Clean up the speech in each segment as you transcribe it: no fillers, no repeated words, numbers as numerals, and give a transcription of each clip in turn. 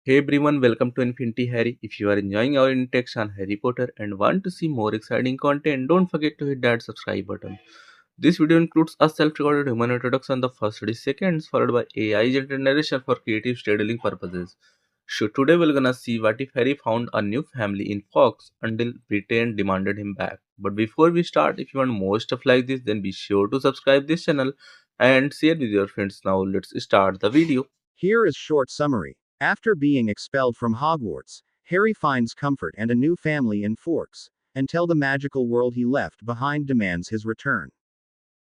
Hey everyone, welcome to Infinity Harry. If you are enjoying our intakes on Harry Potter and want to see more exciting content, don't forget to hit that subscribe button. This video includes a self-recorded human introduction the first 30 seconds, followed by AI generated narration for creative storytelling purposes. So today we're gonna see what if Harry found a new family in Fox until Britain demanded him back. But before we start, if you want more stuff like this, then be sure to subscribe this channel and share with your friends. Now let's start the video. Here is short summary. After being expelled from Hogwarts, Harry finds comfort and a new family in Forks, until the magical world he left behind demands his return.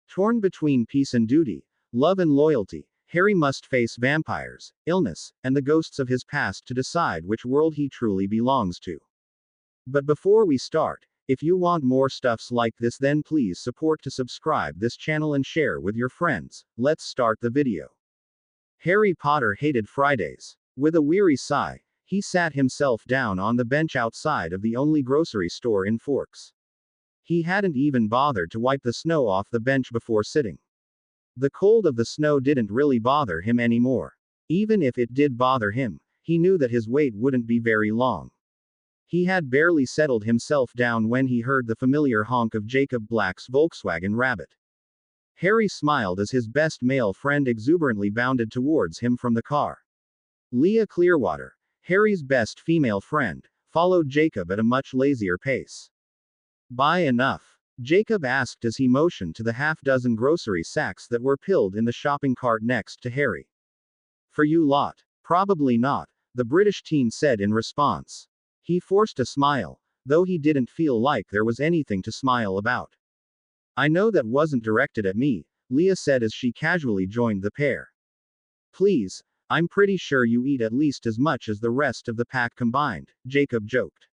Torn between peace and duty, love and loyalty, Harry must face vampires, illness, and the ghosts of his past to decide which world he truly belongs to. But before we start, if you want more stuffs like this, then please support to subscribe this channel and share with your friends. Let's start the video. Harry Potter hated Fridays. With a weary sigh, he sat himself down on the bench outside of the only grocery store in Forks. He hadn't even bothered to wipe the snow off the bench before sitting. The cold of the snow didn't really bother him anymore. Even if it did bother him, he knew that his wait wouldn't be very long. He had barely settled himself down when he heard the familiar honk of Jacob Black's Volkswagen Rabbit. Harry smiled as his best male friend exuberantly bounded towards him from the car. Leah Clearwater, Harry's best female friend, followed Jacob at a much lazier pace. Buy enough? Jacob asked as he motioned to the half-dozen grocery sacks that were pilled in the shopping cart next to Harry. For you lot. Probably not, the British teen said in response. He forced a smile, though he didn't feel like there was anything to smile about. I know that wasn't directed at me, Leah said as she casually joined the pair. Please, I'm pretty sure you eat at least as much as the rest of the pack combined, Jacob joked.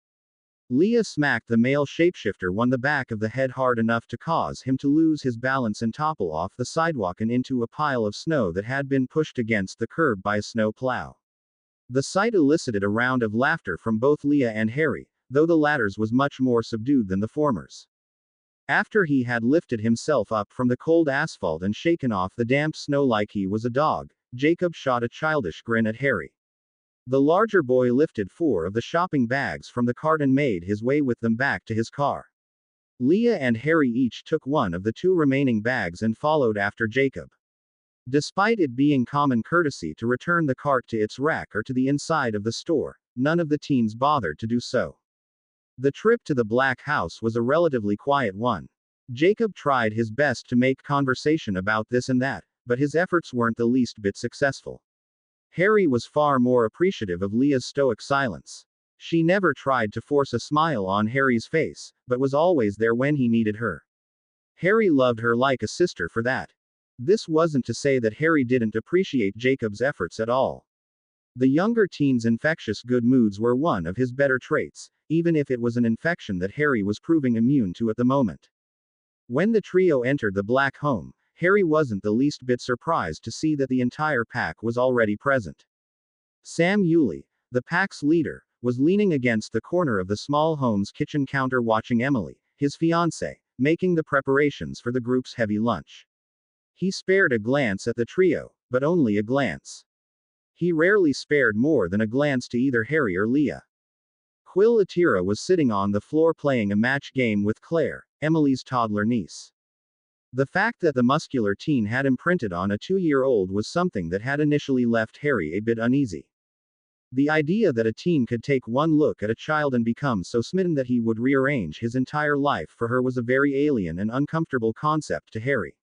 Leah smacked the male shapeshifter on the back of the head hard enough to cause him to lose his balance and topple off the sidewalk and into a pile of snow that had been pushed against the curb by a snow plow. The sight elicited a round of laughter from both Leah and Harry, though the latter's was much more subdued than the former's. After he had lifted himself up from the cold asphalt and shaken off the damp snow like he was a dog, Jacob shot a childish grin at Harry. The larger boy lifted 4 of the shopping bags from the cart and made his way with them back to his car. Leah and Harry each took one of the 2 remaining bags and followed after Jacob. Despite it being common courtesy to return the cart to its rack or to the inside of the store, none of the teens bothered to do so. The trip to the Black House was a relatively quiet one. Jacob tried his best to make conversation about this and that, but his efforts weren't the least bit successful. Harry was far more appreciative of Leah's stoic silence. She never tried to force a smile on Harry's face, but was always there when he needed her. Harry loved her like a sister for that. This wasn't to say that Harry didn't appreciate Jacob's efforts at all. The younger teen's infectious good moods were one of his better traits, even if it was an infection that Harry was proving immune to at the moment. When the trio entered the Black home, Harry wasn't the least bit surprised to see that the entire pack was already present. Sam Yulee, the pack's leader, was leaning against the corner of the small home's kitchen counter watching Emily, his fiancée, making the preparations for the group's heavy lunch. He spared a glance at the trio, but only a glance. He rarely spared more than a glance to either Harry or Leah. Quill Atira was sitting on the floor playing a match game with Claire, Emily's toddler niece. The fact that the muscular teen had imprinted on a 2-year-old was something that had initially left Harry a bit uneasy. The idea that a teen could take one look at a child and become so smitten that he would rearrange his entire life for her was a very alien and uncomfortable concept to Harry.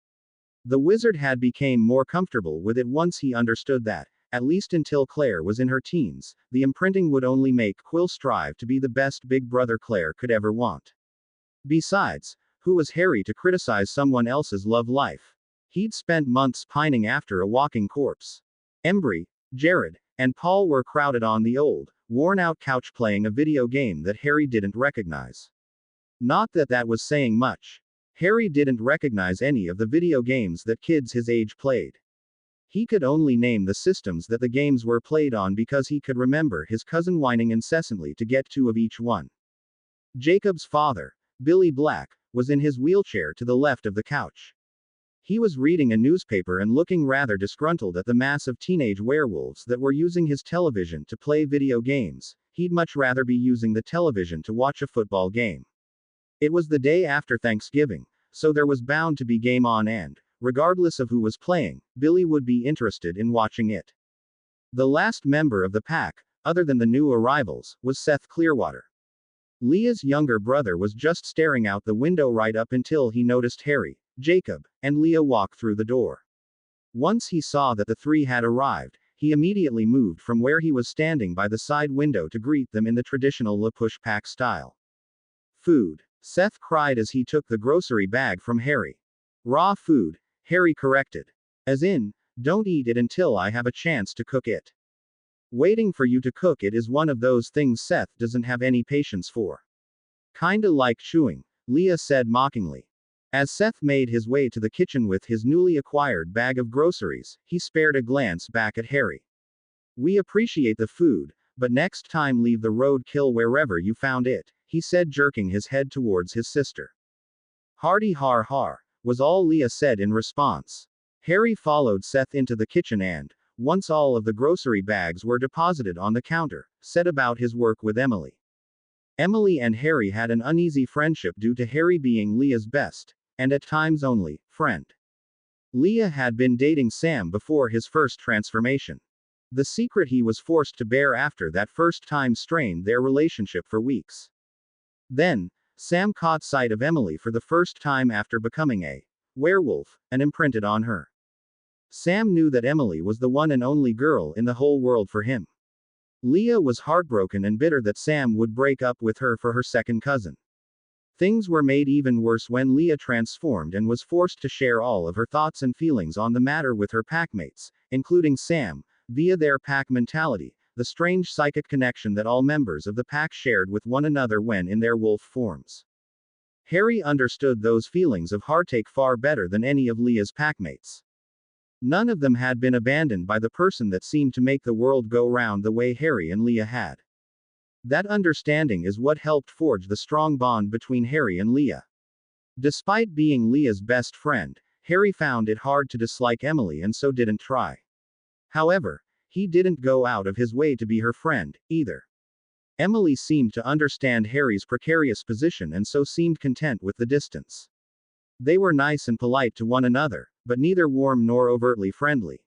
The wizard had become more comfortable with it once he understood that, at least until Claire was in her teens, the imprinting would only make Quill strive to be the best big brother Claire could ever want. Besides, who was Harry to criticize someone else's love life? He'd spent months pining after a walking corpse. Embry, Jared, and Paul were crowded on the old, worn-out couch playing a video game that Harry didn't recognize. Not that that was saying much. Harry didn't recognize any of the video games that kids his age played. He could only name the systems that the games were played on because he could remember his cousin whining incessantly to get 2 of each one. Jacob's father, Billy Black, was in his wheelchair to the left of the couch. He was reading a newspaper and looking rather disgruntled at the mass of teenage werewolves that were using his television to play video games. He'd much rather be using the television to watch a football game. It was the day after Thanksgiving, so there was bound to be game on, and, regardless of who was playing, Billy would be interested in watching it. The last member of the pack, other than the new arrivals, was Seth Clearwater. Leah's younger brother was just staring out the window right up until he noticed Harry, Jacob, and Leah walk through the door. Once he saw that the three had arrived, he immediately moved from where he was standing by the side window to greet them in the traditional La Push Pack style. Food, Seth cried as he took the grocery bag from Harry. Raw food, Harry corrected. As in, don't eat it until I have a chance to cook it. Waiting for you to cook it is one of those things Seth doesn't have any patience for. Kinda like chewing, Leah said mockingly. As Seth made his way to the kitchen with his newly acquired bag of groceries, he spared a glance back at Harry. We appreciate the food, but next time leave the roadkill wherever you found it, he said, jerking his head towards his sister. Hardy har har, was all Leah said in response. Harry followed Seth into the kitchen and, once all of the grocery bags were deposited on the counter, set about his work with Emily. Emily and Harry had an uneasy friendship due to Harry being Leah's best, and at times only, friend. Leah had been dating Sam before his first transformation. The secret he was forced to bear after that first time strained their relationship for weeks. Then, Sam caught sight of Emily for the first time after becoming a werewolf, and imprinted on her. Sam knew that Emily was the one and only girl in the whole world for him. Leah was heartbroken and bitter that Sam would break up with her for her second cousin. Things were made even worse when Leah transformed and was forced to share all of her thoughts and feelings on the matter with her packmates, including Sam, via their pack mentality, the strange psychic connection that all members of the pack shared with one another when in their wolf forms. Harry understood those feelings of heartache far better than any of Leah's packmates. None of them had been abandoned by the person that seemed to make the world go round the way Harry and Leah had. That understanding is what helped forge the strong bond between Harry and Leah. Despite being Leah's best friend, Harry found it hard to dislike Emily and so didn't try. However, he didn't go out of his way to be her friend, either. Emily seemed to understand Harry's precarious position and so seemed content with the distance. They were nice and polite to one another, but neither warm nor overtly friendly.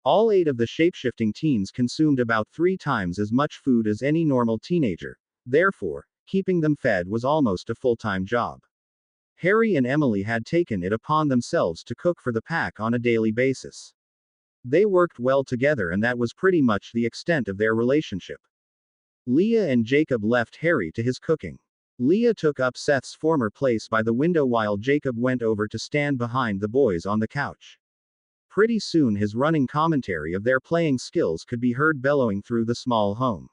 All 8 of the shapeshifting teens consumed about 3 times as much food as any normal teenager, therefore, keeping them fed was almost a full-time job. Harry and Emily had taken it upon themselves to cook for the pack on a daily basis. They worked well together and that was pretty much the extent of their relationship. Leah and Jacob left Harry to his cooking. Leah took up Seth's former place by the window while Jacob went over to stand behind the boys on the couch. Pretty soon his running commentary of their playing skills could be heard bellowing through the small home.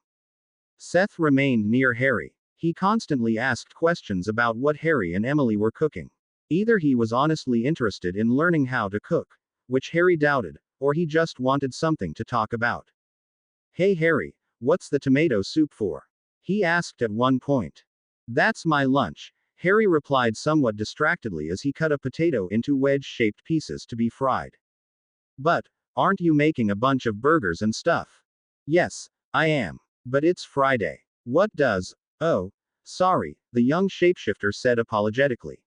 Seth remained near Harry. He constantly asked questions about what Harry and Emily were cooking. Either he was honestly interested in learning how to cook, which Harry doubted, or he just wanted something to talk about. Hey Harry, what's the tomato soup for? He asked at one point. That's my lunch, Harry replied somewhat distractedly as he cut a potato into wedge-shaped pieces to be fried. But, aren't you making a bunch of burgers and stuff? Yes, I am. But it's Friday. What does? Oh, sorry, the young shapeshifter said apologetically.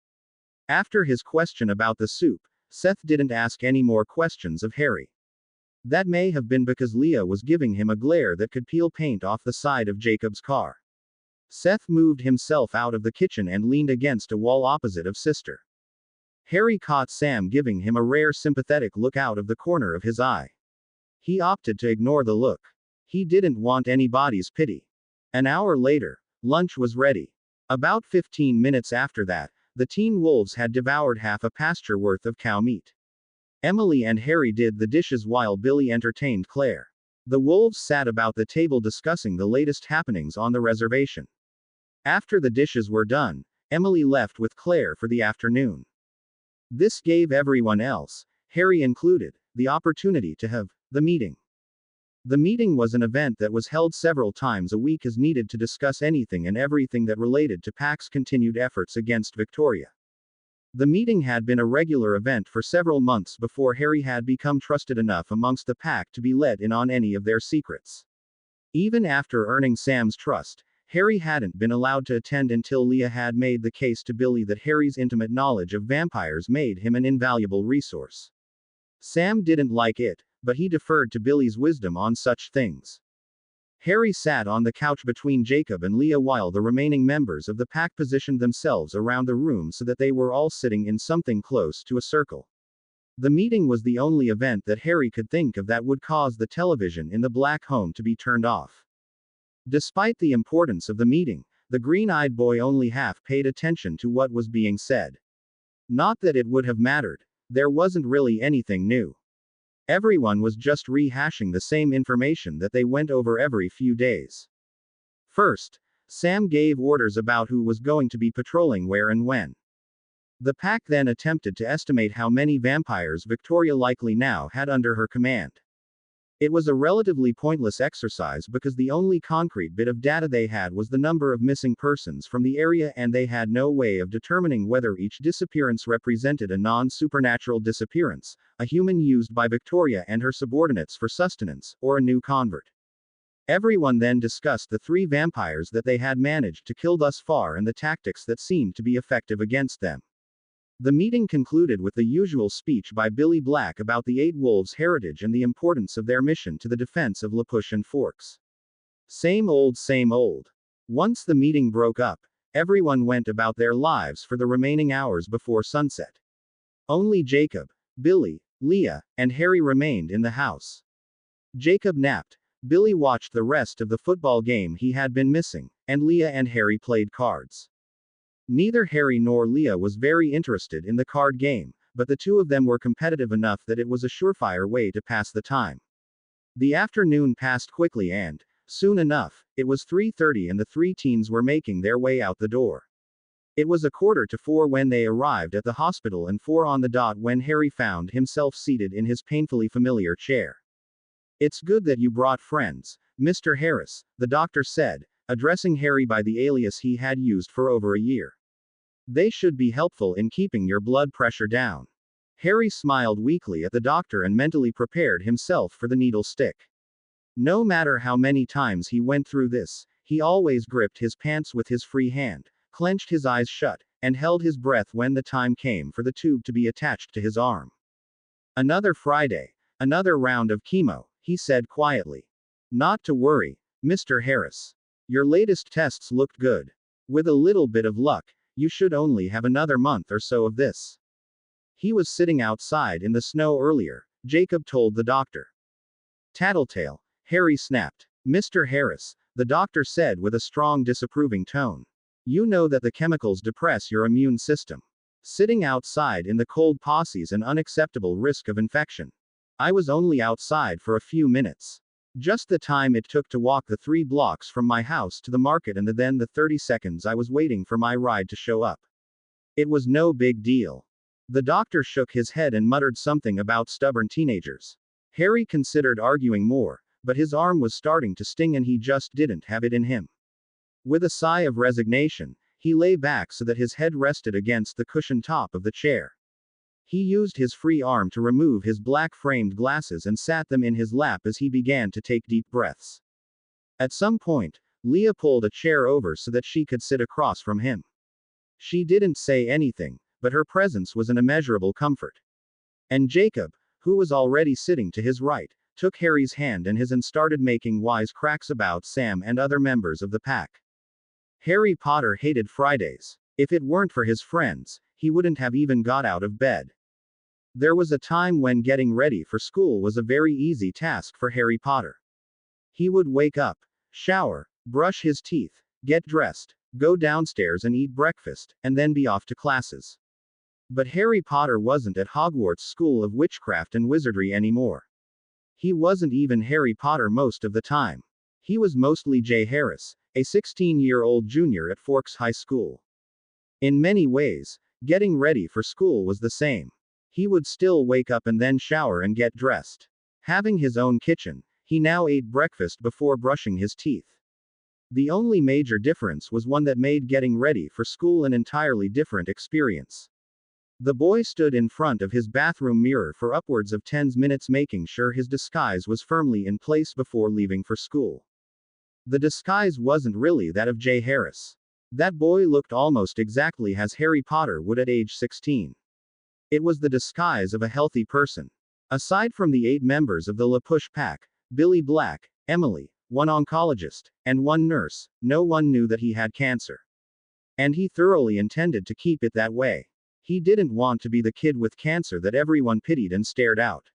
After his question about the soup, Seth didn't ask any more questions of Harry. That may have been because Leah was giving him a glare that could peel paint off the side of Jacob's car. Seth moved himself out of the kitchen and leaned against a wall opposite of Sister. Harry caught Sam giving him a rare sympathetic look out of the corner of his eye. He opted to ignore the look. He didn't want anybody's pity. An hour later, lunch was ready. About 15 minutes after that, the teen wolves had devoured half a pasture worth of cow meat. Emily and Harry did the dishes while Billy entertained Claire. The wolves sat about the table discussing the latest happenings on the reservation. After the dishes were done, Emily left with Claire for the afternoon. This gave everyone else, Harry included, the opportunity to have the meeting. The meeting was an event that was held several times a week as needed to discuss anything and everything that related to PAC's continued efforts against Victoria. The meeting had been a regular event for several months before Harry had become trusted enough amongst the pack to be let in on any of their secrets. Even after earning Sam's trust, Harry hadn't been allowed to attend until Leah had made the case to Billy that Harry's intimate knowledge of vampires made him an invaluable resource. Sam didn't like it, but he deferred to Billy's wisdom on such things. Harry sat on the couch between Jacob and Leah while the remaining members of the pack positioned themselves around the room so that they were all sitting in something close to a circle. The meeting was the only event that Harry could think of that would cause the television in the black home to be turned off. Despite the importance of the meeting, the green-eyed boy only half paid attention to what was being said. Not that it would have mattered. There wasn't really anything new. Everyone was just rehashing the same information that they went over every few days. First, Sam gave orders about who was going to be patrolling where and when. The pack then attempted to estimate how many vampires Victoria likely now had under her command. It was a relatively pointless exercise because the only concrete bit of data they had was the number of missing persons from the area, and they had no way of determining whether each disappearance represented a non-supernatural disappearance, a human used by Victoria and her subordinates for sustenance, or a new convert. Everyone then discussed the 3 vampires that they had managed to kill thus far and the tactics that seemed to be effective against them. The meeting concluded with the usual speech by Billy Black about the 8 Wolves' heritage and the importance of their mission to the defense of La Push and Forks. Same old, same old. Once the meeting broke up, everyone went about their lives for the remaining hours before sunset. Only Jacob, Billy, Leah, and Harry remained in the house. Jacob napped, Billy watched the rest of the football game he had been missing, and Leah and Harry played cards. Neither Harry nor Leah was very interested in the card game, but the two of them were competitive enough that it was a surefire way to pass the time. The afternoon passed quickly and, soon enough, it was 3:30 and the 3 teens were making their way out the door. It was 3:45 when they arrived at the hospital and 4 on the dot when Harry found himself seated in his painfully familiar chair. "It's good that you brought friends, Mr. Harris," the doctor said, addressing Harry by the alias he had used for over a year. "They should be helpful in keeping your blood pressure down." Harry smiled weakly at the doctor and mentally prepared himself for the needle stick. No matter how many times he went through this, he always gripped his pants with his free hand, clenched his eyes shut, and held his breath when the time came for the tube to be attached to his arm. "Another Friday. Another round of chemo," he said quietly. "Not to worry, Mr. Harris. Your latest tests looked good. With a little bit of luck, you should only have another month or so of this." He was sitting outside in the snow earlier, Jacob told the doctor. "Tattletale," Harry snapped. "Mr. Harris," the doctor said with a strong disapproving tone. "You know that the chemicals depress your immune system. Sitting outside in the cold poses an unacceptable risk of infection. I was only outside for a few minutes. Just the time it took to walk the 3 blocks from my house to the market and then the 30 seconds I was waiting for my ride to show up. It was no big deal." The doctor shook his head and muttered something about stubborn teenagers. Harry considered arguing more, but his arm was starting to sting and he just didn't have it in him. With a sigh of resignation, he lay back so that his head rested against the cushioned top of the chair. He used his free arm to remove his black-framed glasses and sat them in his lap as he began to take deep breaths. At some point, Leah pulled a chair over so that she could sit across from him. She didn't say anything, but her presence was an immeasurable comfort. And Jacob, who was already sitting to his right, took Harry's hand and started making wise cracks about Sam and other members of the pack. Harry Potter hated Fridays. If it weren't for his friends, he wouldn't have even got out of bed. There was a time when getting ready for school was a very easy task for Harry Potter. He would wake up, shower, brush his teeth, get dressed, go downstairs and eat breakfast, and then be off to classes. But Harry Potter wasn't at Hogwarts School of Witchcraft and Wizardry anymore. He wasn't even Harry Potter most of the time. He was mostly Jay Harris, a 16-year-old junior at Forks High School. In many ways, getting ready for school was the same. He would still wake up and then shower and get dressed. Having his own kitchen, he now ate breakfast before brushing his teeth. The only major difference was one that made getting ready for school an entirely different experience. The boy stood in front of his bathroom mirror for upwards of 10 minutes making sure his disguise was firmly in place before leaving for school. The disguise wasn't really that of Jay Harris. That boy looked almost exactly as Harry Potter would at age 16. It was the disguise of a healthy person. Aside from the 8 members of the LaPush pack, Billy Black, Emily, one oncologist, and one nurse, no one knew that he had cancer. And he thoroughly intended to keep it that way. He didn't want to be the kid with cancer that everyone pitied and stared out.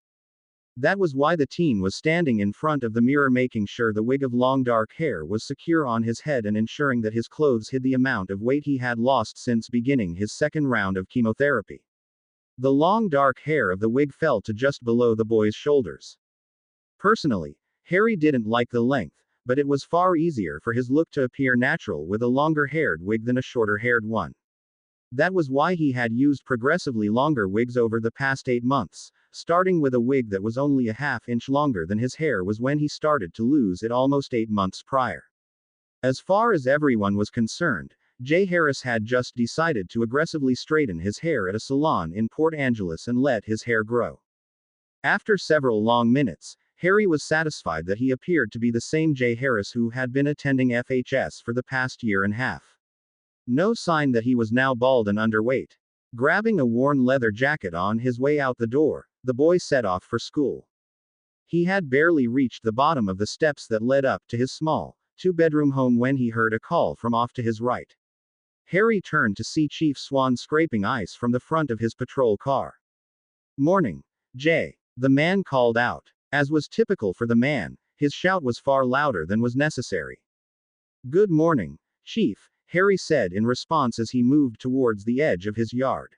That was why the teen was standing in front of the mirror making sure the wig of long dark hair was secure on his head and ensuring that his clothes hid the amount of weight he had lost since beginning his second round of chemotherapy. The long dark hair of the wig fell to just below the boy's shoulders. Personally, Harry didn't like the length, but it was far easier for his look to appear natural with a longer-haired wig than a shorter-haired one. That was why he had used progressively longer wigs over the past 8 months, starting with a wig that was only a half-inch longer than his hair was when he started to lose it almost 8 months prior. As far as everyone was concerned, Jay Harris had just decided to aggressively straighten his hair at a salon in Port Angeles and let his hair grow. After several long minutes, Harry was satisfied that he appeared to be the same Jay Harris who had been attending FHS for the past year and a half. No sign that he was now bald and underweight. Grabbing a worn leather jacket on his way out the door, the boy set off for school. He had barely reached the bottom of the steps that led up to his small, 2-bedroom home when he heard a call from off to his right. Harry turned to see Chief Swan scraping ice from the front of his patrol car. "Morning, Jay," the man called out. As was typical for the man, his shout was far louder than was necessary. "Good morning, Chief," Harry said in response as he moved towards the edge of his yard.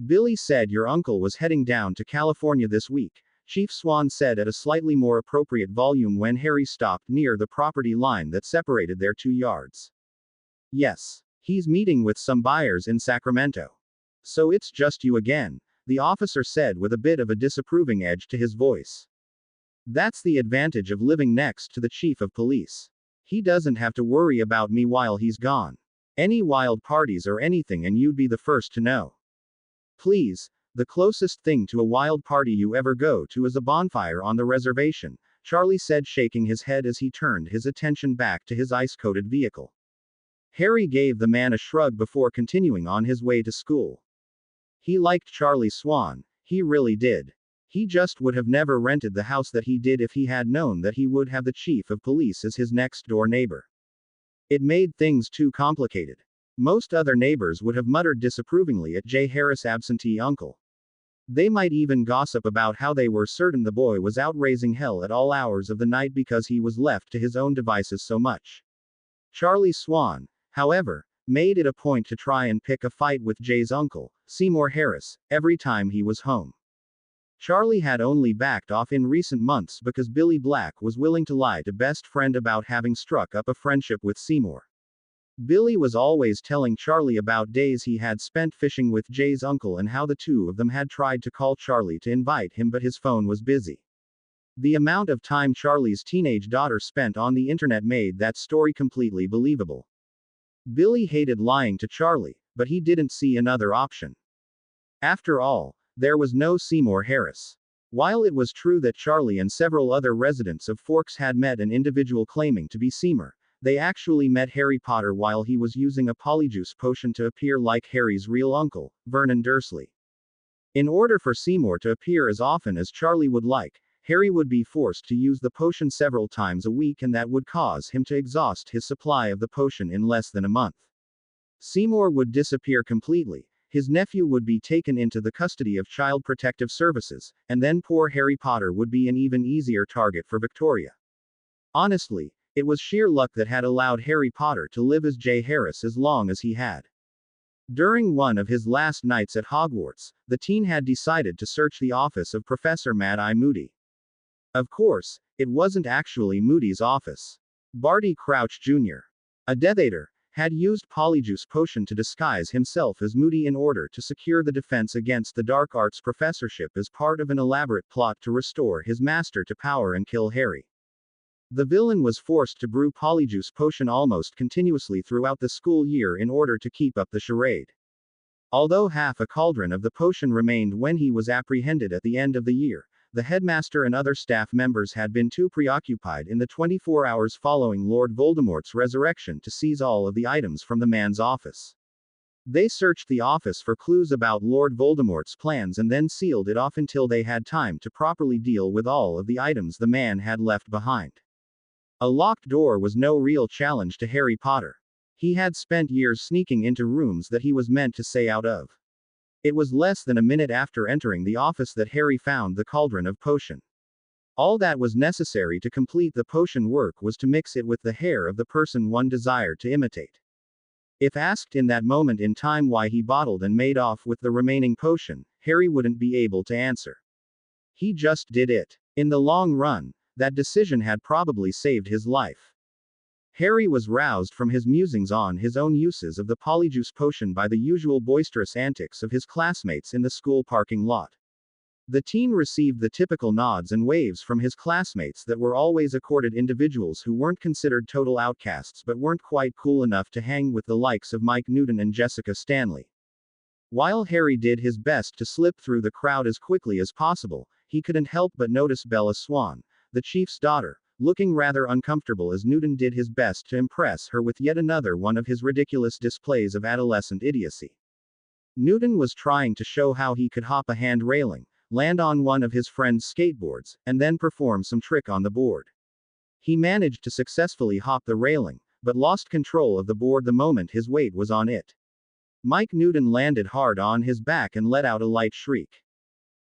"Billy said your uncle was heading down to California this week," Chief Swan said at a slightly more appropriate volume when Harry stopped near the property line that separated their 2 yards. "Yes. He's meeting with some buyers in Sacramento. So it's just you again," the officer said with a bit of a disapproving edge to his voice. "That's the advantage of living next to the chief of police. He doesn't have to worry about me while he's gone. Any wild parties or anything and you'd be the first to know." "Please, the closest thing to a wild party you ever go to is a bonfire on the reservation," Charlie said, shaking his head as he turned his attention back to his ice-coated vehicle. Harry gave the man a shrug before continuing on his way to school. He liked Charlie Swan, he really did. He just would have never rented the house that he did if he had known that he would have the chief of police as his next-door neighbor. It made things too complicated. Most other neighbors would have muttered disapprovingly at Jay Harris' absentee uncle. They might even gossip about how they were certain the boy was out raising hell at all hours of the night because he was left to his own devices so much. Charlie Swan, however, made it a point to try and pick a fight with Jay's uncle, Seymour Harris, every time he was home. Charlie had only backed off in recent months because Billy Black was willing to lie to best friend about having struck up a friendship with Seymour. Billy was always telling Charlie about days he had spent fishing with Jay's uncle and how the two of them had tried to call Charlie to invite him but his phone was busy. The amount of time Charlie's teenage daughter spent on the internet made that story completely believable. Billy hated lying to Charlie, but he didn't see another option. After all, there was no Seymour Harris. While it was true that Charlie and several other residents of Forks had met an individual claiming to be Seymour, they actually met Harry Potter while he was using a polyjuice potion to appear like Harry's real uncle, Vernon Dursley. In order for Seymour to appear as often as Charlie would like, Harry would be forced to use the potion several times a week and that would cause him to exhaust his supply of the potion in less than a month. Seymour would disappear completely, his nephew would be taken into the custody of Child Protective Services, and then poor Harry Potter would be an even easier target for Victoria. Honestly, it was sheer luck that had allowed Harry Potter to live as Jay Harris as long as he had. During one of his last nights at Hogwarts, the teen had decided to search the office of Professor Mad-Eye Moody. Of course, it wasn't actually Moody's office. Barty Crouch Jr., a Death Eater, had used Polyjuice Potion to disguise himself as Moody in order to secure the defense against the Dark Arts professorship as part of an elaborate plot to restore his master to power and kill Harry. The villain was forced to brew Polyjuice Potion almost continuously throughout the school year in order to keep up the charade. Although half a cauldron of the potion remained when he was apprehended at the end of the year, the headmaster and other staff members had been too preoccupied in the 24 hours following Lord Voldemort's resurrection to seize all of the items from the man's office. They searched the office for clues about Lord Voldemort's plans and then sealed it off until they had time to properly deal with all of the items the man had left behind. A locked door was no real challenge to Harry Potter. He had spent years sneaking into rooms that he was meant to stay out of. It was less than a minute after entering the office that Harry found the cauldron of potion. All that was necessary to complete the potion work was to mix it with the hair of the person one desired to imitate. If asked in that moment in time why he bottled and made off with the remaining potion, Harry wouldn't be able to answer. He just did it. In the long run, that decision had probably saved his life. Harry was roused from his musings on his own uses of the Polyjuice potion by the usual boisterous antics of his classmates in the school parking lot. The teen received the typical nods and waves from his classmates that were always accorded individuals who weren't considered total outcasts but weren't quite cool enough to hang with the likes of Mike Newton and Jessica Stanley. While Harry did his best to slip through the crowd as quickly as possible, he couldn't help but notice Bella Swan, the chief's daughter, looking rather uncomfortable as Newton did his best to impress her with yet another one of his ridiculous displays of adolescent idiocy. Newton was trying to show how he could hop a hand railing, land on one of his friend's skateboards, and then perform some trick on the board. He managed to successfully hop the railing, but lost control of the board the moment his weight was on it. Mike Newton landed hard on his back and let out a light shriek.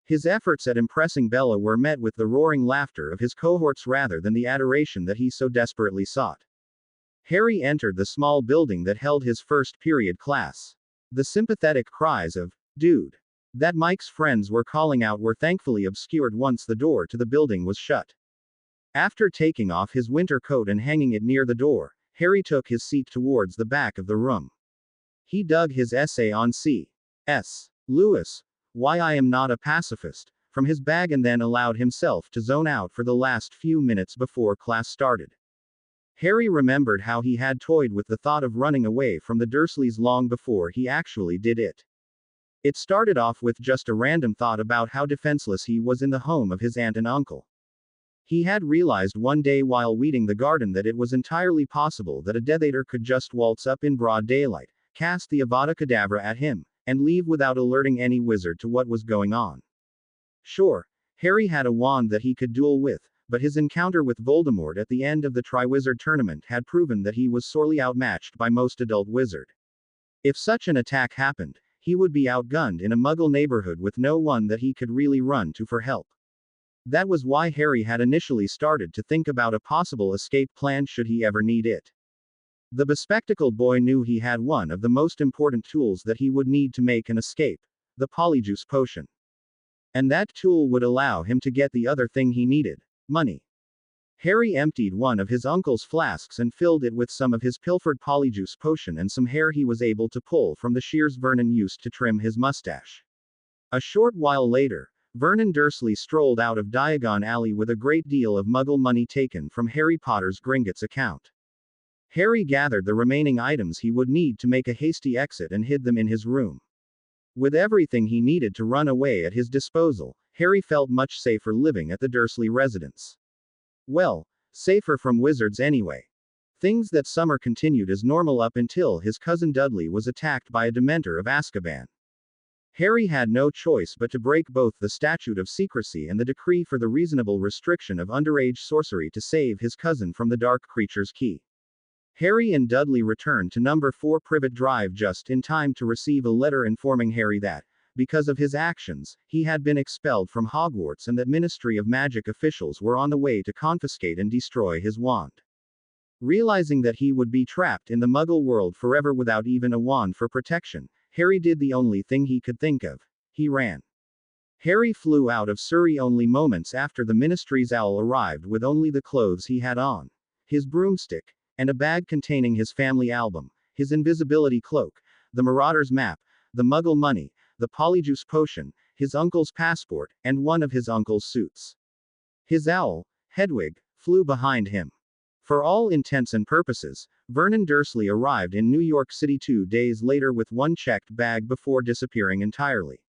His efforts at impressing Bella were met with the roaring laughter of his cohorts rather than the adoration that he so desperately sought. Harry entered the small building that held his first period class. The sympathetic cries of, "Dude," that Mike's friends were calling out were thankfully obscured once the door to the building was shut. After taking off his winter coat and hanging it near the door, Harry took his seat towards the back of the room. He dug his essay on C.S. Lewis, Why I Am Not a Pacifist, from his bag and then allowed himself to zone out for the last few minutes before class started. Harry remembered how he had toyed with the thought of running away from the Dursleys long before he actually did it. It started off with just a random thought about how defenseless he was in the home of his aunt and uncle. He had realized one day while weeding the garden that it was entirely possible that a Death Eater could just waltz up in broad daylight, cast the Avada Kedavra at him, and leave without alerting any wizard to what was going on. Sure, Harry had a wand that he could duel with, but his encounter with Voldemort at the end of the Triwizard Tournament had proven that he was sorely outmatched by most adult wizard. If such an attack happened, he would be outgunned in a Muggle neighborhood with no one that he could really run to for help. That was why Harry had initially started to think about a possible escape plan should he ever need it. The bespectacled boy knew he had one of the most important tools that he would need to make an escape: the Polyjuice potion. And that tool would allow him to get the other thing he needed: money. Harry emptied one of his uncle's flasks and filled it with some of his pilfered Polyjuice potion and some hair he was able to pull from the shears Vernon used to trim his mustache. A short while later, Vernon Dursley strolled out of Diagon Alley with a great deal of Muggle money taken from Harry Potter's Gringotts account. Harry gathered the remaining items he would need to make a hasty exit and hid them in his room. With everything he needed to run away at his disposal, Harry felt much safer living at the Dursley residence. Well, safer from wizards anyway. Things that summer continued as normal up until his cousin Dudley was attacked by a Dementor of Azkaban. Harry had no choice but to break both the Statute of Secrecy and the decree for the reasonable restriction of underage sorcery to save his cousin from the dark creature's key. Harry and Dudley returned to number 4 Privet Drive just in time to receive a letter informing Harry that, because of his actions, he had been expelled from Hogwarts and that Ministry of Magic officials were on the way to confiscate and destroy his wand. Realizing that he would be trapped in the Muggle world forever without even a wand for protection, Harry did the only thing he could think of: he ran. Harry flew out of Surrey only moments after the Ministry's owl arrived with only the clothes he had on, his broomstick, and a bag containing his family album, his invisibility cloak, the Marauder's map, the Muggle money, the Polyjuice potion, his uncle's passport, and one of his uncle's suits. His owl, Hedwig, flew behind him. For all intents and purposes, Vernon Dursley arrived in New York City 2 days later with one checked bag before disappearing entirely.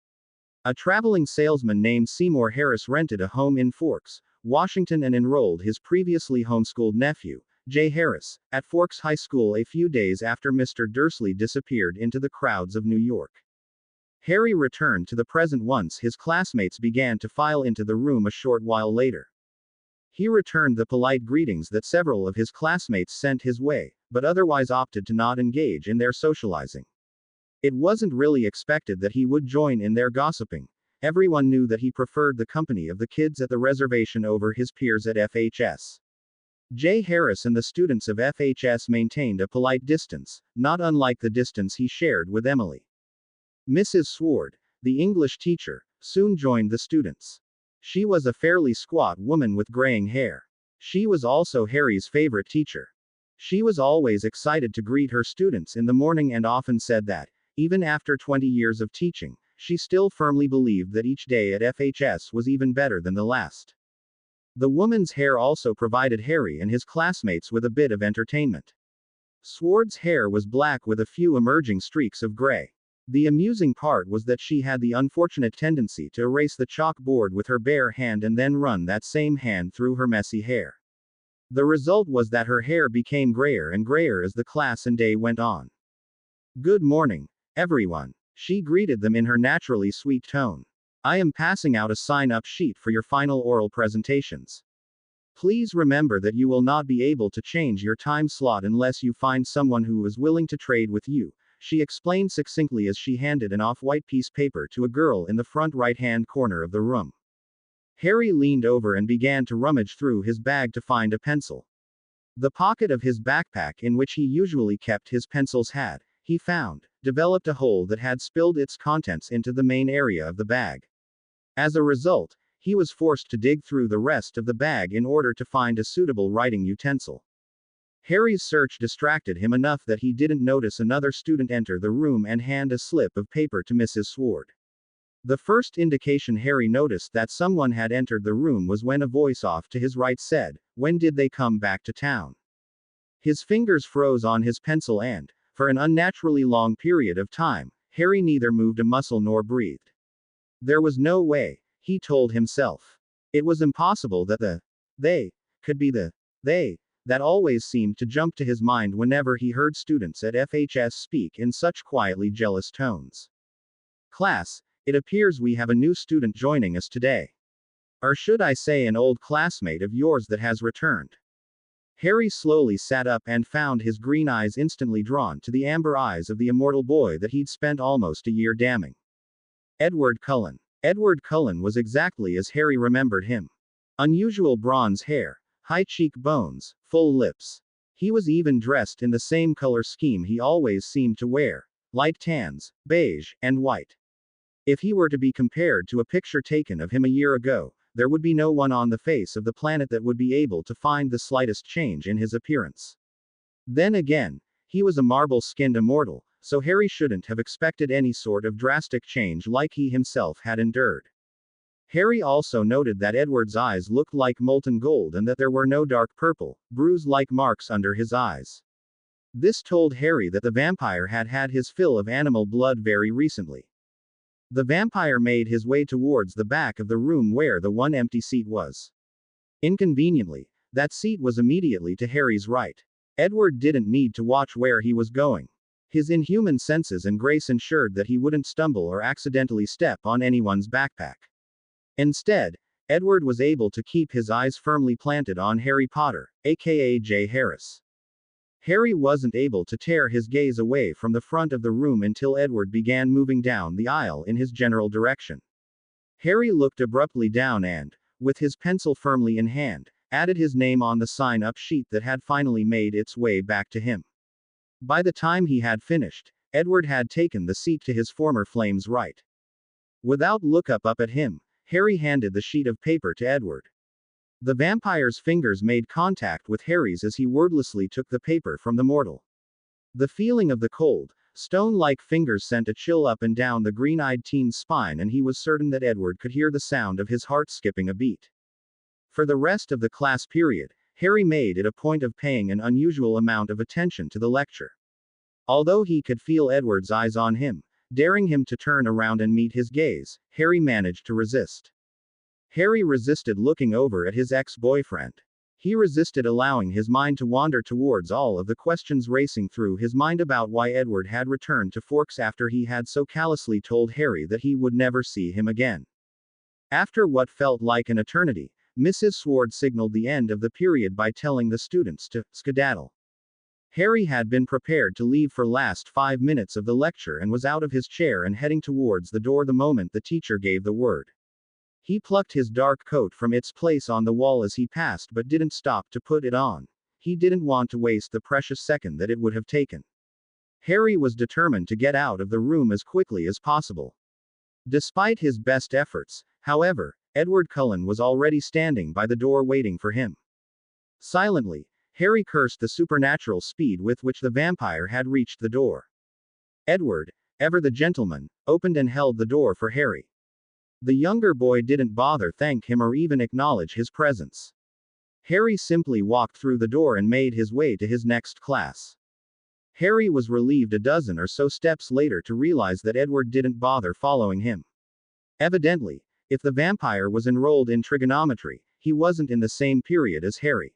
A traveling salesman named Seymour Harris rented a home in Forks, Washington and enrolled his previously homeschooled nephew, Jay Harris, at Forks High School a few days after Mr. Dursley disappeared into the crowds of New York. Harry returned to the present once his classmates began to file into the room a short while later. He returned the polite greetings that several of his classmates sent his way, but otherwise opted to not engage in their socializing. It wasn't really expected that he would join in their gossiping. Everyone knew that he preferred the company of the kids at the reservation over his peers at FHS. Jay Harris and the students of FHS maintained a polite distance, not unlike the distance he shared with Emily. Mrs. Sword, the English teacher, soon joined the students. She was a fairly squat woman with graying hair. She was also Harry's favorite teacher. She was always excited to greet her students in the morning and often said that, even after 20 years of teaching, she still firmly believed that each day at FHS was even better than the last. The woman's hair also provided Harry and his classmates with a bit of entertainment. Sword's hair was black with a few emerging streaks of gray. The amusing part was that she had the unfortunate tendency to erase the chalkboard with her bare hand and then run that same hand through her messy hair. The result was that her hair became grayer and grayer as the class and day went on. "Good morning, everyone," she greeted them in her naturally sweet tone. "I am passing out a sign-up sheet for your final oral presentations. Please remember that you will not be able to change your time slot unless you find someone who is willing to trade with you," she explained succinctly as she handed an off-white piece of paper to a girl in the front right-hand corner of the room. Harry leaned over and began to rummage through his bag to find a pencil. The pocket of his backpack in which he usually kept his pencils had, he found, developed a hole that had spilled its contents into the main area of the bag. As a result, he was forced to dig through the rest of the bag in order to find a suitable writing utensil. Harry's search distracted him enough that he didn't notice another student enter the room and hand a slip of paper to Mrs. Sword. The first indication Harry noticed that someone had entered the room was when a voice off to his right said, "When did they come back to town?" His fingers froze on his pencil and, for an unnaturally long period of time, Harry neither moved a muscle nor breathed. There was no way, he told himself. It was impossible that the "they" could be the "they" that always seemed to jump to his mind whenever he heard students at FHS speak in such quietly jealous tones. "Class, it appears we have a new student joining us today. Or should I say an old classmate of yours that has returned." Harry slowly sat up and found his green eyes instantly drawn to the amber eyes of the immortal boy that he'd spent almost a year damning. Edward Cullen. Edward Cullen was exactly as Harry remembered him. Unusual bronze hair, high cheekbones, full lips. He was even dressed in the same color scheme he always seemed to wear, light tans, beige, and white. If he were to be compared to a picture taken of him a year ago, there would be no one on the face of the planet that would be able to find the slightest change in his appearance. Then again, he was a marble-skinned immortal, so Harry shouldn't have expected any sort of drastic change like he himself had endured. Harry also noted that Edward's eyes looked like molten gold and that there were no dark purple, bruise-like marks under his eyes. This told Harry that the vampire had had his fill of animal blood very recently. The vampire made his way towards the back of the room where the one empty seat was. Inconveniently, that seat was immediately to Harry's right. Edward didn't need to watch where he was going. His inhuman senses and grace ensured that he wouldn't stumble or accidentally step on anyone's backpack. Instead, Edward was able to keep his eyes firmly planted on Harry Potter, aka Jay Harris. Harry wasn't able to tear his gaze away from the front of the room until Edward began moving down the aisle in his general direction. Harry looked abruptly down and, with his pencil firmly in hand, added his name on the sign-up sheet that had finally made its way back to him. By the time he had finished, Edward had taken the seat to his former flame's right. Without look up at him, Harry handed the sheet of paper to Edward. The vampire's fingers made contact with Harry's as he wordlessly took the paper from the mortal. The feeling of the cold, stone-like fingers sent a chill up and down the green-eyed teen's spine, and he was certain that Edward could hear the sound of his heart skipping a beat. For the rest of the class period, Harry made it a point of paying an unusual amount of attention to the lecture. Although he could feel Edward's eyes on him, daring him to turn around and meet his gaze, Harry managed to resist. Harry resisted looking over at his ex-boyfriend. He resisted allowing his mind to wander towards all of the questions racing through his mind about why Edward had returned to Forks after he had so callously told Harry that he would never see him again. After what felt like an eternity, Mrs. Sword signaled the end of the period by telling the students to skedaddle. Harry had been prepared to leave for last 5 minutes of the lecture and was out of his chair and heading towards the door the moment the teacher gave the word. He plucked his dark coat from its place on the wall as he passed but didn't stop to put it on. He didn't want to waste the precious second that it would have taken. Harry was determined to get out of the room as quickly as possible. Despite his best efforts, however, Edward Cullen was already standing by the door waiting for him. Silently, Harry cursed the supernatural speed with which the vampire had reached the door. Edward, ever the gentleman, opened and held the door for Harry. The younger boy didn't bother thank him or even acknowledge his presence. Harry simply walked through the door and made his way to his next class. Harry was relieved a dozen or so steps later to realize that Edward didn't bother following him. Evidently, if the vampire was enrolled in trigonometry, he wasn't in the same period as Harry.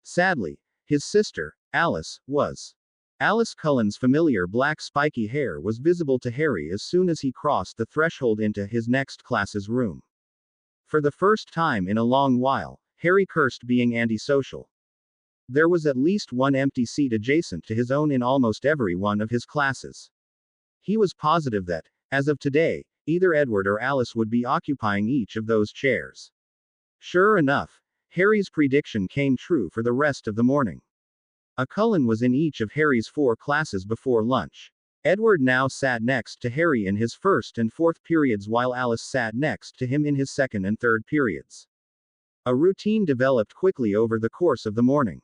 Sadly, his sister, Alice, was. Alice Cullen's familiar black spiky hair was visible to Harry as soon as he crossed the threshold into his next class's room. For the first time in a long while, Harry cursed being antisocial. There was at least one empty seat adjacent to his own in almost every one of his classes. He was positive that, as of today, either Edward or Alice would be occupying each of those chairs. Sure enough, Harry's prediction came true for the rest of the morning. A Cullen was in each of Harry's 4 classes before lunch. Edward now sat next to Harry in his first and fourth periods while Alice sat next to him in his second and third periods. A routine developed quickly over the course of the morning.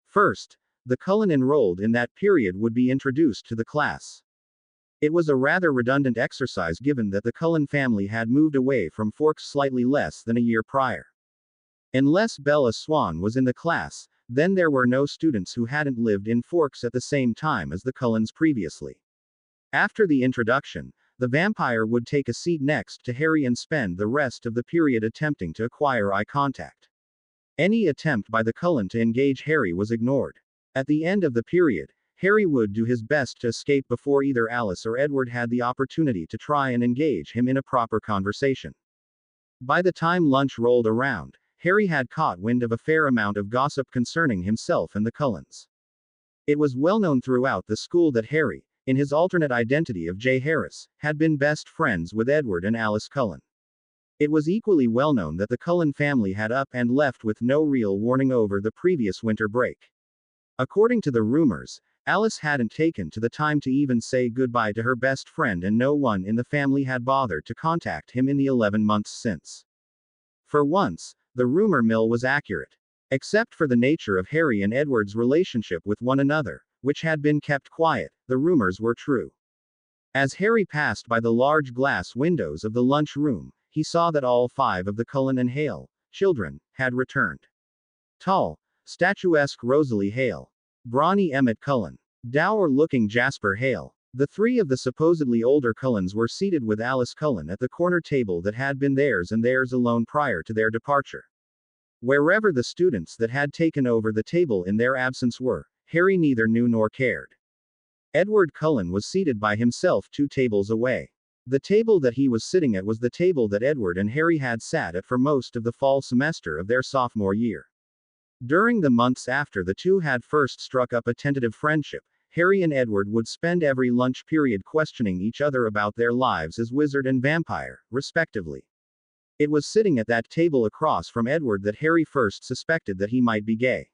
First, the Cullen enrolled in that period would be introduced to the class. It was a rather redundant exercise given that the Cullen family had moved away from Forks slightly less than a year prior. Unless Bella Swan was in the class, then there were no students who hadn't lived in Forks at the same time as the Cullens previously. After the introduction, the vampire would take a seat next to Harry and spend the rest of the period attempting to acquire eye contact. Any attempt by the Cullen to engage Harry was ignored. At the end of the period, Harry would do his best to escape before either Alice or Edward had the opportunity to try and engage him in a proper conversation. By the time lunch rolled around, Harry had caught wind of a fair amount of gossip concerning himself and the Cullens. It was well known throughout the school that Harry, in his alternate identity of Jay Harris, had been best friends with Edward and Alice Cullen. It was equally well known that the Cullen family had up and left with no real warning over the previous winter break. According to the rumors, Alice hadn't taken to the time to even say goodbye to her best friend and no one in the family had bothered to contact him in the 11 months since. For once, the rumor mill was accurate. Except for the nature of Harry and Edward's relationship with one another, which had been kept quiet, the rumors were true. As Harry passed by the large glass windows of the lunch room, he saw that all 5 of the Cullen and Hale children had returned. Tall, statuesque Rosalie Hale, brawny Emmett Cullen, dour-looking Jasper Hale. The 3 of the supposedly older Cullens were seated with Alice Cullen at the corner table that had been theirs and theirs alone prior to their departure. Wherever the students that had taken over the table in their absence were, Harry neither knew nor cared. Edward Cullen was seated by himself 2 tables away. The table that he was sitting at was the table that Edward and Harry had sat at for most of the fall semester of their sophomore year. During the months after the two had first struck up a tentative friendship, Harry and Edward would spend every lunch period questioning each other about their lives as wizard and vampire, respectively. It was sitting at that table across from Edward that Harry first suspected that he might be gay.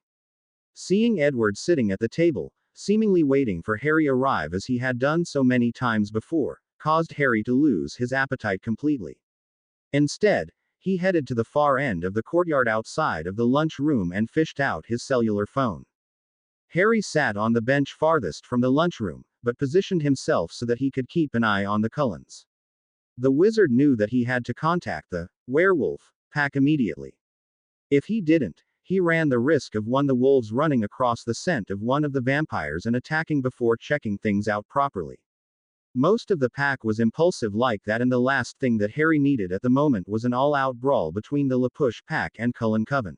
Seeing Edward sitting at the table, seemingly waiting for Harry arrive as he had done so many times before, caused Harry to lose his appetite completely. Instead, he headed to the far end of the courtyard outside of the lunch room and fished out his cellular phone. Harry sat on the bench farthest from the lunchroom, but positioned himself so that he could keep an eye on the Cullens. The wizard knew that he had to contact the werewolf pack immediately. If he didn't, he ran the risk of the wolves running across the scent of one of the vampires and attacking before checking things out properly. Most of the pack was impulsive like that, and the last thing that Harry needed at the moment was an all-out brawl between the LaPush pack and Cullen Coven.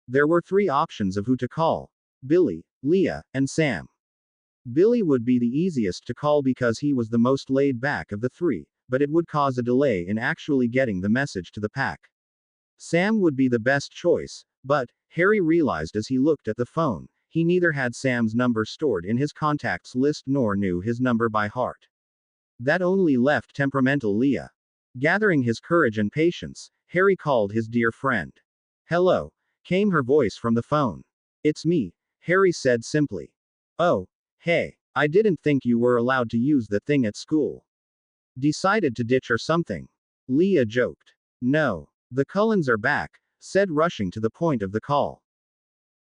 There were 3 options of who to call: Billy, Leah, and Sam. Billy would be the easiest to call because he was the most laid back of the 3, but it would cause a delay in actually getting the message to the pack. Sam would be the best choice, but, Harry realized as he looked at the phone, he neither had Sam's number stored in his contacts list nor knew his number by heart. That only left temperamental Leah. Gathering his courage and patience, Harry called his dear friend. "Hello," came her voice from the phone. "It's me," Harry said simply. "Oh, hey, I didn't think you were allowed to use the thing at school. Decided to ditch or something?" Leah joked. "No. The Cullens are back," said, rushing to the point of the call.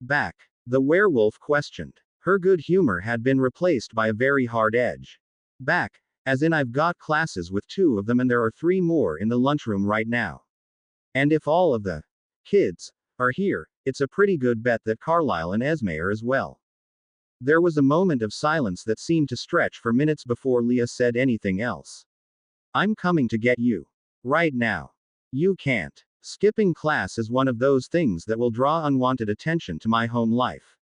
"Back?" the werewolf questioned. Her good humor had been replaced by a very hard edge. "Back, as in I've got classes with 2 of them and there are 3 more in the lunchroom right now. And if all of the kids are here, it's a pretty good bet that Carlisle and Esme are as well." There was a moment of silence that seemed to stretch for minutes before Leah said anything else. "I'm coming to get you. Right now. You can't. Skipping class is one of those things that will draw unwanted attention to my home life."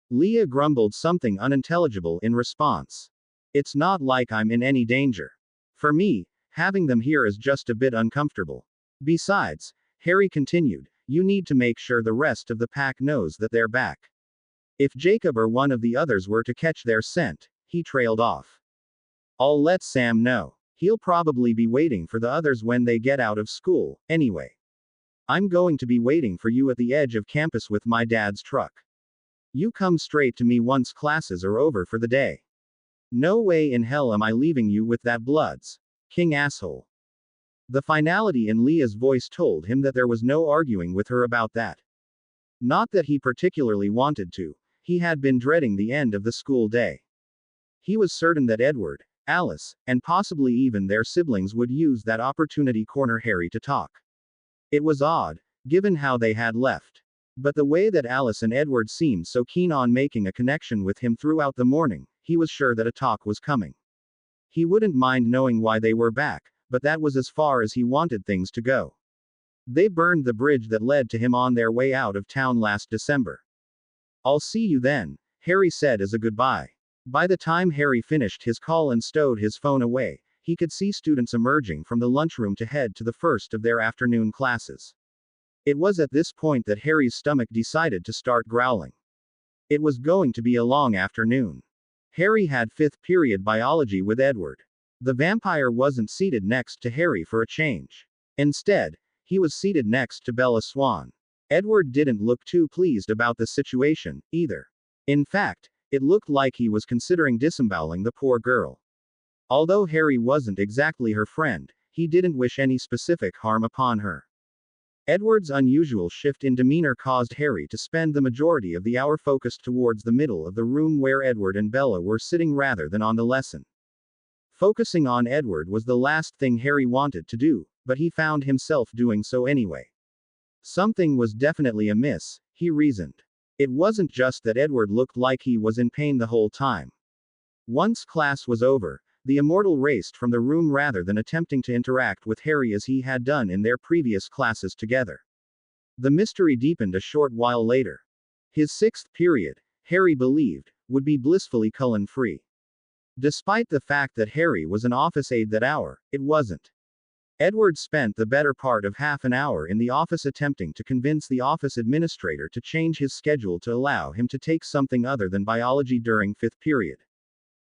Leah grumbled something unintelligible in response. "It's not like I'm in any danger. For me, having them here is just a bit uncomfortable. Besides," Harry continued, "you need to make sure the rest of the pack knows that they're back. If Jacob or one of the others were to catch their scent," he trailed off. "I'll let Sam know. He'll probably be waiting for the others when they get out of school, anyway. I'm going to be waiting for you at the edge of campus with my dad's truck. You come straight to me once classes are over for the day. No way in hell am I leaving you with that Bloods King asshole." The finality in Leah's voice told him that there was no arguing with her about that. Not that he particularly wanted to. He had been dreading the end of the school day. He was certain that Edward, Alice, and possibly even their siblings would use that opportunity corner Harry to talk. It was odd, given how they had left. But the way that Alice and Edward seemed so keen on making a connection with him throughout the morning, he was sure that a talk was coming. He wouldn't mind knowing why they were back, but that was as far as he wanted things to go. They burned the bridge that led to him on their way out of town last December. "I'll see you then," Harry said as a goodbye. By the time Harry finished his call and stowed his phone away, he could see students emerging from the lunchroom to head to the first of their afternoon classes. It was at this point that Harry's stomach decided to start growling. It was going to be a long afternoon. Harry had 5th period biology with Edward. The vampire wasn't seated next to Harry for a change. Instead, he was seated next to Bella Swan. Edward didn't look too pleased about the situation, either. In fact, it looked like he was considering disemboweling the poor girl. Although Harry wasn't exactly her friend, he didn't wish any specific harm upon her. Edward's unusual shift in demeanor caused Harry to spend the majority of the hour focused towards the middle of the room where Edward and Bella were sitting rather than on the lesson. Focusing on Edward was the last thing Harry wanted to do, but he found himself doing so anyway. Something was definitely amiss, he reasoned. It wasn't just that Edward looked like he was in pain the whole time. Once class was over, the immortal raced from the room rather than attempting to interact with Harry as he had done in their previous classes together. The mystery deepened a short while later. His 6th period, Harry believed, would be blissfully Cullen-free. Despite the fact that Harry was an office aide that hour, it wasn't. Edward spent the better part of half an hour in the office attempting to convince the office administrator to change his schedule to allow him to take something other than biology during 5th period.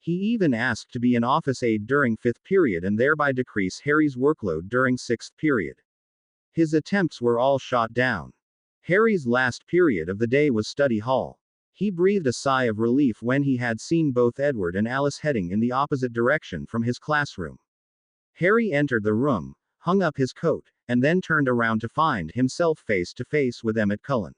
He even asked to be an office aide during 5th period and thereby decrease Harry's workload during 6th period. His attempts were all shot down. Harry's last period of the day was study hall. He breathed a sigh of relief when he had seen both Edward and Alice heading in the opposite direction from his classroom. Harry entered the room, hung up his coat, and then turned around to find himself face to face with Emmett Cullen.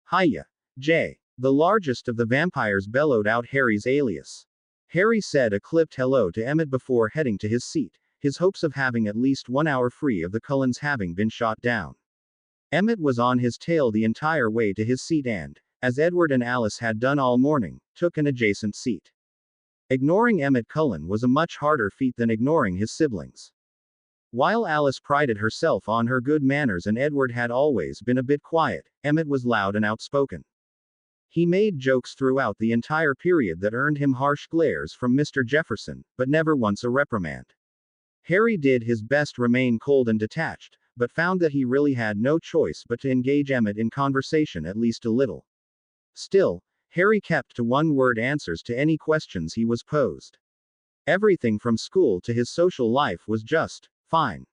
"Hiya, Jay." The largest of the vampires bellowed out Harry's alias. Harry said a clipped hello to Emmett before heading to his seat, his hopes of having at least 1 hour free of the Cullens having been shot down. Emmett was on his tail the entire way to his seat and, as Edward and Alice had done all morning, took an adjacent seat. Ignoring Emmett Cullen was a much harder feat than ignoring his siblings. While Alice prided herself on her good manners and Edward had always been a bit quiet, Emmett was loud and outspoken. He made jokes throughout the entire period that earned him harsh glares from Mr. Jefferson, but never once a reprimand. Harry did his best to remain cold and detached, but found that he really had no choice but to engage Emmett in conversation at least a little. Still, Harry kept to one-word answers to any questions he was posed. Everything from school to his social life was just fine.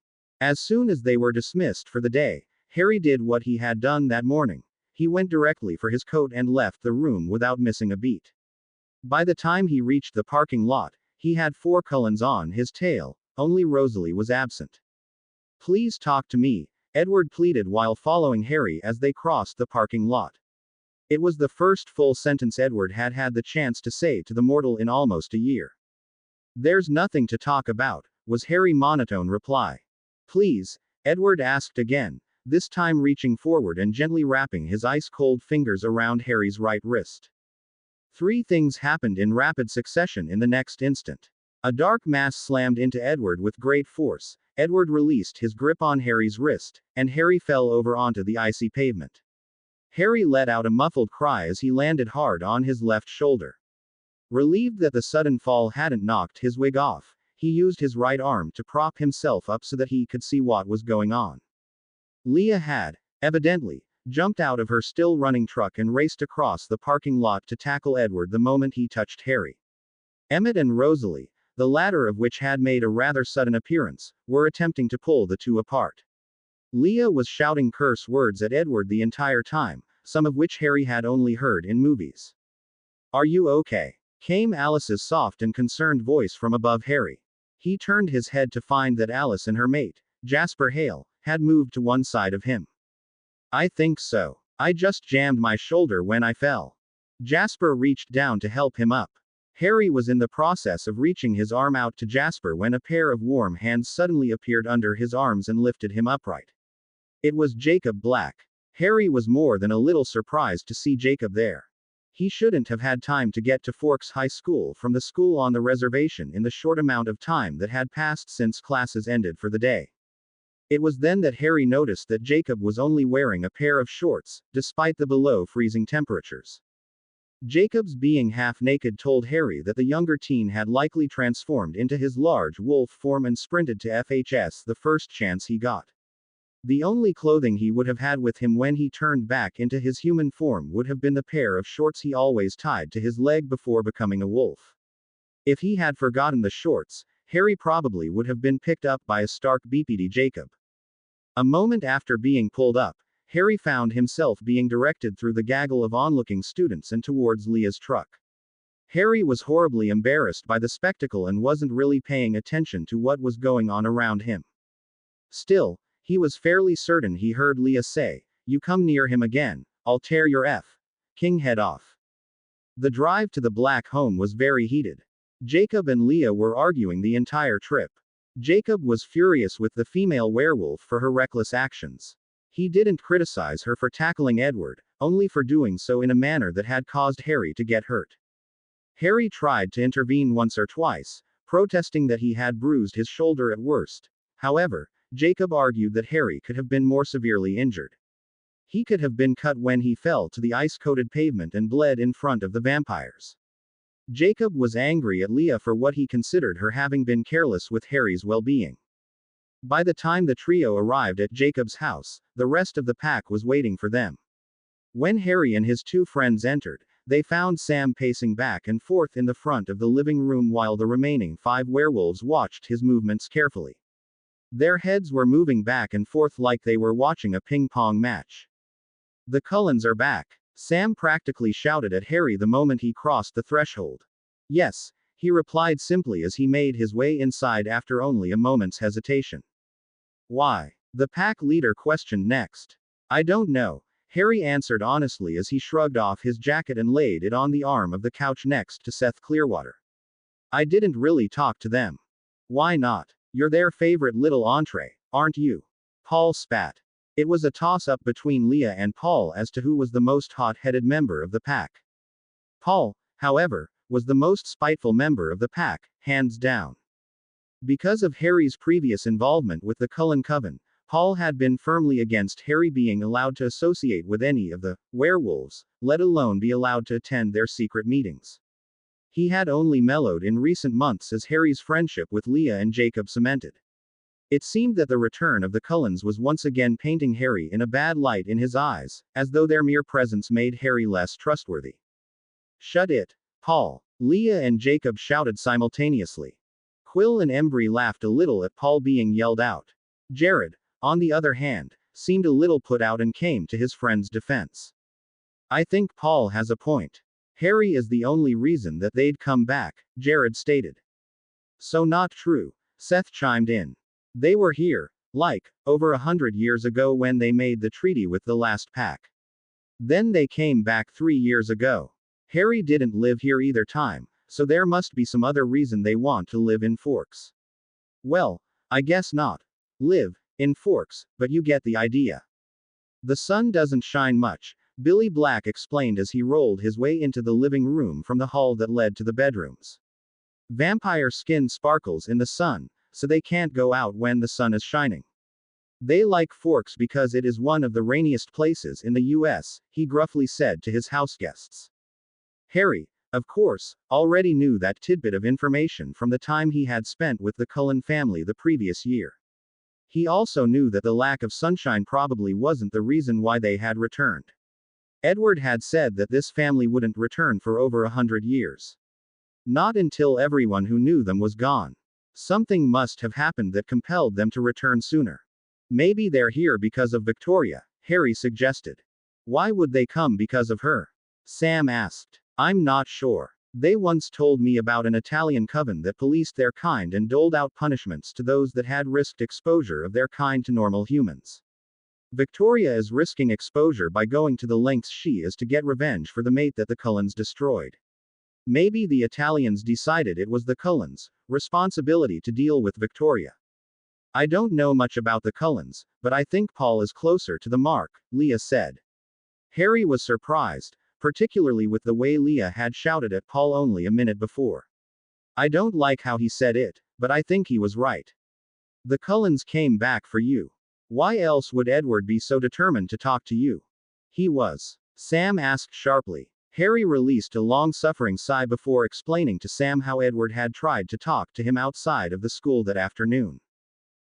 As soon as they were dismissed for the day, Harry did what he had done that morning. He went directly for his coat and left the room without missing a beat. By the time he reached the parking lot, he had 4 Cullens on his tail, only Rosalie was absent. "Please talk to me," Edward pleaded while following Harry as they crossed the parking lot. It was the first full sentence Edward had had the chance to say to the mortal in almost a year. "There's nothing to talk about," was Harry's monotone reply. "Please," Edward asked again, this time reaching forward and gently wrapping his ice-cold fingers around Harry's right wrist. 3 things happened in rapid succession in the next instant. A dark mass slammed into Edward with great force. Edward released his grip on Harry's wrist, and Harry fell over onto the icy pavement. Harry let out a muffled cry as he landed hard on his left shoulder. Relieved that the sudden fall hadn't knocked his wig off, he used his right arm to prop himself up so that he could see what was going on. Leah had, evidently, jumped out of her still-running truck and raced across the parking lot to tackle Edward the moment he touched Harry. Emmett and Rosalie, the latter of which had made a rather sudden appearance, were attempting to pull the two apart. Leah was shouting curse words at Edward the entire time, some of which Harry had only heard in movies. "Are you okay?" came Alice's soft and concerned voice from above Harry. He turned his head to find that Alice and her mate, Jasper Hale, had moved to one side of him. "I think so. I just jammed my shoulder when I fell." Jasper reached down to help him up. Harry was in the process of reaching his arm out to Jasper when a pair of warm hands suddenly appeared under his arms and lifted him upright. It was Jacob Black. Harry was more than a little surprised to see Jacob there. He shouldn't have had time to get to Forks High School from the school on the reservation in the short amount of time that had passed since classes ended for the day. It was then that Harry noticed that Jacob was only wearing a pair of shorts, despite the below-freezing temperatures. Jacob's being half-naked told Harry that the younger teen had likely transformed into his large wolf form and sprinted to FHS the first chance he got. The only clothing he would have had with him when he turned back into his human form would have been the pair of shorts he always tied to his leg before becoming a wolf. If he had forgotten the shorts, Harry probably would have been picked up by a stark BPD Jacob. A moment after being pulled up, Harry found himself being directed through the gaggle of onlooking students and towards Leah's truck. Harry was horribly embarrassed by the spectacle and wasn't really paying attention to what was going on around him. Still, he was fairly certain he heard Leah say, "You come near him again, I'll tear your King head off." The drive to the Black home was very heated. Jacob and Leah were arguing the entire trip. Jacob was furious with the female werewolf for her reckless actions. He didn't criticize her for tackling Edward, only for doing so in a manner that had caused Harry to get hurt. Harry tried to intervene once or twice, protesting that he had bruised his shoulder at worst. However, Jacob argued that Harry could have been more severely injured. He could have been cut when he fell to the ice-coated pavement and bled in front of the vampires. Jacob was angry at Leah for what he considered her having been careless with Harry's well-being. By the time the trio arrived at Jacob's house, the rest of the pack was waiting for them. When Harry and his 2 friends entered, they found Sam pacing back and forth in the front of the living room while the remaining 5 werewolves watched his movements carefully. Their heads were moving back and forth like they were watching a ping-pong match. "The Cullens are back," Sam practically shouted at Harry the moment he crossed the threshold. "Yes," he replied simply as he made his way inside after only a moment's hesitation. "Why?" the pack leader questioned next. "I don't know," Harry answered honestly as he shrugged off his jacket and laid it on the arm of the couch next to Seth Clearwater. "I didn't really talk to them." "Why not? You're their favorite little entree, aren't you?" Paul spat. It was a toss-up between Leah and Paul as to who was the most hot-headed member of the pack. Paul, however, was the most spiteful member of the pack, hands down. Because of Harry's previous involvement with the Cullen Coven, Paul had been firmly against Harry being allowed to associate with any of the werewolves, let alone be allowed to attend their secret meetings. He had only mellowed in recent months as Harry's friendship with Leah and Jacob cemented. It seemed that the return of the Cullens was once again painting Harry in a bad light in his eyes, as though their mere presence made Harry less trustworthy. "Shut it, Paul!" Leah and Jacob shouted simultaneously. Quill and Embry laughed a little at Paul being yelled out. Jared, on the other hand, seemed a little put out and came to his friend's defense. "I think Paul has a point. Harry is the only reason that they'd come back," Jared stated. "So not true," Seth chimed in. "They were here, like, over 100 years ago when they made the treaty with the last pack. Then they came back 3 years ago. Harry didn't live here either time, so there must be some other reason they want to live in Forks." "Well, I guess not. Live in Forks, but you get the idea. The sun doesn't shine much," Billy Black explained as he rolled his way into the living room from the hall that led to the bedrooms. "Vampire skin sparkles in the sun, so they can't go out when the sun is shining. They like Forks because it is one of the rainiest places in the US, he gruffly said to his houseguests. Harry, of course, already knew that tidbit of information from the time he had spent with the Cullen family the previous year. He also knew that the lack of sunshine probably wasn't the reason why they had returned. Edward had said that this family wouldn't return for over 100 years. Not until everyone who knew them was gone. Something must have happened that compelled them to return sooner. "Maybe they're here because of Victoria," Harry suggested. "Why would they come because of her?" Sam asked. "I'm not sure. They once told me about an Italian coven that policed their kind and doled out punishments to those that had risked exposure of their kind to normal humans. Victoria is risking exposure by going to the lengths she is to get revenge for the mate that the Cullens destroyed. Maybe the Italians decided it was the Cullens' responsibility to deal with Victoria. I don't know much about the Cullens, but I think Paul is closer to the mark," Leah said. Harry was surprised, particularly with the way Leah had shouted at Paul only a minute before. "I don't like how he said it, but I think he was right. The Cullens came back for you. Why else would Edward be so determined to talk to you?" "He was?" Sam asked sharply. Harry released a long-suffering sigh before explaining to Sam how Edward had tried to talk to him outside of the school that afternoon.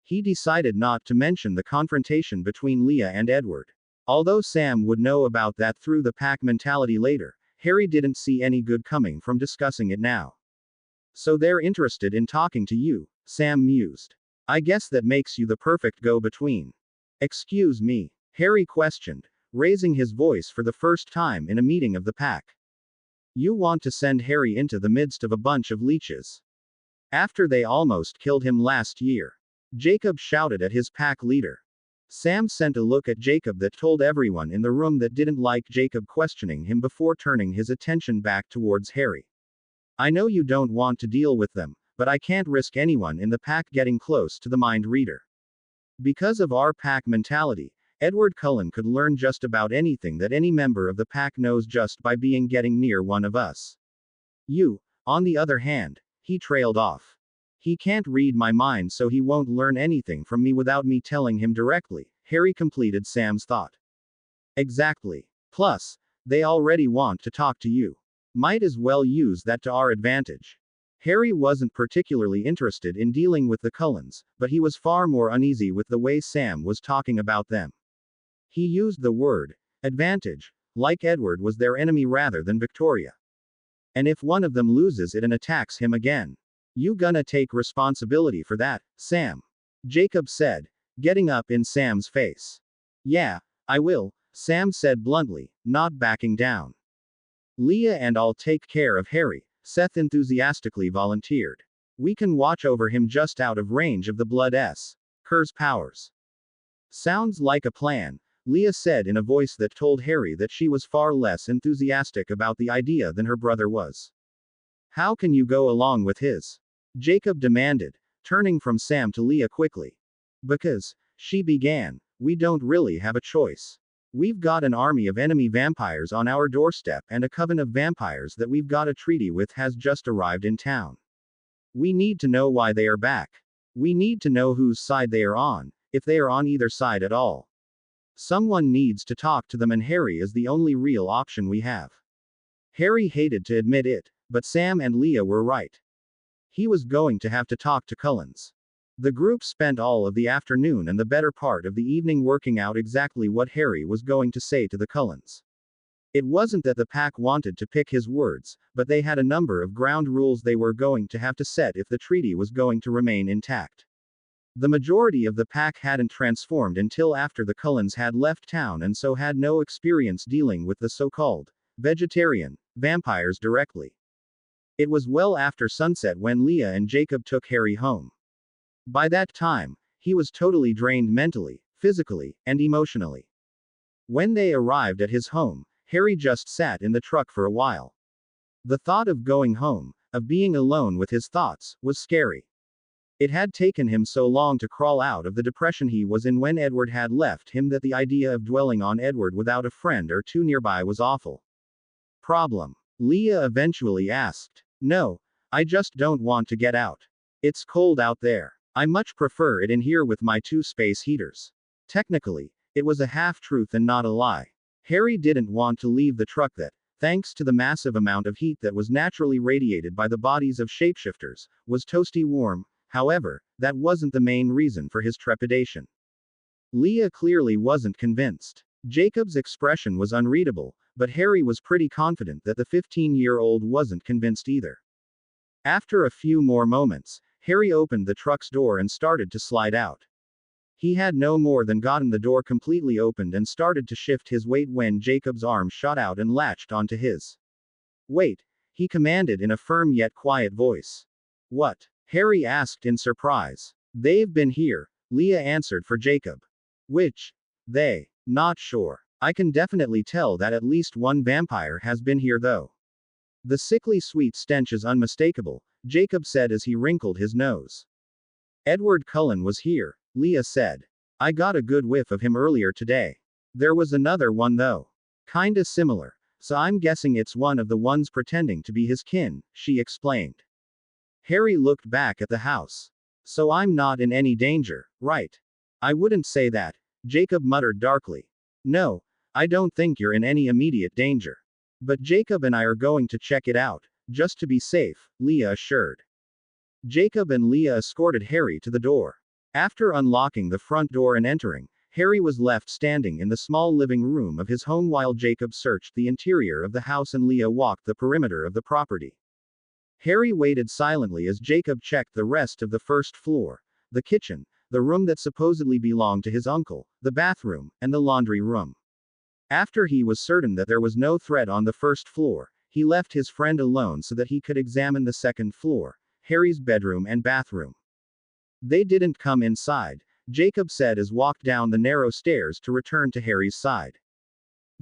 He decided not to mention the confrontation between Leah and Edward. Although Sam would know about that through the pack mentality later, Harry didn't see any good coming from discussing it now. "So they're interested in talking to you," Sam mused. "I guess that makes you the perfect go-between." "Excuse me?" Harry questioned, raising his voice for the first time in a meeting of the pack. "You want to send Harry into the midst of a bunch of leeches? After they almost killed him last year?" Jacob shouted at his pack leader. Sam sent a look at Jacob that told everyone in the room that didn't like Jacob questioning him before turning his attention back towards Harry. "I know you don't want to deal with them, but I can't risk anyone in the pack getting close to the mind reader. Because of our pack mentality, Edward Cullen could learn just about anything that any member of the pack knows just by being getting near one of us. You, on the other hand," he trailed off. "He can't read my mind, so he won't learn anything from me without me telling him directly," Harry completed Sam's thought. "Exactly. Plus, they already want to talk to you. Might as well use that to our advantage." Harry wasn't particularly interested in dealing with the Cullens, but he was far more uneasy with the way Sam was talking about them. He used the word advantage, like Edward was their enemy rather than Victoria. "And if one of them loses it and attacks him again? You gonna take responsibility for that, Sam?" Jacob said, getting up in Sam's face. "Yeah, I will," Sam said bluntly, not backing down. "Leah and I'll take care of Harry," Seth enthusiastically volunteered. "We can watch over him just out of range of the Blood-S. Curse powers." "Sounds like a plan," Leah said in a voice that told Harry that she was far less enthusiastic about the idea than her brother was. "How can you go along with his?" Jacob demanded, turning from Sam to Leah quickly. "Because," she began, We don't really have a choice. We've got an army of enemy vampires on our doorstep, and a coven of vampires that we've got a treaty with has just arrived in town. We need to know why they are back. We need to know whose side they are on, if they are on either side at all. Someone needs to talk to them, and Harry is the only real option we have. Harry hated to admit it, but Sam and Leah were right. He was going to have to talk to Cullens. The group spent all of the afternoon and the better part of the evening working out exactly what Harry was going to say to the Cullens. It wasn't that the pack wanted to pick his words, but they had a number of ground rules they were going to have to set if the treaty was going to remain intact. The majority of the pack hadn't transformed until after the Cullens had left town, and so had no experience dealing with the so-called vegetarian vampires directly. It was well after sunset when Leah and Jacob took Harry home. By that time, he was totally drained mentally, physically, and emotionally. When they arrived at his home, Harry just sat in the truck for a while. The thought of going home, of being alone with his thoughts, was scary. It had taken him so long to crawl out of the depression he was in when Edward had left him that the idea of dwelling on Edward without a friend or two nearby was awful. Problem? Leah eventually asked. No, I just don't want to get out. It's cold out there. I much prefer it in here with my 2 space heaters. Technically, it was a half-truth and not a lie. Harry didn't want to leave the truck that, thanks to the massive amount of heat that was naturally radiated by the bodies of shapeshifters, was toasty warm. However, that wasn't the main reason for his trepidation. Leah clearly wasn't convinced. Jacob's expression was unreadable, but Harry was pretty confident that the 15-year-old wasn't convinced either. After a few more moments, Harry opened the truck's door and started to slide out. He had no more than gotten the door completely opened and started to shift his weight when Jacob's arm shot out and latched onto his. Wait, he commanded in a firm yet quiet voice. What? Harry asked in surprise. They've been here, Leah answered for Jacob. Which? They? Not sure. I can definitely tell that at least one vampire has been here though. The sickly sweet stench is unmistakable, Jacob said as he wrinkled his nose. Edward Cullen was here, Leah said. I got a good whiff of him earlier today. There was another one though. Kinda similar, so I'm guessing it's one of the ones pretending to be his kin, she explained. Harry looked back at the house. So I'm not in any danger, right? I wouldn't say that, Jacob muttered darkly. No, I don't think you're in any immediate danger. But Jacob and I are going to check it out, just to be safe, Leah assured. Jacob and Leah escorted Harry to the door. After unlocking the front door and entering, Harry was left standing in the small living room of his home while Jacob searched the interior of the house and Leah walked the perimeter of the property. Harry waited silently as Jacob checked the rest of the first floor, the kitchen, the room that supposedly belonged to his uncle, the bathroom, and the laundry room. After he was certain that there was no threat on the first floor, he left his friend alone so that he could examine the second floor, Harry's bedroom and bathroom. They didn't come inside, Jacob said as walked down the narrow stairs to return to Harry's side.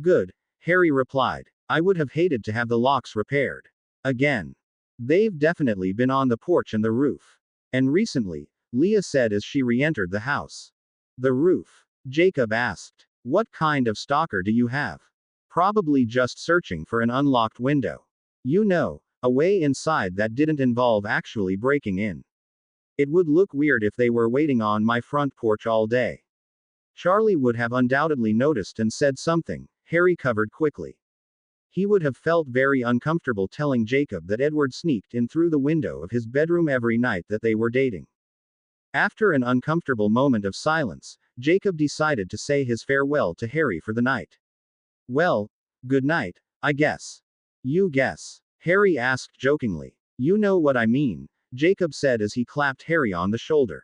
Good, Harry replied. I would have hated to have the locks repaired. Again. They've definitely been on the porch and the roof. And recently, Leah said as she re-entered the house. The roof? Jacob asked. What kind of stalker do you have? Probably just searching for an unlocked window. You know, a way inside that didn't involve actually breaking in. It would look weird if they were waiting on my front porch all day. Charlie would have undoubtedly noticed and said something, Harry covered quickly. He would have felt very uncomfortable telling Jacob that Edward sneaked in through the window of his bedroom every night that they were dating. After an uncomfortable moment of silence, Jacob decided to say his farewell to Harry for the night. Well, good night, I guess. You guess? Harry asked jokingly. You know what I mean, Jacob said as he clapped Harry on the shoulder.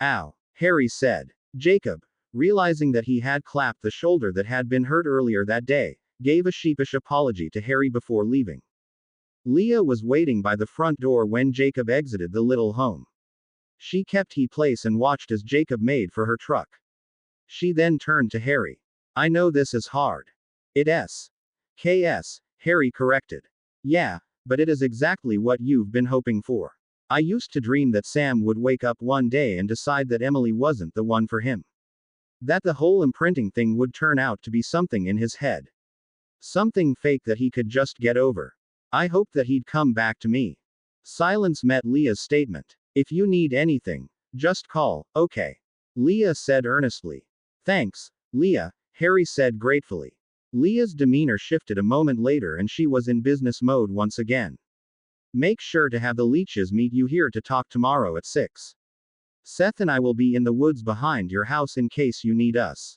Ow, Harry said. Jacob, realizing that he had clapped the shoulder that had been hurt earlier that day, gave a sheepish apology to Harry before leaving. Leah was waiting by the front door when Jacob exited the little home. She kept his place and watched as Jacob made for her truck. She then turned to Harry. I know this is hard. It's KS, Harry corrected. Yeah, but it is exactly what you've been hoping for. I used to dream that Sam would wake up one day and decide that Emily wasn't the one for him. That the whole imprinting thing would turn out to be something in his head. Something fake that he could just get over. I hoped that he'd come back to me. Silence met Leah's statement. If you need anything, just call, okay? Leah said earnestly. Thanks, Leah, Harry said gratefully. Leah's demeanor shifted a moment later and she was in business mode once again. Make sure to have the Leaches meet you here to talk tomorrow at 6. Seth and I will be in the woods behind your house in case you need us.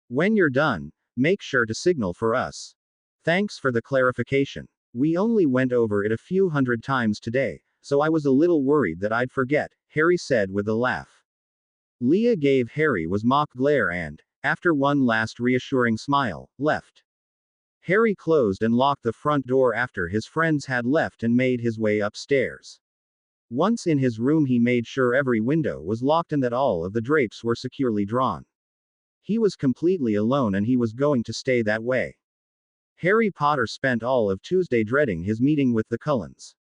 When you're done, make sure to signal for us. Thanks for the clarification. We only went over it a few hundred times today, so I was a little worried that I'd forget, Harry said with a laugh. Leah gave Harry was mock glare and, after one last reassuring smile, left. Harry closed and locked the front door after his friends had left and made his way upstairs. Once in his room, he made sure every window was locked and that all of the drapes were securely drawn. He was completely alone and he was going to stay that way. Harry Potter spent all of Tuesday dreading his meeting with the Cullens.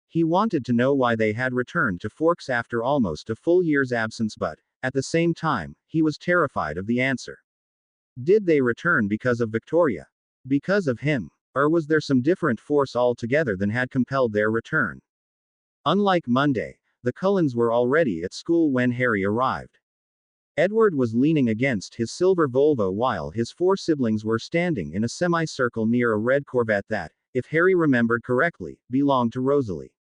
He wanted to know why they had returned to Forks after almost a full year's absence, but, at the same time, he was terrified of the answer. Did they return because of Victoria? Because of him? Or was there some different force altogether that had compelled their return? Unlike Monday, the Cullens were already at school when Harry arrived. Edward was leaning against his silver Volvo while his 4 siblings were standing in a semicircle near a red Corvette that, if Harry remembered correctly, belonged to Rosalie.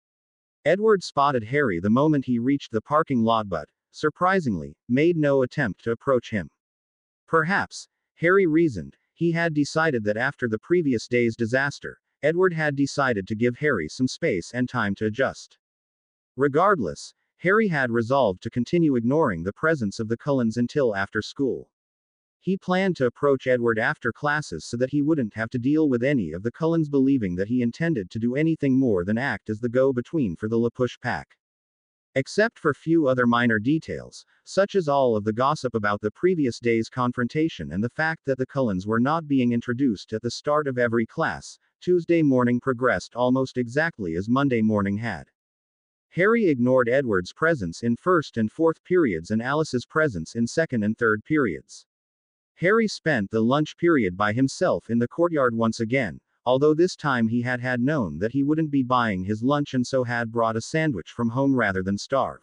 Edward spotted Harry the moment he reached the parking lot but, surprisingly, made no attempt to approach him. Perhaps, Harry reasoned, he had decided that after the previous day's disaster, Edward had decided to give Harry some space and time to adjust. Regardless, Harry had resolved to continue ignoring the presence of the Cullens until after school. He planned to approach Edward after classes so that he wouldn't have to deal with any of the Cullens believing that he intended to do anything more than act as the go-between for the LaPush pack. Except for few other minor details, such as all of the gossip about the previous day's confrontation and the fact that the Cullens were not being introduced at the start of every class, Tuesday morning progressed almost exactly as Monday morning had. Harry ignored Edward's presence in first and fourth periods and Alice's presence in second and third periods. Harry spent the lunch period by himself in the courtyard once again, although this time he had known that he wouldn't be buying his lunch and so had brought a sandwich from home rather than starve.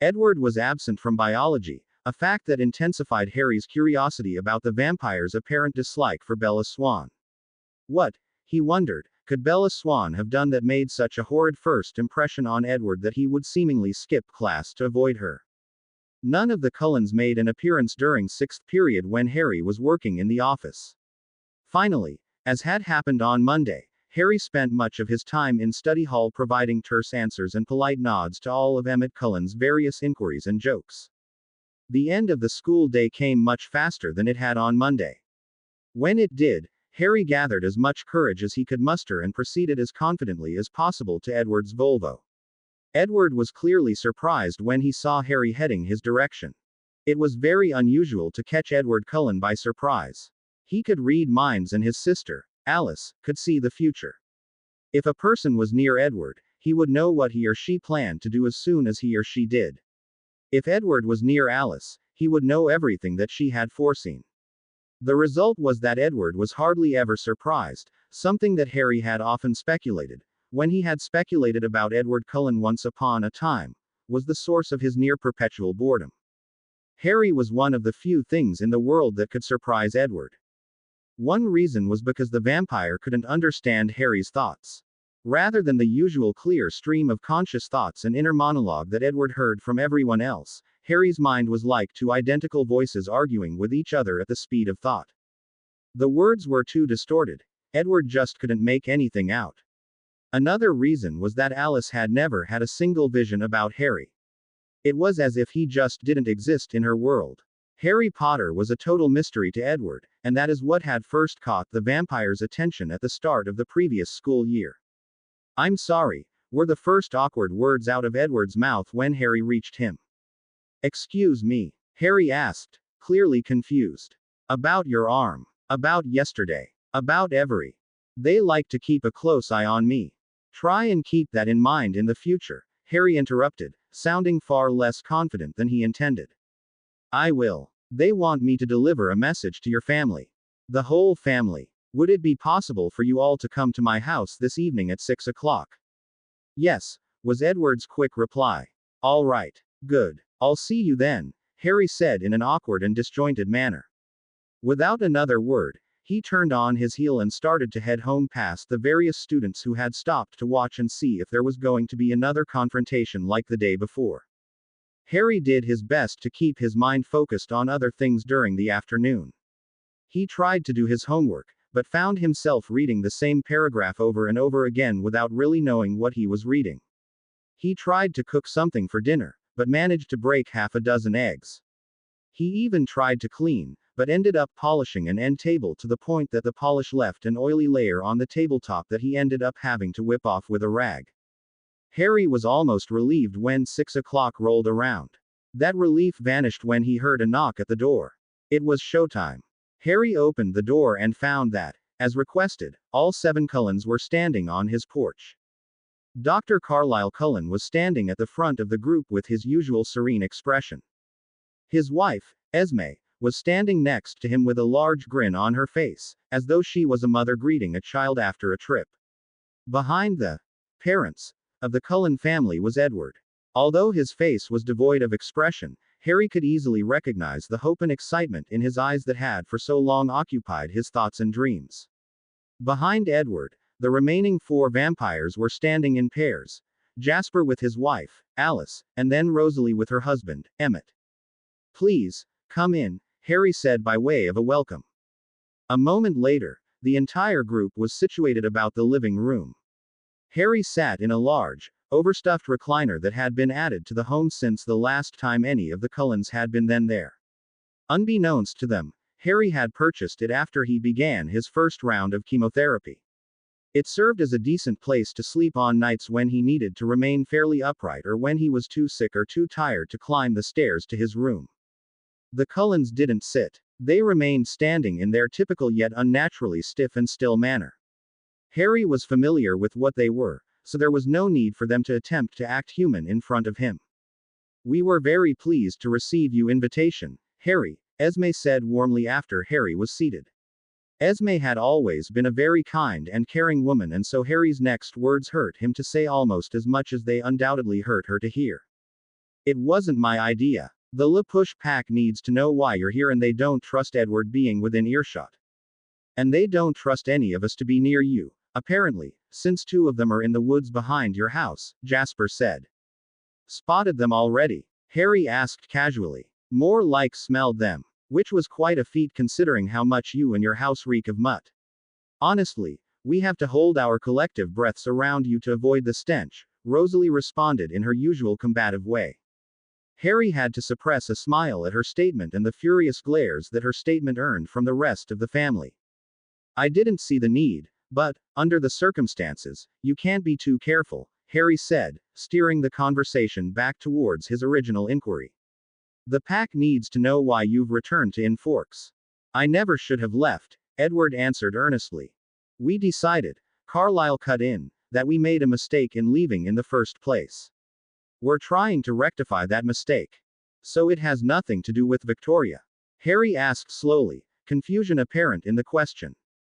Edward was absent from biology, a fact that intensified Harry's curiosity about the vampire's apparent dislike for Bella Swan. What, he wondered, could Bella Swan have done that made such a horrid first impression on Edward that he would seemingly skip class to avoid her? None of the Cullens made an appearance during sixth period when Harry was working in the office. Finally, as had happened on Monday, Harry spent much of his time in study hall providing terse answers and polite nods to all of Emmett Cullen's various inquiries and jokes. The end of the school day came much faster than it had on Monday. When it did, Harry gathered as much courage as he could muster and proceeded as confidently as possible to Edward's Volvo. Edward was clearly surprised when he saw Harry heading his direction. It was very unusual to catch Edward Cullen by surprise. He could read minds and his sister, Alice, could see the future. If a person was near Edward, he would know what he or she planned to do as soon as he or she did. If Edward was near Alice, he would know everything that she had foreseen. The result was that Edward was hardly ever surprised, something that Harry had often speculated, when he had speculated about Edward Cullen once upon a time, was the source of his near-perpetual boredom. Harry was one of the few things in the world that could surprise Edward. One reason was because the vampire couldn't understand Harry's thoughts. Rather than the usual clear stream of conscious thoughts and inner monologue that Edward heard from everyone else, Harry's mind was like two identical voices arguing with each other at the speed of thought. The words were too distorted. Edward just couldn't make anything out. Another reason was that Alice had never had a single vision about Harry. It was as if he just didn't exist in her world. Harry Potter was a total mystery to Edward, and that is what had first caught the vampire's attention at the start of the previous school year. "I'm sorry," were the first awkward words out of Edward's mouth when Harry reached him. "Excuse me?" Harry asked, clearly confused. "About your arm. About yesterday. About every. They like to keep a close eye on me. Try and keep that in mind in the future," Harry interrupted, sounding far less confident than he intended. "I will. They want me to deliver a message to your family. The whole family. Would it be possible for you all to come to my house this evening at 6 o'clock? Yes, was Edward's quick reply. All right. Good. I'll see you then, Harry said in an awkward and disjointed manner. Without another word, he turned on his heel and started to head home past the various students who had stopped to watch and see if there was going to be another confrontation like the day before. Harry did his best to keep his mind focused on other things during the afternoon. He tried to do his homework, but found himself reading the same paragraph over and over again without really knowing what he was reading. He tried to cook something for dinner, but managed to break half a dozen eggs. He even tried to clean, but ended up polishing an end table to the point that the polish left an oily layer on the tabletop that he ended up having to whip off with a rag. Harry was almost relieved when 6 o'clock rolled around. That relief vanished when he heard a knock at the door. It was showtime. Harry opened the door and found that, as requested, all 7 Cullens were standing on his porch. Dr. Carlisle Cullen was standing at the front of the group with his usual serene expression. His wife, Esme, was standing next to him with a large grin on her face, as though she was a mother greeting a child after a trip. Behind the parents of the Cullen family was Edward. Although his face was devoid of expression, Harry could easily recognize the hope and excitement in his eyes that had for so long occupied his thoughts and dreams. Behind Edward, the remaining 4 vampires were standing in pairs, Jasper with his wife, Alice, and then Rosalie with her husband, Emmett. Please, come in, Harry said by way of a welcome. A moment later, the entire group was situated about the living room. Harry sat in a large, overstuffed recliner that had been added to the home since the last time any of the Cullens had been there. Unbeknownst to them, Harry had purchased it after he began his first round of chemotherapy. It served as a decent place to sleep on nights when he needed to remain fairly upright or when he was too sick or too tired to climb the stairs to his room. The Cullens didn't sit. They remained standing in their typical yet unnaturally stiff and still manner. Harry was familiar with what they were, so there was no need for them to attempt to act human in front of him. We were very pleased to receive your invitation, Harry, Esme said warmly after Harry was seated. Esme had always been a very kind and caring woman, and so Harry's next words hurt him to say almost as much as they undoubtedly hurt her to hear. It wasn't my idea. The Le Push pack needs to know why you're here, and they don't trust Edward being within earshot. And they don't trust any of us to be near you, apparently, since 2 of them are in the woods behind your house, Jasper said. Spotted them already? Harry asked casually. More like smelled them. Which was quite a feat considering how much you and your house reek of mutt. Honestly, we have to hold our collective breaths around you to avoid the stench, Rosalie responded in her usual combative way. Harry had to suppress a smile at her statement and the furious glares that her statement earned from the rest of the family. I didn't see the need, but, under the circumstances, you can't be too careful, Harry said, steering the conversation back towards his original inquiry. The pack needs to know why you've returned to Forks. I never should have left, Edward answered earnestly. We decided, Carlisle cut in, that we made a mistake in leaving in the first place. We're trying to rectify that mistake. So it has nothing to do with Victoria? Harry asked slowly, confusion apparent in the question.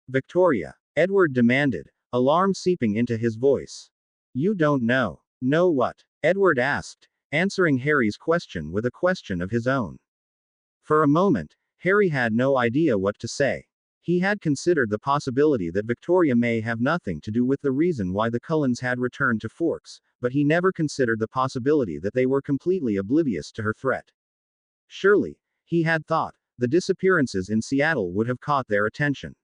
Victoria? Edward demanded, alarm seeping into his voice. You don't know. Know what? Edward asked, answering Harry's question with a question of his own. For a moment, Harry had no idea what to say. He had considered the possibility that Victoria may have nothing to do with the reason why the Cullens had returned to Forks, but he never considered the possibility that they were completely oblivious to her threat. Surely, he had thought, the disappearances in Seattle would have caught their attention.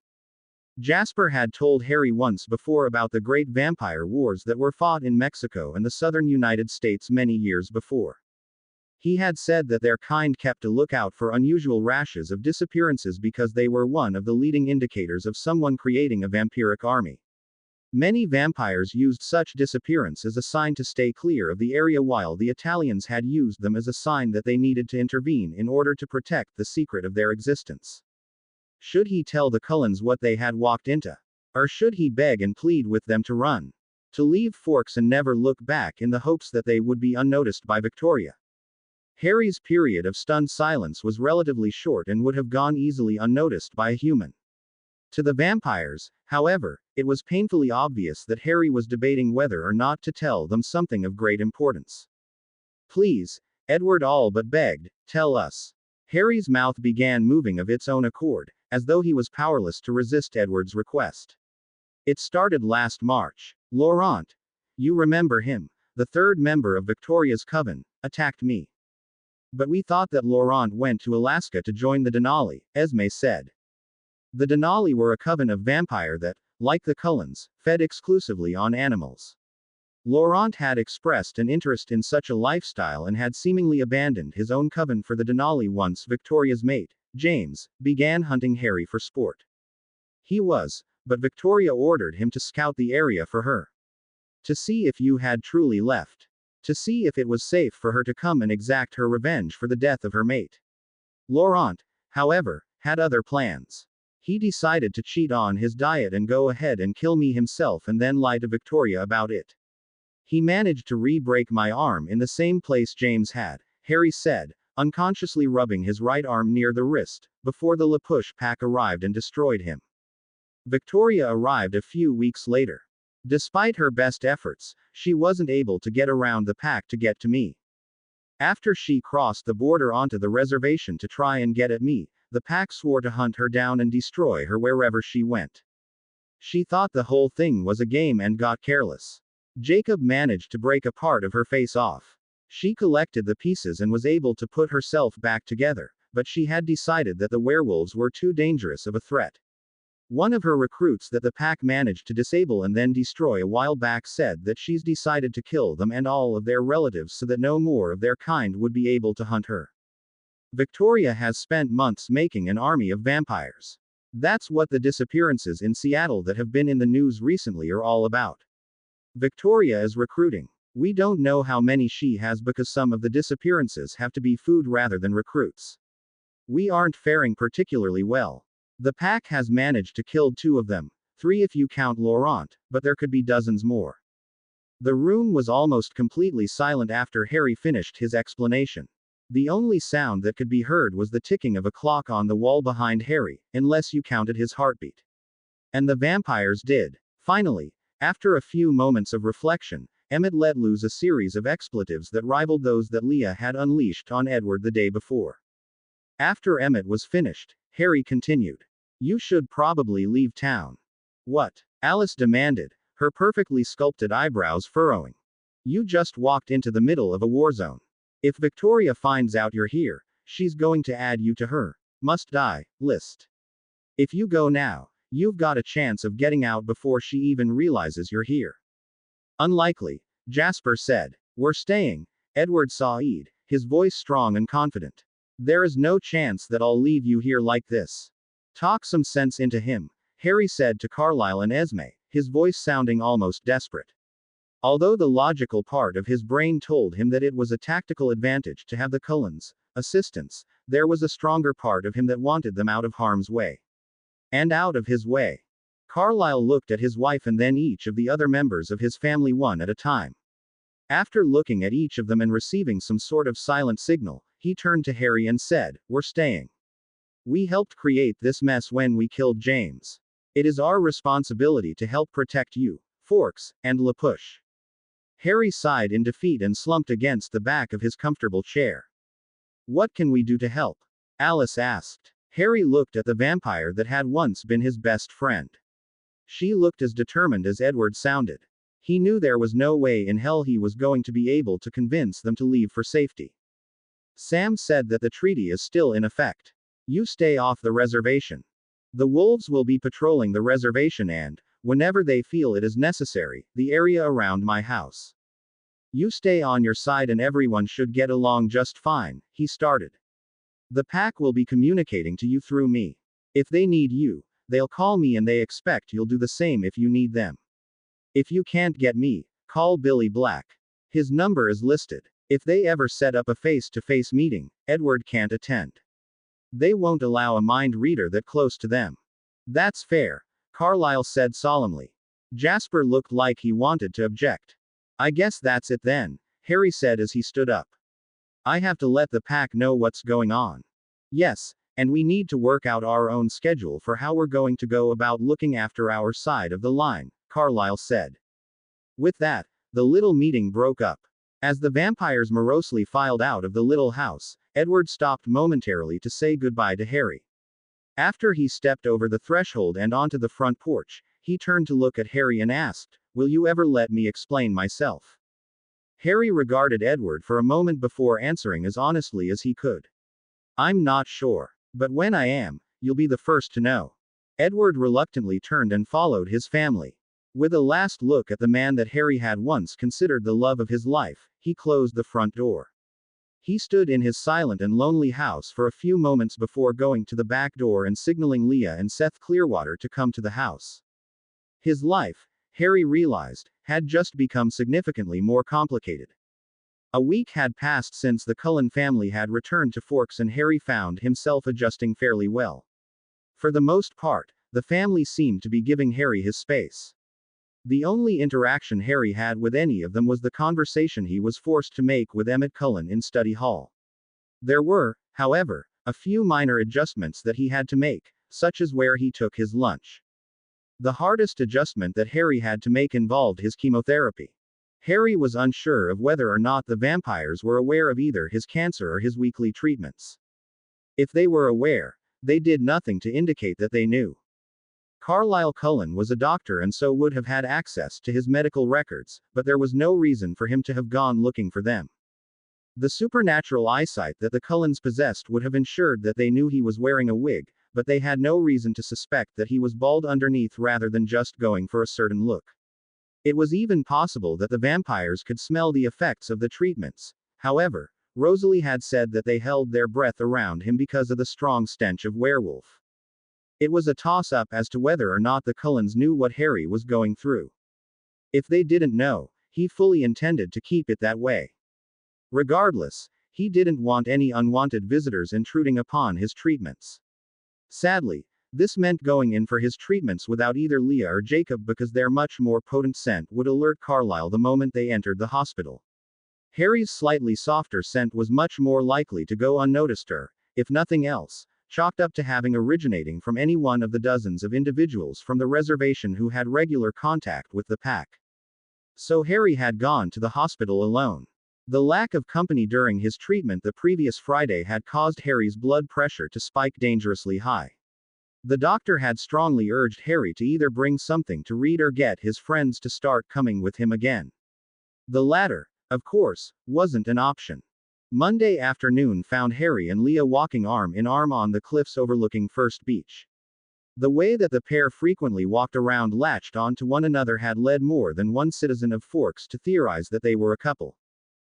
Jasper had told Harry once before about the great vampire wars that were fought in Mexico and the southern United States many years before. He had said that their kind kept a lookout for unusual rashes of disappearances because they were one of the leading indicators of someone creating a vampiric army. Many vampires used such disappearance as a sign to stay clear of the area, while the Italians had used them as a sign that they needed to intervene in order to protect the secret of their existence. Should he tell the Cullens what they had walked into? Or should he beg and plead with them to run? To leave Forks and never look back in the hopes that they would be unnoticed by Victoria? Harry's period of stunned silence was relatively short and would have gone easily unnoticed by a human. To the vampires, however, it was painfully obvious that Harry was debating whether or not to tell them something of great importance. Please, Edward all but begged, tell us. Harry's mouth began moving of its own accord, as though he was powerless to resist Edward's request. It started last March. Laurent, you remember him, the third member of Victoria's coven, attacked me. But we thought that Laurent went to Alaska to join the Denali, Esme said. The Denali were a coven of vampire that, like the Cullens, fed exclusively on animals. Laurent had expressed an interest in such a lifestyle and had seemingly abandoned his own coven for the Denali once Victoria's mate, James, began hunting Harry for sport. But Victoria ordered him to scout the area for her. To see if you had truly left. To see if it was safe for her to come and exact her revenge for the death of her mate. Laurent, however, had other plans. He decided to cheat on his diet and go ahead and kill me himself and then lie to Victoria about it. He managed to re-break my arm in the same place James had, Harry said, unconsciously rubbing his right arm near the wrist, before the Lapush pack arrived and destroyed him. Victoria arrived a few weeks later. Despite her best efforts, she wasn't able to get around the pack to get to me. After she crossed the border onto the reservation to try and get at me, the pack swore to hunt her down and destroy her wherever she went. She thought the whole thing was a game and got careless. Jacob managed to break a part of her face off. She collected the pieces and was able to put herself back together, but she had decided that the werewolves were too dangerous of a threat. One of her recruits that the pack managed to disable and then destroy a while back said that she's decided to kill them and all of their relatives so that no more of their kind would be able to hunt her. Victoria has spent months making an army of vampires. That's what the disappearances in Seattle that have been in the news recently are all about. Victoria is recruiting. We don't know how many she has because some of the disappearances have to be food rather than recruits. We aren't faring particularly well. The pack has managed to kill 2 of them, 3 if you count Laurent, but there could be dozens more. The room was almost completely silent after Harry finished his explanation. The only sound that could be heard was the ticking of a clock on the wall behind Harry, unless you counted his heartbeat. And the vampires did. Finally, after a few moments of reflection, Emmett let loose a series of expletives that rivaled those that Leah had unleashed on Edward the day before. After Emmett was finished, Harry continued. You should probably leave town. What? Alice demanded, her perfectly sculpted eyebrows furrowing. You just walked into the middle of a war zone. If Victoria finds out you're here, she's going to add you to her must die list. If you go now, you've got a chance of getting out before she even realizes you're here. Unlikely, Jasper said. We're staying, Edward sighed, his voice strong and confident. There is no chance that I'll leave you here like this. Talk some sense into him, Harry said to Carlisle and Esme, his voice sounding almost desperate. Although the logical part of his brain told him that it was a tactical advantage to have the Cullens' assistance, there was a stronger part of him that wanted them out of harm's way. And out of his way. Carlisle looked at his wife and then each of the other members of his family one at a time. After looking at each of them and receiving some sort of silent signal, he turned to Harry and said, We're staying. We helped create this mess when we killed James. It is our responsibility to help protect you, Forks, and Lapush. Harry sighed in defeat and slumped against the back of his comfortable chair. What can we do to help? Alice asked. Harry looked at the vampire that had once been his best friend. She looked as determined as Edward sounded. He knew there was no way in hell he was going to be able to convince them to leave for safety. Sam said that the treaty is still in effect. You stay off the reservation. The wolves will be patrolling the reservation and, whenever they feel it is necessary, the area around my house. You stay on your side and everyone should get along just fine, he started. The pack will be communicating to you through me. If they need you, they'll call me and they expect you'll do the same if you need them. If you can't get me, call Billy Black. His number is listed. If they ever set up a face-to-face meeting, Edward can't attend. They won't allow a mind reader that close to them. That's fair, Carlisle said solemnly. Jasper looked like he wanted to object. I guess that's it then, Harry said as he stood up. I have to let the pack know what's going on. Yes, and we need to work out our own schedule for how we're going to go about looking after our side of the line, Carlyle said. With that, the little meeting broke up. As the vampires morosely filed out of the little house, Edward stopped momentarily to say goodbye to Harry. After he stepped over the threshold and onto the front porch, he turned to look at Harry and asked, "Will you ever let me explain myself?" Harry regarded Edward for a moment before answering as honestly as he could. "I'm not sure. But when I am, you'll be the first to know." Edward reluctantly turned and followed his family. With a last look at the man that Harry had once considered the love of his life, he closed the front door. He stood in his silent and lonely house for a few moments before going to the back door and signaling Leah and Seth Clearwater to come to the house. His life, Harry realized, had just become significantly more complicated. A week had passed since the Cullen family had returned to Forks and Harry found himself adjusting fairly well. For the most part, the family seemed to be giving Harry his space. The only interaction Harry had with any of them was the conversation he was forced to make with Emmett Cullen in study hall. There were, however, a few minor adjustments that he had to make, such as where he took his lunch. The hardest adjustment that Harry had to make involved his chemotherapy. Harry was unsure of whether or not the vampires were aware of either his cancer or his weekly treatments. If they were aware, they did nothing to indicate that they knew. Carlyle Cullen was a doctor and so would have had access to his medical records, but there was no reason for him to have gone looking for them. The supernatural eyesight that the Cullens possessed would have ensured that they knew he was wearing a wig, but they had no reason to suspect that he was bald underneath rather than just going for a certain look. It was even possible that the vampires could smell the effects of the treatments. However, Rosalie had said that they held their breath around him because of the strong stench of werewolf. It was a toss-up as to whether or not the Cullens knew what Harry was going through. If they didn't know, he fully intended to keep it that way. Regardless, he didn't want any unwanted visitors intruding upon his treatments. Sadly, this meant going in for his treatments without either Leah or Jacob because their much more potent scent would alert Carlyle the moment they entered the hospital. Harry's slightly softer scent was much more likely to go unnoticed or, if nothing else, chalked up to having originating from any one of the dozens of individuals from the reservation who had regular contact with the pack. So Harry had gone to the hospital alone. The lack of company during his treatment the previous Friday had caused Harry's blood pressure to spike dangerously high. The doctor had strongly urged Harry to either bring something to read or get his friends to start coming with him again. The latter, of course, wasn't an option. Monday afternoon found Harry and Leah walking arm in arm on the cliffs overlooking First Beach. The way that the pair frequently walked around latched on to one another had led more than one citizen of Forks to theorize that they were a couple.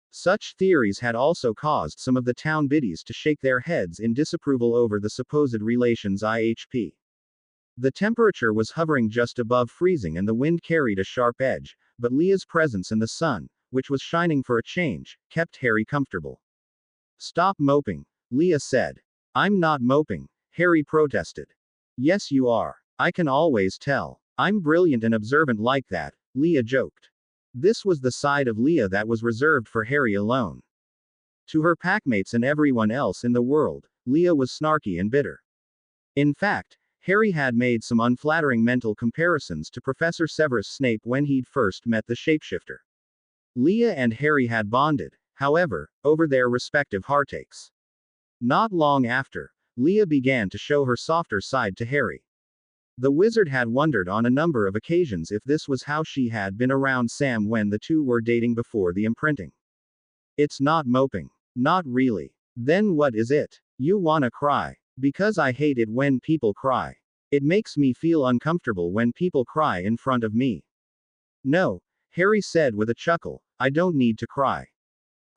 Such theories had also caused some of the town biddies to shake their heads in disapproval over the supposed relations IHP. The temperature was hovering just above freezing and the wind carried a sharp edge, but Leah's presence and the sun, which was shining for a change, kept Harry comfortable. "Stop moping," Leah said. "I'm not moping," Harry protested. "Yes you are. I can always tell. I'm brilliant and observant like that," Leah joked. This was the side of Leah that was reserved for Harry alone. To her packmates and everyone else in the world, Leah was snarky and bitter. In fact, Harry had made some unflattering mental comparisons to Professor Severus Snape when he'd first met the shapeshifter. Leah and Harry had bonded, however, over their respective heartaches. Not long after, Leah began to show her softer side to Harry. The wizard had wondered on a number of occasions if this was how she had been around Sam when the two were dating before the imprinting. "It's not moping. Not really. Then what is it? You wanna cry? Because I hate it when people cry. It makes me feel uncomfortable when people cry in front of me." "No," Harry said with a chuckle, "I don't need to cry.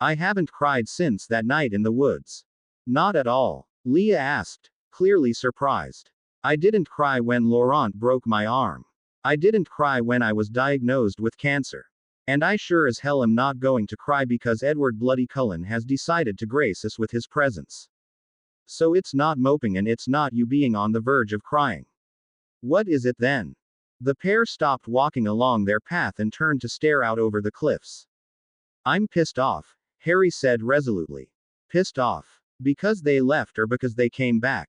I haven't cried since that night in the woods." "Not at all?" Leah asked, clearly surprised. "I didn't cry when Laurent broke my arm. I didn't cry when I was diagnosed with cancer. And I sure as hell am not going to cry because Edward Bloody Cullen has decided to grace us with his presence. So it's not moping and it's not you being on the verge of crying. What is it then?" The pair stopped walking along their path and turned to stare out over the cliffs. "I'm pissed off," Harry said resolutely. Pissed off. Because they left or because they came back?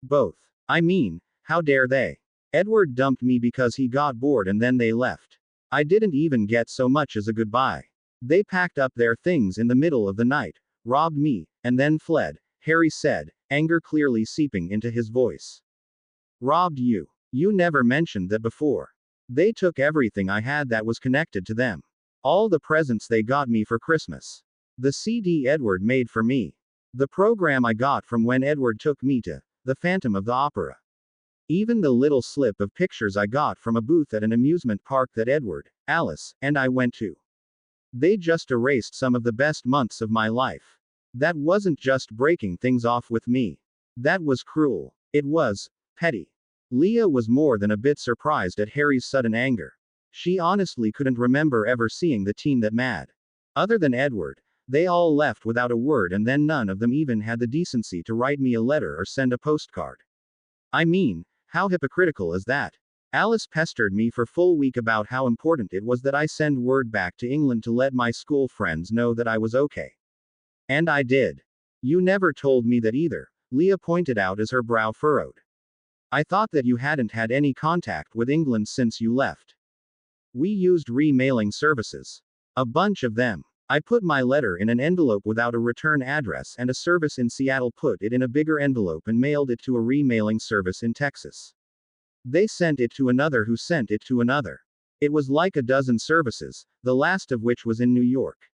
Both. I mean, how dare they? Edward dumped me because he got bored and then they left. I didn't even get so much as a goodbye. They packed up their things in the middle of the night, robbed me, and then fled, Harry said, anger clearly seeping into his voice. Robbed you? You never mentioned that before. They took everything I had that was connected to them. All the presents they got me for Christmas. The CD Edward made for me. The program I got from when Edward took me to the Phantom of the Opera. Even the little slip of pictures I got from a booth at an amusement park that Edward, Alice, and I went to. They just erased some of the best months of my life. That wasn't just breaking things off with me. That was cruel. It was petty. Leah was more than a bit surprised at Harry's sudden anger. She honestly couldn't remember ever seeing the teen that mad. Other than Edward, they all left without a word, and then none of them even had the decency to write me a letter or send a postcard. I mean, how hypocritical is that? Alice pestered me for full week about how important it was that I send word back to England to let my school friends know that I was okay. And I did. You never told me that either, Leah pointed out as her brow furrowed. I thought that you hadn't had any contact with England since you left. We used re-mailing services. A bunch of them. I put my letter in an envelope without a return address, and a service in Seattle put it in a bigger envelope and mailed it to a re-mailing service in Texas. They sent it to another who sent it to another. It was like a dozen services, the last of which was in New York.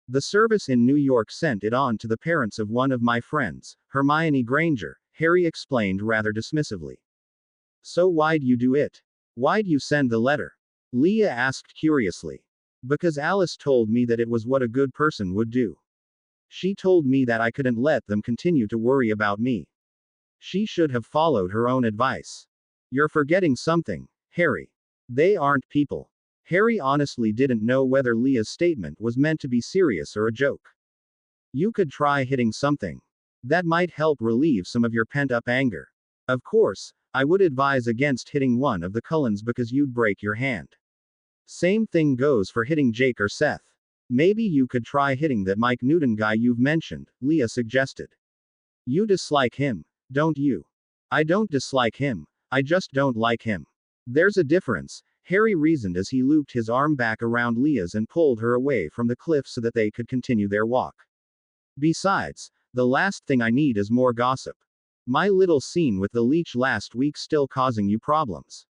The service in New York sent it on to the parents of one of my friends, Hermione Granger, Harry explained rather dismissively. So why'd you do it? Why'd you send the letter? Leah asked curiously. Because Alice told me that it was what a good person would do. She told me that I couldn't let them continue to worry about me. She should have followed her own advice. You're forgetting something, Harry. They aren't people. Harry honestly didn't know whether Leah's statement was meant to be serious or a joke. You could try hitting something. That might help relieve some of your pent-up anger. Of course, I would advise against hitting one of the Cullens because you'd break your hand. Same thing goes for hitting Jake or Seth. Maybe you could try hitting that Mike Newton guy you've mentioned, Leah suggested. You dislike him, don't you? I don't dislike him, I just don't like him. There's a difference, Harry reasoned as he looped his arm back around Leah's and pulled her away from the cliff so that they could continue their walk. Besides, the last thing I need is more gossip. My little scene with the leech last week still causing you problems.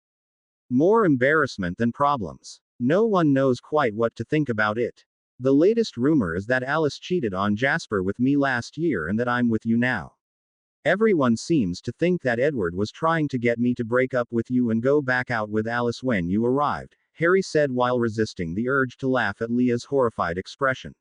More embarrassment than problems. No one knows quite what to think about it. The latest rumor is that Alice cheated on Jasper with me last year and that I'm with you now. Everyone seems to think that Edward was trying to get me to break up with you and go back out with Alice when you arrived, Harry said while resisting the urge to laugh at Leah's horrified expression.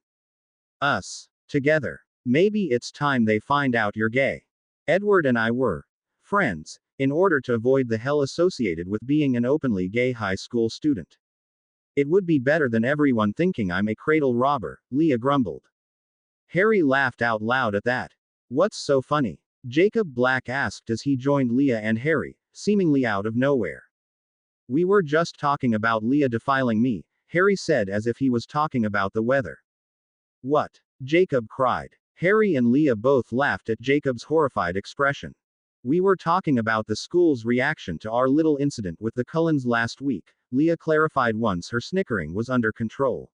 Us. Together. Maybe it's time they find out you're gay. Edward and I were friends, in order to avoid the hell associated with being an openly gay high school student. It would be better than everyone thinking I'm a cradle robber, Leah grumbled. Harry laughed out loud at that. What's so funny? Jacob Black asked as he joined Leah and Harry, seemingly out of nowhere. We were just talking about Leah defiling me, Harry said as if he was talking about the weather. What? Jacob cried. Harry and Leah both laughed at Jacob's horrified expression. We were talking about the school's reaction to our little incident with the Cullens last week, Leah clarified once her snickering was under control.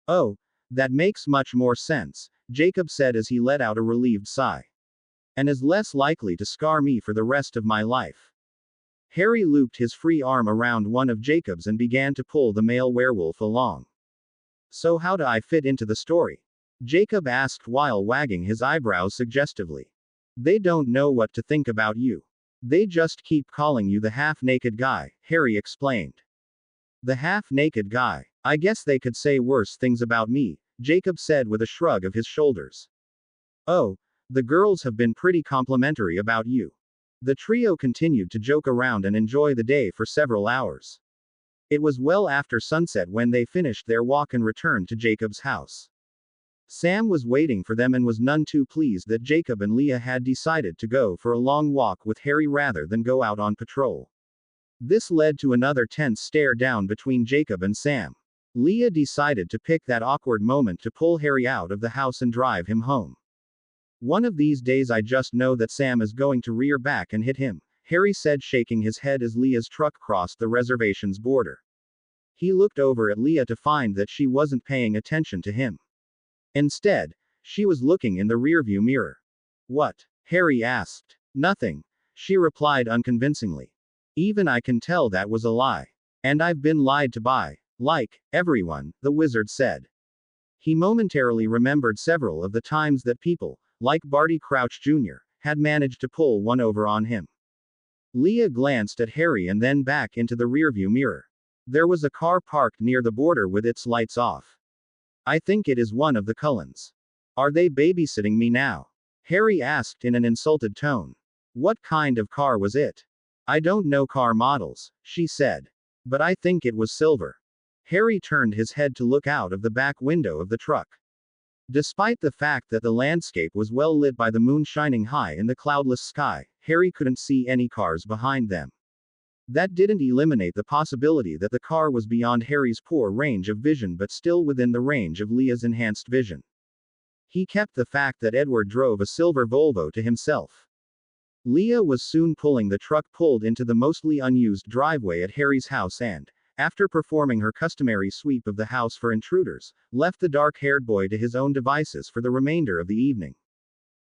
Oh, that makes much more sense, Jacob said as he let out a relieved sigh. And is less likely to scar me for the rest of my life. Harry looped his free arm around one of Jacob's and began to pull the male werewolf along. So how do I fit into the story? Jacob asked while wagging his eyebrows suggestively. They don't know what to think about you. They just keep calling you the half-naked guy, Harry explained. The half-naked guy. I guess they could say worse things about me, Jacob said with a shrug of his shoulders. Oh, the girls have been pretty complimentary about you. The trio continued to joke around and enjoy the day for several hours. It was well after sunset when they finished their walk and returned to Jacob's house. Sam was waiting for them and was none too pleased that Jacob and Leah had decided to go for a long walk with Harry rather than go out on patrol. This led to another tense stare down between Jacob and Sam. Leah decided to pick that awkward moment to pull Harry out of the house and drive him home. One of these days I just know that Sam is going to rear back and hit him, Harry said, shaking his head as Leah's truck crossed the reservation's border. He looked over at Leah to find that she wasn't paying attention to him. Instead, she was looking in the rearview mirror. What? Harry asked. Nothing, she replied unconvincingly. Even I can tell that was a lie. And I've been lied to by, like, everyone, the wizard said. He momentarily remembered several of the times that people, like Barty Crouch Jr., had managed to pull one over on him. Leah glanced at Harry and then back into the rearview mirror. There was a car parked near the border with its lights off. I think it is one of the Cullens. Are they babysitting me now? Harry asked in an insulted tone. What kind of car was it? I don't know car models, she said. But I think it was silver. Harry turned his head to look out of the back window of the truck. Despite the fact that the landscape was well lit by the moon shining high in the cloudless sky, Harry couldn't see any cars behind them. That didn't eliminate the possibility that the car was beyond Harry's poor range of vision but still within the range of Leah's enhanced vision. He kept the fact that Edward drove a silver Volvo to himself. Leah was soon pulling the truck pulled into the mostly unused driveway at Harry's house and, after performing her customary sweep of the house for intruders, left the dark-haired boy to his own devices for the remainder of the evening.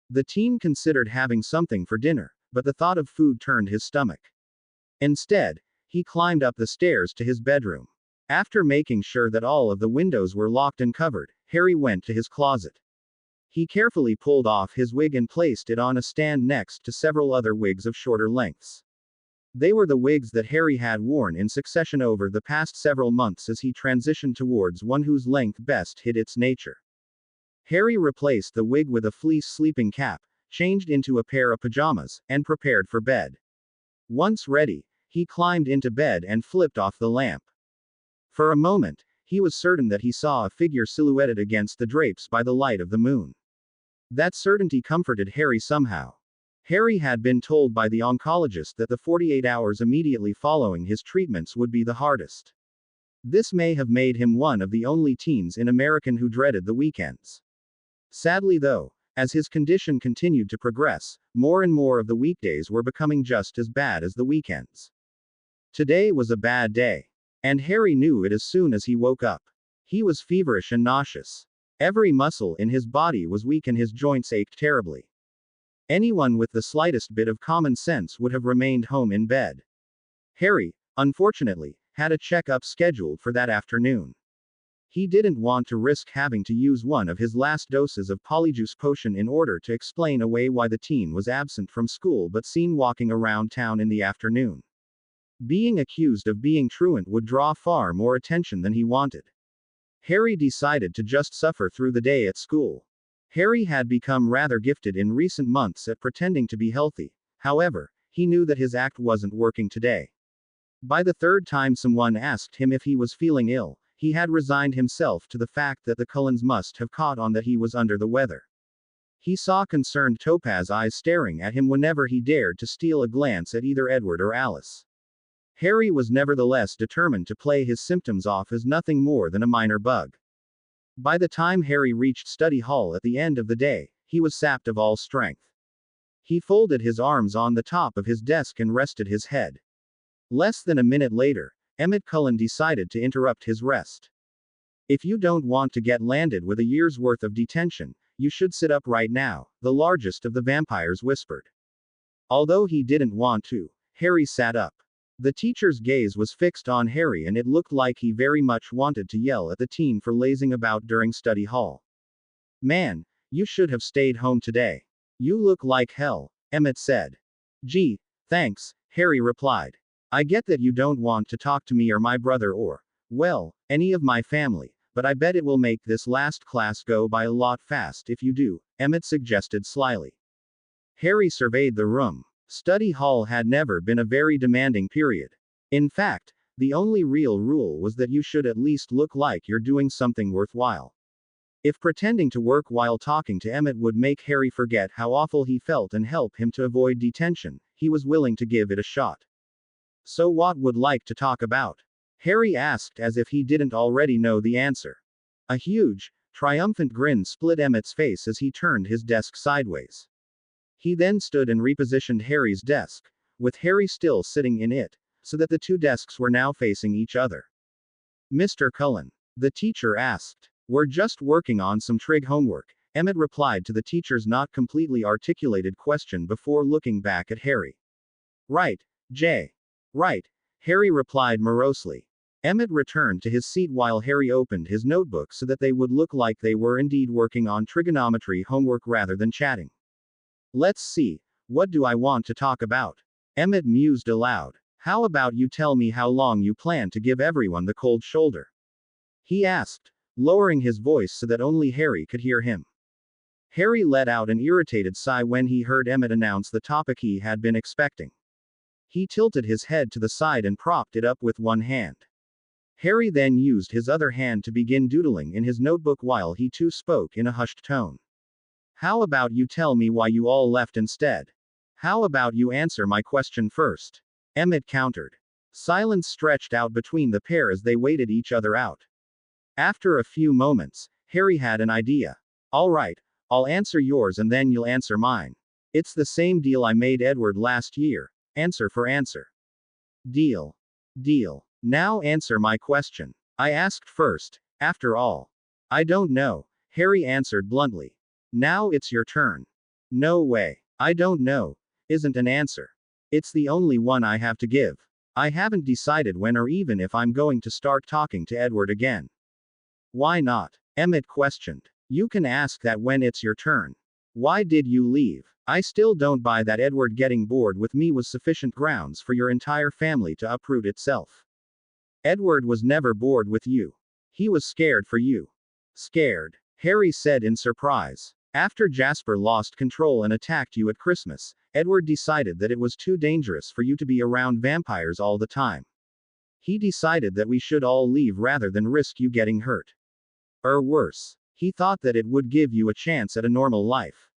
The teen considered having something for dinner, but the thought of food turned his stomach. Instead, he climbed up the stairs to his bedroom. After making sure that all of the windows were locked and covered, Harry went to his closet. He carefully pulled off his wig and placed it on a stand next to several other wigs of shorter lengths. They were the wigs that Harry had worn in succession over the past several months as he transitioned towards one whose length best hid its nature. Harry replaced the wig with a fleece sleeping cap, changed into a pair of pajamas, and prepared for bed. Once ready, he climbed into bed and flipped off the lamp. For a moment, he was certain that he saw a figure silhouetted against the drapes by the light of the moon. That certainty comforted Harry somehow. Harry had been told by the oncologist that the 48 hours immediately following his treatments would be the hardest. This may have made him one of the only teens in America who dreaded the weekends. Sadly though, as his condition continued to progress, more and more of the weekdays were becoming just as bad as the weekends. Today was a bad day. And Harry knew it as soon as he woke up. He was feverish and nauseous. Every muscle in his body was weak and his joints ached terribly. Anyone with the slightest bit of common sense would have remained home in bed. Harry, unfortunately, had a checkup scheduled for that afternoon. He didn't want to risk having to use one of his last doses of Polyjuice potion in order to explain away why the teen was absent from school but seen walking around town in the afternoon. Being accused of being truant would draw far more attention than he wanted. Harry decided to just suffer through the day at school. Harry had become rather gifted in recent months at pretending to be healthy. However, he knew that his act wasn't working today. By the third time someone asked him if he was feeling ill, he had resigned himself to the fact that the Cullens must have caught on that he was under the weather. He saw concerned Topaz eyes staring at him whenever he dared to steal a glance at either Edward or Alice. Harry was nevertheless determined to play his symptoms off as nothing more than a minor bug. By the time Harry reached study hall at the end of the day, he was sapped of all strength. He folded his arms on the top of his desk and rested his head. Less than a minute later, Emmett Cullen decided to interrupt his rest. If you don't want to get landed with a year's worth of detention, you should sit up right now, the largest of the vampires whispered. Although he didn't want to, Harry sat up. The teacher's gaze was fixed on Harry and it looked like he very much wanted to yell at the teen for lazing about during study hall. Man, you should have stayed home today. You look like hell, Emmett said. Gee, thanks, Harry replied. I get that you don't want to talk to me or my brother or, well, any of my family, but I bet it will make this last class go by a lot fast if you do, Emmett suggested slyly. Harry surveyed the room. Study hall had never been a very demanding period. In fact, the only real rule was that you should at least look like you're doing something worthwhile. If pretending to work while talking to Emmett would make Harry forget how awful he felt and help him to avoid detention, he was willing to give it a shot. So what would like to talk about? Harry asked as if he didn't already know the answer. A huge, Triumphant grin split Emmett's face as he turned his desk sideways. He then stood and repositioned Harry's desk, with Harry still sitting in it, so that the two desks were now facing each other. Mr. Cullen, the teacher asked. We're just working on some trig homework, Emmett replied to the teacher's not completely articulated question before looking back at Harry. Right, Jay. Right, Harry replied morosely. Emmett returned to his seat while Harry opened his notebook so that they would look like they were indeed working on trigonometry homework rather than chatting. Let's see, what do I want to talk about? Emmett mused aloud. How about you tell me how long you plan to give everyone the cold shoulder? He asked, lowering his voice so that only Harry could hear him. Harry let out an irritated sigh when he heard Emmett announce the topic he had been expecting. He tilted his head to the side and propped it up with one hand. Harry then used his other hand to begin doodling in his notebook while he too spoke in a hushed tone. How about you tell me why you all left instead? How about you answer my question first? Emmett countered. Silence stretched out between the pair as they waited each other out. After a few moments, Harry had an idea. All right, I'll answer yours and then you'll answer mine. It's the same deal I made Edward last year. Answer for answer. Deal. Deal. Now answer my question. I asked first, after all. I don't know, Harry answered bluntly. Now it's your turn. No way. I don't know isn't an answer. It's the only one I have to give. I haven't decided when or even if I'm going to start talking to Edward again. Why not? Emmett questioned. You can ask that when it's your turn. Why did you leave? I still don't buy that Edward getting bored with me was sufficient grounds for your entire family to uproot itself. Edward was never bored with you. He was scared for you. Scared? Harry said in surprise. After Jasper lost control and attacked you at Christmas, Edward decided that it was too dangerous for you to be around vampires all the time. He decided that we should all leave rather than risk you getting hurt. Or worse, he thought that it would give you a chance at a normal life.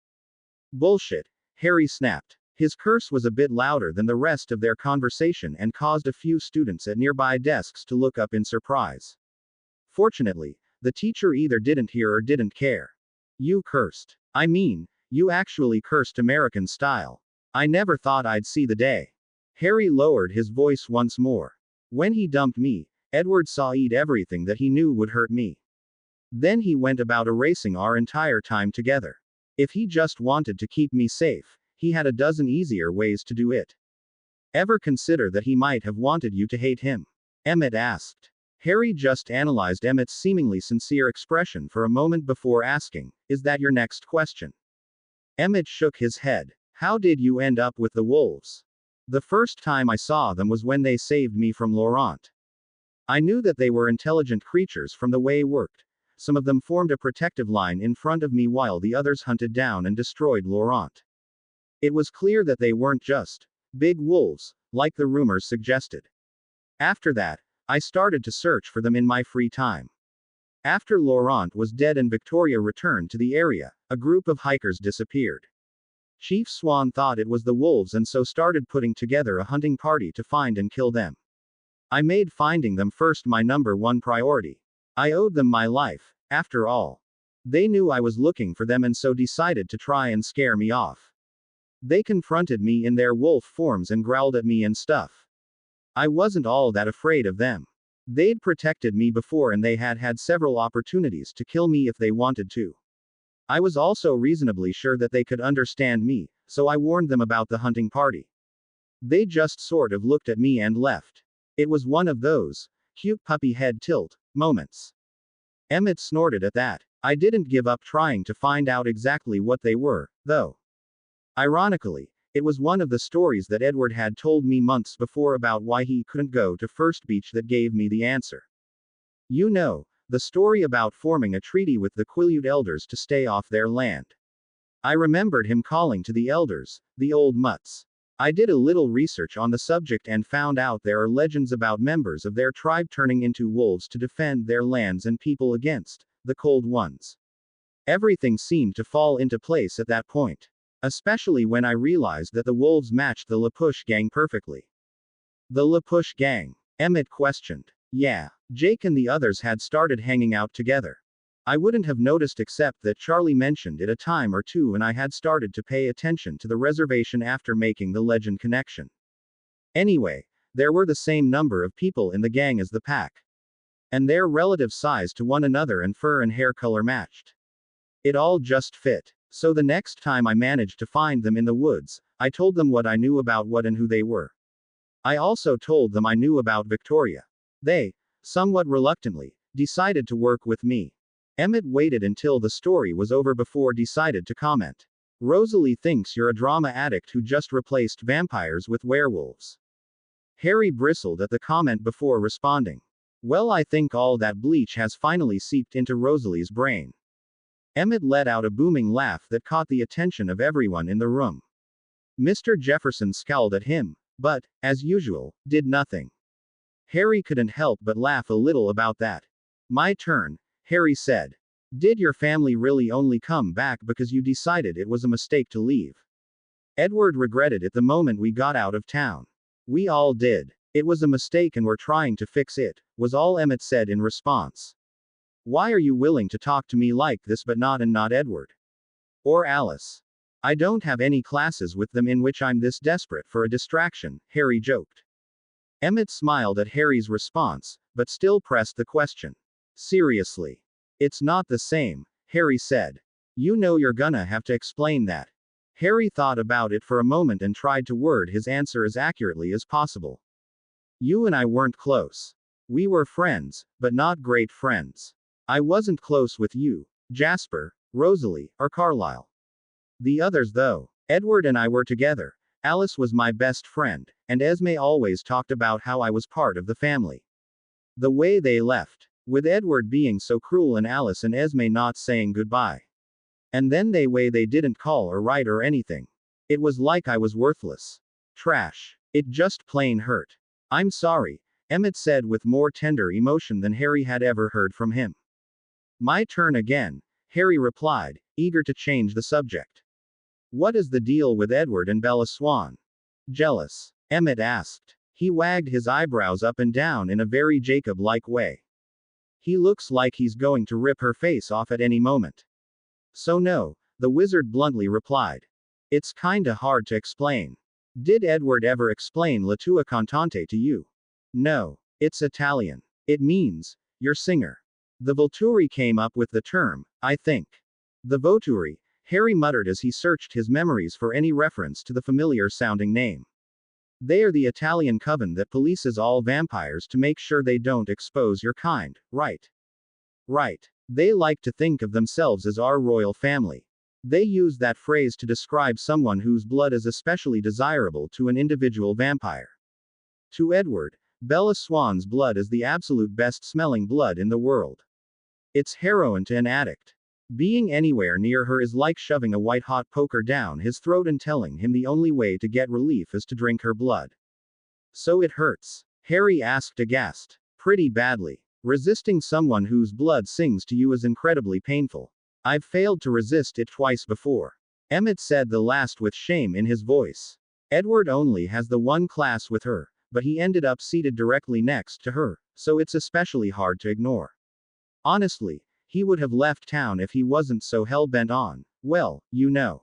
Bullshit, Harry snapped. His curse was a bit louder than the rest of their conversation and caused a few students at nearby desks to look up in surprise. Fortunately, the teacher either didn't hear or didn't care. You cursed. I mean, you actually cursed American style. I never thought I'd see the day. Harry lowered his voice once more. When he dumped me, Edward saw eat everything that he knew would hurt me. Then he went about erasing our entire time together. If he just wanted to keep me safe, he had a dozen easier ways to do it. Ever consider that he might have wanted you to hate him? Emmett asked. Harry just analyzed Emmett's seemingly sincere expression for a moment before asking, is that your next question? Emmett shook his head. How did you end up with the wolves? The first time I saw them was when they saved me from Laurent. I knew that they were intelligent creatures from the way it worked. Some of them formed a protective line in front of me while the others hunted down and destroyed Laurent. It was clear that they weren't just big wolves, like the rumors suggested. After that, I started to search for them in my free time. After Laurent was dead and Victoria returned to the area, a group of hikers disappeared. Chief Swan thought it was the wolves and so started putting together a hunting party to find and kill them. I made finding them first my number one priority. I owed them my life, after all. They knew I was looking for them and so decided to try and scare me off. They confronted me in their wolf forms and growled at me and stuff. I wasn't all that afraid of them. They'd protected me before and they had had several opportunities to kill me if they wanted to. I was also reasonably sure that they could understand me, so I warned them about the hunting party. They just sort of looked at me and left. It was one of those cute puppy head tilt moments. Emmett snorted at that. I didn't give up trying to find out exactly what they were, though. Ironically, it was one of the stories that Edward had told me months before about why he couldn't go to First Beach that gave me the answer. You know, the story about forming a treaty with the Quileute elders to stay off their land. I remembered him calling to the elders, the old mutts. I did a little research on the subject and found out there are legends about members of their tribe turning into wolves to defend their lands and people against the cold ones. Everything seemed to fall into place at that point. Especially when I realized that the wolves matched the Lapush gang perfectly. The Lapush gang? Emmett questioned. Yeah, Jake and the others had started hanging out together. I wouldn't have noticed except that Charlie mentioned it a time or two and I had started to pay attention to the reservation after making the legend connection. Anyway, there were the same number of people in the gang as the pack. And their relative size to one another and fur and hair color matched. It all just fit. So the next time I managed to find them in the woods, I told them what I knew about what and who they were. I also told them I knew about Victoria. They, somewhat reluctantly, decided to work with me. Emmett waited until the story was over before decided to comment. Rosalie thinks you're a drama addict who just replaced vampires with werewolves. Harry bristled at the comment before responding. Well, I think all that bleach has finally seeped into Rosalie's brain. Emmett let out a booming laugh that caught the attention of everyone in the room. Mr. Jefferson scowled at him, but, as usual, did nothing. Harry couldn't help but laugh a little about that. My turn, Harry said. Did your family really only come back because you decided it was a mistake to leave? Edward regretted it the moment we got out of town. We all did. It was a mistake and we're trying to fix it, was all Emmett said in response. Why are you willing to talk to me like this but not Edward? Or Alice? I don't have any classes with them in which I'm this desperate for a distraction, Harry joked. Emmett smiled at Harry's response, but still pressed the question. Seriously. It's not the same, Harry said. You know you're gonna have to explain that. Harry thought about it for a moment and tried to word his answer as accurately as possible. You and I weren't close. We were friends, but not great friends. I wasn't close with you, Jasper, Rosalie, or Carlisle. The others though. Edward and I were together. Alice was my best friend, and Esme always talked about how I was part of the family. The way they left, with Edward being so cruel and Alice and Esme not saying goodbye. And then they didn't call or write or anything. It was like I was worthless. Trash. It just plain hurt. I'm sorry, Emmett said with more tender emotion than Harry had ever heard from him. My turn again, Harry replied, eager to change the subject. What is the deal with Edward and Bella Swan? Jealous? Emmett asked. He wagged his eyebrows up and down in a very Jacob-like way. He looks like he's going to rip her face off at any moment. So no, the wizard bluntly replied. It's kinda hard to explain. Did Edward ever explain La tua cantante to you? No. It's Italian. It means, your singer. The Volturi came up with the term, I think. The Voturi, Harry muttered as he searched his memories for any reference to the familiar-sounding name. They are the Italian coven that polices all vampires to make sure they don't expose your kind, right? Right. They like to think of themselves as our royal family. They use that phrase to describe someone whose blood is especially desirable to an individual vampire. To Edward, Bella Swan's blood is the absolute best-smelling blood in the world. It's heroin to an addict. Being anywhere near her is like shoving a white-hot poker down his throat and telling him the only way to get relief is to drink her blood. So it hurts? Harry asked aghast. Pretty badly. Resisting someone whose blood sings to you is incredibly painful. I've failed to resist it twice before. Emmett said the last with shame in his voice. Edward only has the one class with her, but he ended up seated directly next to her, so it's especially hard to ignore. Honestly, he would have left town if he wasn't so hell-bent on, well, you know.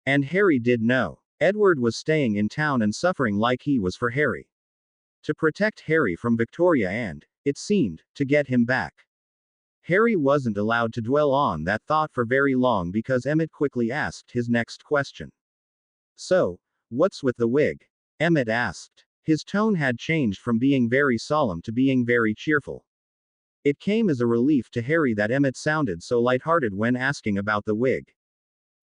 And Harry did know. Edward was staying in town and suffering like he was for Harry. To protect Harry from Victoria and, it seemed, to get him back. Harry wasn't allowed to dwell on that thought for very long because Emmett quickly asked his next question. So, what's with the wig? Emmett asked. His tone had changed from being very solemn to being very cheerful. It came as a relief to Harry that Emmett sounded so lighthearted when asking about the wig.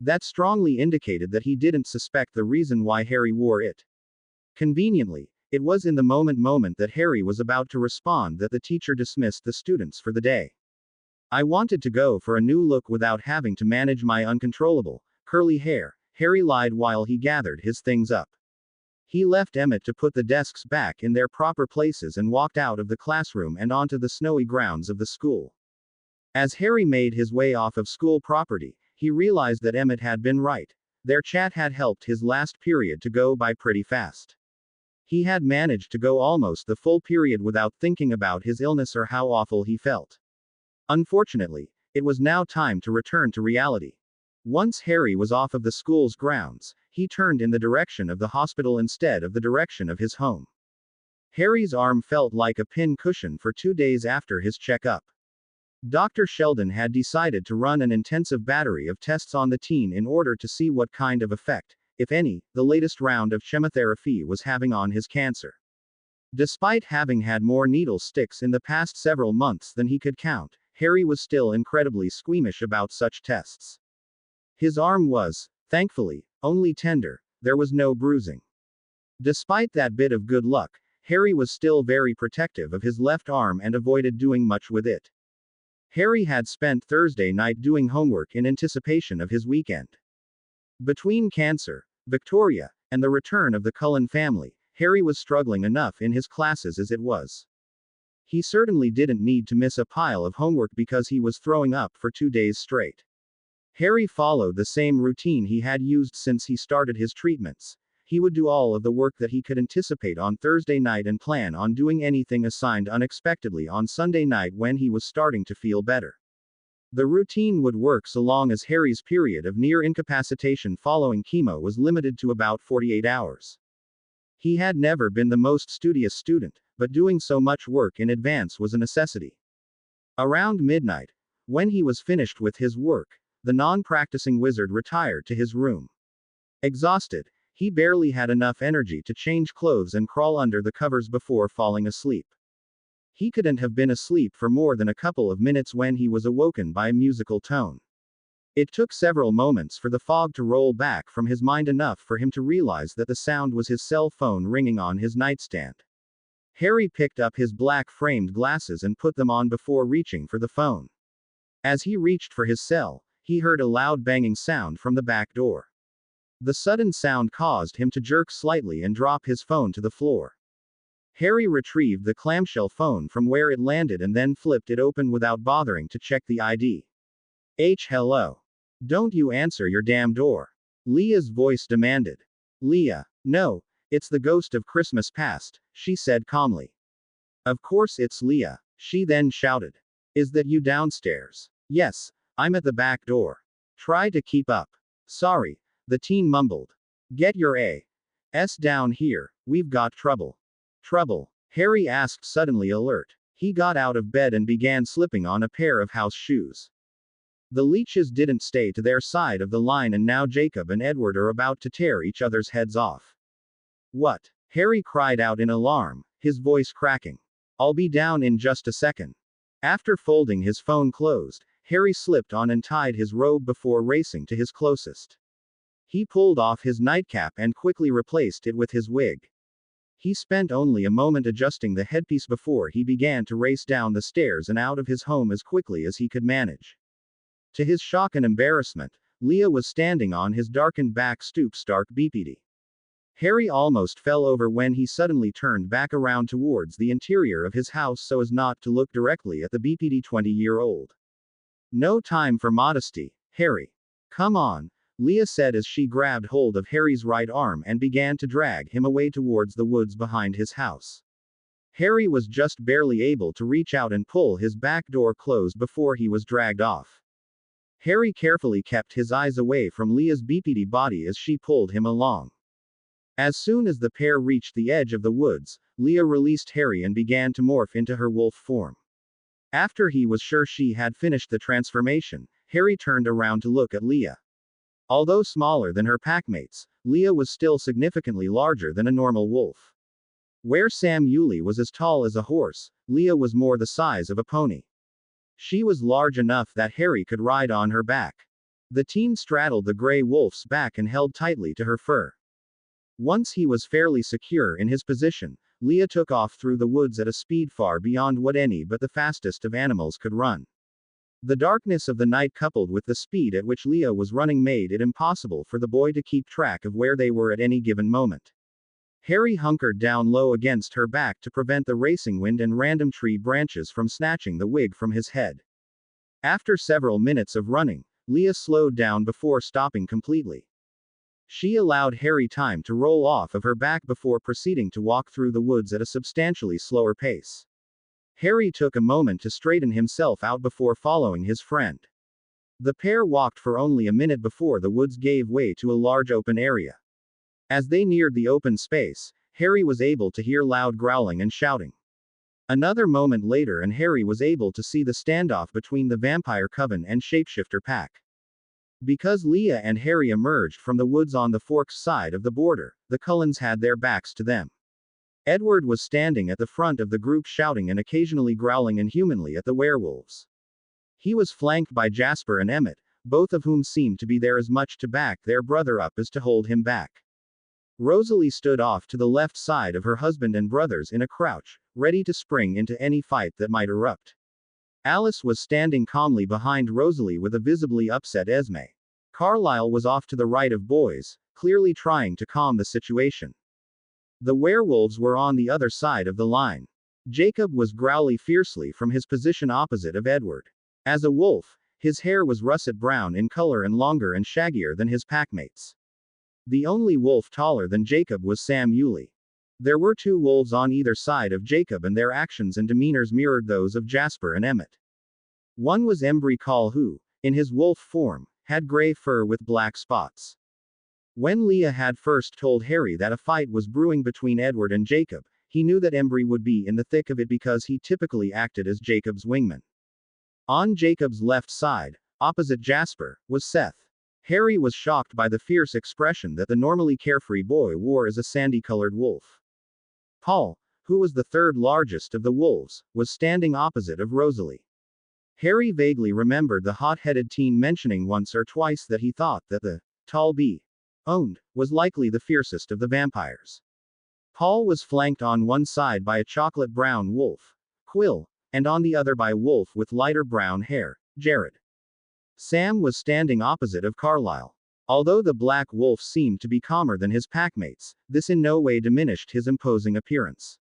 That strongly indicated that he didn't suspect the reason why Harry wore it. Conveniently, it was in the moment that Harry was about to respond that the teacher dismissed the students for the day. I wanted to go for a new look without having to manage my uncontrollable, curly hair, Harry lied while he gathered his things up. He left Emmett to put the desks back in their proper places and walked out of the classroom and onto the snowy grounds of the school. As Harry made his way off of school property, he realized that Emmett had been right. Their chat had helped his last period to go by pretty fast. He had managed to go almost the full period without thinking about his illness or how awful he felt. Unfortunately, It was now time to return to reality. Once Harry was off of the school's grounds, he turned in the direction of the hospital instead of the direction of his home. Harry's arm felt like a pin cushion for 2 days after his checkup. Dr. Sheldon had decided to run an intensive battery of tests on the teen in order to see what kind of effect, if any, the latest round of chemotherapy was having on his cancer. Despite having had more needle sticks in the past several months than he could count, Harry was still incredibly squeamish about such tests. His arm was, thankfully, only tender, there was no bruising. Despite that bit of good luck, Harry was still very protective of his left arm and avoided doing much with it. Harry had spent Thursday night doing homework in anticipation of his weekend. Between cancer, Victoria, and the return of the Cullen family, Harry was struggling enough in his classes as it was. He certainly didn't need to miss a pile of homework because he was throwing up for 2 days straight. Harry followed the same routine he had used since he started his treatments. He would do all of the work that he could anticipate on Thursday night and plan on doing anything assigned unexpectedly on Sunday night when he was starting to feel better. The routine would work so long as Harry's period of near incapacitation following chemo was limited to about 48 hours. He had never been the most studious student, but doing so much work in advance was a necessity. Around midnight, when he was finished with his work, the non-practicing wizard retired to his room. Exhausted, he barely had enough energy to change clothes and crawl under the covers before falling asleep. He couldn't have been asleep for more than a couple of minutes when he was awoken by a musical tone. It took several moments for the fog to roll back from his mind enough for him to realize that the sound was his cell phone ringing on his nightstand. Harry picked up his black framed glasses and put them on before reaching for the phone. As he reached for his cell, he heard a loud banging sound from the back door. The sudden sound caused him to jerk slightly and drop his phone to the floor. Harry retrieved the clamshell phone from where it landed and then flipped it open without bothering to check the ID. Hello. Don't you answer your damn door. Leah's voice demanded. Leah, no, it's the ghost of Christmas past, she said calmly. Of course it's Leah, she then shouted. Is that you downstairs? Yes, I'm at the back door. Try to keep up. Sorry, the teen mumbled. Get your ass down here, we've got trouble. Trouble? Harry asked, suddenly alert. He got out of bed and began slipping on a pair of house shoes. The leeches didn't stay to their side of the line and now Jacob and Edward are about to tear each other's heads off. What? Harry cried out in alarm, his voice cracking. I'll be down in just a second. After folding his phone closed, Harry slipped on and tied his robe before racing to his closest. He pulled off his nightcap and quickly replaced it with his wig. He spent only a moment adjusting the headpiece before he began to race down the stairs and out of his home as quickly as he could manage. To his shock and embarrassment, Leah was standing on his darkened back stoop stark BPD. Harry almost fell over when he suddenly turned back around towards the interior of his house so as not to look directly at the BPD 20-year-old. No time for modesty, Harry. Come on, Leah said as she grabbed hold of Harry's right arm and began to drag him away towards the woods behind his house. Harry was just barely able to reach out and pull his back door closed before he was dragged off. Harry carefully kept his eyes away from Leah's BPD body as she pulled him along. As soon as the pair reached the edge of the woods, Leah released Harry and began to morph into her wolf form. After he was sure she had finished the transformation, Harry turned around to look at Leah. Although smaller than her packmates, Leah was still significantly larger than a normal wolf. Where Sam Yulee was as tall as a horse, Leah was more the size of a pony. She was large enough that Harry could ride on her back. The teen straddled the gray wolf's back and held tightly to her fur. Once he was fairly secure in his position, Leah took off through the woods at a speed far beyond what any but the fastest of animals could run. The darkness of the night coupled with the speed at which Leah was running made it impossible for the boy to keep track of where they were at any given moment. Harry hunkered down low against her back to prevent the racing wind and random tree branches from snatching the wig from his head. After several minutes of running, Leah slowed down before stopping completely. She allowed Harry time to roll off of her back before proceeding to walk through the woods at a substantially slower pace. Harry took a moment to straighten himself out before following his friend. The pair walked for only a minute before the woods gave way to a large open area. As they neared the open space, Harry was able to hear loud growling and shouting. Another moment later, and Harry was able to see the standoff between the vampire coven and shapeshifter pack. Because Leah and Harry emerged from the woods on the Forks side of the border, the Cullens had their backs to them. Edward was standing at the front of the group shouting and occasionally growling inhumanly at the werewolves. He was flanked by Jasper and Emmett, both of whom seemed to be there as much to back their brother up as to hold him back. Rosalie stood off to the left side of her husband and brothers in a crouch, ready to spring into any fight that might erupt. Alice was standing calmly behind Rosalie with a visibly upset Esme. Carlisle was off to the right of boys, clearly trying to calm the situation. The werewolves were on the other side of the line. Jacob was growling fiercely from his position opposite of Edward. As a wolf, his hair was russet brown in color and longer and shaggier than his packmates. The only wolf taller than Jacob was Sam Yulee. There were two wolves on either side of Jacob, and their actions and demeanors mirrored those of Jasper and Emmett. One was Embry Call, who, in his wolf form, had gray fur with black spots. When Leah had first told Harry that a fight was brewing between Edward and Jacob, he knew that Embry would be in the thick of it because he typically acted as Jacob's wingman. On Jacob's left side, opposite Jasper, was Seth. Harry was shocked by the fierce expression that the normally carefree boy wore as a sandy-colored wolf. Paul, who was the third largest of the wolves, was standing opposite of Rosalie. Harry vaguely remembered the hot-headed teen mentioning once or twice that he thought that the tall bee owned was likely the fiercest of the vampires. Paul was flanked on one side by a chocolate-brown wolf, Quill, and on the other by a wolf with lighter brown hair, Jared. Sam was standing opposite of Carlisle. Although the black wolf seemed to be calmer than his packmates, this in no way diminished his imposing appearance.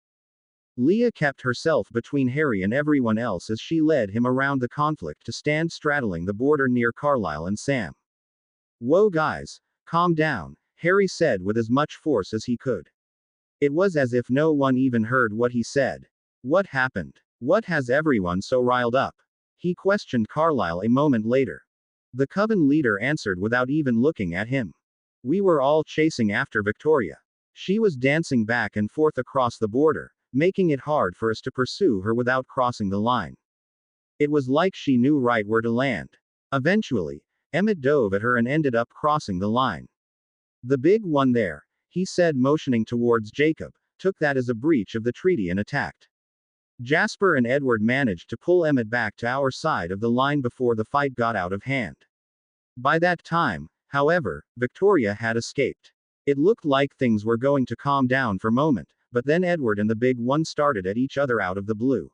Leah kept herself between Harry and everyone else as she led him around the conflict to stand straddling the border near Carlisle and Sam. "Whoa guys, calm down," Harry said with as much force as he could. It was as if no one even heard what he said. "What happened? What has everyone so riled up?" he questioned Carlisle a moment later. The coven leader answered without even looking at him. "We were all chasing after Victoria. She was dancing back and forth across the border, making it hard for us to pursue her without crossing the line. It was like she knew right where to land. Eventually, Emmett dove at her and ended up crossing the line. The big one there," he said, motioning towards Jacob, "took that as a breach of the treaty and attacked. Jasper and Edward managed to pull Emmett back to our side of the line before the fight got out of hand. By that time, however, Victoria had escaped. It looked like things were going to calm down for a moment, but then Edward and the big one started at each other out of the blue."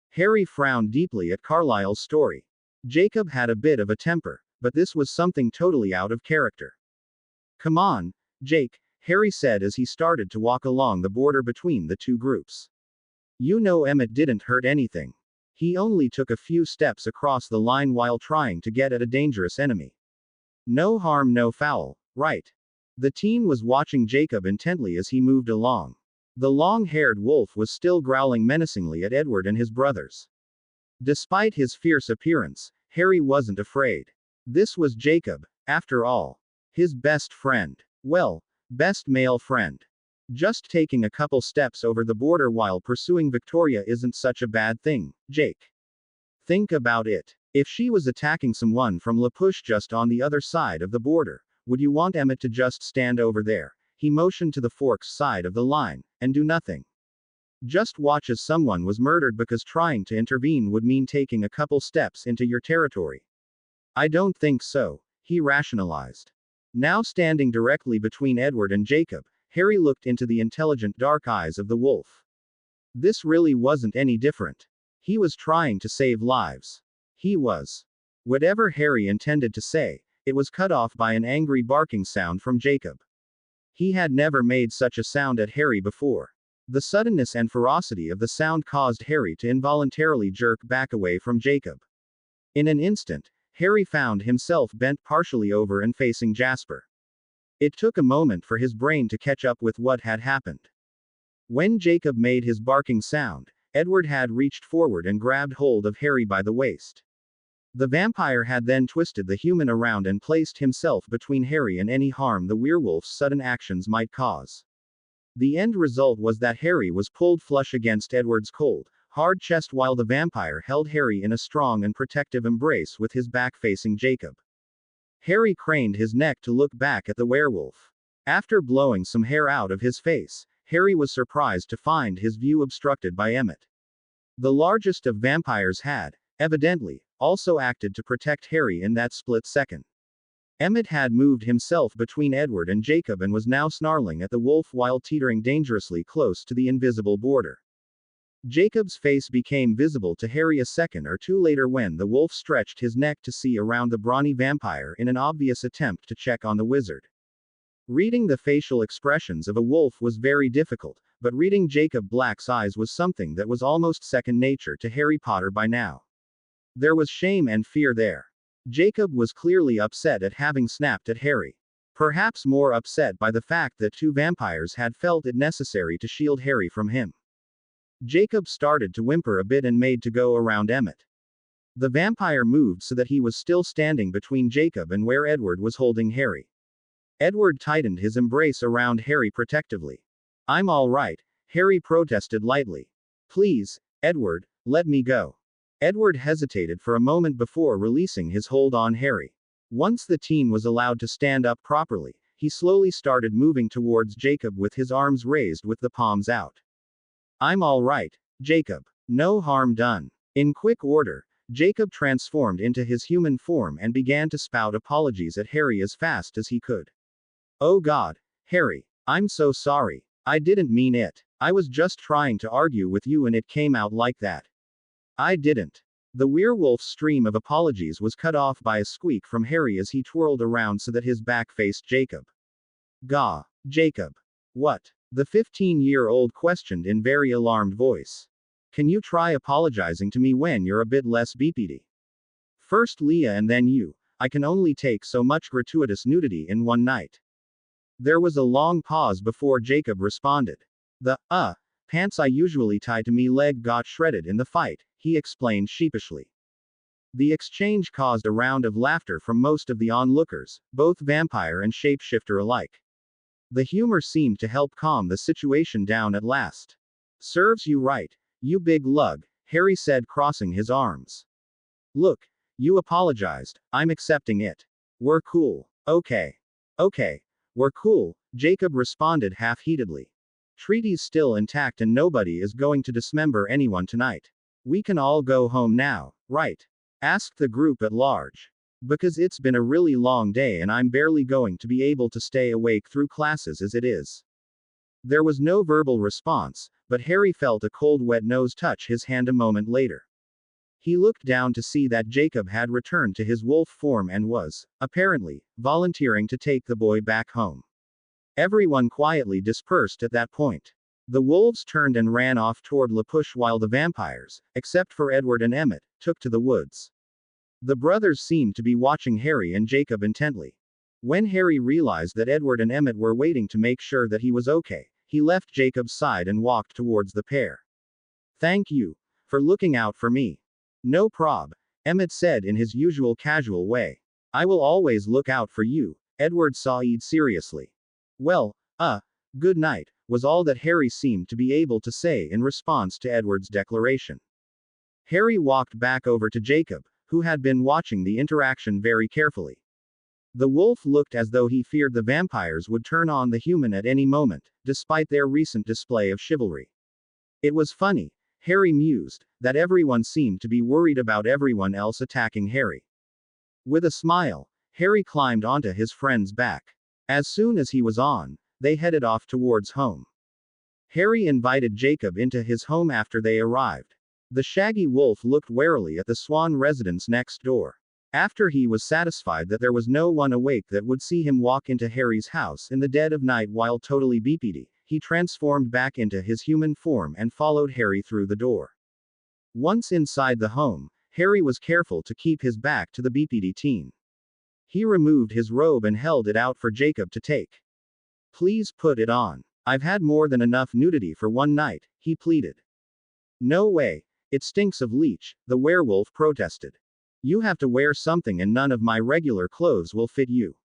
Harry frowned deeply at Carlisle's story. Jacob had a bit of a temper, but this was something totally out of character. "Come on, Jake," Harry said as he started to walk along the border between the two groups. "You know Emmett didn't hurt anything. He only took a few steps across the line while trying to get at a dangerous enemy. No harm, no foul, right?" The teen was watching Jacob intently as he moved along. The long-haired wolf was still growling menacingly at Edward and his brothers. Despite his fierce appearance, Harry wasn't afraid. This was Jacob, after all. His best friend. Well, best male friend. Just taking a couple steps over the border while pursuing Victoria isn't such a bad thing, Jake. Think about it. If she was attacking someone from La Push just on the other side of the border, would you want Emmett to just stand over there, he motioned to the Forks side of the line, and do nothing? Just watch as someone was murdered because trying to intervene would mean taking a couple steps into your territory. I don't think so, he rationalized. Now standing directly between Edward and Jacob, Harry looked into the intelligent dark eyes of the wolf. This really wasn't any different. He was trying to save lives. He was. Whatever Harry intended to say, it was cut off by an angry barking sound from Jacob. He had never made such a sound at Harry before. The suddenness and ferocity of the sound caused Harry to involuntarily jerk back away from Jacob. In an instant, Harry found himself bent partially over and facing Jasper. It took a moment for his brain to catch up with what had happened. When Jacob made his barking sound, Edward had reached forward and grabbed hold of Harry by the waist. The vampire had then twisted the human around and placed himself between Harry and any harm the werewolf's sudden actions might cause. The end result was that Harry was pulled flush against Edward's cold, hard chest while the vampire held Harry in a strong and protective embrace with his back facing Jacob. Harry craned his neck to look back at the werewolf. After blowing some hair out of his face, Harry was surprised to find his view obstructed by Emmett. The largest of vampires had, evidently, also acted to protect Harry in that split second. Emmett had moved himself between Edward and Jacob and was now snarling at the wolf while teetering dangerously close to the invisible border. Jacob's face became visible to Harry a second or two later when the wolf stretched his neck to see around the brawny vampire in an obvious attempt to check on the wizard. Reading the facial expressions of a wolf was very difficult, but reading Jacob Black's eyes was something that was almost second nature to Harry Potter by now. There was shame and fear there. Jacob was clearly upset at having snapped at Harry. Perhaps more upset by the fact that two vampires had felt it necessary to shield Harry from him. Jacob started to whimper a bit and made to go around Emmett. The vampire moved so that he was still standing between Jacob and where Edward was holding Harry. Edward tightened his embrace around Harry protectively. "I'm all right," Harry protested lightly. "Please, Edward, let me go." Edward hesitated for a moment before releasing his hold on Harry. Once the teen was allowed to stand up properly, he slowly started moving towards Jacob with his arms raised with the palms out. "I'm all right, Jacob. No harm done." In quick order, Jacob transformed into his human form and began to spout apologies at Harry as fast as he could. "Oh God, Harry, I'm so sorry. I didn't mean it. I was just trying to argue with you and it came out like that. I didn't." The werewolf's stream of apologies was cut off by a squeak from Harry as he twirled around so that his back faced Jacob. "Gah, Jacob. What?" the 15-year-old questioned in very alarmed voice. "Can you try apologizing to me when you're a bit less BPD? First Leah and then you. I can only take so much gratuitous nudity in one night." There was a long pause before Jacob responded. "The, pants I usually tie to me leg got shredded in the fight," he explained sheepishly. The exchange caused a round of laughter from most of the onlookers, both vampire and shapeshifter alike. The humor seemed to help calm the situation down at last. "Serves you right, you big lug," Harry said, crossing his arms. "Look, you apologized, I'm accepting it. We're cool. Okay. Okay. We're cool," Jacob responded half-heatedly. "Treaty's still intact and nobody is going to dismember anyone tonight. We can all go home now, right?" asked the group at large. "Because it's been a really long day and I'm barely going to be able to stay awake through classes as it is." There was no verbal response, but Harry felt a cold wet nose touch his hand a moment later. He looked down to see that Jacob had returned to his wolf form and was, apparently, volunteering to take the boy back home. Everyone quietly dispersed at that point. The wolves turned and ran off toward La Push while the vampires, except for Edward and Emmett, took to the woods. The brothers seemed to be watching Harry and Jacob intently. When Harry realized that Edward and Emmett were waiting to make sure that he was okay, he left Jacob's side and walked towards the pair. "Thank you for looking out for me." "No prob," Emmett said in his usual casual way. "I will always look out for you," Edward said seriously. "Well, good night," was all that Harry seemed to be able to say in response to Edward's declaration. Harry walked back over to Jacob, who had been watching the interaction very carefully. The wolf looked as though he feared the vampires would turn on the human at any moment, despite their recent display of chivalry. It was funny, Harry mused, that everyone seemed to be worried about everyone else attacking Harry. With a smile, Harry climbed onto his friend's back. As soon as he was on, they headed off towards home. Harry invited Jacob into his home after they arrived. The shaggy wolf looked warily at the Swan residence next door. After he was satisfied that there was no one awake that would see him walk into Harry's house in the dead of night while totally BPD, he transformed back into his human form and followed Harry through the door. Once inside the home, Harry was careful to keep his back to the BPD teen. He removed his robe and held it out for Jacob to take. "Please put it on. I've had more than enough nudity for one night," he pleaded. No way. It stinks of leech, the werewolf protested. You have to wear something and none of my regular clothes will fit you.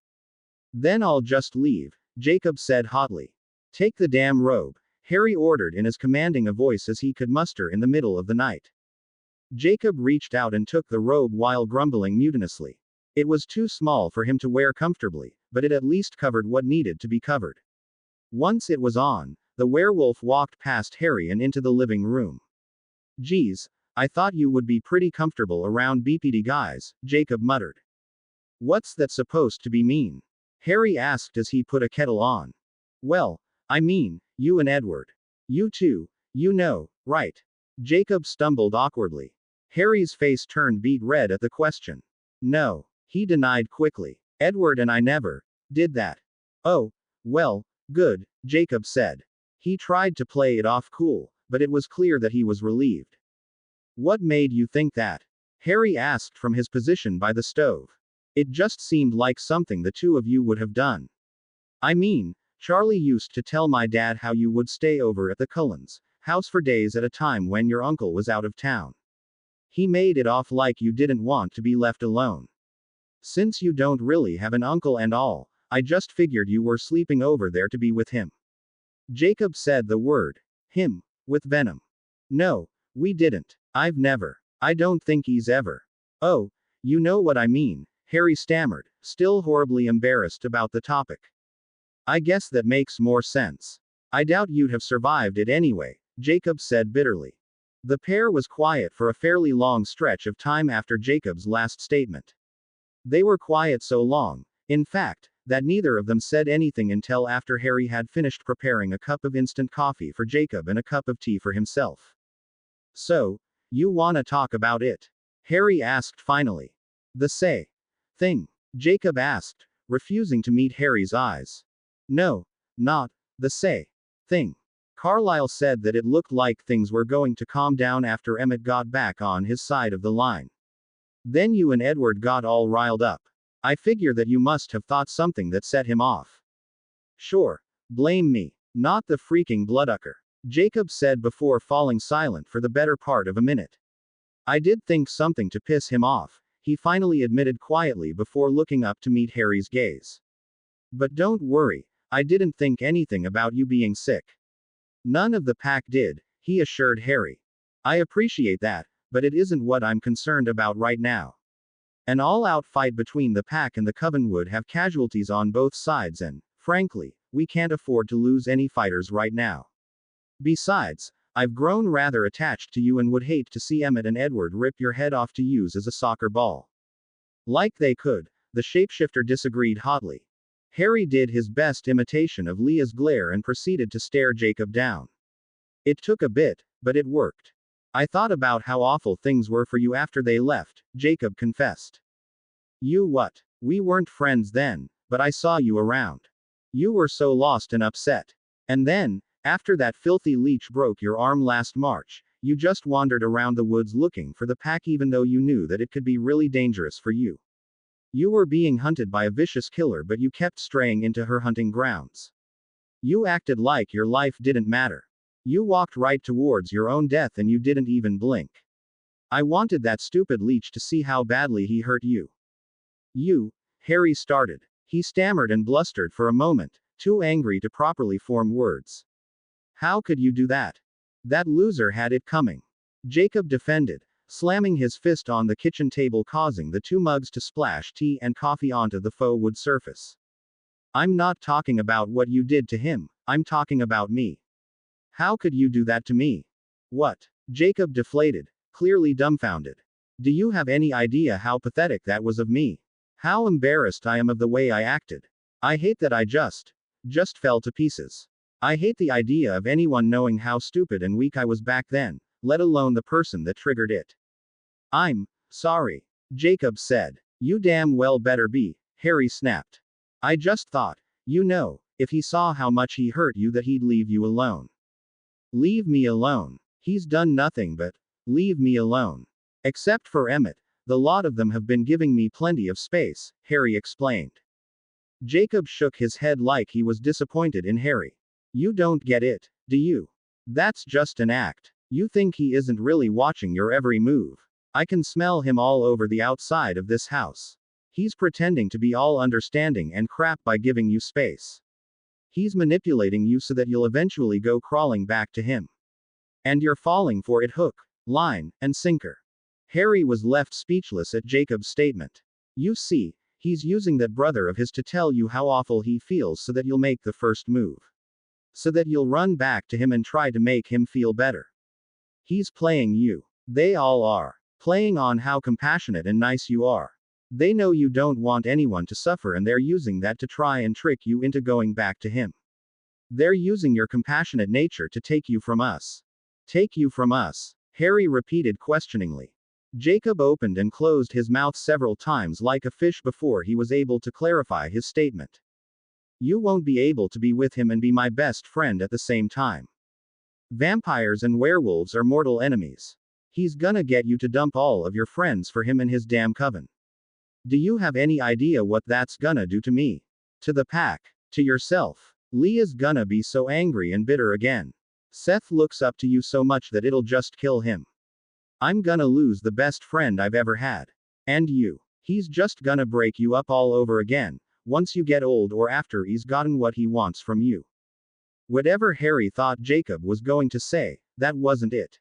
Then I'll just leave, Jacob said hotly. Take the damn robe, Harry ordered in as commanding a voice as he could muster in the middle of the night. Jacob reached out and took the robe while grumbling mutinously. It was too small for him to wear comfortably, but it at least covered what needed to be covered. Once it was on, the werewolf walked past Harry and into the living room. Geez, I thought you would be pretty comfortable around BPD guys, Jacob muttered. What's that supposed to be mean? Harry asked as he put a kettle on. Well, I mean, you and Edward. You two, you know, right? Jacob stumbled awkwardly. Harry's face turned beet red at the question. No, he denied quickly. Edward and I never did that. Oh, well, good, Jacob said. He tried to play it off cool, but it was clear that he was relieved. What made you think that? Harry asked from his position by the stove. It just seemed like something the two of you would have done. I mean, Charlie used to tell my dad how you would stay over at the Cullens' house for days at a time when your uncle was out of town. He made it off like you didn't want to be left alone. Since you don't really have an uncle and all, I just figured you were sleeping over there to be with him. Jacob said the word, him, with venom. No, we didn't. I've never. I don't think he's ever. Oh, you know what I mean, Harry stammered, still horribly embarrassed about the topic. I guess that makes more sense. I doubt you'd have survived it anyway, Jacob said bitterly. The pair was quiet for a fairly long stretch of time after Jacob's last statement. They were quiet so long, in fact, that neither of them said anything until after Harry had finished preparing a cup of instant coffee for Jacob and a cup of tea for himself. So, you wanna talk about it? Harry asked finally. The say thing? Jacob asked, refusing to meet Harry's eyes. No, not the say thing. Carlisle said that it looked like things were going to calm down after Emmett got back on his side of the line. Then you and Edward got all riled up. I figure that you must have thought something that set him off. Sure, blame me, not the freaking blooducker, Jacob said before falling silent for the better part of a minute. I did think something to piss him off, he finally admitted quietly before looking up to meet Harry's gaze. But don't worry, I didn't think anything about you being sick. None of the pack did, he assured Harry. I appreciate that, but it isn't what I'm concerned about right now. An all-out fight between the pack and the coven would have casualties on both sides and, frankly, we can't afford to lose any fighters right now. Besides, I've grown rather attached to you and would hate to see Emmett and Edward rip your head off to use as a soccer ball. Like they could, the shapeshifter disagreed hotly. Harry did his best imitation of Leah's glare and proceeded to stare Jacob down. It took a bit, but it worked. I thought about how awful things were for you after they left, Jacob confessed. You what? We weren't friends then, but I saw you around. You were so lost and upset. And then, after that filthy leech broke your arm last March, you just wandered around the woods looking for the pack even though you knew that it could be really dangerous for you. You were being hunted by a vicious killer but you kept straying into her hunting grounds. You acted like your life didn't matter. You walked right towards your own death and you didn't even blink. I wanted that stupid leech to see how badly he hurt you. You, Harry started. He stammered and blustered for a moment, too angry to properly form words. How could you do that? That loser had it coming. Jacob defended, slamming his fist on the kitchen table causing the two mugs to splash tea and coffee onto the faux wood surface. I'm not talking about what you did to him, I'm talking about me. How could you do that to me? What? Jacob deflated, clearly dumbfounded. Do you have any idea how pathetic that was of me? How embarrassed I am of the way I acted. I hate that I just fell to pieces. I hate the idea of anyone knowing how stupid and weak I was back then, let alone the person that triggered it. I'm sorry, Jacob said. You damn well better be, Harry snapped. I just thought, you know, if he saw how much he hurt you that he'd leave you alone. Leave me alone. He's done nothing but leave me alone. Except for Emmett, the lot of them have been giving me plenty of space, Harry explained. Jacob shook his head like he was disappointed in Harry. You don't get it, do you? That's just an act. You think he isn't really watching your every move. I can smell him all over the outside of this house. He's pretending to be all understanding and crap by giving you space. He's manipulating you so that you'll eventually go crawling back to him. And you're falling for it hook, line, and sinker. Harry was left speechless at Jacob's statement. You see, he's using that brother of his to tell you how awful he feels so that you'll make the first move. So that you'll run back to him and try to make him feel better. He's playing you. They all are. Playing on how compassionate and nice you are. They know you don't want anyone to suffer and they're using that to try and trick you into going back to him. They're using your compassionate nature to take you from us. Take you from us? Harry repeated questioningly. Jacob opened and closed his mouth several times like a fish before he was able to clarify his statement. You won't be able to be with him and be my best friend at the same time. Vampires and werewolves are mortal enemies. He's gonna get you to dump all of your friends for him and his damn coven. Do you have any idea what that's gonna do to me? To the pack? To yourself? Leah's gonna be so angry and bitter again. Seth looks up to you so much that it'll just kill him. I'm gonna lose the best friend I've ever had. And you. He's just gonna break you up all over again, once you get old or after he's gotten what he wants from you. Whatever Harry thought Jacob was going to say, that wasn't it.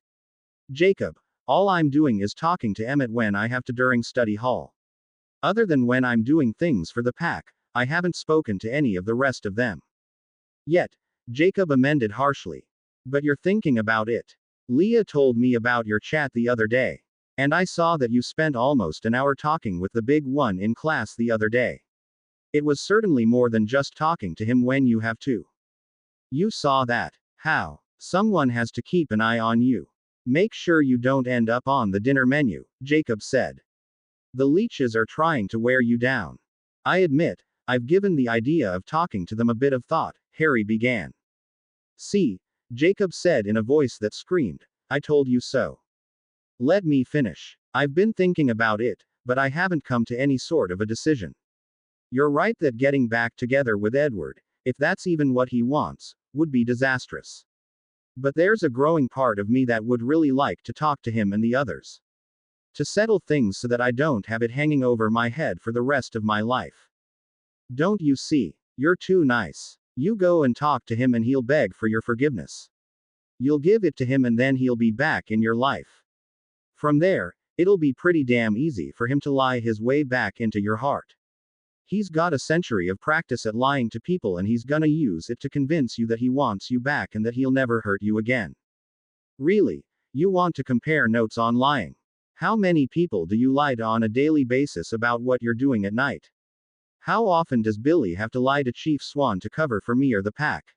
Jacob, all I'm doing is talking to Emmett when I have to during study hall. Other than when I'm doing things for the pack, I haven't spoken to any of the rest of them. Yet, Jacob amended harshly. But you're thinking about it. Leah told me about your chat the other day. And I saw that you spent almost an hour talking with the big one in class the other day. It was certainly more than just talking to him when you have to. You saw that. How? Someone has to keep an eye on you. Make sure you don't end up on the dinner menu, Jacob said. The leeches are trying to wear you down. I admit, I've given the idea of talking to them a bit of thought, Harry began. See, Jacob said in a voice that screamed, I told you so. Let me finish. I've been thinking about it, but I haven't come to any sort of a decision. You're right that getting back together with Edward, if that's even what he wants, would be disastrous. But there's a growing part of me that would really like to talk to him and the others. To settle things so that I don't have it hanging over my head for the rest of my life. Don't you see? You're too nice. You go and talk to him and he'll beg for your forgiveness. You'll give it to him and then he'll be back in your life. From there, it'll be pretty damn easy for him to lie his way back into your heart. He's got a century of practice at lying to people and he's gonna use it to convince you that he wants you back and that he'll never hurt you again. Really, you want to compare notes on lying? How many people do you lie to on a daily basis about what you're doing at night? How often does Billy have to lie to Chief Swan to cover for me or the pack?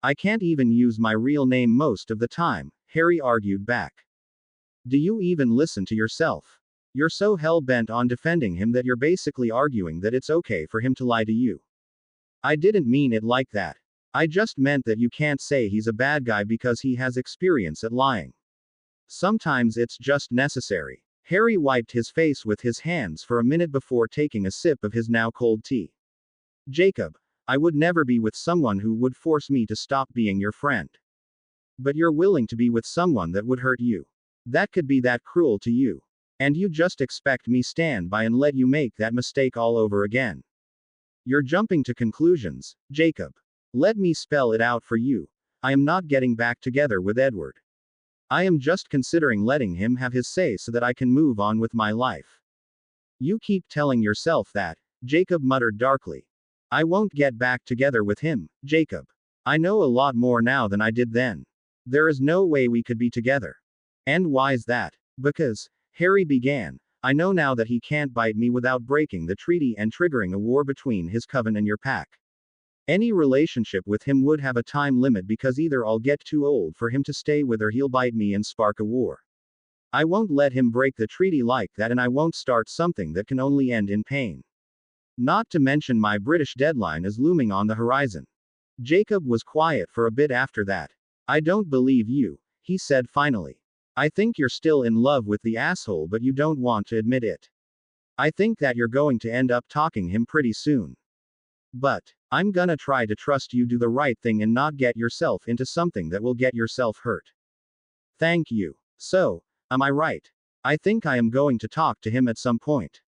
I can't even use my real name most of the time, Harry argued back. Do you even listen to yourself? You're so hell-bent on defending him that you're basically arguing that it's okay for him to lie to you. I didn't mean it like that. I just meant that you can't say he's a bad guy because he has experience at lying. Sometimes it's just necessary. Harry wiped his face with his hands for a minute before taking a sip of his now cold tea. Jacob, I would never be with someone who would force me to stop being your friend. But you're willing to be with someone that would hurt you. That could be that cruel to you. And you just expect me stand by and let you make that mistake all over again. You're jumping to conclusions, Jacob. Let me spell it out for you. I am not getting back together with Edward. I am just considering letting him have his say so that I can move on with my life. You keep telling yourself that, Jacob muttered darkly. I won't get back together with him, Jacob. I know a lot more now than I did then. There is no way we could be together. And why's that? Because, Harry began, I know now that he can't bite me without breaking the treaty and triggering a war between his coven and your pack. Any relationship with him would have a time limit because either I'll get too old for him to stay with or he'll bite me and spark a war. I won't let him break the treaty like that and I won't start something that can only end in pain. Not to mention my British deadline is looming on the horizon. Jacob was quiet for a bit after that. I don't believe you, he said finally. I think you're still in love with the asshole but you don't want to admit it. I think that you're going to end up talking him pretty soon. But, I'm gonna try to trust you do the right thing and not get yourself into something that will get yourself hurt. Thank you. So, am I right? I think I am going to talk to him at some point.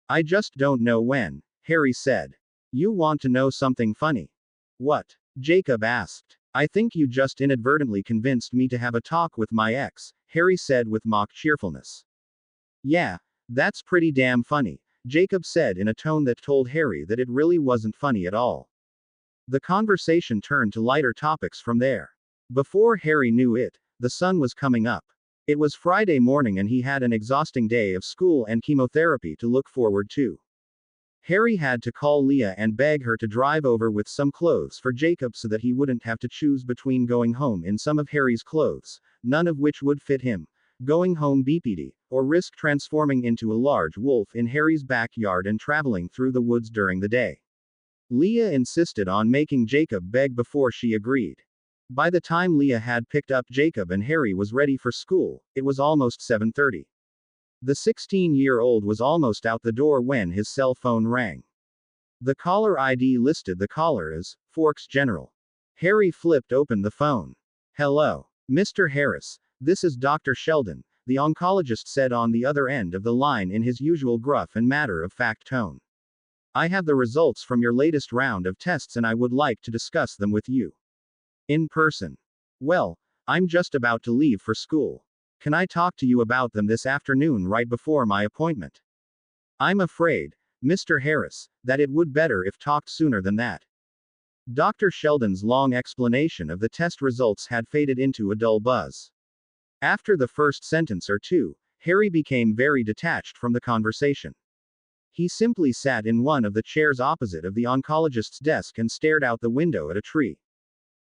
I just don't know when, Harry said. You want to know something funny? What? Jacob asked. I think you just inadvertently convinced me to have a talk with my ex, Harry said with mock cheerfulness. Yeah, that's pretty damn funny, Jacob said in a tone that told Harry that it really wasn't funny at all. The conversation turned to lighter topics from there. Before Harry knew it, the sun was coming up. It was Friday morning and he had an exhausting day of school and chemotherapy to look forward to. Harry had to call Leah and beg her to drive over with some clothes for Jacob so that he wouldn't have to choose between going home in some of Harry's clothes, none of which would fit him, going home BPD, or risk transforming into a large wolf in Harry's backyard and traveling through the woods during the day. Leah insisted on making Jacob beg before she agreed. By the time Leah had picked up Jacob and Harry was ready for school, it was almost 7:30. The 16-year-old was almost out the door when his cell phone rang. The caller ID listed the caller as Forks General. Harry flipped open the phone. Hello, Mr. Harris. This is Dr. Sheldon, the oncologist said on the other end of the line in his usual gruff and matter-of-fact tone. I have the results from your latest round of tests and I would like to discuss them with you. In person. Well, I'm just about to leave for school. Can I talk to you about them this afternoon right before my appointment? I'm afraid, Mr. Harris, that it would better if talked sooner than that. Dr. Sheldon's long explanation of the test results had faded into a dull buzz. After the first sentence or two, Harry became very detached from the conversation. He simply sat in one of the chairs opposite of the oncologist's desk and stared out the window at a tree.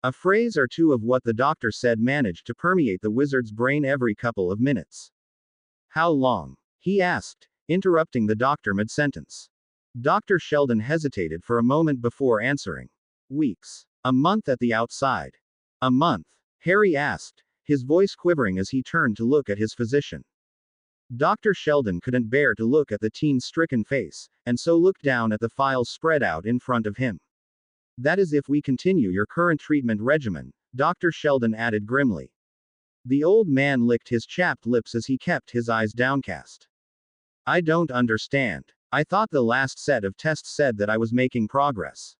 A phrase or two of what the doctor said managed to permeate the wizard's brain every couple of minutes. How long? He asked, interrupting the doctor mid-sentence. Dr. Sheldon hesitated for a moment before answering. Weeks. A month at the outside. A month? Harry asked, his voice quivering as he turned to look at his physician. Dr. Sheldon couldn't bear to look at the teen's stricken face, and so looked down at the files spread out in front of him. That is if we continue your current treatment regimen, Dr. Sheldon added grimly. The old man licked his chapped lips as he kept his eyes downcast. I don't understand. I thought the last set of tests said that I was making progress.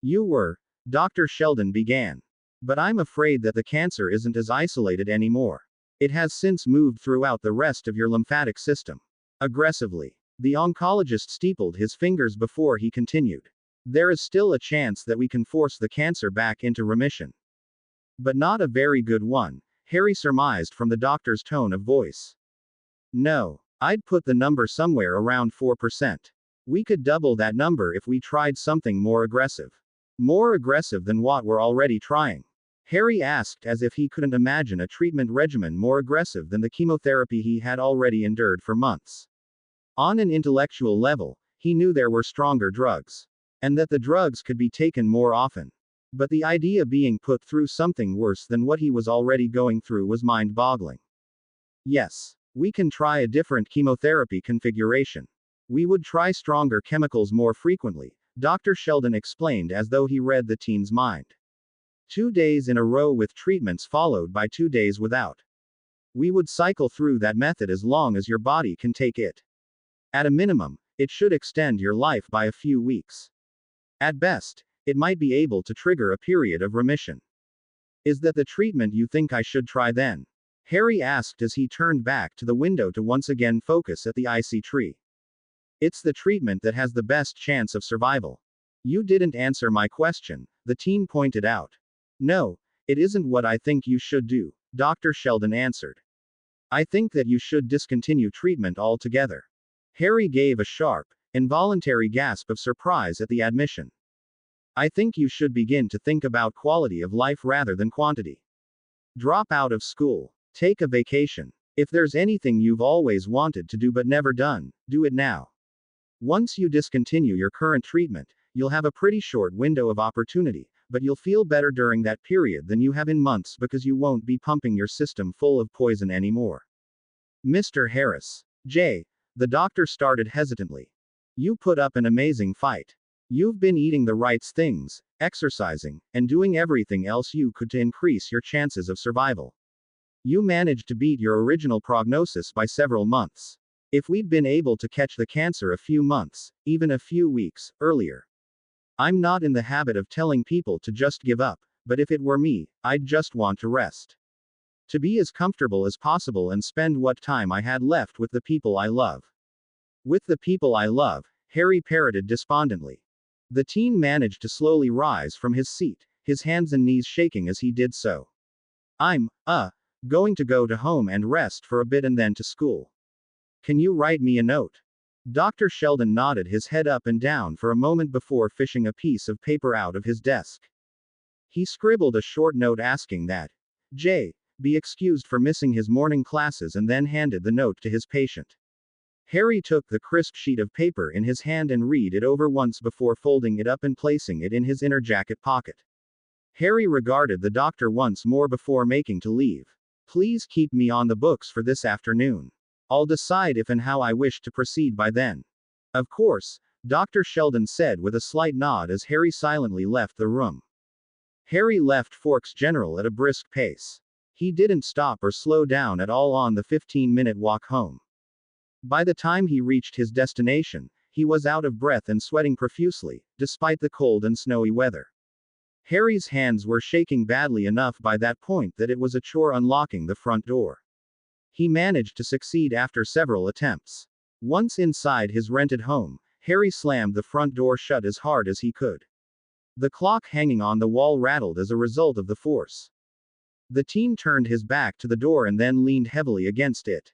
You were, Dr. Sheldon began. But I'm afraid that the cancer isn't as isolated anymore. It has since moved throughout the rest of your lymphatic system. Aggressively. The oncologist steepled his fingers before he continued. There is still a chance that we can force the cancer back into remission. But not a very good one, Harry surmised from the doctor's tone of voice. No, I'd put the number somewhere around 4%. We could double that number if we tried something more aggressive. More aggressive than what we're already trying? Harry asked as if he couldn't imagine a treatment regimen more aggressive than the chemotherapy he had already endured for months. On an intellectual level, he knew there were stronger drugs. And that the drugs could be taken more often. But the idea being put through something worse than what he was already going through was mind-boggling. Yes, we can try a different chemotherapy configuration. We would try stronger chemicals more frequently, Dr. Sheldon explained as though he read the teen's mind. 2 days in a row with treatments followed by 2 days without. We would cycle through that method as long as your body can take it. At a minimum, it should extend your life by a few weeks. At best, it might be able to trigger a period of remission. Is that the treatment you think I should try then? Harry asked as he turned back to the window to once again focus at the icy tree. It's the treatment that has the best chance of survival. You didn't answer my question, the teen pointed out. No, it isn't what I think you should do, Dr. Sheldon answered. I think that you should discontinue treatment altogether. Harry gave a sharp, involuntary gasp of surprise at the admission. I think you should begin to think about quality of life rather than quantity. Drop out of school. Take a vacation. If there's anything you've always wanted to do but never done, do it now. Once you discontinue your current treatment, you'll have a pretty short window of opportunity, but you'll feel better during that period than you have in months because you won't be pumping your system full of poison anymore. Mr. Harris. The doctor started hesitantly. You put up an amazing fight. You've been eating the right things, exercising, and doing everything else you could to increase your chances of survival. You managed to beat your original prognosis by several months. If we'd been able to catch the cancer a few months, even a few weeks, earlier. I'm not in the habit of telling people to just give up, but if it were me, I'd just want to rest. To be as comfortable as possible and spend what time I had left with the people I love. With the people I love, Harry parroted despondently. The teen managed to slowly rise from his seat, his hands and knees shaking as he did so. I'm, going to go to home and rest for a bit and then to school. Can you write me a note? Dr. Sheldon nodded his head up and down for a moment before fishing a piece of paper out of his desk. He scribbled a short note asking that J. be excused for missing his morning classes and then handed the note to his patient. Harry took the crisp sheet of paper in his hand and read it over once before folding it up and placing it in his inner jacket pocket. Harry regarded the doctor once more before making to leave. Please keep me on the books for this afternoon. I'll decide if and how I wish to proceed by then. Of course, Dr. Sheldon said with a slight nod as Harry silently left the room. Harry left Forks General at a brisk pace. He didn't stop or slow down at all on the 15-minute walk home. By the time he reached his destination, he was out of breath and sweating profusely, despite the cold and snowy weather. Harry's hands were shaking badly enough by that point that it was a chore unlocking the front door. He managed to succeed after several attempts. Once inside his rented home, Harry slammed the front door shut as hard as he could. The clock hanging on the wall rattled as a result of the force. The teen turned his back to the door and then leaned heavily against it.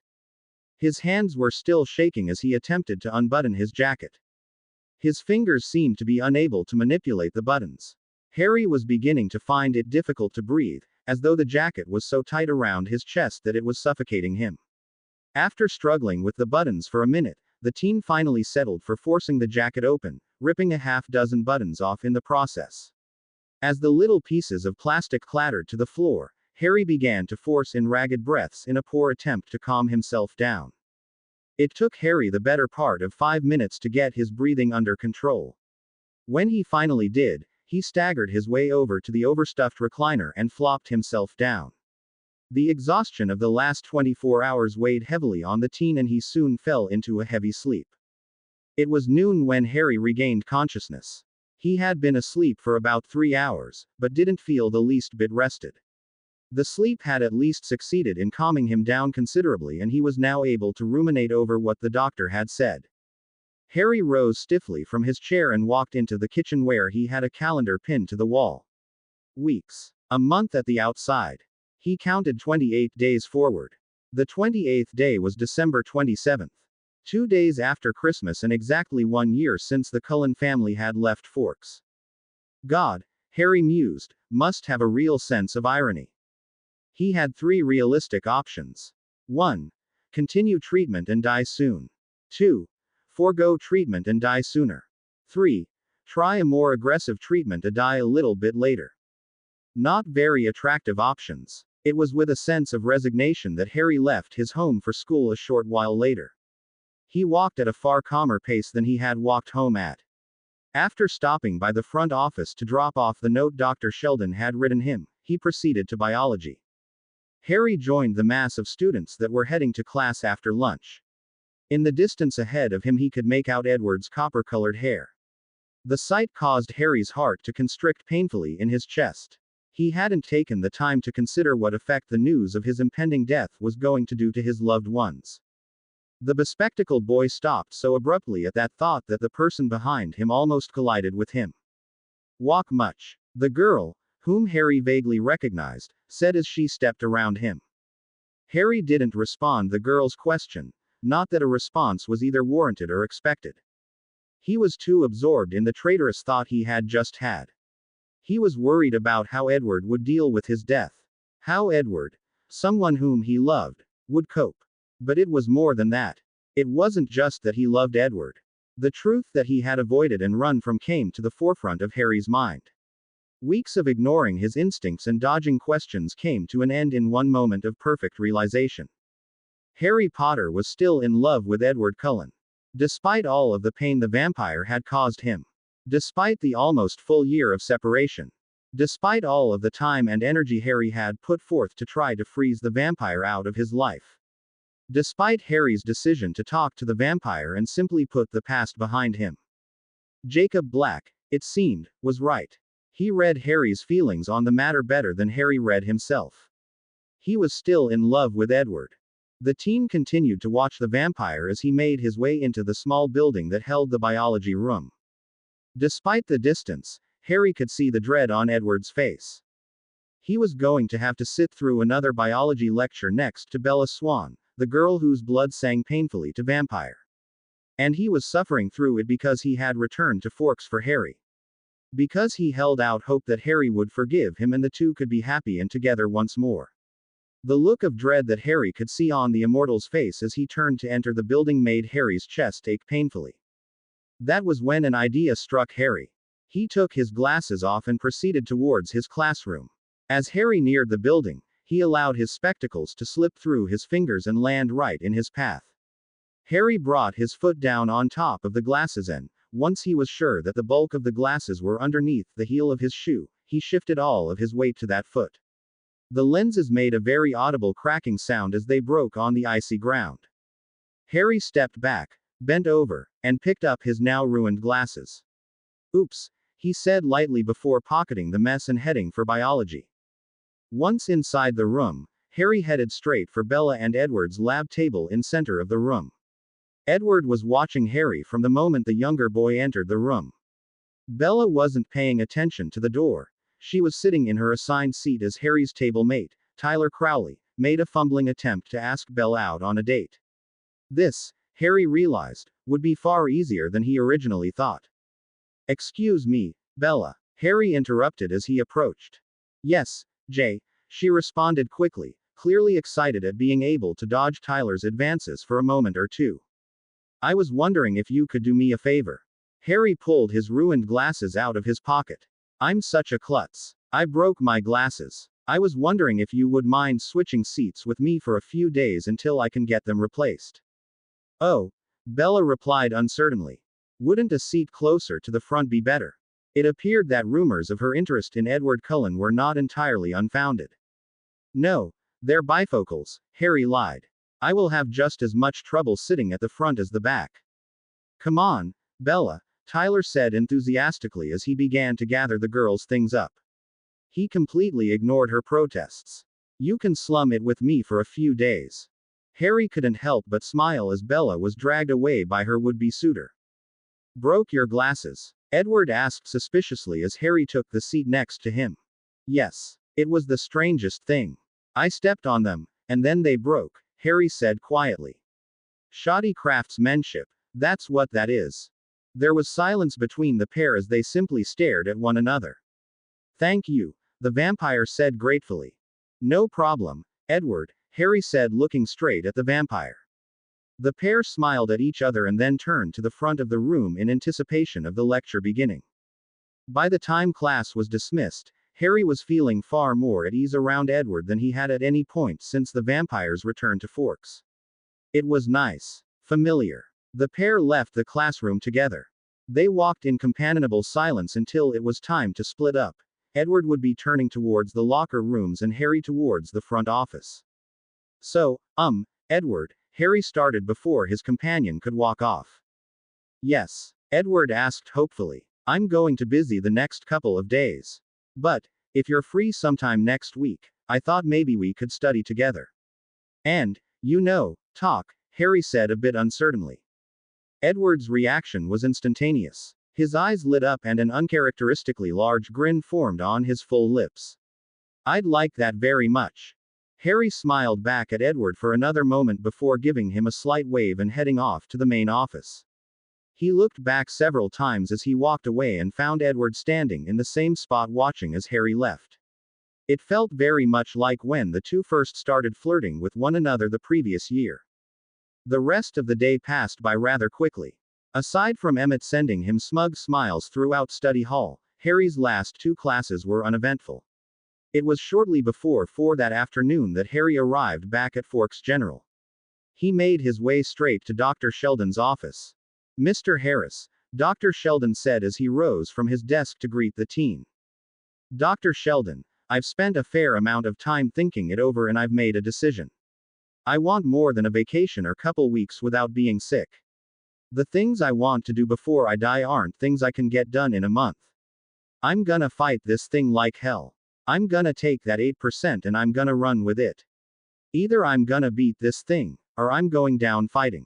His hands were still shaking as he attempted to unbutton his jacket. His fingers seemed to be unable to manipulate the buttons. Harry was beginning to find it difficult to breathe, as though the jacket was so tight around his chest that it was suffocating him. After struggling with the buttons for a minute, the teen finally settled for forcing the jacket open, ripping a half-dozen buttons off in the process. As the little pieces of plastic clattered to the floor, Harry began to force in ragged breaths in a poor attempt to calm himself down. It took Harry the better part of 5 minutes to get his breathing under control. When he finally did, he staggered his way over to the overstuffed recliner and flopped himself down. The exhaustion of the last 24 hours weighed heavily on the teen and he soon fell into a heavy sleep. It was noon when Harry regained consciousness. He had been asleep for about 3 hours, but didn't feel the least bit rested. The sleep had at least succeeded in calming him down considerably and he was now able to ruminate over what the doctor had said. Harry rose stiffly from his chair and walked into the kitchen where he had a calendar pinned to the wall. Weeks. A month at the outside. He counted 28 days forward. The 28th day was December 27th. 2 days after Christmas and exactly 1 year since the Cullen family had left Forks. God, Harry mused, must have a real sense of irony. He had 3 realistic options. 1. Continue treatment and die soon. 2. Forego treatment and die sooner. 3. Try a more aggressive treatment and die a little bit later. Not very attractive options. It was with a sense of resignation that Harry left his home for school a short while later. He walked at a far calmer pace than he had walked home at. After stopping by the front office to drop off the note Dr. Sheldon had written him, he proceeded to biology. Harry joined the mass of students that were heading to class after lunch. In the distance ahead of him he could make out Edward's copper-colored hair. The sight caused Harry's heart to constrict painfully in his chest. He hadn't taken the time to consider what effect the news of his impending death was going to do to his loved ones. The bespectacled boy stopped so abruptly at that thought that the person behind him almost collided with him. Walk much. The girl, whom Harry vaguely recognized, said as she stepped around him. Harry didn't respond the girl's question, not that a response was either warranted or expected. He was too absorbed in the traitorous thought he had just had. He was worried about how Edward would deal with his death. How Edward, someone whom he loved, would cope. But it was more than that. It wasn't just that he loved Edward. The truth that he had avoided and run from came to the forefront of Harry's mind. Weeks of ignoring his instincts and dodging questions came to an end in one moment of perfect realization. Harry Potter was still in love with Edward Cullen. Despite all of the pain the vampire had caused him. Despite the almost full year of separation. Despite all of the time and energy Harry had put forth to try to freeze the vampire out of his life. Despite Harry's decision to talk to the vampire and simply put the past behind him. Jacob Black, it seemed, was right. He read Harry's feelings on the matter better than Harry read himself. He was still in love with Edward. The team continued to watch the vampire as he made his way into the small building that held the biology room. Despite the distance, Harry could see the dread on Edward's face. He was going to have to sit through another biology lecture next to Bella Swan, the girl whose blood sang painfully to vampire. And he was suffering through it because he had returned to Forks for Harry. Because he held out hope that Harry would forgive him and the two could be happy and together once more. The look of dread that Harry could see on the immortal's face as he turned to enter the building made Harry's chest ache painfully. That was when an idea struck Harry. He took his glasses off and proceeded towards his classroom. As Harry neared the building, he allowed his spectacles to slip through his fingers and land right in his path. Harry brought his foot down on top of the glasses and, once he was sure that the bulk of the glasses were underneath the heel of his shoe, he shifted all of his weight to that foot. The lenses made a very audible cracking sound as they broke on the icy ground. Harry stepped back, bent over, and picked up his now ruined glasses. Oops, he said lightly before pocketing the mess and heading for biology. Once inside the room, Harry headed straight for Bella and Edward's lab table in center of the room. Edward was watching Harry from the moment the younger boy entered the room. Bella wasn't paying attention to the door. She was sitting in her assigned seat as Harry's table mate, Tyler Crowley, made a fumbling attempt to ask Bella out on a date. This, Harry realized, would be far easier than he originally thought. Excuse me, Bella, Harry interrupted as he approached. Yes, Jay, she responded quickly, clearly excited at being able to dodge Tyler's advances for a moment or two. I was wondering if you could do me a favor. Harry pulled his ruined glasses out of his pocket. I'm such a klutz. I broke my glasses. I was wondering if you would mind switching seats with me for a few days until I can get them replaced. Oh, Bella replied uncertainly. Wouldn't a seat closer to the front be better? It appeared that rumors of her interest in Edward Cullen were not entirely unfounded. No, they're bifocals, Harry lied. I will have just as much trouble sitting at the front as the back. Come on, Bella, Tyler said enthusiastically as he began to gather the girls' things up. He completely ignored her protests. You can slum it with me for a few days. Harry couldn't help but smile as Bella was dragged away by her would-be suitor. Broke your glasses? Edward asked suspiciously as Harry took the seat next to him. Yes. It was the strangest thing. I stepped on them, and then they broke, Harry said quietly. Shoddy craftsmanship, that's what that is. There was silence between the pair as they simply stared at one another. Thank you, the vampire said gratefully. No problem, Edward, Harry said looking straight at the vampire. The pair smiled at each other and then turned to the front of the room in anticipation of the lecture beginning. By the time class was dismissed, Harry was feeling far more at ease around Edward than he had at any point since the vampire's return to Forks. It was nice. Familiar. The pair left the classroom together. They walked in companionable silence until it was time to split up. Edward would be turning towards the locker rooms and Harry towards the front office. So, Edward, Harry started before his companion could walk off. Yes, Edward asked hopefully. I'm going to busy the next couple of days. But, if you're free sometime next week, I thought maybe we could study together. And, talk, Harry said a bit uncertainly. Edward's reaction was instantaneous. His eyes lit up and an uncharacteristically large grin formed on his full lips. I'd like that very much. Harry smiled back at Edward for another moment before giving him a slight wave and heading off to the main office. He looked back several times as he walked away and found Edward standing in the same spot watching as Harry left. It felt very much like when the two first started flirting with one another the previous year. The rest of the day passed by rather quickly. Aside from Emmett sending him smug smiles throughout study hall, Harry's last two classes were uneventful. It was shortly before 4 that afternoon that Harry arrived back at Forks General. He made his way straight to Dr. Sheldon's office. Mr. Harris, Dr. Sheldon said as he rose from his desk to greet the teen. Dr. Sheldon, I've spent a fair amount of time thinking it over and I've made a decision. I want more than a vacation or couple weeks without being sick. The things I want to do before I die aren't things I can get done in a month. I'm gonna fight this thing like hell. I'm gonna take that 8% and I'm gonna run with it. Either I'm gonna beat this thing, or I'm going down fighting.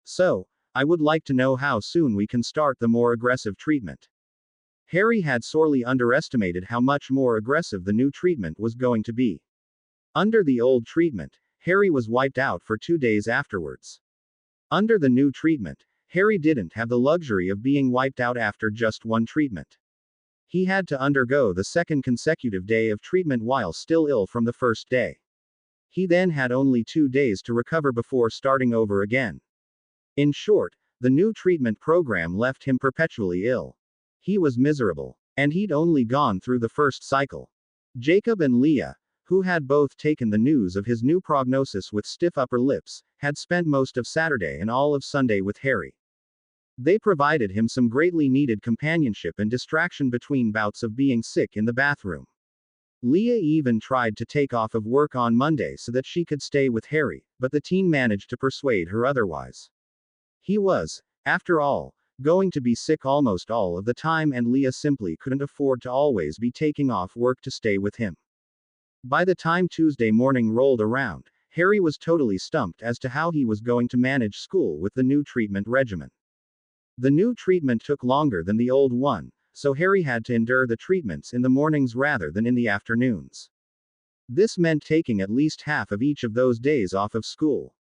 So, I would like to know how soon we can start the more aggressive treatment. Harry had sorely underestimated how much more aggressive the new treatment was going to be. Under the old treatment, Harry was wiped out for 2 days afterwards. Under the new treatment, Harry didn't have the luxury of being wiped out after just one treatment. He had to undergo the second consecutive day of treatment while still ill from the first day. He then had only 2 days to recover before starting over again. In short, the new treatment program left him perpetually ill. He was miserable. And he'd only gone through the first cycle. Jacob and Leah, who had both taken the news of his new prognosis with stiff upper lips, had spent most of Saturday and all of Sunday with Harry. They provided him some greatly needed companionship and distraction between bouts of being sick in the bathroom. Leah even tried to take off of work on Monday so that she could stay with Harry, but the teen managed to persuade her otherwise. He was, after all, going to be sick almost all of the time, and Leah simply couldn't afford to always be taking off work to stay with him. By the time Tuesday morning rolled around, Harry was totally stumped as to how he was going to manage school with the new treatment regimen. The new treatment took longer than the old one, so Harry had to endure the treatments in the mornings rather than in the afternoons. This meant taking at least half of each of those days off of school.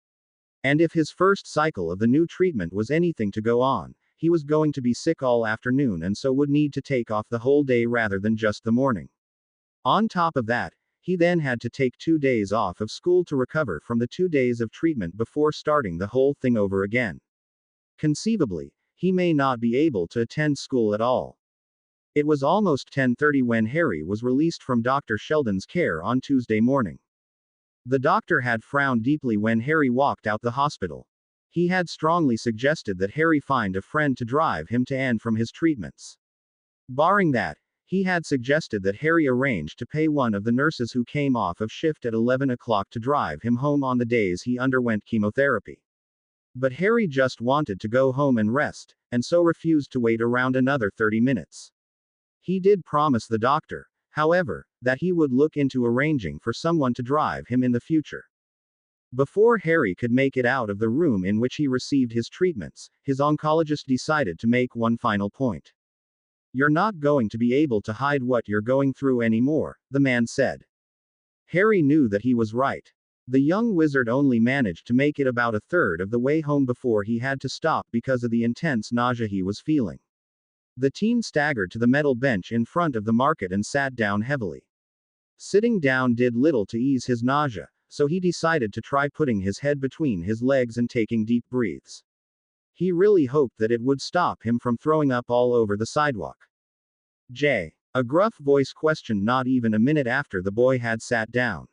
And if his first cycle of the new treatment was anything to go on, he was going to be sick all afternoon and so would need to take off the whole day rather than just the morning. On top of that, he then had to take 2 days off of school to recover from the 2 days of treatment before starting the whole thing over again. Conceivably, he may not be able to attend school at all. It was almost 10:30 when Harry was released from Dr. Sheldon's care on Tuesday morning. The doctor had frowned deeply when Harry walked out the hospital. He had strongly suggested that Harry find a friend to drive him to and from his treatments. Barring that, he had suggested that Harry arrange to pay one of the nurses who came off of shift at 11 o'clock to drive him home on the days he underwent chemotherapy. But Harry just wanted to go home and rest, and so refused to wait around another 30 minutes. He did promise the doctor, however, that he would look into arranging for someone to drive him in the future. Before Harry could make it out of the room in which he received his treatments, his oncologist decided to make one final point. "You're not going to be able to hide what you're going through anymore," the man said. Harry knew that he was right. The young wizard only managed to make it about a third of the way home before he had to stop because of the intense nausea he was feeling. The teen staggered to the metal bench in front of the market and sat down heavily. Sitting down did little to ease his nausea, so he decided to try putting his head between his legs and taking deep breaths. He really hoped that it would stop him from throwing up all over the sidewalk. "Jay?" a gruff voice questioned not even a minute after the boy had sat down.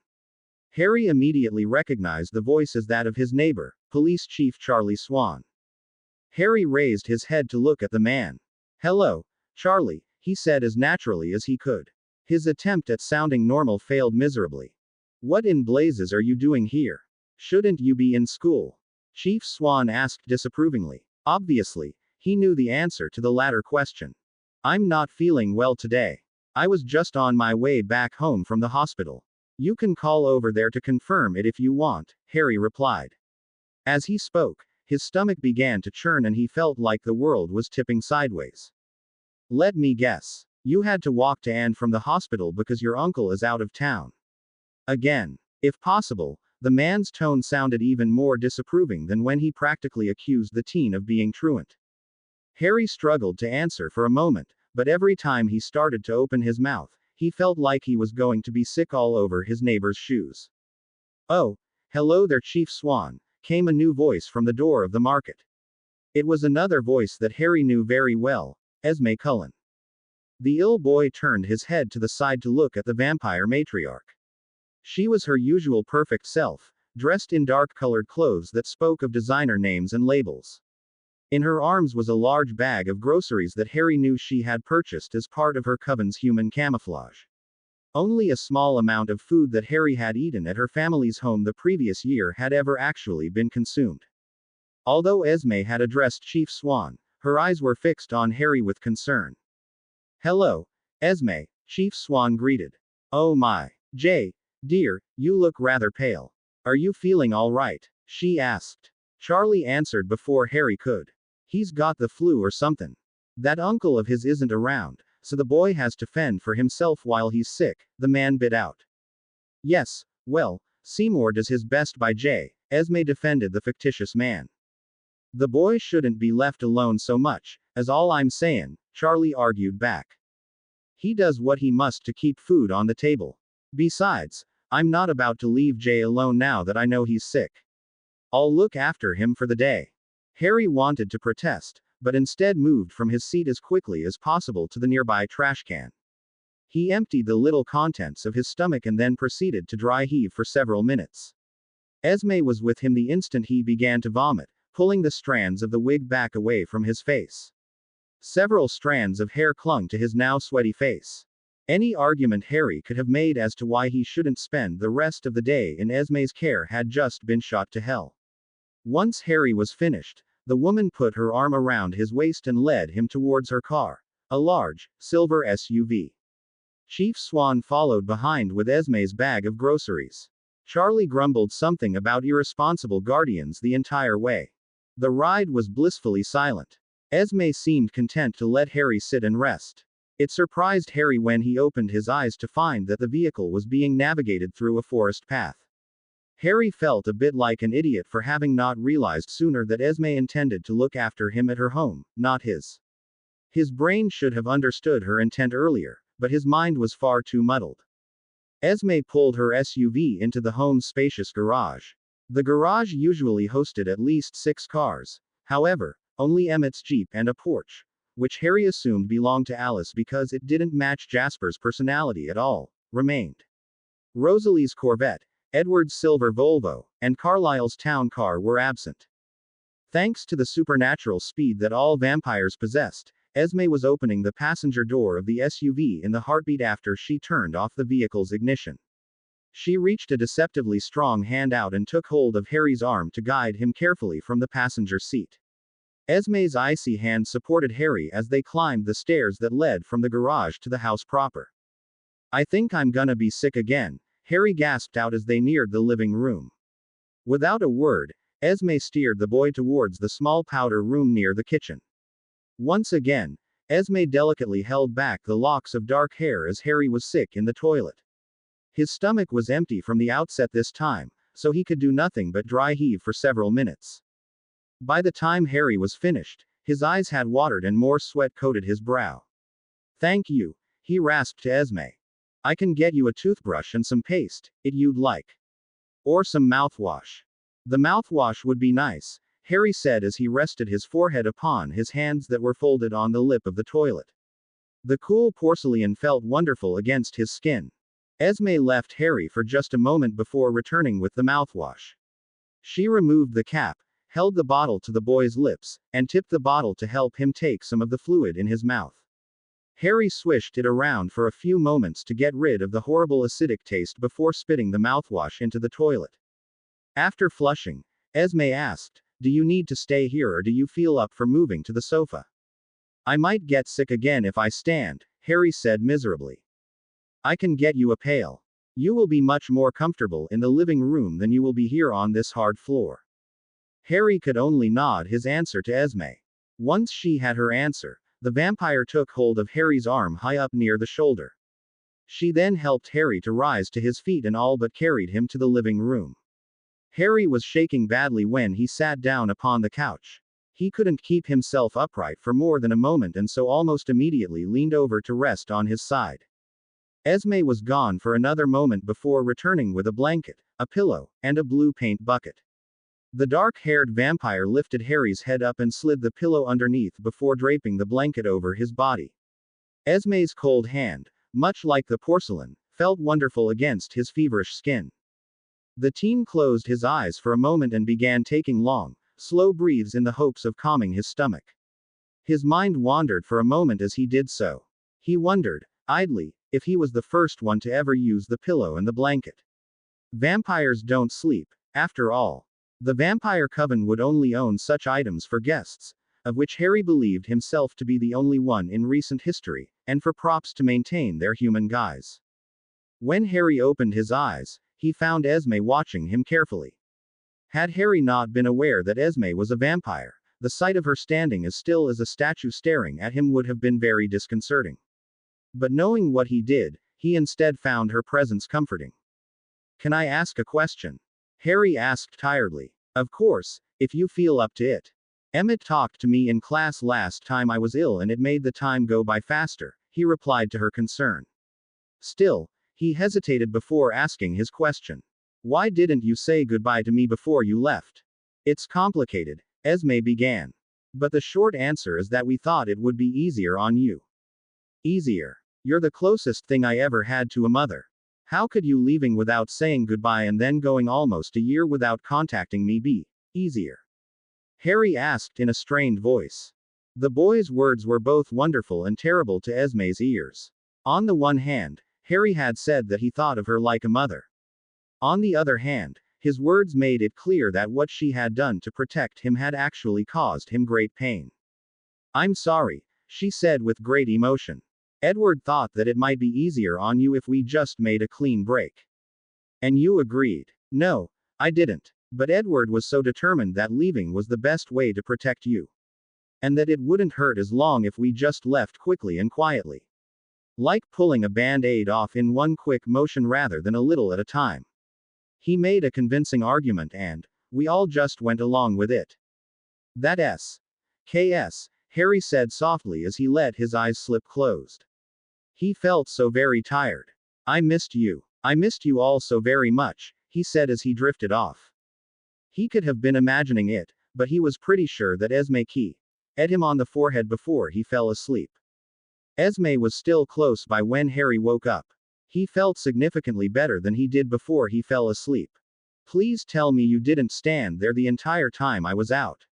Harry immediately recognized the voice as that of his neighbor, Police Chief Charlie Swan. Harry raised his head to look at the man. "Hello, Charlie," he said as naturally as he could. His attempt at sounding normal failed miserably. "What in blazes are you doing here? Shouldn't you be in school?" Chief Swan asked disapprovingly. Obviously, he knew the answer to the latter question. "I'm not feeling well today. I was just on my way back home from the hospital. You can call over there to confirm it if you want," Harry replied. As he spoke, his stomach began to churn and he felt like the world was tipping sideways. "Let me guess. You had to walk to and from the hospital because your uncle is out of town." Again. If possible, the man's tone sounded even more disapproving than when he practically accused the teen of being truant. Harry struggled to answer for a moment, but every time he started to open his mouth, he felt like he was going to be sick all over his neighbor's shoes. "Oh, hello there, Chief Swan," came a new voice from the door of the market. It was another voice that Harry knew very well, Esme Cullen. The ill boy turned his head to the side to look at the vampire matriarch. She was her usual perfect self, dressed in dark-colored clothes that spoke of designer names and labels. In her arms was a large bag of groceries that Harry knew she had purchased as part of her coven's human camouflage. Only a small amount of food that Harry had eaten at her family's home the previous year had ever actually been consumed. Although Esme had addressed Chief Swan, her eyes were fixed on Harry with concern. "Hello, Esme," Chief Swan greeted. "Oh my. Jay, dear, you look rather pale. Are you feeling all right?" she asked. Charlie answered before Harry could. "He's got the flu or something. That uncle of his isn't around, so the boy has to fend for himself while he's sick," the man bit out. "Yes, well, Seymour does his best by Jay," Esme defended the fictitious man. "The boy shouldn't be left alone so much, as all I'm sayin'," Charlie argued back. "He does what he must to keep food on the table. Besides, I'm not about to leave Jay alone now that I know he's sick. I'll look after him for the day." Harry wanted to protest, but instead moved from his seat as quickly as possible to the nearby trash can. He emptied the little contents of his stomach and then proceeded to dry heave for several minutes. Esme was with him the instant he began to vomit, pulling the strands of the wig back away from his face. Several strands of hair clung to his now sweaty face. Any argument Harry could have made as to why he shouldn't spend the rest of the day in Esme's care had just been shot to hell. Once Harry was finished, the woman put her arm around his waist and led him towards her car, a large, silver SUV. Chief Swan followed behind with Esme's bag of groceries. Charlie grumbled something about irresponsible guardians the entire way. The ride was blissfully silent. Esme seemed content to let Harry sit and rest. It surprised Harry when he opened his eyes to find that the vehicle was being navigated through a forest path. Harry felt a bit like an idiot for having not realized sooner that Esme intended to look after him at her home, not his. His brain should have understood her intent earlier, but his mind was far too muddled. Esme pulled her SUV into the home's spacious garage. The garage usually hosted at least 6 cars. However, only Emmett's Jeep and a Porsche, which Harry assumed belonged to Alice because it didn't match Jasper's personality at all, remained. Rosalie's Corvette, Edward's silver Volvo, and Carlisle's town car were absent. Thanks to the supernatural speed that all vampires possessed, Esme was opening the passenger door of the SUV in the heartbeat after she turned off the vehicle's ignition. She reached a deceptively strong hand out and took hold of Harry's arm to guide him carefully from the passenger seat. Esme's icy hand supported Harry as they climbed the stairs that led from the garage to the house proper. "I think I'm gonna be sick again," Harry gasped out as they neared the living room. Without a word, Esme steered the boy towards the small powder room near the kitchen. Once again, Esme delicately held back the locks of dark hair as Harry was sick in the toilet. His stomach was empty from the outset this time, so he could do nothing but dry heave for several minutes. By the time Harry was finished, his eyes had watered and more sweat coated his brow. "Thank you," he rasped to Esme. "I can get you a toothbrush and some paste, if you'd like. Or some mouthwash." "The mouthwash would be nice," Harry said as he rested his forehead upon his hands that were folded on the lip of the toilet. The cool porcelain felt wonderful against his skin. Esme left Harry for just a moment before returning with the mouthwash. She removed the cap, held the bottle to the boy's lips, and tipped the bottle to help him take some of the fluid in his mouth. Harry swished it around for a few moments to get rid of the horrible acidic taste before spitting the mouthwash into the toilet. After flushing, Esme asked, "Do you need to stay here or do you feel up for moving to the sofa?" "I might get sick again if I stand," Harry said miserably. "I can get you a pail. You will be much more comfortable in the living room than you will be here on this hard floor." Harry could only nod his answer to Esme. Once she had her answer, the vampire took hold of Harry's arm high up near the shoulder. She then helped Harry to rise to his feet and all but carried him to the living room. Harry was shaking badly when he sat down upon the couch. He couldn't keep himself upright for more than a moment and so almost immediately leaned over to rest on his side. Esme was gone for another moment before returning with a blanket, a pillow, and a blue paint bucket. The dark-haired vampire lifted Harry's head up and slid the pillow underneath before draping the blanket over his body. Esme's cold hand, much like the porcelain, felt wonderful against his feverish skin. The teen closed his eyes for a moment and began taking long, slow breaths in the hopes of calming his stomach. His mind wandered for a moment as he did so. He wondered, idly, if he was the first one to ever use the pillow and the blanket. Vampires don't sleep, after all. The vampire coven would only own such items for guests, of which Harry believed himself to be the only one in recent history, and for props to maintain their human guise. When Harry opened his eyes, he found Esme watching him carefully. Had Harry not been aware that Esme was a vampire, the sight of her standing as still as a statue staring at him would have been very disconcerting. But knowing what he did, he instead found her presence comforting. "Can I ask a question?" Harry asked tiredly. "Of course, if you feel up to it. Emmett talked to me in class last time I was ill and it made the time go by faster," he replied to her concern. Still, he hesitated before asking his question. "Why didn't you say goodbye to me before you left?" "It's complicated," Esme began. "But the short answer is that we thought it would be easier on you." "Easier? You're the closest thing I ever had to a mother. How could you leaving without saying goodbye and then going almost a year without contacting me be easier?" Harry asked in a strained voice. The boy's words were both wonderful and terrible to Esme's ears. On the one hand, Harry had said that he thought of her like a mother. On the other hand, his words made it clear that what she had done to protect him had actually caused him great pain. "I'm sorry," she said with great emotion. "Edward thought that it might be easier on you if we just made a clean break. And you agreed." "No, I didn't. But Edward was so determined that leaving was the best way to protect you. And that it wouldn't hurt as long if we just left quickly and quietly. Like pulling a band-aid off in one quick motion rather than a little at a time. He made a convincing argument and we all just went along with it." "That's KS," Harry said softly as he let his eyes slip closed. He felt so very tired. "I missed you. I missed you all so very much," he said as he drifted off. He could have been imagining it, but he was pretty sure that Esme kissed him on the forehead before he fell asleep. Esme was still close by when Harry woke up. He felt significantly better than he did before he fell asleep. "Please tell me you didn't stand there the entire time I was out."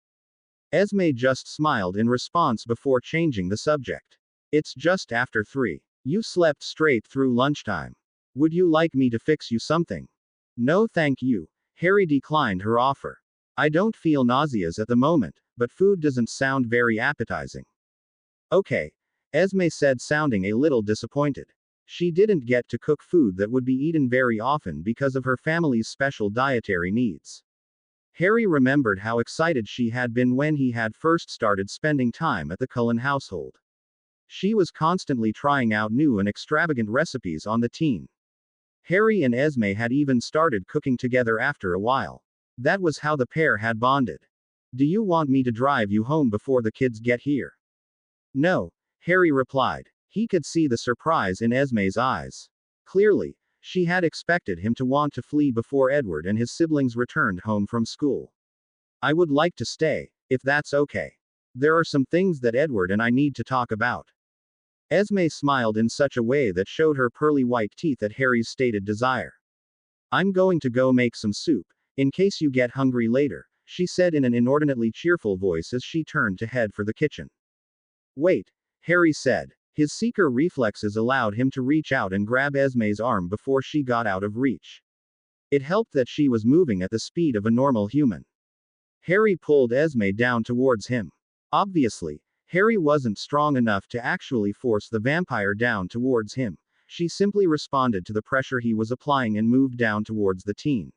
Esme just smiled in response before changing the subject. "It's just after 3. You slept straight through lunchtime. Would you like me to fix you something?" "No thank you." Harry declined her offer. "I don't feel nauseous at the moment, but food doesn't sound very appetizing." "Okay," Esme said, sounding a little disappointed. She didn't get to cook food that would be eaten very often because of her family's special dietary needs. Harry remembered how excited she had been when he had first started spending time at the Cullen household. She was constantly trying out new and extravagant recipes on the teen. Harry and Esme had even started cooking together after a while. That was how the pair had bonded. "Do you want me to drive you home before the kids get here?" "No," Harry replied. He could see the surprise in Esme's eyes. Clearly, she had expected him to want to flee before Edward and his siblings returned home from school. "I would like to stay, if that's okay. There are some things that Edward and I need to talk about." Esme smiled in such a way that showed her pearly white teeth at Harry's stated desire. "I'm going to go make some soup, in case you get hungry later," she said in an inordinately cheerful voice as she turned to head for the kitchen. "Wait," Harry said. His seeker reflexes allowed him to reach out and grab Esme's arm before she got out of reach. It helped that she was moving at the speed of a normal human. Harry pulled Esme down towards him. Obviously, Harry wasn't strong enough to actually force the vampire down towards him. She simply responded to the pressure he was applying and moved down towards the teen.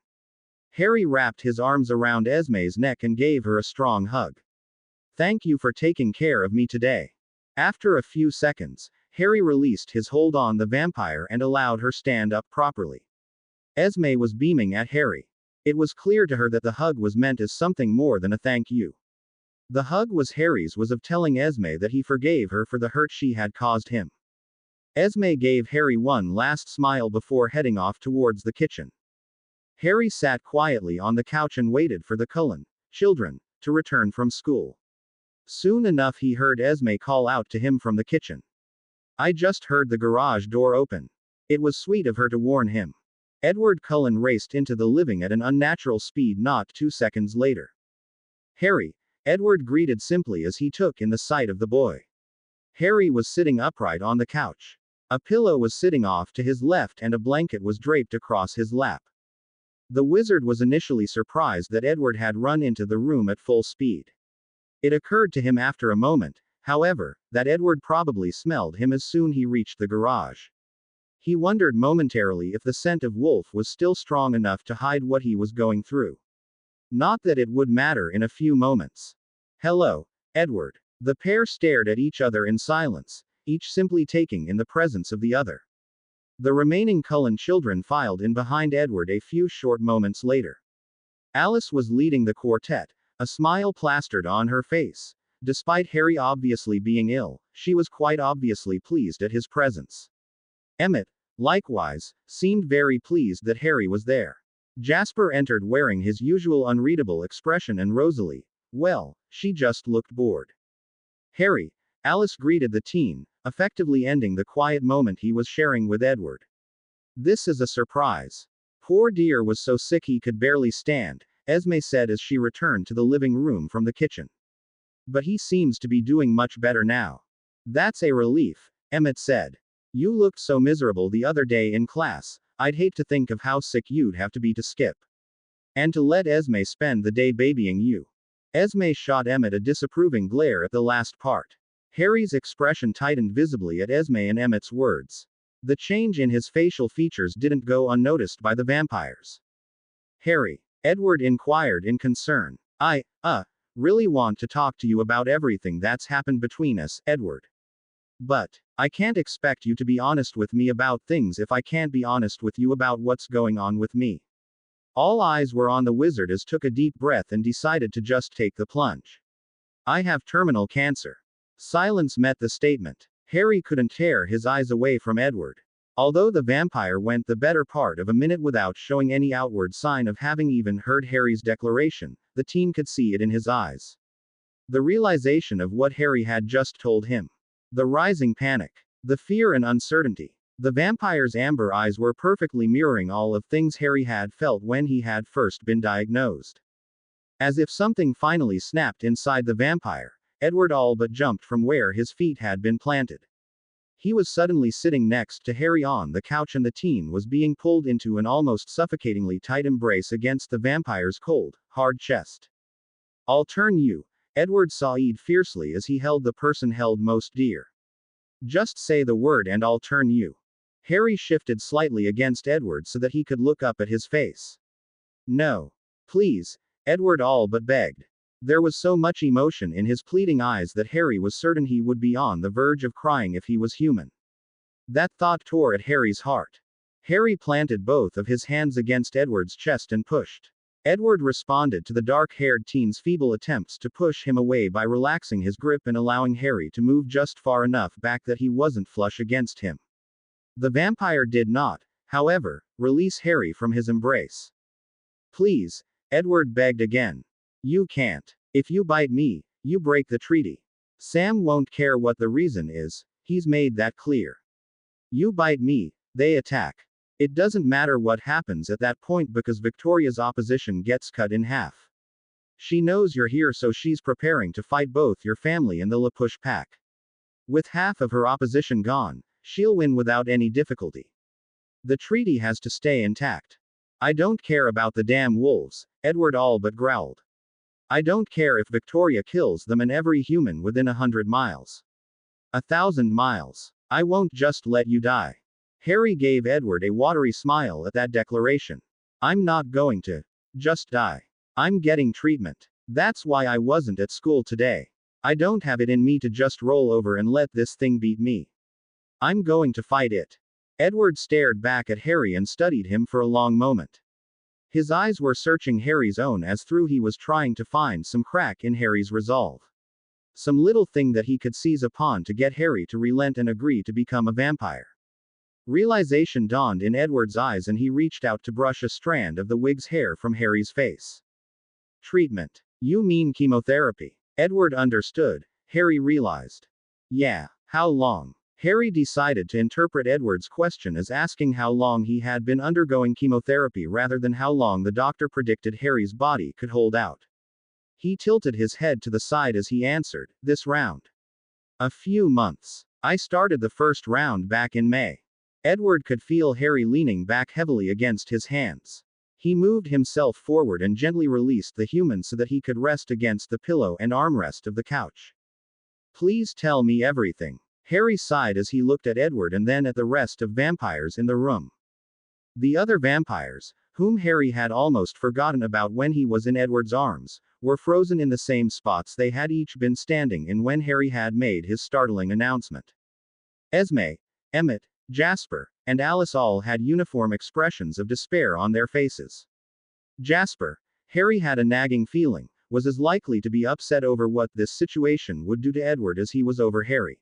Harry wrapped his arms around Esme's neck and gave her a strong hug. "Thank you for taking care of me today." After a few seconds, Harry released his hold on the vampire and allowed her stand up properly. Esme was beaming at Harry. It was clear to her that the hug was meant as something more than a thank you. The hug was Harry's was of telling Esme that he forgave her for the hurt she had caused him. Esme gave Harry one last smile before heading off towards the kitchen. Harry sat quietly on the couch and waited for the Cullen children to return from school. Soon enough he heard Esme call out to him from the kitchen. "I just heard the garage door open." It was sweet of her to warn him. Edward Cullen raced into the living at an unnatural speed not 2 seconds later. Harry, Edward greeted simply as he took in the sight of the boy. Harry was sitting upright on the couch. A pillow was sitting off to his left and a blanket was draped across his lap. The wizard was initially surprised that Edward had run into the room at full speed. It occurred to him after a moment, however, that Edward probably smelled him as soon he reached the garage. He wondered momentarily if the scent of wolf was still strong enough to hide what he was going through. Not that it would matter in a few moments. Hello, Edward. The pair stared at each other in silence, each simply taking in the presence of the other. The remaining Cullen children filed in behind Edward a few short moments later. Alice was leading the quartet, a smile plastered on her face. Despite Harry obviously being ill, she was quite obviously pleased at his presence. Emmett, likewise, seemed very pleased that Harry was there. Jasper entered wearing his usual unreadable expression and Rosalie, well, she just looked bored. Harry, Alice greeted the teen, effectively ending the quiet moment he was sharing with Edward. This is a surprise. Poor dear was so sick he could barely stand, Esme said as she returned to the living room from the kitchen. But he seems to be doing much better now. That's a relief, Emmett said. You looked so miserable the other day in class, I'd hate to think of how sick you'd have to be to skip. And to let Esme spend the day babying you. Esme shot Emmett a disapproving glare at the last part. Harry's expression tightened visibly at Esme and Emmett's words. The change in his facial features didn't go unnoticed by the vampires. Harry, Edward inquired in concern. I really want to talk to you about everything that's happened between us, Edward. But I can't expect you to be honest with me about things if I can't be honest with you about what's going on with me. All eyes were on the wizard as took a deep breath and decided to just take the plunge. I have terminal cancer. Silence met the statement. Harry couldn't tear his eyes away from Edward. Although the vampire went the better part of a minute without showing any outward sign of having even heard Harry's declaration, the teen could see it in his eyes. The realization of what Harry had just told him. The rising panic. The fear and uncertainty. The vampire's amber eyes were perfectly mirroring all of things Harry had felt when he had first been diagnosed. As if something finally snapped inside the vampire, Edward all but jumped from where his feet had been planted. He was suddenly sitting next to Harry on the couch and the teen was being pulled into an almost suffocatingly tight embrace against the vampire's cold, hard chest. I'll turn you, Edward said fiercely as he held the person held most dear. Just say the word and I'll turn you. Harry shifted slightly against Edward so that he could look up at his face. No. Please, Edward all but begged. There was so much emotion in his pleading eyes that Harry was certain he would be on the verge of crying if he was human. That thought tore at Harry's heart. Harry planted both of his hands against Edward's chest and pushed. Edward responded to the dark-haired teen's feeble attempts to push him away by relaxing his grip and allowing Harry to move just far enough back that he wasn't flush against him. The vampire did not, however, release Harry from his embrace. Please, Edward begged again. You can't. If you bite me, you break the treaty. Sam won't care what the reason is, he's made that clear. You bite me, they attack. It doesn't matter what happens at that point because Victoria's opposition gets cut in half. She knows you're here so she's preparing to fight both your family and the LaPush pack. With half of her opposition gone, she'll win without any difficulty. The treaty has to stay intact. I don't care about the damn wolves, Edward all but growled. I don't care if Victoria kills them and every human within 100 miles. 1,000 miles. I won't just let you die. Harry gave Edward a watery smile at that declaration. I'm not going to just die. I'm getting treatment. That's why I wasn't at school today. I don't have it in me to just roll over and let this thing beat me. I'm going to fight it. Edward stared back at Harry and studied him for a long moment. His eyes were searching Harry's own as through he was trying to find some crack in Harry's resolve. Some little thing that he could seize upon to get Harry to relent and agree to become a vampire. Realization dawned in Edward's eyes and he reached out to brush a strand of the wig's hair from Harry's face. Treatment. You mean chemotherapy? Edward understood. Harry realized. Yeah. How long? Harry decided to interpret Edward's question as asking how long he had been undergoing chemotherapy rather than how long the doctor predicted Harry's body could hold out. He tilted his head to the side as he answered, "This round. A few months. I started the first round back in May." Edward could feel Harry leaning back heavily against his hands. He moved himself forward and gently released the human so that he could rest against the pillow and armrest of the couch. "Please tell me everything." Harry sighed as he looked at Edward and then at the rest of vampires in the room. The other vampires, whom Harry had almost forgotten about when he was in Edward's arms, were frozen in the same spots they had each been standing in when Harry had made his startling announcement. Esme, Emmett, Jasper, and Alice all had uniform expressions of despair on their faces. Jasper, Harry had a nagging feeling, was as likely to be upset over what this situation would do to Edward as he was over Harry.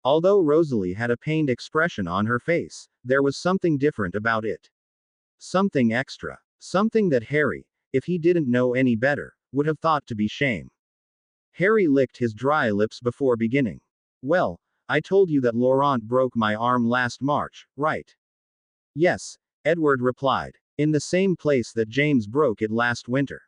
Although Rosalie had a pained expression on her face, there was something different about it. Something extra. Something that Harry, if he didn't know any better, would have thought to be shame. Harry licked his dry lips before beginning. "Well, I told you that Laurent broke my arm last March, right?" "Yes," Edward replied. "In the same place that James broke it last winter."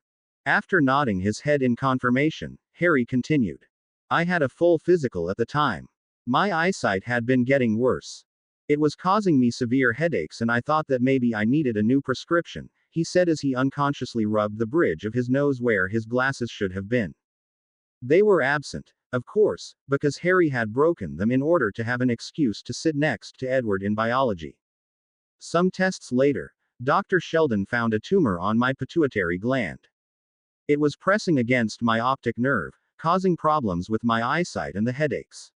After nodding his head in confirmation, Harry continued. "I had a full physical at the time. My eyesight had been getting worse. It was causing me severe headaches and I thought that maybe I needed a new prescription," he said as he unconsciously rubbed the bridge of his nose where his glasses should have been. They were absent, of course, because Harry had broken them in order to have an excuse to sit next to Edward in biology. Some tests later, Dr. Sheldon found a tumor on my pituitary gland. It was pressing against my optic nerve, causing problems with my eyesight and the headaches.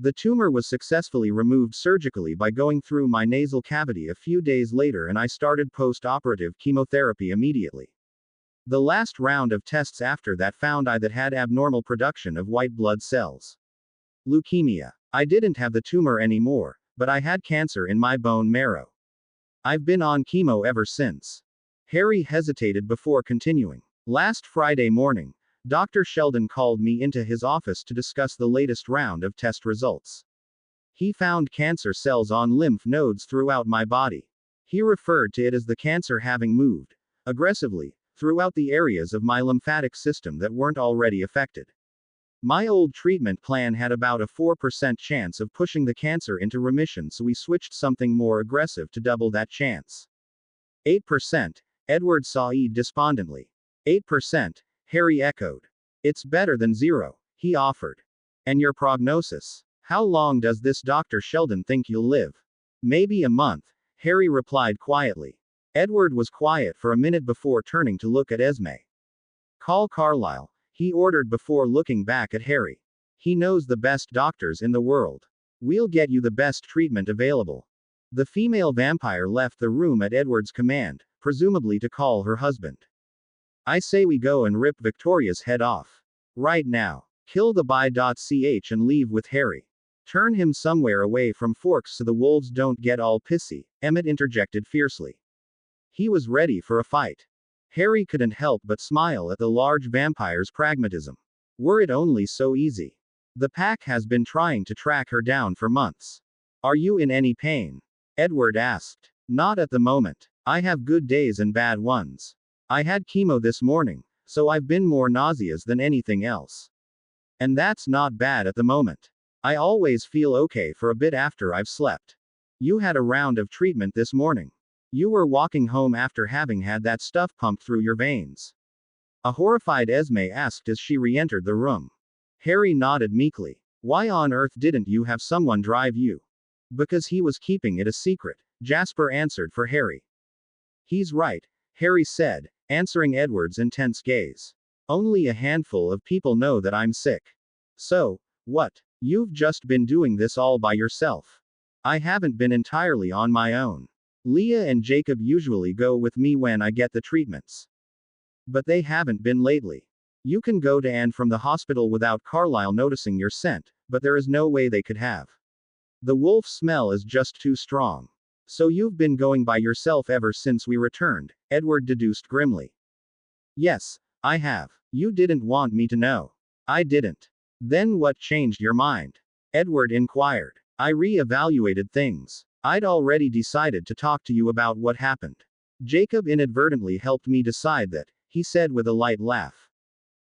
The tumor was successfully removed surgically by going through my nasal cavity a few days later and I started post-operative chemotherapy immediately. The last round of tests after that found I that had abnormal production of white blood cells. Leukemia. I didn't have the tumor anymore, but I had cancer in my bone marrow. I've been on chemo ever since." Harry hesitated before continuing. "Last Friday morning, Dr. Sheldon called me into his office to discuss the latest round of test results. He found cancer cells on lymph nodes throughout my body. He referred to it as the cancer having moved aggressively throughout the areas of my lymphatic system that weren't already affected. My old treatment plan had about a 4% chance of pushing the cancer into remission, so we switched something more aggressive to double that chance." 8%, Edward sighed despondently. 8%, Harry echoed. "It's better than 0, he offered. "And your prognosis? How long does this Dr. Sheldon think you'll live?" "Maybe a month," Harry replied quietly. Edward was quiet for a minute before turning to look at Esme. "Call Carlyle," he ordered before looking back at Harry. "He knows the best doctors in the world. We'll get you the best treatment available." The female vampire left the room at Edward's command, presumably to call her husband. "I say we go and rip Victoria's head off. Right now. Kill the bi.ch and leave with Harry. Turn him somewhere away from Forks so the wolves don't get all pissy," Emmett interjected fiercely. He was ready for a fight. Harry couldn't help but smile at the large vampire's pragmatism. Were it only so easy. "The pack has been trying to track her down for months. Are you in any pain?" Edward asked. "Not at the moment. I have good days and bad ones. I had chemo this morning, so I've been more nauseous than anything else. And that's not bad at the moment. I always feel okay for a bit after I've slept. You had a round of treatment this morning. You were walking home after having had that stuff pumped through your veins." A horrified Esme asked as she re-entered the room. Harry nodded meekly. "Why on earth didn't you have someone drive you?" "Because he was keeping it a secret," Jasper answered for Harry. "He's right," Harry said, answering Edward's intense gaze. "Only a handful of people know that I'm sick. So, what? You've just been doing this all by yourself." "I haven't been entirely on my own. Leah and Jacob usually go with me when I get the treatments. But they haven't been lately. You can go to Anne from the hospital without Carlyle noticing your scent, but there is no way they could have. The wolf smell is just too strong. So you've been going by yourself ever since we returned," Edward deduced grimly. "Yes, I have. You didn't want me to know." "I didn't." "Then what changed your mind?" Edward inquired. "I re-evaluated things. I'd already decided to talk to you about what happened. Jacob inadvertently helped me decide that," he said with a light laugh.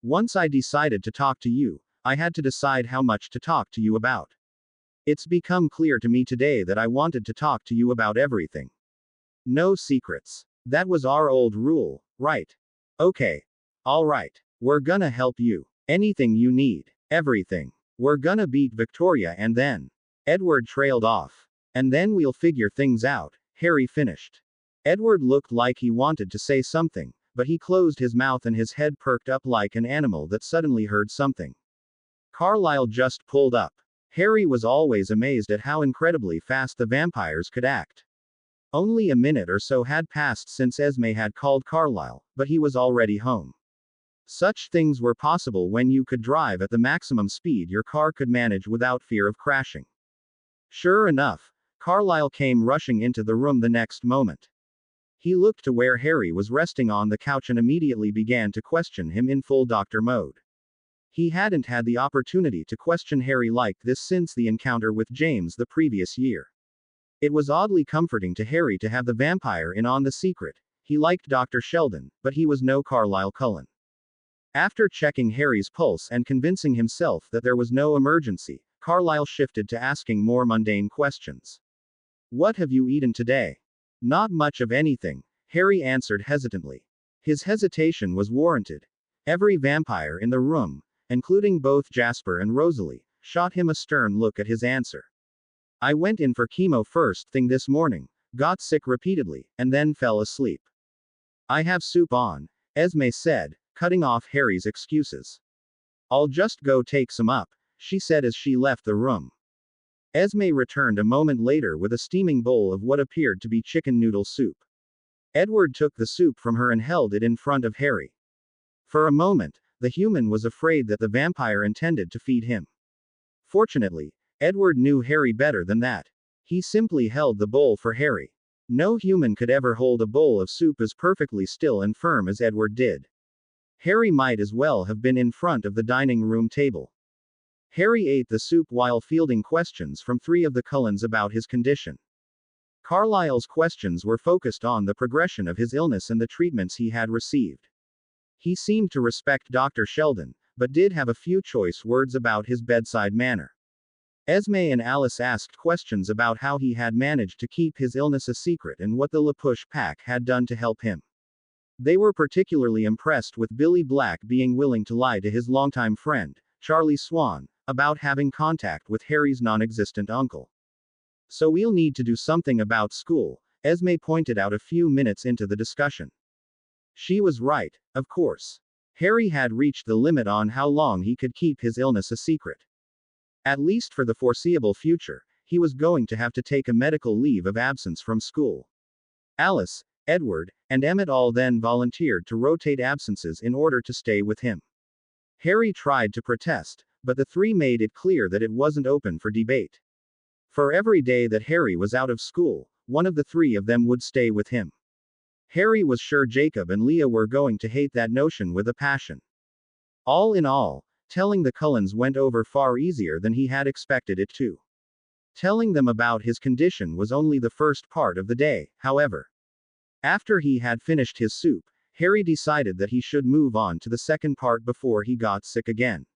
Once I decided to talk to you, I had to decide how much to talk to you about. It's become clear to me today that I wanted to talk to you about everything. No secrets. That was our old rule, right? Okay. Alright. We're gonna help you. Anything you need. Everything. We're gonna beat Victoria and then. Edward trailed off. And then we'll figure things out, Harry finished. Edward looked like he wanted to say something, but he closed his mouth and his head perked up like an animal that suddenly heard something. Carlisle just pulled up. Harry was always amazed at how incredibly fast the vampires could act. Only a minute or so had passed since Esme had called Carlisle, but he was already home. Such things were possible when you could drive at the maximum speed your car could manage without fear of crashing. Sure enough, Carlisle came rushing into the room the next moment. He looked to where Harry was resting on the couch and immediately began to question him in full doctor mode. He hadn't had the opportunity to question Harry like this since the encounter with James the previous year. It was oddly comforting to Harry to have the vampire in on the secret. He liked Dr. Sheldon, but he was no Carlisle Cullen. After checking Harry's pulse and convincing himself that there was no emergency, Carlisle shifted to asking more mundane questions. What have you eaten today? Not much of anything, Harry answered hesitantly. His hesitation was warranted. Every vampire in the room, including both Jasper and Rosalie, shot him a stern look at his answer. I went in for chemo first thing this morning, got sick repeatedly, and then fell asleep. I have soup on, Esme said, cutting off Harry's excuses. I'll just go take some up, she said as she left the room. Esme returned a moment later with a steaming bowl of what appeared to be chicken noodle soup. Edward took the soup from her and held it in front of Harry. For a moment, the human was afraid that the vampire intended to feed him. Fortunately, Edward knew Harry better than that. He simply held the bowl for Harry. No human could ever hold a bowl of soup as perfectly still and firm as Edward did. Harry might as well have been in front of the dining room table. Harry ate the soup while fielding questions from 3 of the Cullens about his condition. Carlisle's questions were focused on the progression of his illness and the treatments he had received. He seemed to respect Dr. Sheldon, but did have a few choice words about his bedside manner. Esme and Alice asked questions about how he had managed to keep his illness a secret and what the LaPush pack had done to help him. They were particularly impressed with Billy Black being willing to lie to his longtime friend, Charlie Swan, about having contact with Harry's non-existent uncle. So we'll need to do something about school, Esme pointed out a few minutes into the discussion. She was right, of course. Harry had reached the limit on how long he could keep his illness a secret. At least for the foreseeable future, he was going to have to take a medical leave of absence from school. Alice, Edward, and Emmett all then volunteered to rotate absences in order to stay with him. Harry tried to protest, but the 3 made it clear that it wasn't open for debate. For every day that Harry was out of school, one of the 3 of them would stay with him. Harry was sure Jacob and Leah were going to hate that notion with a passion. All in all, telling the Cullens went over far easier than he had expected it to. Telling them about his condition was only the first part of the day, however. After he had finished his soup, Harry decided that he should move on to the second part before he got sick again.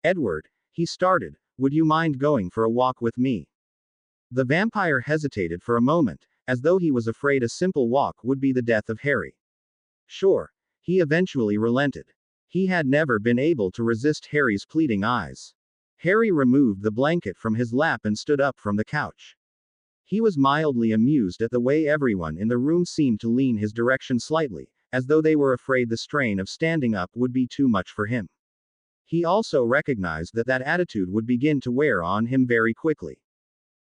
Edward, he started, would you mind going for a walk with me? The vampire hesitated for a moment, as though he was afraid a simple walk would be the death of Harry. Sure. He eventually relented. He had never been able to resist Harry's pleading eyes. Harry removed the blanket from his lap and stood up from the couch. He was mildly amused at the way everyone in the room seemed to lean his direction slightly, as though they were afraid the strain of standing up would be too much for him. He also recognized that that attitude would begin to wear on him very quickly.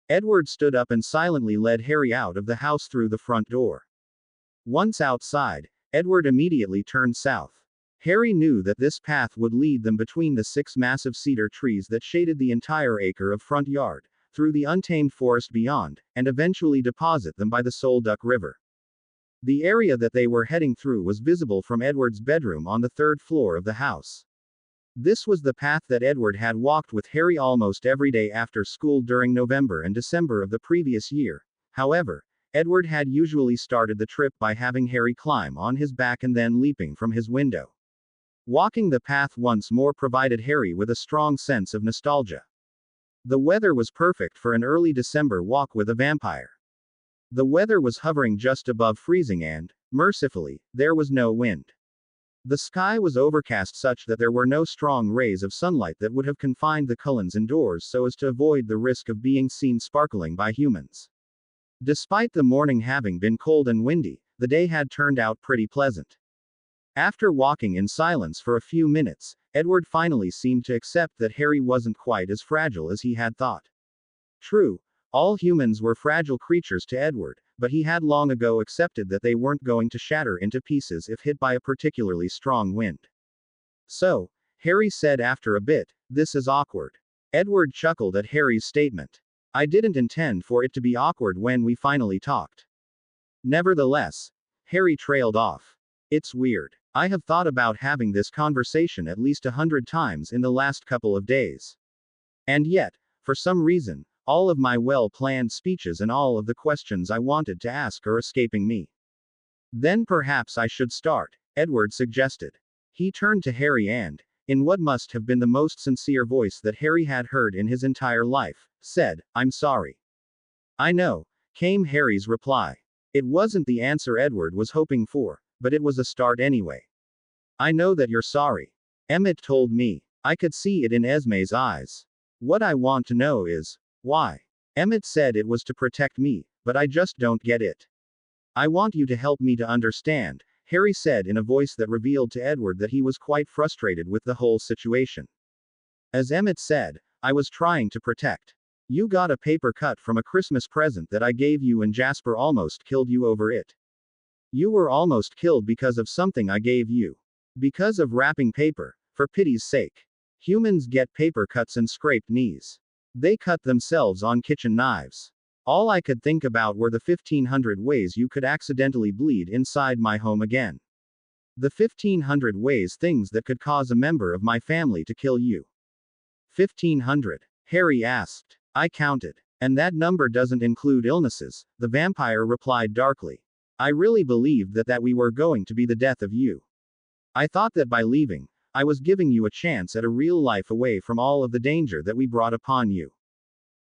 Edward stood up and silently led Harry out of the house through the front door. Once outside, Edward immediately turned south. Harry knew that this path would lead them between the 6 massive cedar trees that shaded the entire acre of front yard, through the untamed forest beyond, and eventually deposit them by the Solduck River. The area that they were heading through was visible from Edward's bedroom on the 3rd floor of the house. This was the path that Edward had walked with Harry almost every day after school during November and December of the previous year. However, Edward had usually started the trip by having Harry climb on his back and then leaping from his window. Walking the path once more provided Harry with a strong sense of nostalgia. The weather was perfect for an early December walk with a vampire. The weather was hovering just above freezing and, mercifully, there was no wind. The sky was overcast such that there were no strong rays of sunlight that would have confined the Cullens indoors so as to avoid the risk of being seen sparkling by humans. Despite the morning having been cold and windy, the day had turned out pretty pleasant. After walking in silence for a few minutes, Edward finally seemed to accept that Harry wasn't quite as fragile as he had thought. True, all humans were fragile creatures to Edward, but he had long ago accepted that they weren't going to shatter into pieces if hit by a particularly strong wind. So, Harry said after a bit, "This is awkward." Edward chuckled at Harry's statement. "I didn't intend for it to be awkward when we finally talked." Nevertheless, Harry trailed off. "It's weird. I have thought about having this conversation at least 100 times in the last couple of days. And yet, for some reason, all of my well-planned speeches and all of the questions I wanted to ask are escaping me." "Then perhaps I should start," Edward suggested. He turned to Harry and, in what must have been the most sincere voice that Harry had heard in his entire life, said, "I'm sorry." "I know," came Harry's reply. It wasn't the answer Edward was hoping for, but it was a start anyway. "I know that you're sorry. Emmett told me. I could see it in Esme's eyes. What I want to know is, why? Emmett said it was to protect me, but I just don't get it." "I want you to help me to understand," Harry said in a voice that revealed to Edward that he was quite frustrated with the whole situation. "As Emmett said, I was trying to protect. You got a paper cut from a Christmas present that I gave you and Jasper almost killed you over it. You were almost killed because of something I gave you. Because of wrapping paper, for pity's sake. Humans get paper cuts and scraped knees. They cut themselves on kitchen knives. All I could think about were the 1500 ways you could accidentally bleed inside my home again. The 1500 ways things that could cause a member of my family to kill you." 1500? Harry asked. "I counted. And that number doesn't include illnesses," the vampire replied darkly. "I really believed that we were going to be the death of you. I thought that by leaving, I was giving you a chance at a real life away from all of the danger that we brought upon you."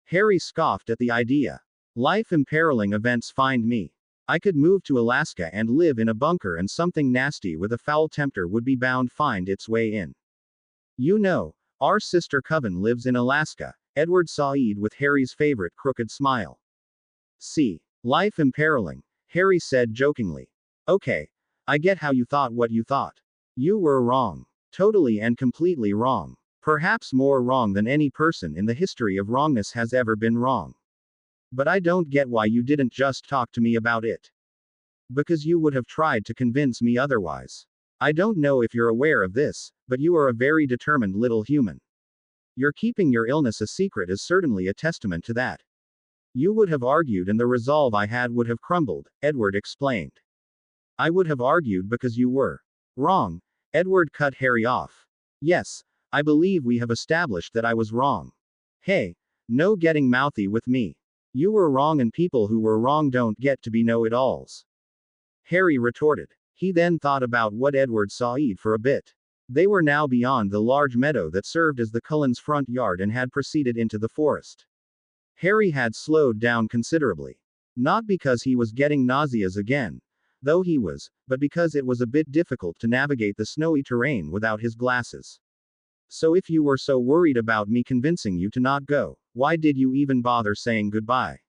Harry scoffed at the idea. "Life imperiling events find me. I could move to Alaska and live in a bunker and something nasty with a foul tempter would be bound find its way in. You know, our sister Coven lives in Alaska," Edward sighed with Harry's favorite crooked smile. "See, life imperiling," Harry said jokingly. "Okay, I get how you thought what you thought. You were wrong. Totally and completely wrong. Perhaps more wrong than any person in the history of wrongness has ever been wrong. But I don't get why you didn't just talk to me about it. Because you would have tried to convince me otherwise. I don't know if you're aware of this, but you are a very determined little human. Your keeping your illness a secret is certainly a testament to that. You would have argued and the resolve I had would have crumbled," Edward explained. "I would have argued because you were wrong," Edward cut Harry off. "Yes, I believe we have established that I was wrong. Hey, no getting mouthy with me. You were wrong and people who were wrong don't get to be know-it-alls," Harry retorted. He then thought about what Edward said for a bit. They were now beyond the large meadow that served as the Cullens' front yard and had proceeded into the forest. Harry had slowed down considerably. Not because he was getting nauseous again, though he was, but because it was a bit difficult to navigate the snowy terrain without his glasses. "So if you were so worried about me convincing you to not go, why did you even bother saying goodbye?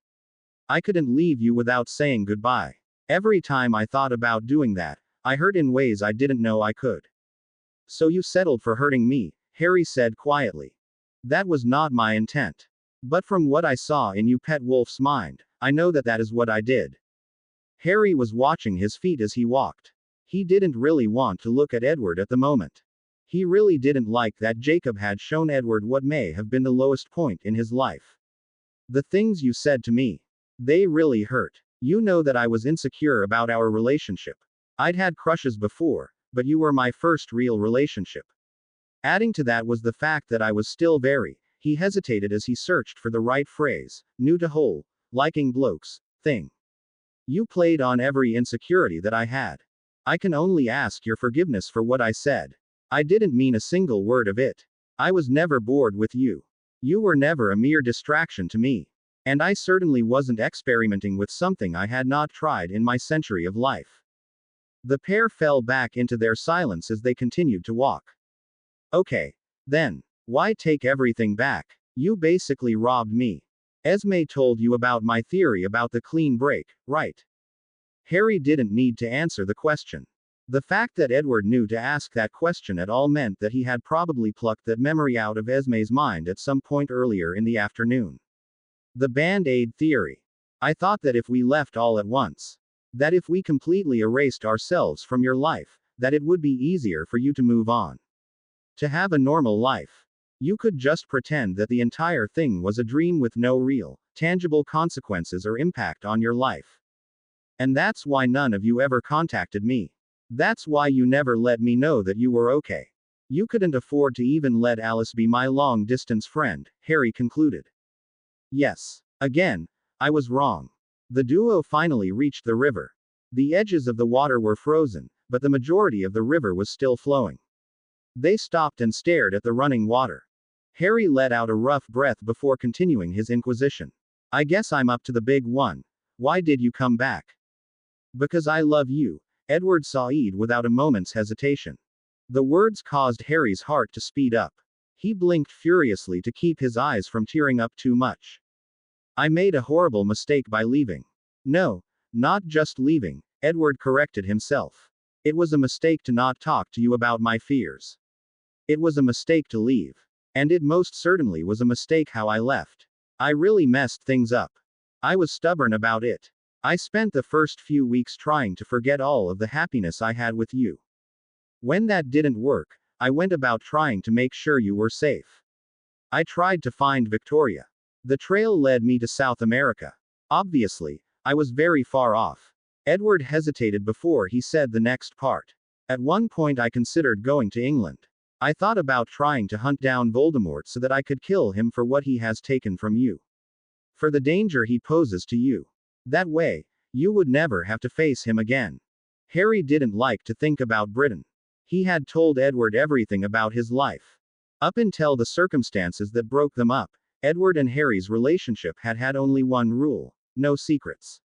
I couldn't leave you without saying goodbye. Every time I thought about doing that, I hurt in ways I didn't know I could." "So you settled for hurting me," Harry said quietly. "That was not my intent. But from what I saw in you Pet Wolf's mind, I know that is what I did." Harry was watching his feet as he walked. He didn't really want to look at Edward at the moment. He really didn't like that Jacob had shown Edward what may have been the lowest point in his life. "The things you said to me. They really hurt. You know that I was insecure about our relationship. I'd had crushes before, but you were my first real relationship. Adding to that was the fact that I was still very," he hesitated as he searched for the right phrase, "new to whole, liking blokes, thing. You played on every insecurity that I had. I can only ask your forgiveness for what I said. I didn't mean a single word of it. I was never bored with you. You were never a mere distraction to me. And I certainly wasn't experimenting with something I had not tried in my century of life. The pair fell back into their silence as they continued to walk. Okay. Then. Why take everything back? You basically robbed me. Esme told you about my theory about the clean break, right? Harry didn't need to answer the question. The fact that Edward knew to ask that question at all meant that he had probably plucked that memory out of Esme's mind at some point earlier in the afternoon. The Band-Aid theory. I thought that if we left all at once, that if we completely erased ourselves from your life, that it would be easier for you to move on. To have a normal life. You could just pretend that the entire thing was a dream with no real, tangible consequences or impact on your life. And that's why none of you ever contacted me. That's why you never let me know that you were okay. You couldn't afford to even let Alice be my long-distance friend, Harry concluded. Yes. Again, I was wrong. The duo finally reached the river. The edges of the water were frozen, but the majority of the river was still flowing. They stopped and stared at the running water. Harry let out a rough breath before continuing his inquisition. I guess I'm up to the big one. Why did you come back? Because I love you, Edward said without a moment's hesitation. The words caused Harry's heart to speed up. He blinked furiously to keep his eyes from tearing up too much. I made a horrible mistake by leaving. No, not just leaving, Edward corrected himself. It was a mistake to not talk to you about my fears. It was a mistake to leave. And it most certainly was a mistake how I left. I really messed things up. I was stubborn about it. I spent the first few weeks trying to forget all of the happiness I had with you. When that didn't work, I went about trying to make sure you were safe. I tried to find Victoria. The trail led me to South America. Obviously, I was very far off. Edward hesitated before he said the next part. At one point I considered going to England. I thought about trying to hunt down Voldemort so that I could kill him for what he has taken from you. For the danger he poses to you. That way, you would never have to face him again. Harry didn't like to think about Britain. He had told Edward everything about his life. Up until the circumstances that broke them up, Edward and Harry's relationship had had only one rule: no secrets.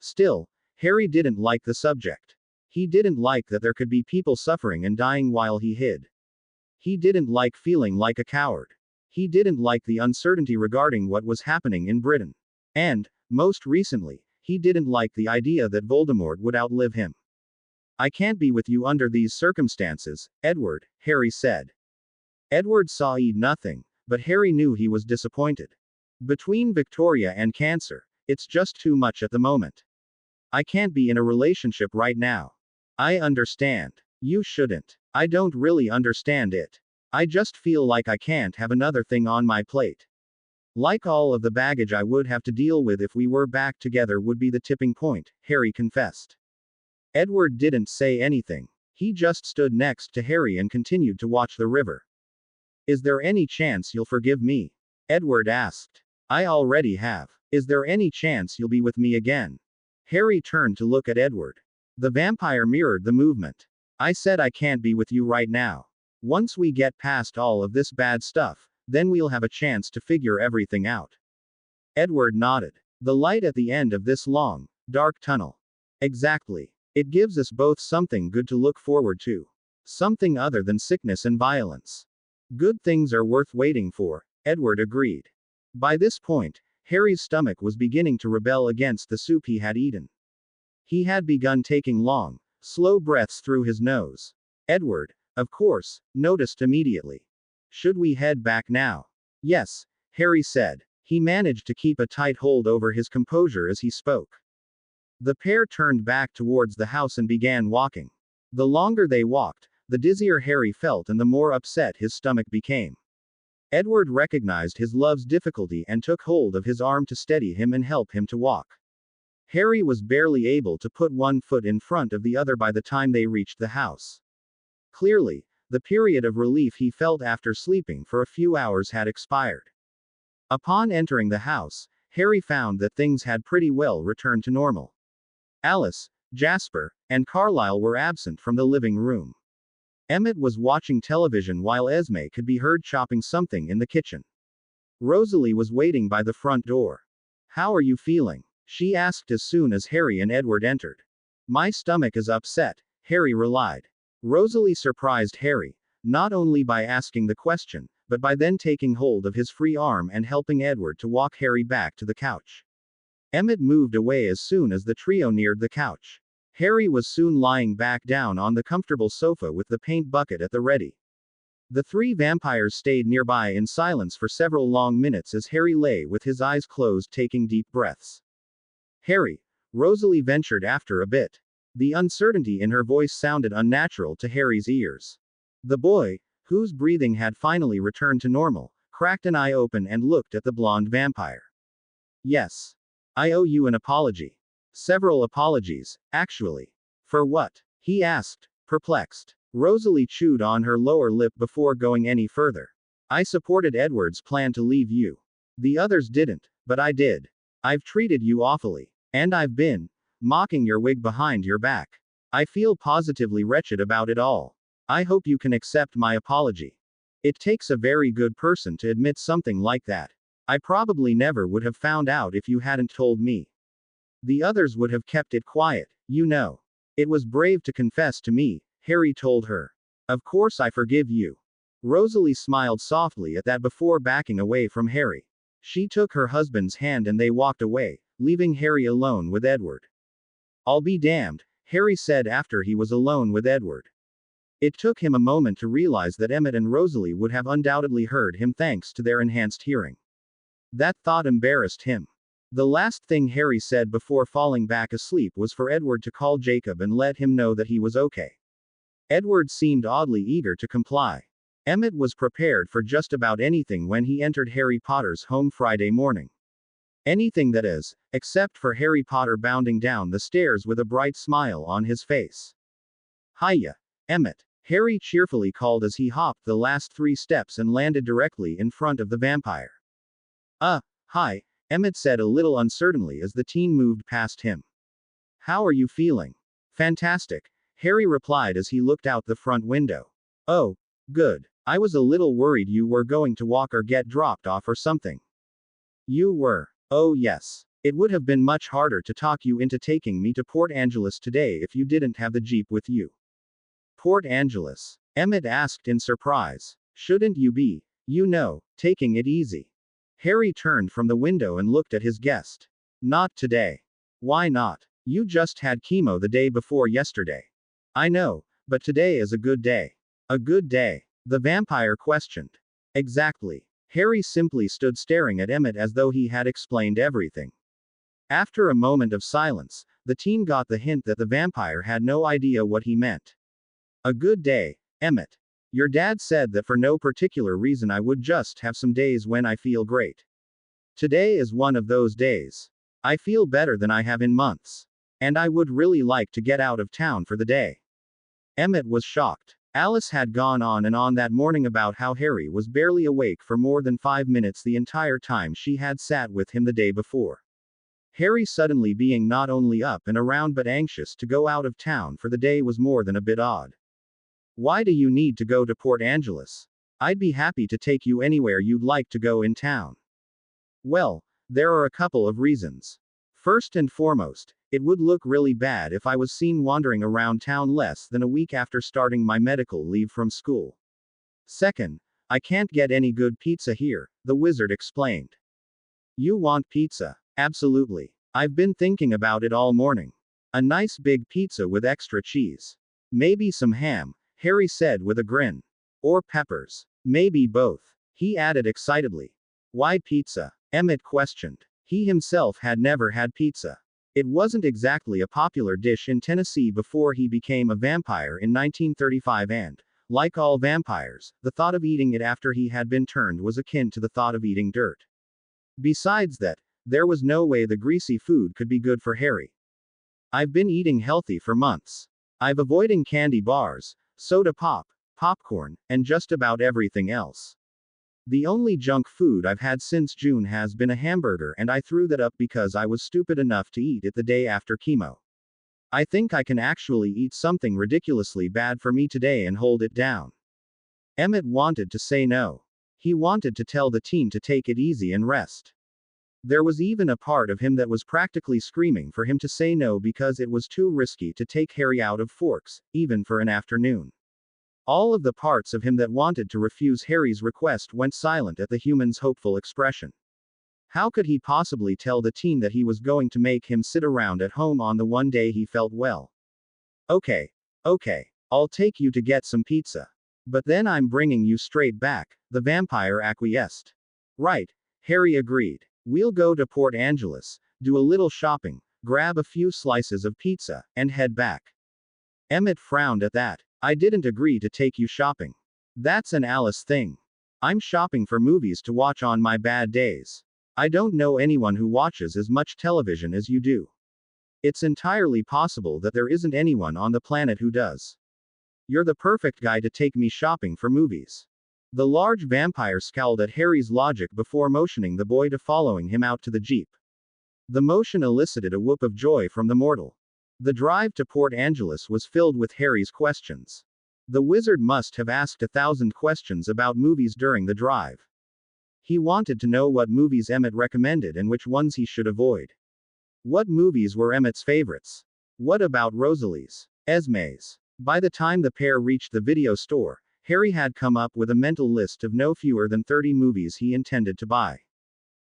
Still, Harry didn't like the subject. He didn't like that there could be people suffering and dying while he hid. He didn't like feeling like a coward. He didn't like the uncertainty regarding what was happening in Britain. And, most recently, he didn't like the idea that Voldemort would outlive him. I can't be with you under these circumstances, Edward, Harry said. Edward said nothing, but Harry knew he was disappointed. Between Victoria and cancer, it's just too much at the moment. I can't be in a relationship right now. I understand. You shouldn't. I don't really understand it. I just feel like I can't have another thing on my plate. Like all of the baggage I would have to deal with if we were back together would be the tipping point, Harry confessed. Edward didn't say anything. He just stood next to Harry and continued to watch the river. Is there any chance you'll forgive me? Edward asked. I already have. Is there any chance you'll be with me again? Harry turned to look at Edward. The vampire mirrored the movement. I said I can't be with you right now. Once we get past all of this bad stuff, then we'll have a chance to figure everything out. Edward nodded. The light at the end of this long, dark tunnel. Exactly. It gives us both something good to look forward to. Something other than sickness and violence. Good things are worth waiting for, Edward agreed. By this point, Harry's stomach was beginning to rebel against the soup he had eaten. He had begun taking long, slow breaths through his nose. Edward, of course, noticed immediately. Should we head back now? Yes, Harry said. He managed to keep a tight hold over his composure as he spoke. The pair turned back towards the house and began walking. The longer they walked, the dizzier Harry felt and the more upset his stomach became. Edward recognized his love's difficulty and took hold of his arm to steady him and help him to walk. Harry was barely able to put one foot in front of the other by the time they reached the house. Clearly, the period of relief he felt after sleeping for a few hours had expired. Upon entering the house, Harry found that things had pretty well returned to normal. Alice, Jasper, and Carlyle were absent from the living room. Emmett was watching television while Esme could be heard chopping something in the kitchen. Rosalie was waiting by the front door. "How are you feeling?" she asked as soon as Harry and Edward entered. "My stomach is upset," Harry relied. Rosalie surprised Harry, not only by asking the question, but by then taking hold of his free arm and helping Edward to walk Harry back to the couch. Emmett moved away as soon as the trio neared the couch. Harry was soon lying back down on the comfortable sofa with the paint bucket at the ready. The three vampires stayed nearby in silence for several long minutes as Harry lay with his eyes closed taking deep breaths. "Harry," Rosalie ventured after a bit. The uncertainty in her voice sounded unnatural to Harry's ears. The boy, whose breathing had finally returned to normal, cracked an eye open and looked at the blonde vampire. "Yes. I owe you an apology. Several apologies, actually." "For what?" he asked, perplexed. Rosalie chewed on her lower lip before going any further. "I supported Edward's plan to leave you. The others didn't, but I did. I've treated you awfully. And I've been mocking your wig behind your back. I feel positively wretched about it all. I hope you can accept my apology. It takes a very good person to admit something like that. I probably never would have found out if you hadn't told me. The others would have kept it quiet, you know. It was brave to confess to me," Harry told her. "Of course I forgive you." Rosalie smiled softly at that before backing away from Harry. She took her husband's hand and they walked away, leaving Harry alone with Edward. "I'll be damned," Harry said after he was alone with Edward. It took him a moment to realize that Emmett and Rosalie would have undoubtedly heard him thanks to their enhanced hearing. That thought embarrassed him. The last thing Harry said before falling back asleep was for Edward to call Jacob and let him know that he was okay. Edward seemed oddly eager to comply. Emmett was prepared for just about anything when he entered Harry Potter's home Friday morning. Anything, that is, except for Harry Potter bounding down the stairs with a bright smile on his face. "Hiya, Emmett," Harry cheerfully called as he hopped the last 3 steps and landed directly in front of the vampire. Hi," Emmett said a little uncertainly as the teen moved past him. "How are you feeling?" "Fantastic," Harry replied as he looked out the front window. "Oh, good. I was a little worried you were going to walk or get dropped off or something." "You were? Oh yes. It would have been much harder to talk you into taking me to Port Angeles today if you didn't have the Jeep with you." "Port Angeles?" Emmett asked in surprise. "Shouldn't you be, taking it easy?" Harry turned from the window and looked at his guest. "Not today." "Why not? You just had chemo the day before yesterday." "I know, but today is a good day." "A good day?" the vampire questioned. "Exactly." Harry simply stood staring at Emmett as though he had explained everything. After a moment of silence, the teen got the hint that the vampire had no idea what he meant. "A good day, Emmett. Your dad said that for no particular reason I would just have some days when I feel great. Today is one of those days. I feel better than I have in months. And I would really like to get out of town for the day." Emmett was shocked. Alice had gone on and on that morning about how Harry was barely awake for more than 5 minutes the entire time she had sat with him the day before. Harry suddenly being not only up and around but anxious to go out of town for the day was more than a bit odd. "Why do you need to go to Port Angeles? I'd be happy to take you anywhere you'd like to go in town." "Well, there are a couple of reasons. First and foremost, it would look really bad if I was seen wandering around town less than a week after starting my medical leave from school. Second, I can't get any good pizza here," the wizard explained. "You want pizza?" "Absolutely. I've been thinking about it all morning. A nice big pizza with extra cheese. Maybe some ham," Harry said with a grin. "Or peppers. Maybe both," he added excitedly. "Why pizza?" Emmett questioned. He himself had never had pizza. It wasn't exactly a popular dish in Tennessee before he became a vampire in 1935 and, like all vampires, the thought of eating it after he had been turned was akin to the thought of eating dirt. Besides that, there was no way the greasy food could be good for Harry. "I've been eating healthy for months. I've avoiding candy bars, soda pop, popcorn, and just about everything else. The only junk food I've had since June has been a hamburger and I threw that up because I was stupid enough to eat it the day after chemo." I think I can actually eat something ridiculously bad for me today and hold it down. Emmett wanted to say no. He wanted to tell the teen to take it easy and rest. There was even a part of him that was practically screaming for him to say no because it was too risky to take Harry out of Forks, even for an afternoon. All of the parts of him that wanted to refuse Harry's request went silent at the human's hopeful expression. How could he possibly tell the teen that he was going to make him sit around at home on the one day he felt well? Okay. Okay. I'll take you to get some pizza. But then I'm bringing you straight back, the vampire acquiesced. Right. Harry agreed. We'll go to Port Angeles, do a little shopping, grab a few slices of pizza, and head back. Emmett frowned at that. I didn't agree to take you shopping. That's an Alice thing. I'm shopping for movies to watch on my bad days. I don't know anyone who watches as much television as you do. It's entirely possible that there isn't anyone on the planet who does. You're the perfect guy to take me shopping for movies. The large vampire scowled at Harry's logic before motioning the boy to following him out to the jeep. The motion elicited a whoop of joy from the mortal. The drive to Port Angeles was filled with Harry's questions. The wizard must have asked 1,000 questions about movies during the drive. He wanted to know what movies Emmett recommended and which ones he should avoid. What movies were Emmett's favorites? What about Rosalie's? Esme's? By the time the pair reached the video store, Harry had come up with a mental list of no fewer than 30 movies he intended to buy.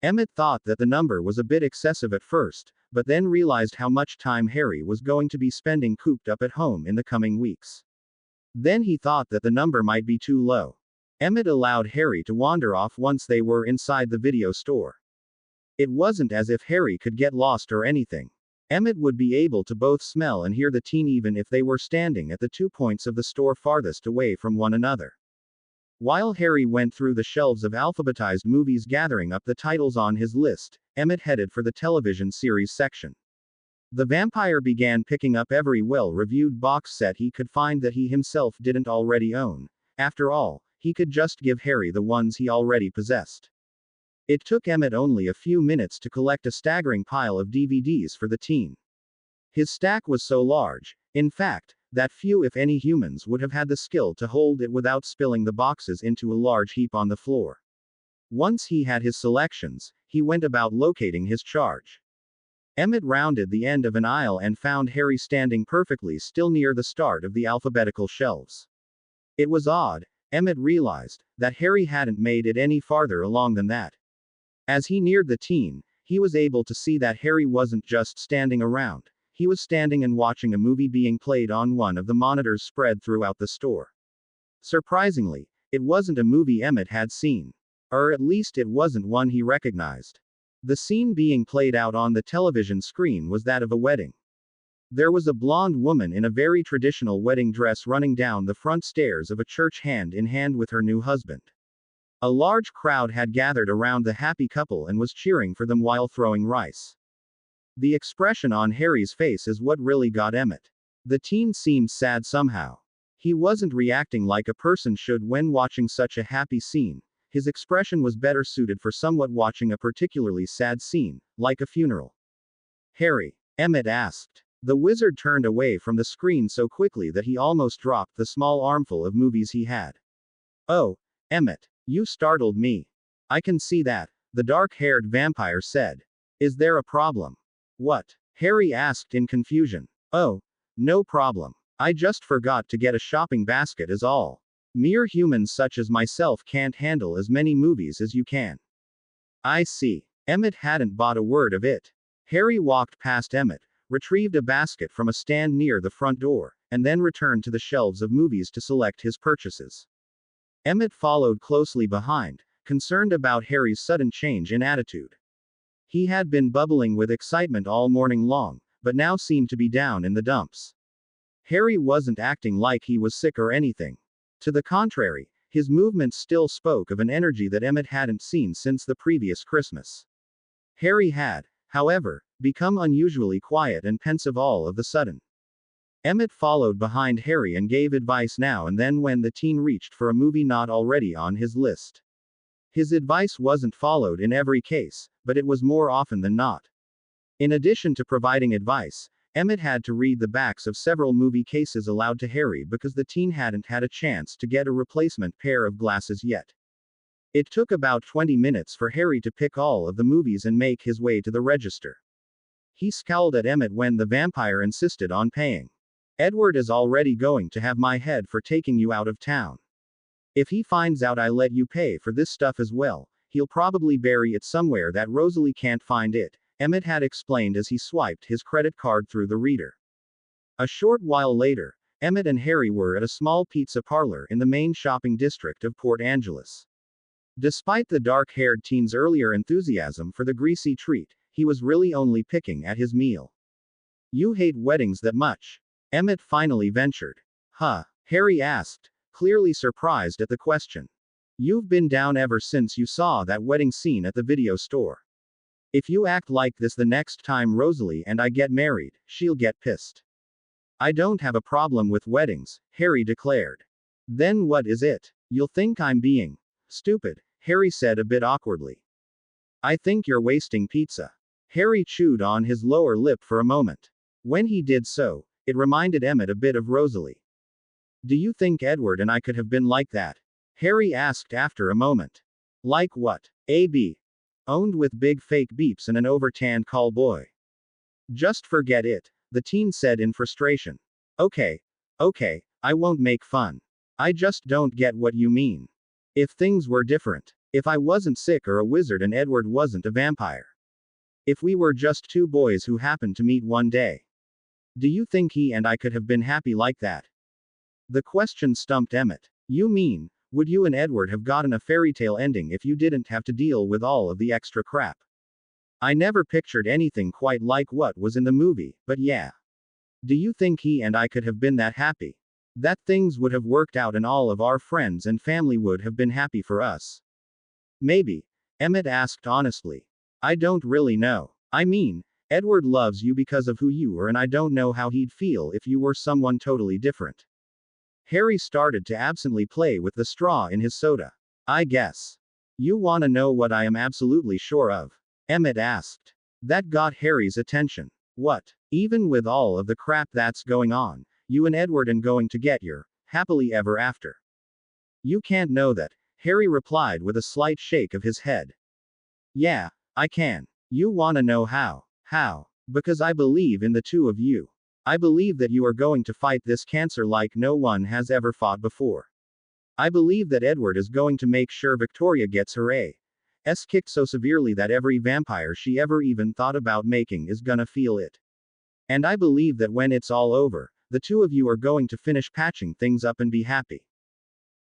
Emmett thought that the number was a bit excessive at first, but then realized how much time Harry was going to be spending cooped up at home in the coming weeks. Then he thought that the number might be too low. Emmett allowed Harry to wander off once they were inside the video store. It wasn't as if Harry could get lost or anything. Emmett would be able to both smell and hear the teen even if they were standing at the 2 points of the store farthest away from one another. While Harry went through the shelves of alphabetized movies gathering up the titles on his list, Emmett headed for the television series section. The vampire began picking up every well-reviewed box set he could find that he himself didn't already own. After all, he could just give Harry the ones he already possessed. It took Emmett only a few minutes to collect a staggering pile of DVDs for the teen. His stack was so large, in fact, that few if any humans would have had the skill to hold it without spilling the boxes into a large heap on the floor. Once he had his selections, he went about locating his charge. Emmett rounded the end of an aisle and found Harry standing perfectly still near the start of the alphabetical shelves. It was odd, Emmett realized, that Harry hadn't made it any farther along than that. As he neared the teen, he was able to see that Harry wasn't just standing around. He was standing and watching a movie being played on one of the monitors spread throughout the store. Surprisingly, it wasn't a movie Emmett had seen. Or at least it wasn't one he recognized. The scene being played out on the television screen was that of a wedding. There was a blonde woman in a very traditional wedding dress running down the front stairs of a church hand in hand with her new husband. A large crowd had gathered around the happy couple and was cheering for them while throwing rice. The expression on Harry's face is what really got Emmett. The teen seemed sad somehow. He wasn't reacting like a person should when watching such a happy scene. His expression was better suited for somewhat watching a particularly sad scene, like a funeral. Harry? Emmett asked. The wizard turned away from the screen so quickly that he almost dropped the small armful of movies he had. Oh, Emmett. You startled me. I can see that, the dark-haired vampire said. Is there a problem? What? Harry asked in confusion. Oh, no problem. I just forgot to get a shopping basket is all. Mere humans such as myself can't handle as many movies as you can. I see. Emmett hadn't bought a word of it. Harry walked past Emmett, retrieved a basket from a stand near the front door, and then returned to the shelves of movies to select his purchases. Emmett followed closely behind, concerned about Harry's sudden change in attitude. He had been bubbling with excitement all morning long, but now seemed to be down in the dumps. Harry wasn't acting like he was sick or anything. To the contrary, his movements still spoke of an energy that Emmett hadn't seen since the previous Christmas. Harry had, however, become unusually quiet and pensive all of a sudden. Emmett followed behind Harry and gave advice now and then when the teen reached for a movie not already on his list. His advice wasn't followed in every case, but it was more often than not. In addition to providing advice, Emmett had to read the backs of several movie cases aloud to Harry because the teen hadn't had a chance to get a replacement pair of glasses yet. It took about 20 minutes for Harry to pick all of the movies and make his way to the register. He scowled at Emmett when the vampire insisted on paying. Edward is already going to have my head for taking you out of town. If he finds out I let you pay for this stuff as well, he'll probably bury it somewhere that Rosalie can't find it, Emmett had explained as he swiped his credit card through the reader. A short while later, Emmett and Harry were at a small pizza parlor in the main shopping district of Port Angeles. Despite the dark-haired teen's earlier enthusiasm for the greasy treat, he was really only picking at his meal. You hate weddings that much? Emmett finally ventured. Huh? Harry asked, clearly surprised at the question. You've been down ever since you saw that wedding scene at the video store. If you act like this the next time Rosalie and I get married, she'll get pissed. I don't have a problem with weddings, Harry declared. Then what is it? You'll think I'm being stupid, Harry said a bit awkwardly. I think you're wasting pizza. Harry chewed on his lower lip for a moment. When he did so, it reminded Emmett a bit of Rosalie. Do you think Edward and I could have been like that? Harry asked after a moment. Like what? A.B. Owned with big fake beeps and an over-tanned call boy. Just forget it, the teen said in frustration. Okay, I won't make fun. I just don't get what you mean. If things were different. If I wasn't sick or a wizard and Edward wasn't a vampire. If we were just two boys who happened to meet one day. Do you think he and I could have been happy like that? The question stumped Emmett. You mean, would you and Edward have gotten a fairy tale ending if you didn't have to deal with all of the extra crap? I never pictured anything quite like what was in the movie, but yeah. Do you think he and I could have been that happy? That things would have worked out and all of our friends and family would have been happy for us? Maybe. Emmett asked honestly. I don't really know. I mean, Edward loves you because of who you are and I don't know how he'd feel if you were someone totally different. Harry started to absently play with the straw in his soda. I guess. You wanna know what I am absolutely sure of? Emmett asked. That got Harry's attention. What? Even with all of the crap that's going on, you and Edward and going to get your happily ever after. You can't know that, Harry replied with a slight shake of his head. Yeah, I can. You wanna know how? How? Because I believe in the two of you. I believe that you are going to fight this cancer like no one has ever fought before. I believe that Edward is going to make sure Victoria gets her ass kicked so severely that every vampire she ever even thought about making is gonna feel it. And I believe that when it's all over, the two of you are going to finish patching things up and be happy.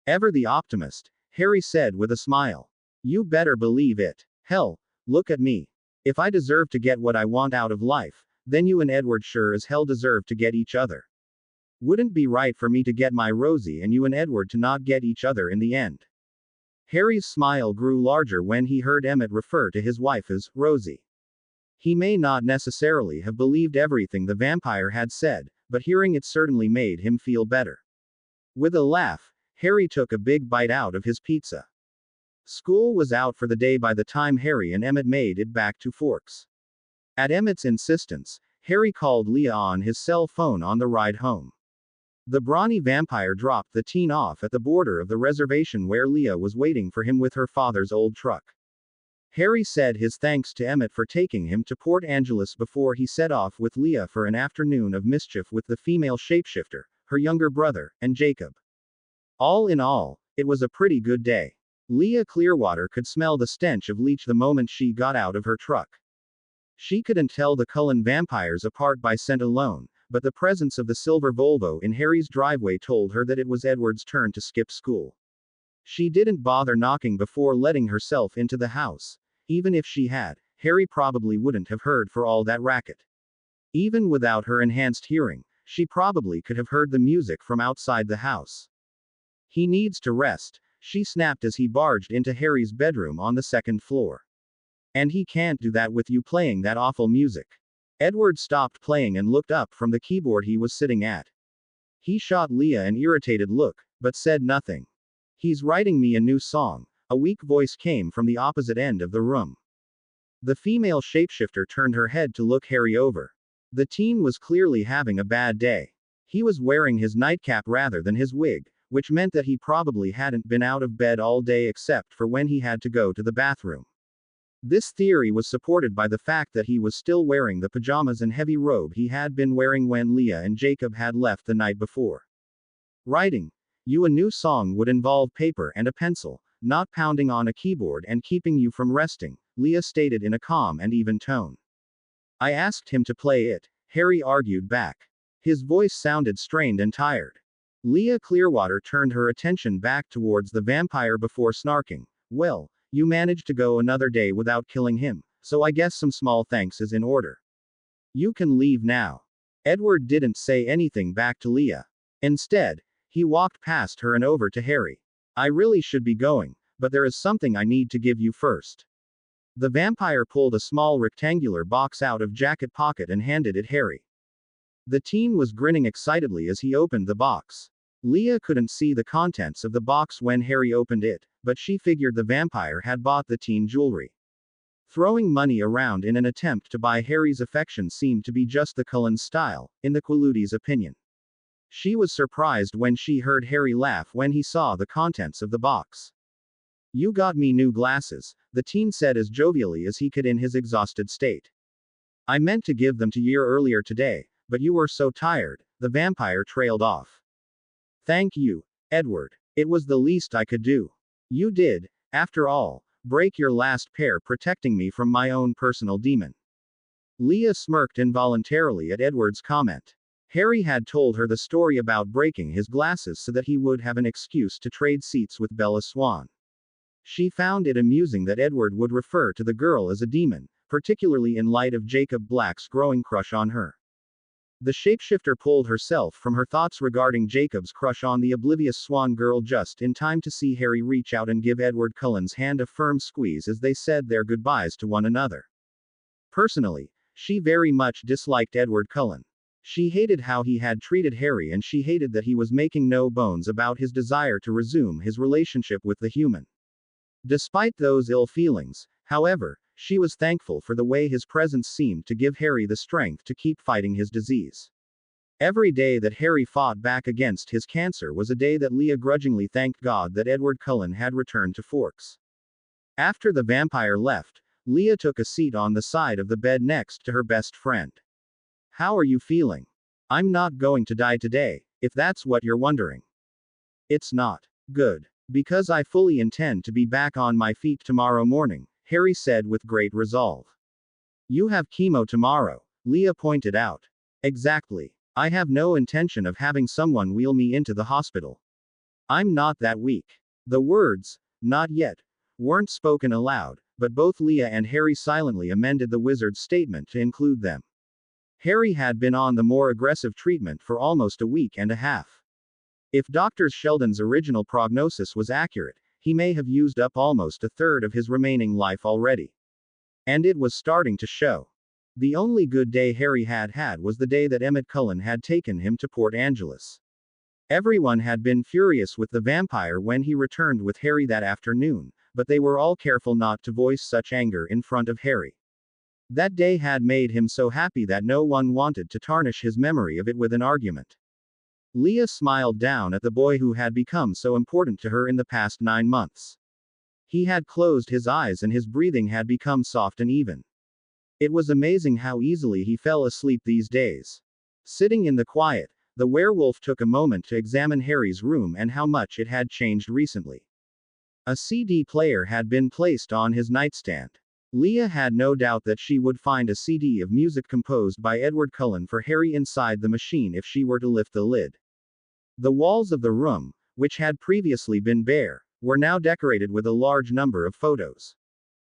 Ever the optimist, Harry said with a smile. You better believe it. Hell, look at me. If I deserve to get what I want out of life, then you and Edward sure as hell deserve to get each other. Wouldn't be right for me to get my Rosie and you and Edward to not get each other in the end. Harry's smile grew larger when he heard Emmett refer to his wife as Rosie. He may not necessarily have believed everything the vampire had said, but hearing it certainly made him feel better. With a laugh, Harry took a big bite out of his pizza. School was out for the day by the time Harry and Emmett made it back to Forks. At Emmett's insistence, Harry called Leah on his cell phone on the ride home. The brawny vampire dropped the teen off at the border of the reservation where Leah was waiting for him with her father's old truck. Harry said his thanks to Emmett for taking him to Port Angeles before he set off with Leah for an afternoon of mischief with the female shapeshifter, her younger brother, and Jacob. All in all, it was a pretty good day. Leah Clearwater could smell the stench of leech the moment she got out of her truck. She couldn't tell the Cullen vampires apart by scent alone, but the presence of the silver Volvo in Harry's driveway told her that it was Edward's turn to skip school. She didn't bother knocking before letting herself into the house. Even if she had, Harry probably wouldn't have heard for all that racket. Even without her enhanced hearing, she probably could have heard the music from outside the house. He needs to rest, she snapped as he barged into Harry's bedroom on the second floor. And he can't do that with you playing that awful music. Edward stopped playing and looked up from the keyboard he was sitting at. He shot Leah an irritated look, but said nothing. He's writing me a new song, a weak voice came from the opposite end of the room. The female shapeshifter turned her head to look Harry over. The teen was clearly having a bad day. He was wearing his nightcap rather than his wig, which meant that he probably hadn't been out of bed all day except for when he had to go to the bathroom. This theory was supported by the fact that he was still wearing the pajamas and heavy robe he had been wearing when Leah and Jacob had left the night before. Writing you a new song would involve paper and a pencil, not pounding on a keyboard and keeping you from resting, Leah stated in a calm and even tone. I asked him to play it, Harry argued back. His voice sounded strained and tired. Leah Clearwater turned her attention back towards the vampire before snarking, well, you managed to go another day without killing him, so I guess some small thanks is in order. You can leave now. Edward didn't say anything back to Leah. Instead, he walked past her and over to Harry. I really should be going, but there is something I need to give you first. The vampire pulled a small rectangular box out of jacket pocket and handed it Harry. The teen was grinning excitedly as he opened the box. Leah couldn't see the contents of the box when Harry opened it, but she figured the vampire had bought the teen jewelry. Throwing money around in an attempt to buy Harry's affection seemed to be just the Cullen's style, in the Quiludes' opinion. She was surprised when she heard Harry laugh when he saw the contents of the box. You got me new glasses, the teen said as jovially as he could in his exhausted state. I meant to give them to you earlier today, but you were so tired, the vampire trailed off. Thank you, Edward. It was the least I could do. You did, after all, break your last pair protecting me from my own personal demon. Leah smirked involuntarily at Edward's comment. Harry had told her the story about breaking his glasses so that he would have an excuse to trade seats with Bella Swan. She found it amusing that Edward would refer to the girl as a demon, particularly in light of Jacob Black's growing crush on her. The shapeshifter pulled herself from her thoughts regarding Jacob's crush on the oblivious Swan girl just in time to see Harry reach out and give Edward Cullen's hand a firm squeeze as they said their goodbyes to one another. Personally, she very much disliked Edward Cullen. She hated how he had treated Harry and she hated that he was making no bones about his desire to resume his relationship with the human. Despite those ill feelings, however, she was thankful for the way his presence seemed to give Harry the strength to keep fighting his disease. Every day that Harry fought back against his cancer was a day that Leah grudgingly thanked God that Edward Cullen had returned to Forks. After the vampire left, Leah took a seat on the side of the bed next to her best friend. How are you feeling? I'm not going to die today, if that's what you're wondering. It's not. Good. Because I fully intend to be back on my feet tomorrow morning, Harry said with great resolve. You have chemo tomorrow, Leah pointed out. Exactly. I have no intention of having someone wheel me into the hospital. I'm not that weak. The words, not yet, weren't spoken aloud, but both Leah and Harry silently amended the wizard's statement to include them. Harry had been on the more aggressive treatment for almost a week and a half. If Dr. Sheldon's original prognosis was accurate, he may have used up almost a third of his remaining life already. And it was starting to show. The only good day Harry had had was the day that Emmett Cullen had taken him to Port Angeles. Everyone had been furious with the vampire when he returned with Harry that afternoon, but they were all careful not to voice such anger in front of Harry. That day had made him so happy that no one wanted to tarnish his memory of it with an argument. Leah smiled down at the boy who had become so important to her in the past 9 months. He had closed his eyes and his breathing had become soft and even. It was amazing how easily he fell asleep these days. Sitting in the quiet, the werewolf took a moment to examine Harry's room and how much it had changed recently. A CD player had been placed on his nightstand. Leah had no doubt that she would find a CD of music composed by Edward Cullen for Harry inside the machine if she were to lift the lid. The walls of the room, which had previously been bare, were now decorated with a large number of photos.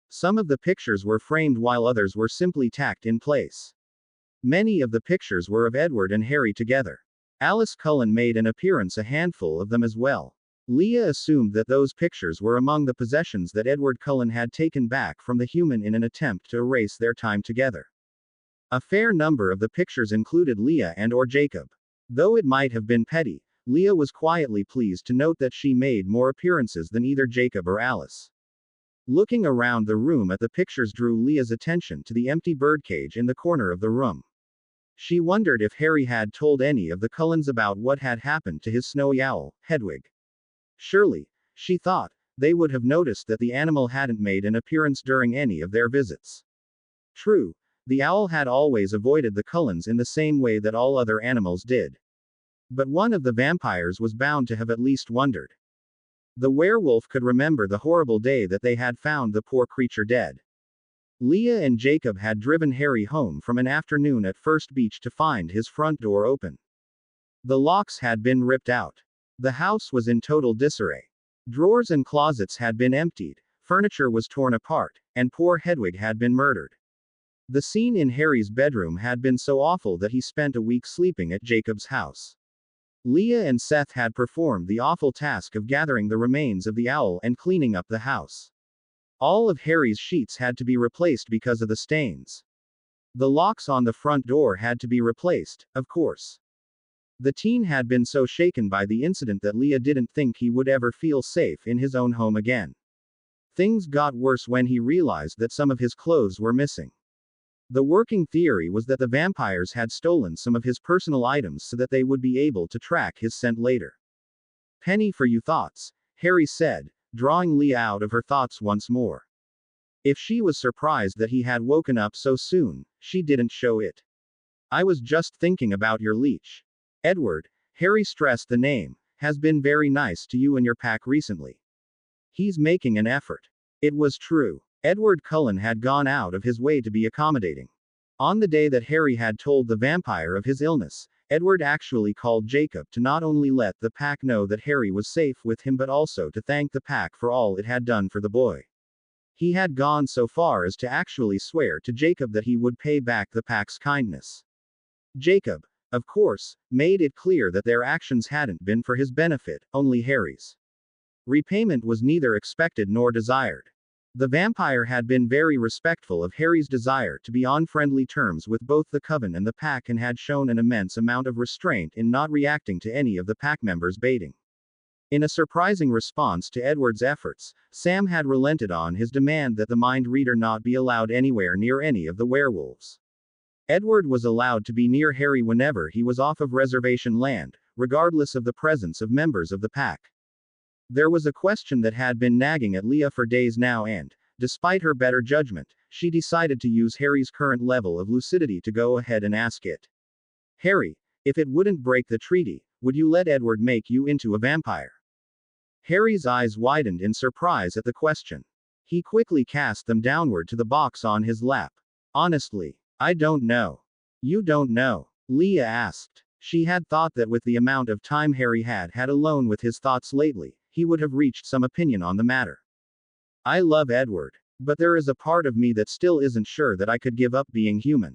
Some of the pictures were framed while others were simply tacked in place. Many of the pictures were of Edward and Harry together. Alice Cullen made an appearance, a handful of them as well. Leah assumed that those pictures were among the possessions that Edward Cullen had taken back from the human in an attempt to erase their time together. A fair number of the pictures included Leah and/or Jacob. Though it might have been petty, Leah was quietly pleased to note that she made more appearances than either Jacob or Alice. Looking around the room at the pictures drew Leah's attention to the empty birdcage in the corner of the room. She wondered if Harry had told any of the Cullens about what had happened to his snowy owl, Hedwig. Surely, she thought, they would have noticed that the animal hadn't made an appearance during any of their visits. True, the owl had always avoided the Cullens in the same way that all other animals did. But one of the vampires was bound to have at least wondered. The werewolf could remember the horrible day that they had found the poor creature dead. Leah and Jacob had driven Harry home from an afternoon at First Beach to find his front door open. The locks had been ripped out. The house was in total disarray. Drawers and closets had been emptied, furniture was torn apart, and poor Hedwig had been murdered. The scene in Harry's bedroom had been so awful that he spent a week sleeping at Jacob's house. Leah and Seth had performed the awful task of gathering the remains of the owl and cleaning up the house. All of Harry's sheets had to be replaced because of the stains. The locks on the front door had to be replaced, of course. The teen had been so shaken by the incident that Leah didn't think he would ever feel safe in his own home again. Things got worse when he realized that some of his clothes were missing. The working theory was that the vampires had stolen some of his personal items so that they would be able to track his scent later. "Penny for you thoughts," Harry said, drawing Leah out of her thoughts once more. If she was surprised that he had woken up so soon, she didn't show it. "I was just thinking about your leech. Edward," Harry stressed the name, "has been very nice to you and your pack recently. He's making an effort." It was true. Edward Cullen had gone out of his way to be accommodating. On the day that Harry had told the vampire of his illness, Edward actually called Jacob to not only let the pack know that Harry was safe with him but also to thank the pack for all it had done for the boy. He had gone so far as to actually swear to Jacob that he would pay back the pack's kindness. Jacob, of course, made it clear that their actions hadn't been for his benefit, only Harry's. Repayment was neither expected nor desired. The vampire had been very respectful of Harry's desire to be on friendly terms with both the coven and the pack and had shown an immense amount of restraint in not reacting to any of the pack members' baiting. In a surprising response to Edward's efforts, Sam had relented on his demand that the mind reader not be allowed anywhere near any of the werewolves. Edward was allowed to be near Harry whenever he was off of reservation land, regardless of the presence of members of the pack. There was a question that had been nagging at Leah for days now and, despite her better judgment, she decided to use Harry's current level of lucidity to go ahead and ask it. "Harry, if it wouldn't break the treaty, would you let Edward make you into a vampire?" Harry's eyes widened in surprise at the question. He quickly cast them downward to the box on his lap. "Honestly, I don't know." "You don't know?" Leah asked. She had thought that with the amount of time Harry had had alone with his thoughts lately, he would have reached some opinion on the matter. "I love Edward. But there is a part of me that still isn't sure that I could give up being human.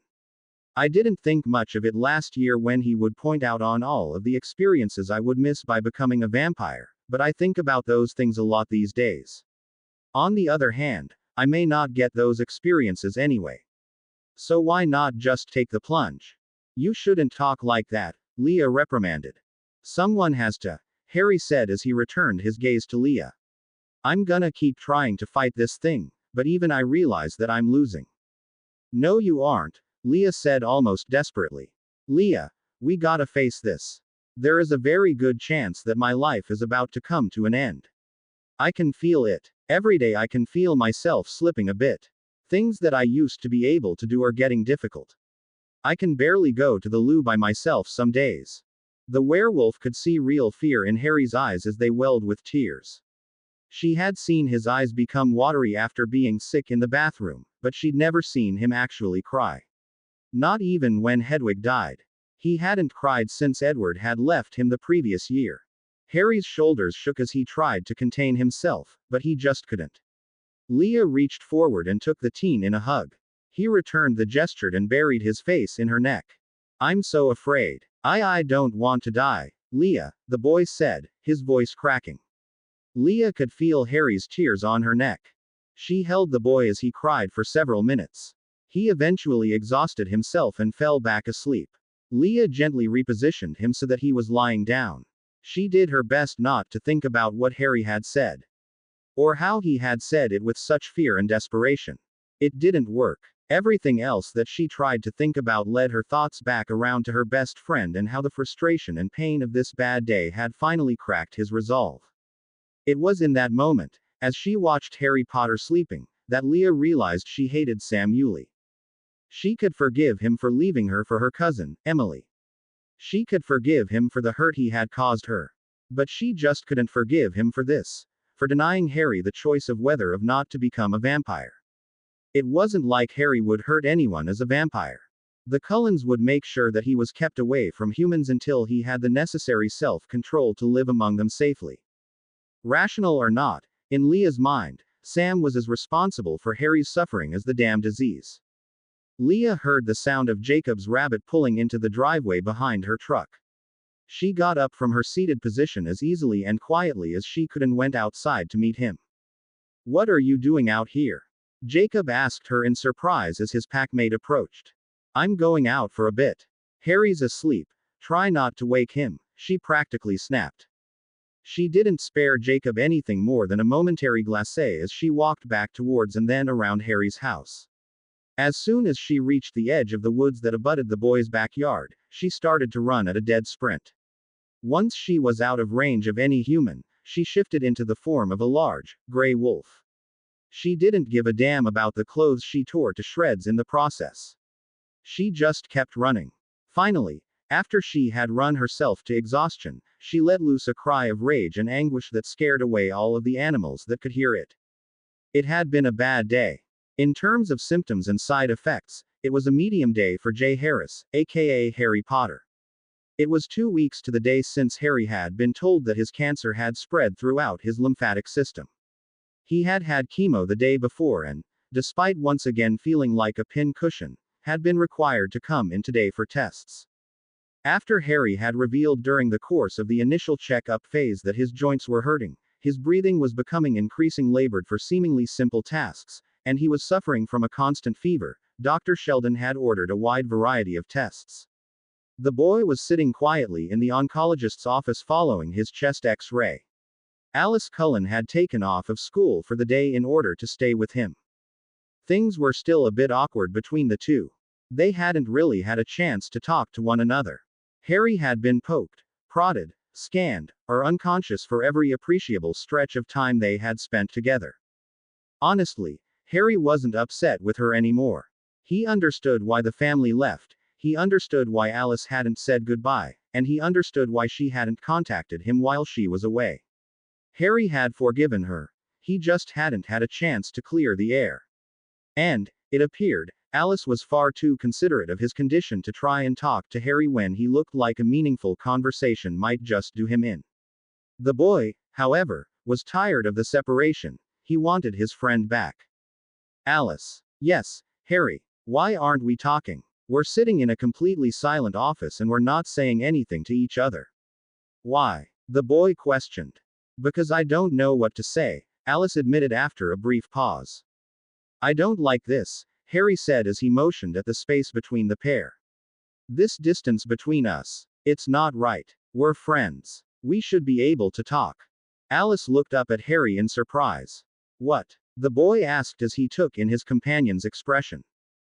I didn't think much of it last year when he would point out on all of the experiences I would miss by becoming a vampire, but I think about those things a lot these days. On the other hand, I may not get those experiences anyway. So why not just take the plunge?" "You shouldn't talk like that," Leah reprimanded. "Someone has to," Harry said as he returned his gaze to Leah. "I'm gonna keep trying to fight this thing, but even I realize that I'm losing." "No, you aren't," Leah said almost desperately. "Leah, we gotta face this. There is a very good chance that my life is about to come to an end. I can feel it. Every day I can feel myself slipping a bit. Things that I used to be able to do are getting difficult. I can barely go to the loo by myself some days." The werewolf could see real fear in Harry's eyes as they welled with tears. She had seen his eyes become watery after being sick in the bathroom, but she'd never seen him actually cry. Not even when Hedwig died. He hadn't cried since Edward had left him the previous year. Harry's shoulders shook as he tried to contain himself, but he just couldn't. Leah reached forward and took the teen in a hug. He returned the gesture and buried his face in her neck. "I'm so afraid. I don't want to die, Leah," the boy said, his voice cracking. Leah could feel Harry's tears on her neck. She held the boy as he cried for several minutes. He eventually exhausted himself and fell back asleep. Leah gently repositioned him so that he was lying down. She did her best not to think about what Harry had said. Or how he had said it with such fear and desperation. It didn't work. Everything else that she tried to think about led her thoughts back around to her best friend and how the frustration and pain of this bad day had finally cracked his resolve. It was in that moment, as she watched Harry Potter sleeping, that Leah realized she hated Sam Yulee. She could forgive him for leaving her for her cousin, Emily. She could forgive him for the hurt he had caused her. But she just couldn't forgive him for this. For denying Harry the choice of whether or not to become a vampire. It wasn't like Harry would hurt anyone as a vampire. The Cullens would make sure that he was kept away from humans until he had the necessary self-control to live among them safely. Rational or not, in Leah's mind, Sam was as responsible for Harry's suffering as the damn disease. Leah heard the sound of Jacob's rabbit pulling into the driveway behind her truck. She got up from her seated position as easily and quietly as she could and went outside to meet him. "What are you doing out here?" Jacob asked her in surprise as his packmate approached. "I'm going out for a bit. Harry's asleep. Try not to wake him," she practically snapped. She didn't spare Jacob anything more than a momentary glacé as she walked back towards and then around Harry's house. As soon as she reached the edge of the woods that abutted the boys' backyard, she started to run at a dead sprint. Once she was out of range of any human, she shifted into the form of a large, gray wolf. She didn't give a damn about the clothes she tore to shreds in the process. She just kept running. Finally, after she had run herself to exhaustion, she let loose a cry of rage and anguish that scared away all of the animals that could hear it. It had been a bad day. In terms of symptoms and side effects, it was a medium day for Jay Harris, aka Harry Potter. It was 2 weeks to the day since Harry had been told that his cancer had spread throughout his lymphatic system. He had had chemo the day before and, despite once again feeling like a pin cushion, had been required to come in today for tests. After Harry had revealed during the course of the initial check-up phase that his joints were hurting, his breathing was becoming increasingly labored for seemingly simple tasks, and he was suffering from a constant fever, Dr. Sheldon had ordered a wide variety of tests. The boy was sitting quietly in the oncologist's office following his chest X-ray. Alice Cullen had taken off of school for the day in order to stay with him. Things were still a bit awkward between the two. They hadn't really had a chance to talk to one another. Harry had been poked, prodded, scanned, or unconscious for every appreciable stretch of time they had spent together. Honestly, Harry wasn't upset with her anymore. He understood why the family left, he understood why Alice hadn't said goodbye, and he understood why she hadn't contacted him while she was away. Harry had forgiven her. He just hadn't had a chance to clear the air. And, it appeared, Alice was far too considerate of his condition to try and talk to Harry when he looked like a meaningful conversation might just do him in. The boy, however, was tired of the separation. He wanted his friend back. "Alice." "Yes, Harry. Why aren't we talking? We're sitting in a completely silent office and we're not saying anything to each other." "Why?" the boy questioned. "Because I don't know what to say," Alice admitted after a brief pause. "I don't like this," Harry said as he motioned at the space between the pair. "This distance between us. It's not right. We're friends. We should be able to talk." Alice looked up at Harry in surprise. "What?" the boy asked as he took in his companion's expression.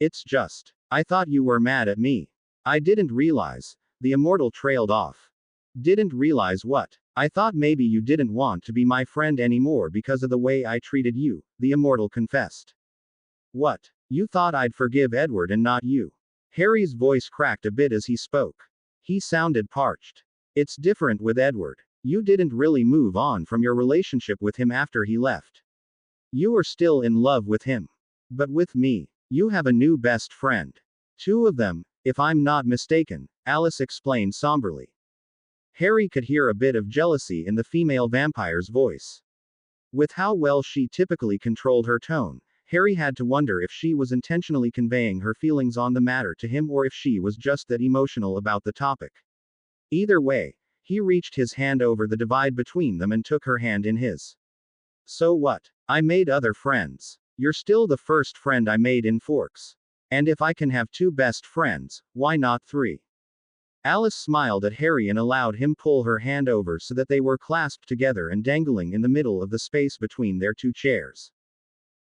"It's just, I thought you were mad at me." "I didn't realize," the immortal trailed off. "Didn't realize what?" "I thought maybe you didn't want to be my friend anymore because of the way I treated you," the immortal confessed. "What? You thought I'd forgive Edward and not you?" Harry's voice cracked a bit as he spoke. He sounded parched. "It's different with Edward. You didn't really move on from your relationship with him after he left. You are still in love with him. But with me, you have a new best friend. 2 of them, if I'm not mistaken," Alice explained somberly. Harry could hear a bit of jealousy in the female vampire's voice. With how well she typically controlled her tone, Harry had to wonder if she was intentionally conveying her feelings on the matter to him or if she was just that emotional about the topic. Either way, he reached his hand over the divide between them and took her hand in his. "So what? I made other friends. You're still the first friend I made in Forks. And if I can have 2 best friends, why not 3? Alice smiled at Harry and allowed him pull her hand over so that they were clasped together and dangling in the middle of the space between their 2 chairs.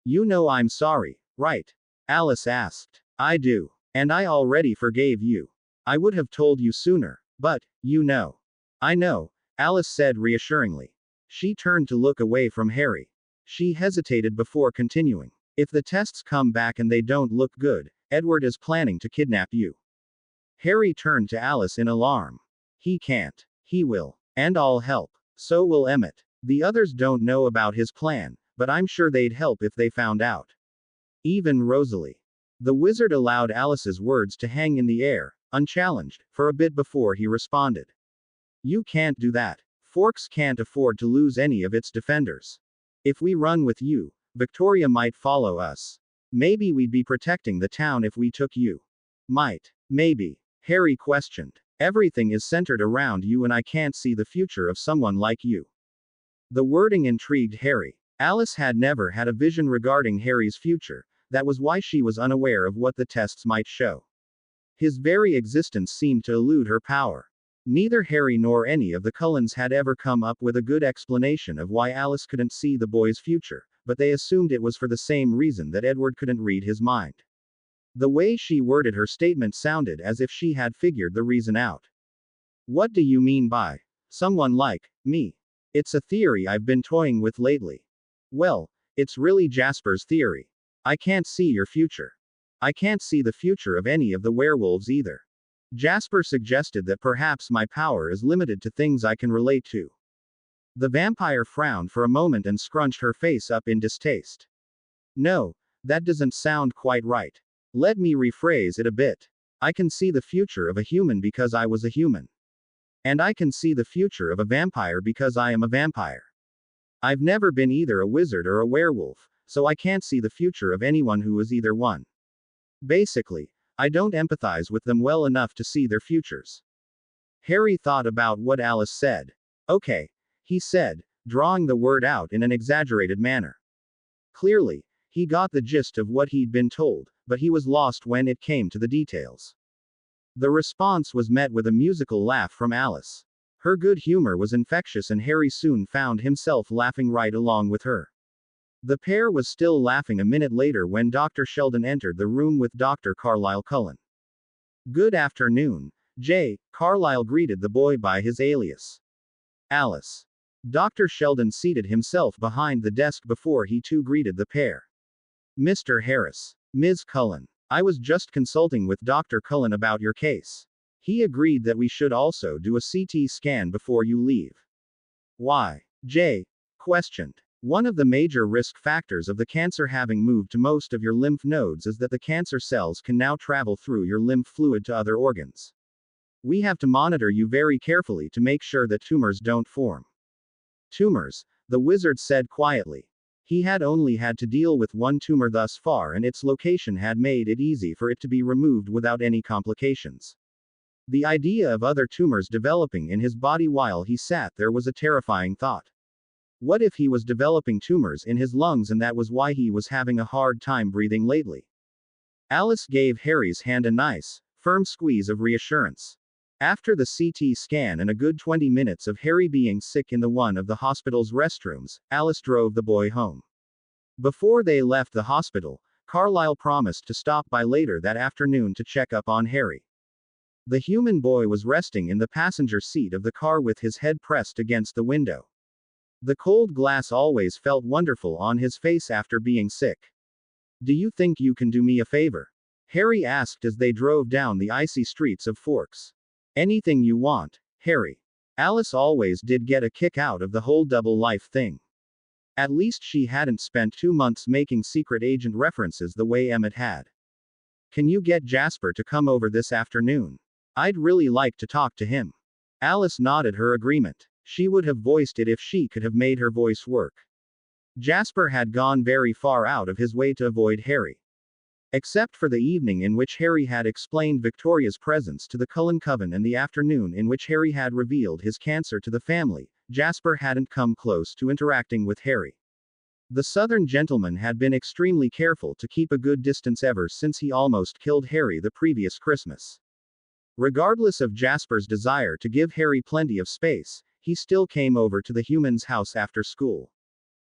"You know I'm sorry, right?" Alice asked. I do. And I already forgave you. I would have told you sooner, but, you know. I know, Alice said reassuringly. She turned to look away from Harry. She hesitated before continuing. If the tests come back and they don't look good, Edward is planning to kidnap you. Harry turned to Alice in alarm. He can't. He will. And I'll help. So will Emmett. The others don't know about his plan, but I'm sure they'd help if they found out. Even Rosalie. The wizard allowed Alice's words to hang in the air, unchallenged, for a bit before he responded. You can't do that. Forks can't afford to lose any of its defenders. If we run with you, Victoria might follow us. Maybe we'd be protecting the town if we took you. Might. Maybe. Harry questioned. Everything is centered around you and I can't see the future of someone like you. The wording intrigued Harry. Alice had never had a vision regarding Harry's future, that was why she was unaware of what the tests might show. His very existence seemed to elude her power. Neither Harry nor any of the Cullens had ever come up with a good explanation of why Alice couldn't see the boy's future, but they assumed it was for the same reason that Edward couldn't read his mind. The way she worded her statement sounded as if she had figured the reason out. What do you mean by someone like me? It's a theory I've been toying with lately. Well, it's really Jasper's theory. I can't see your future. I can't see the future of any of the werewolves either. Jasper suggested that perhaps my power is limited to things I can relate to. The vampire frowned for a moment and scrunched her face up in distaste. No, that doesn't sound quite right. Let me rephrase it a bit. I can see the future of a human because I was a human. And I can see the future of a vampire because I am a vampire. I've never been either a wizard or a werewolf, so I can't see the future of anyone who is either one. Basically, I don't empathize with them well enough to see their futures. Harry thought about what Alice said. Okay, he said, drawing the word out in an exaggerated manner. Clearly, he got the gist of what he'd been told, but he was lost when it came to the details. The response was met with a musical laugh from Alice. Her good humor was infectious and Harry soon found himself laughing right along with her. The pair was still laughing a minute later when Dr. Sheldon entered the room with Dr. Carlisle Cullen. Good afternoon, Jay, Carlisle greeted the boy by his alias. Alice. Dr. Sheldon seated himself behind the desk before he too greeted the pair. Mr. Harris. Ms. Cullen. I was just consulting with Dr. Cullen about your case. He agreed that we should also do a CT scan before you leave. Why? Jay questioned. One of the major risk factors of the cancer having moved to most of your lymph nodes is that the cancer cells can now travel through your lymph fluid to other organs. We have to monitor you very carefully to make sure that tumors don't form. Tumors, the wizard said quietly. He had only had to deal with one tumor thus far and its location had made it easy for it to be removed without any complications. The idea of other tumors developing in his body while he sat there was a terrifying thought. What if he was developing tumors in his lungs and that was why he was having a hard time breathing lately? Alice gave Harry's hand a nice, firm squeeze of reassurance. After the CT scan and a good 20 minutes of Harry being sick in one of the hospital's restrooms, Alice drove the boy home. Before they left the hospital, Carlisle promised to stop by later that afternoon to check up on Harry. The human boy was resting in the passenger seat of the car with his head pressed against the window. The cold glass always felt wonderful on his face after being sick. Do you think you can do me a favor? Harry asked as they drove down the icy streets of Forks. Anything you want, Harry. Alice always did get a kick out of the whole double life thing. At least she hadn't spent 2 months making secret agent references the way Emmett had. Can you get Jasper to come over this afternoon? I'd really like to talk to him. Alice nodded her agreement. She would have voiced it if she could have made her voice work. Jasper had gone very far out of his way to avoid Harry. Except for the evening in which Harry had explained Victoria's presence to the Cullen coven and the afternoon in which Harry had revealed his cancer to the family, Jasper hadn't come close to interacting with Harry. The Southern gentleman had been extremely careful to keep a good distance ever since he almost killed Harry the previous Christmas. Regardless of Jasper's desire to give Harry plenty of space, he still came over to the human's house after school.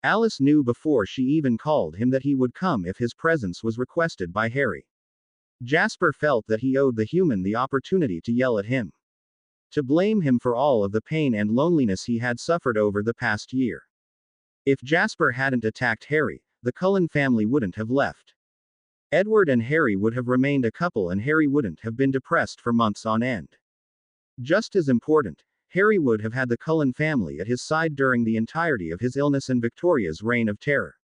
Alice knew before she even called him that he would come if his presence was requested by Harry. Jasper felt that he owed the human the opportunity to yell at him. To blame him for all of the pain and loneliness he had suffered over the past year. If Jasper hadn't attacked Harry, the Cullen family wouldn't have left. Edward and Harry would have remained a couple and Harry wouldn't have been depressed for months on end. Just as important, Harry would have had the Cullen family at his side during the entirety of his illness and Victoria's reign of terror.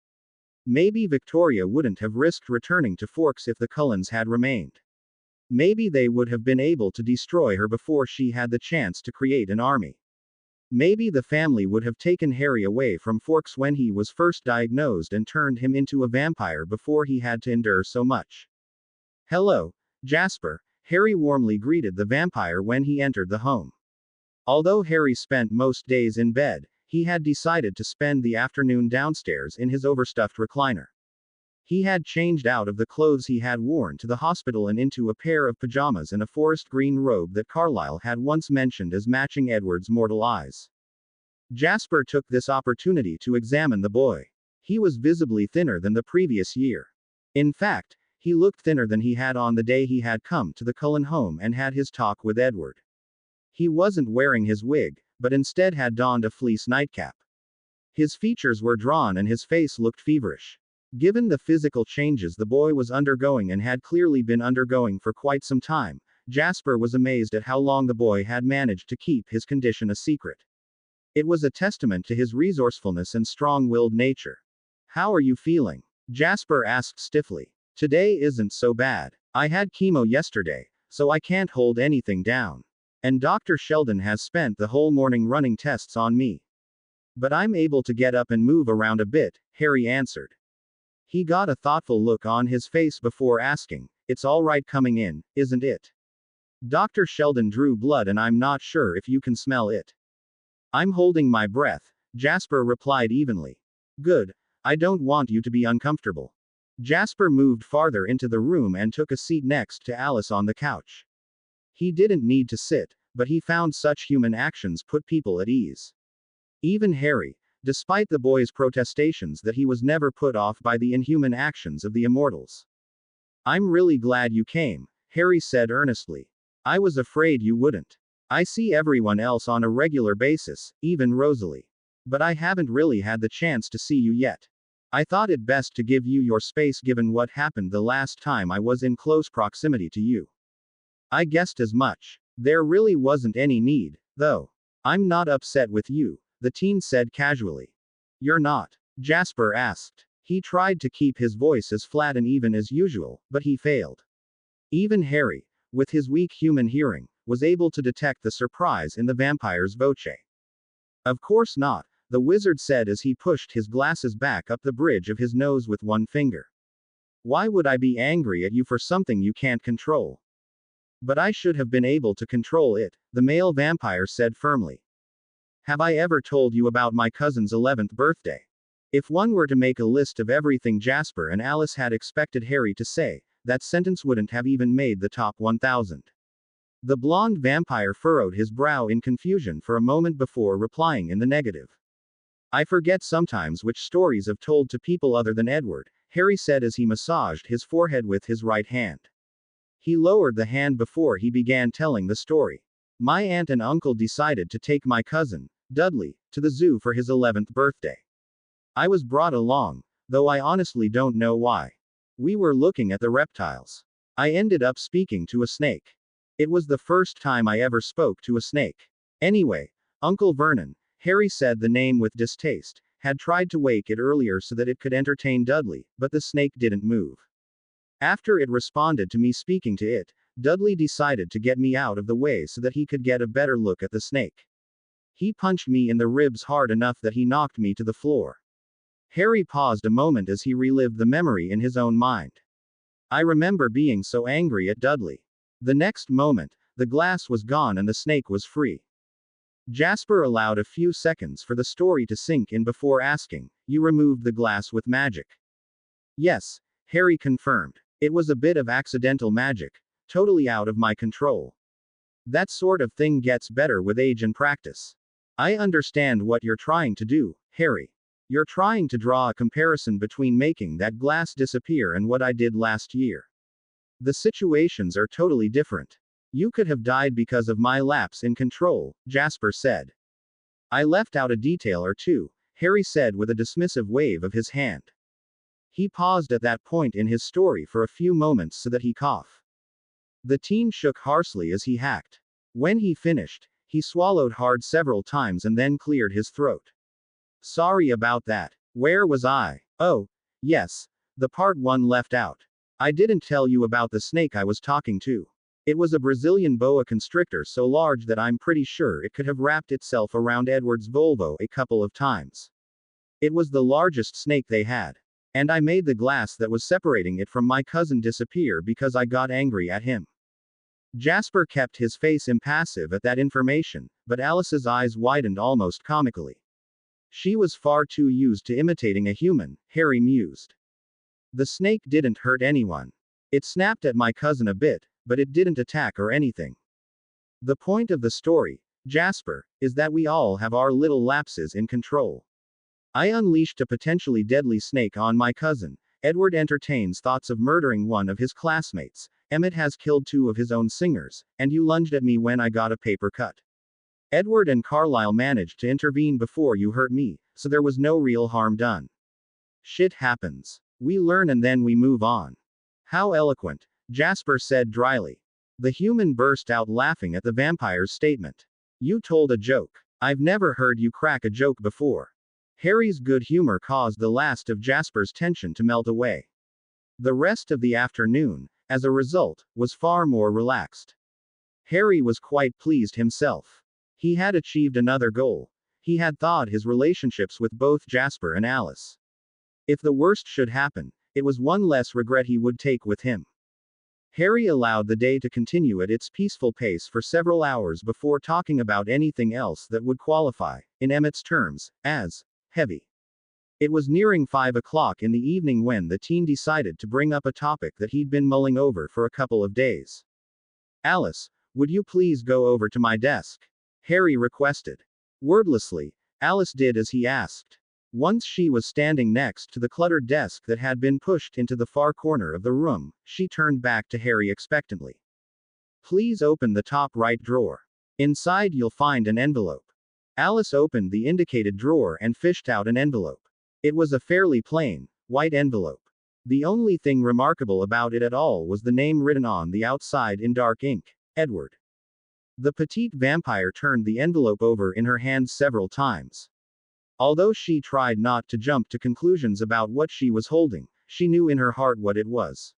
Maybe Victoria wouldn't have risked returning to Forks if the Cullens had remained. Maybe they would have been able to destroy her before she had the chance to create an army. Maybe the family would have taken Harry away from Forks when he was first diagnosed and turned him into a vampire before he had to endure so much. "Hello, Jasper," Harry warmly greeted the vampire when he entered the home. Although Harry spent most days in bed, he had decided to spend the afternoon downstairs in his overstuffed recliner. He had changed out of the clothes he had worn to the hospital and into a pair of pajamas and a forest green robe that Carlyle had once mentioned as matching Edward's mortal eyes. Jasper took this opportunity to examine the boy. He was visibly thinner than the previous year. In fact, he looked thinner than he had on the day he had come to the Cullen home and had his talk with Edward. He wasn't wearing his wig, but instead had donned a fleece nightcap. His features were drawn and his face looked feverish. Given the physical changes the boy was undergoing and had clearly been undergoing for quite some time, Jasper was amazed at how long the boy had managed to keep his condition a secret. It was a testament to his resourcefulness and strong-willed nature. "How are you feeling?" Jasper asked stiffly. "Today isn't so bad. I had chemo yesterday, so I can't hold anything down. And Dr. Sheldon has spent the whole morning running tests on me. But I'm able to get up and move around a bit," Harry answered. He got a thoughtful look on his face before asking, "It's all right coming in, isn't it?" "Dr. Sheldon drew blood and I'm not sure if you can smell it." "I'm holding my breath," Jasper replied evenly. "Good. I don't want you to be uncomfortable." Jasper moved farther into the room and took a seat next to Alice on the couch. He didn't need to sit, but he found such human actions put people at ease. Even Harry, despite the boy's protestations that he was never put off by the inhuman actions of the immortals. "I'm really glad you came," Harry said earnestly. "I was afraid you wouldn't. I see everyone else on a regular basis, even Rosalie. But I haven't really had the chance to see you yet. I thought it best to give you your space given what happened the last time I was in close proximity to you." "I guessed as much. There really wasn't any need, though. I'm not upset with you," the teen said casually. "You're not?" Jasper asked. He tried to keep his voice as flat and even as usual, but he failed. Even Harry, with his weak human hearing, was able to detect the surprise in the vampire's voce. "Of course not," the wizard said as he pushed his glasses back up the bridge of his nose with one finger. "Why would I be angry at you for something you can't control?" "But I should have been able to control it," the male vampire said firmly. "Have I ever told you about my cousin's 11th birthday?" If one were to make a list of everything Jasper and Alice had expected Harry to say, that sentence wouldn't have even made the top 1000. The blonde vampire furrowed his brow in confusion for a moment before replying in the negative. "I forget sometimes which stories I've told to people other than Edward," Harry said as he massaged his forehead with his right hand. He lowered the hand before he began telling the story. "My aunt and uncle decided to take my cousin, Dudley, to the zoo for his 11th birthday. I was brought along, though I honestly don't know why. We were looking at the reptiles. I ended up speaking to a snake. It was the first time I ever spoke to a snake. Anyway, Uncle Vernon," Harry said the name with distaste, "had tried to wake it earlier so that it could entertain Dudley, but the snake didn't move. After it responded to me speaking to it, Dudley decided to get me out of the way so that he could get a better look at the snake. He punched me in the ribs hard enough that he knocked me to the floor." Harry paused a moment as he relived the memory in his own mind. "I remember being so angry at Dudley. The next moment, the glass was gone and the snake was free." Jasper allowed a few seconds for the story to sink in before asking, "You removed the glass with magic?" "Yes," Harry confirmed. "It was a bit of accidental magic, totally out of my control. That sort of thing gets better with age and practice. I understand what you're trying to do, Harry. You're trying to draw a comparison between making that glass disappear and what I did last year. The situations are totally different. You could have died because of my lapse in control, Jasper said. I left out a detail or two, Harry said with a dismissive wave of his hand. He paused at that point in his story for a few moments so that he cough. The teen shook harshly as he hacked. When he finished, he swallowed hard several times and then cleared his throat. Sorry about that. Where was I? Oh, yes, the part one left out. I didn't tell you about the snake I was talking to. It was a Brazilian boa constrictor so large that I'm pretty sure it could have wrapped itself around Edward's Volvo a couple of times. It was the largest snake they had. And I made the glass that was separating it from my cousin disappear because I got angry at him. Jasper kept his face impassive at that information, but Alice's eyes widened almost comically. She was far too used to imitating a human, Harry mused. The snake didn't hurt anyone. It snapped at my cousin a bit, but it didn't attack or anything. The point of the story, Jasper, is that we all have our little lapses in control. I unleashed a potentially deadly snake on my cousin. Edward entertains thoughts of murdering one of his classmates. Emmett has killed 2 of his own singers, and you lunged at me when I got a paper cut. Edward and Carlisle managed to intervene before you hurt me, so there was no real harm done. Shit happens. We learn and then we move on. How eloquent, Jasper said dryly. The human burst out laughing at the vampire's statement. You told a joke. I've never heard you crack a joke before. Harry's good humor caused the last of Jasper's tension to melt away. The rest of the afternoon, as a result, was far more relaxed. Harry was quite pleased himself. He had achieved another goal. He had thawed his relationships with both Jasper and Alice. If the worst should happen, it was one less regret he would take with him. Harry allowed the day to continue at its peaceful pace for several hours before talking about anything else that would qualify, in Emmett's terms, as heavy. It was nearing 5 o'clock in the evening when the teen decided to bring up a topic that he'd been mulling over for a couple of days. Alice, would you please go over to my desk? Harry requested. Wordlessly, Alice did as he asked. Once she was standing next to the cluttered desk that had been pushed into the far corner of the room, she turned back to Harry expectantly. Please open the top right drawer. Inside you'll find an envelope. Alice opened the indicated drawer and fished out an envelope. It was a fairly plain, white envelope. The only thing remarkable about it at all was the name written on the outside in dark ink, Edward. The petite vampire turned the envelope over in her hands several times. Although she tried not to jump to conclusions about what she was holding, she knew in her heart what it was.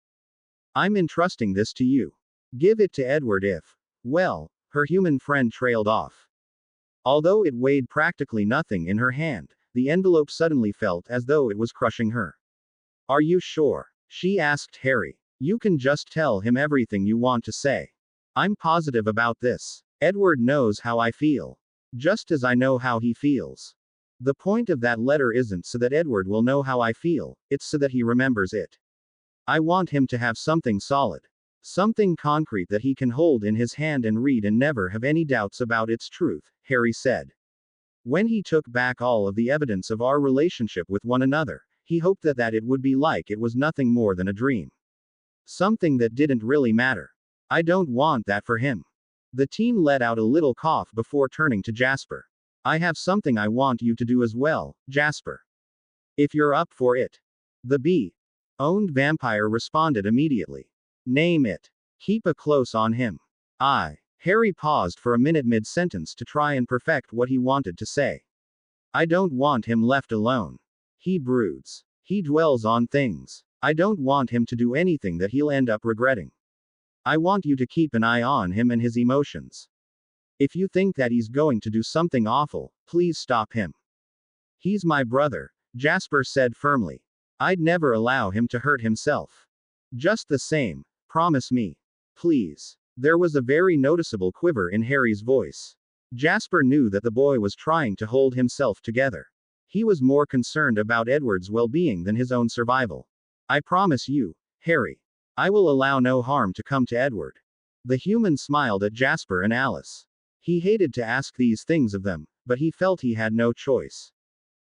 I'm entrusting this to you. Give it to Edward if. Well, her human friend trailed off. Although it weighed practically nothing in her hand, the envelope suddenly felt as though it was crushing her. Are you sure? She asked Harry. You can just tell him everything you want to say. I'm positive about this. Edward knows how I feel. Just as I know how he feels. The point of that letter isn't so that Edward will know how I feel, it's so that he remembers it. I want him to have something solid. Something concrete that he can hold in his hand and read and never have any doubts about its truth, Harry said. When he took back all of the evidence of our relationship with one another, he hoped that it would be like it was nothing more than a dream. Something that didn't really matter. I don't want that for him. The teen let out a little cough before turning to Jasper. I have something I want you to do as well, Jasper. If you're up for it. The bee-owned vampire responded immediately. Name it. Keep a close on him. Harry paused for a minute mid-sentence to try and perfect what he wanted to say. I don't want him left alone. He broods. He dwells on things. I don't want him to do anything that he'll end up regretting. I want you to keep an eye on him and his emotions. If you think that he's going to do something awful, please stop him. He's my brother, Jasper said firmly. I'd never allow him to hurt himself. Just the same, promise me. Please. There was a very noticeable quiver in Harry's voice. Jasper knew that the boy was trying to hold himself together. He was more concerned about Edward's well-being than his own survival. I promise you, Harry. I will allow no harm to come to Edward. The human smiled at Jasper and Alice. He hated to ask these things of them, but he felt he had no choice.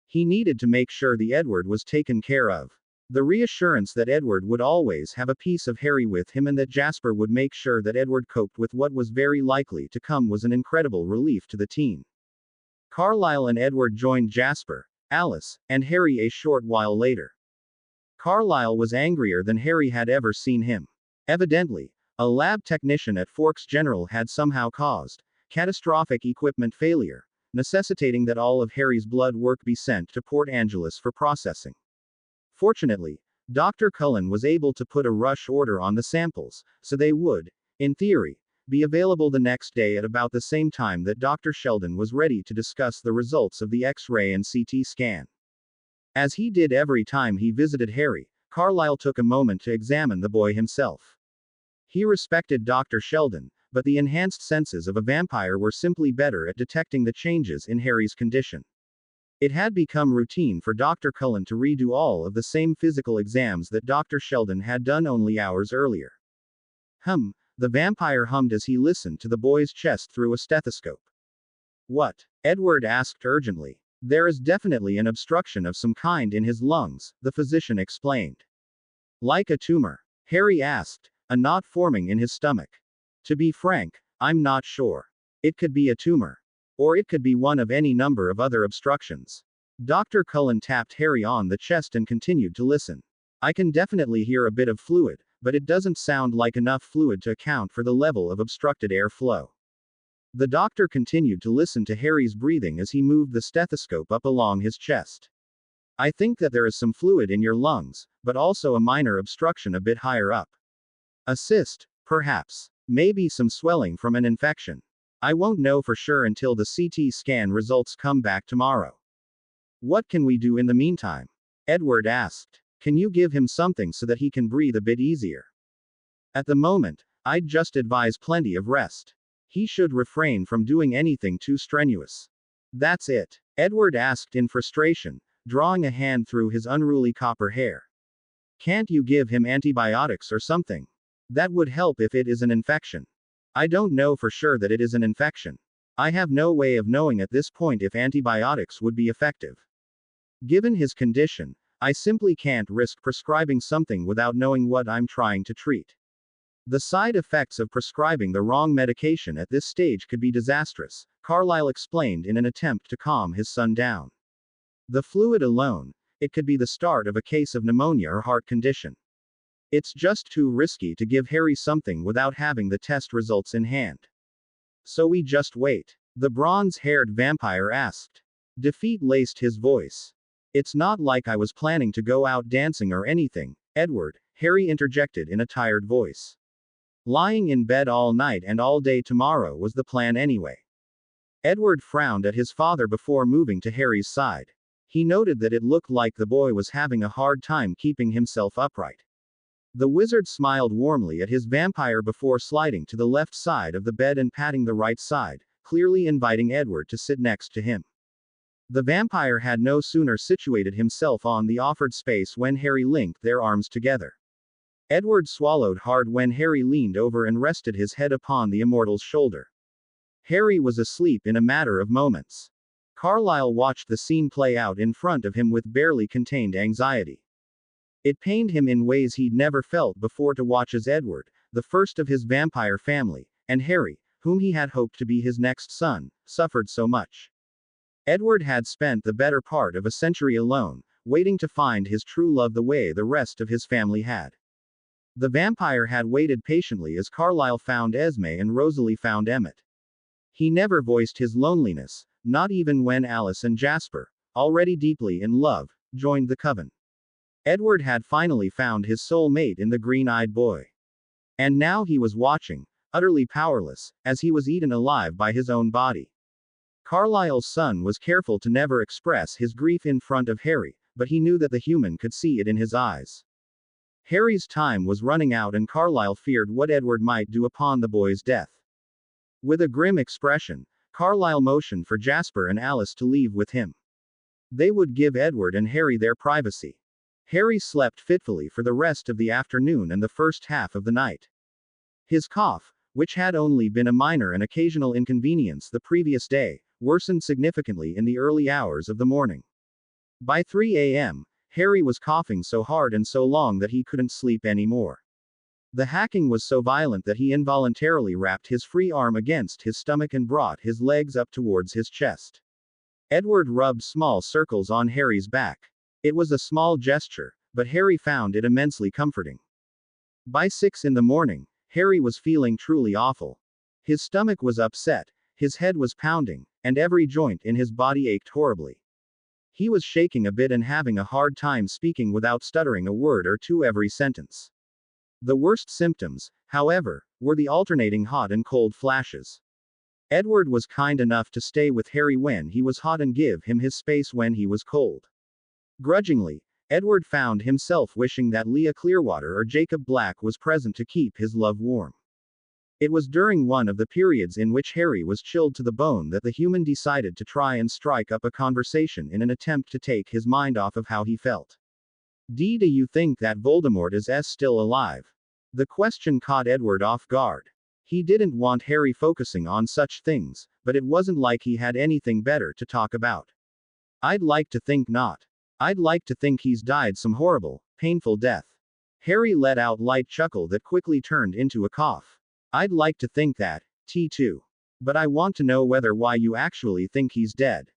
He needed to make sure the Edward was taken care of. The reassurance that Edward would always have a piece of Harry with him and that Jasper would make sure that Edward coped with what was very likely to come was an incredible relief to the teen. Carlisle and Edward joined Jasper, Alice, and Harry a short while later. Carlisle was angrier than Harry had ever seen him. Evidently, a lab technician at Forks General had somehow caused catastrophic equipment failure, necessitating that all of Harry's blood work be sent to Port Angeles for processing. Fortunately, Dr. Cullen was able to put a rush order on the samples, so they would, in theory, be available the next day at about the same time that Dr. Sheldon was ready to discuss the results of the X-ray and CT scan. As he did every time he visited Harry, Carlisle took a moment to examine the boy himself. He respected Dr. Sheldon, but the enhanced senses of a vampire were simply better at detecting the changes in Harry's condition. It had become routine for Dr. Cullen to redo all of the same physical exams that Dr. Sheldon had done only hours earlier. The vampire hummed as he listened to the boy's chest through a stethoscope. What? Edward asked urgently. There is definitely an obstruction of some kind in his lungs, the physician explained. Like a tumor? Harry asked, a knot forming in his stomach. To be frank, I'm not sure. It could be a tumor. Or it could be one of any number of other obstructions. Dr. Cullen tapped Harry on the chest and continued to listen. I can definitely hear a bit of fluid, but it doesn't sound like enough fluid to account for the level of obstructed air flow. The doctor continued to listen to Harry's breathing as he moved the stethoscope up along his chest. I think that there is some fluid in your lungs, but also a minor obstruction a bit higher up. A cyst, perhaps. Maybe some swelling from an infection. I won't know for sure until the CT scan results come back tomorrow. What can we do in the meantime? Edward asked. Can you give him something so that he can breathe a bit easier? At the moment, I'd just advise plenty of rest. He should refrain from doing anything too strenuous. That's it, Edward asked in frustration, drawing a hand through his unruly copper hair. Can't you give him antibiotics or something? That would help if it is an infection. I don't know for sure that it is an infection. I have no way of knowing at this point if antibiotics would be effective. Given his condition, I simply can't risk prescribing something without knowing what I'm trying to treat. The side effects of prescribing the wrong medication at this stage could be disastrous, Carlisle explained in an attempt to calm his son down. The fluid alone, it could be the start of a case of pneumonia or heart condition. It's just too risky to give Harry something without having the test results in hand. So we just wait? The bronze-haired vampire asked. Defeat laced his voice. It's not like I was planning to go out dancing or anything, Edward, Harry interjected in a tired voice. Lying in bed all night and all day tomorrow was the plan anyway. Edward frowned at his father before moving to Harry's side. He noted that it looked like the boy was having a hard time keeping himself upright. The wizard smiled warmly at his vampire before sliding to the left side of the bed and patting the right side, clearly inviting Edward to sit next to him. The vampire had no sooner situated himself on the offered space when Harry linked their arms together. Edward swallowed hard when Harry leaned over and rested his head upon the immortal's shoulder. Harry was asleep in a matter of moments. Carlisle watched the scene play out in front of him with barely contained anxiety. It pained him in ways he'd never felt before to watch as Edward, the first of his vampire family, and Harry, whom he had hoped to be his next son, suffered so much. Edward had spent the better part of a century alone, waiting to find his true love the way the rest of his family had. The vampire had waited patiently as Carlisle found Esme and Rosalie found Emmett. He never voiced his loneliness, not even when Alice and Jasper, already deeply in love, joined the coven. Edward had finally found his soul mate in the green-eyed boy. And now he was watching, utterly powerless, as he was eaten alive by his own body. Carlisle's son was careful to never express his grief in front of Harry, but he knew that the human could see it in his eyes. Harry's time was running out and Carlisle feared what Edward might do upon the boy's death. With a grim expression, Carlisle motioned for Jasper and Alice to leave with him. They would give Edward and Harry their privacy. Harry slept fitfully for the rest of the afternoon and the first half of the night. His cough, which had only been a minor and occasional inconvenience the previous day, worsened significantly in the early hours of the morning. By 3 a.m., Harry was coughing so hard and so long that he couldn't sleep anymore. The hacking was so violent that he involuntarily wrapped his free arm against his stomach and brought his legs up towards his chest. Edward rubbed small circles on Harry's back. It was a small gesture, but Harry found it immensely comforting. By 6 in the morning, Harry was feeling truly awful. His stomach was upset, his head was pounding, and every joint in his body ached horribly. He was shaking a bit and having a hard time speaking without stuttering a word or two every sentence. The worst symptoms, however, were the alternating hot and cold flashes. Edward was kind enough to stay with Harry when he was hot and give him his space when he was cold. Grudgingly, Edward found himself wishing that Leah Clearwater or Jacob Black was present to keep his love warm. It was during one of the periods in which Harry was chilled to the bone that the human decided to try and strike up a conversation in an attempt to take his mind off of how he felt. Do you think that Voldemort is still alive? The question caught Edward off guard. He didn't want Harry focusing on such things, but it wasn't like he had anything better to talk about. I'd like to think not. I'd like to think he's died some horrible, painful death. Harry let out a light chuckle that quickly turned into a cough. I'd like to think that, too. But I want to know why you actually think he's dead.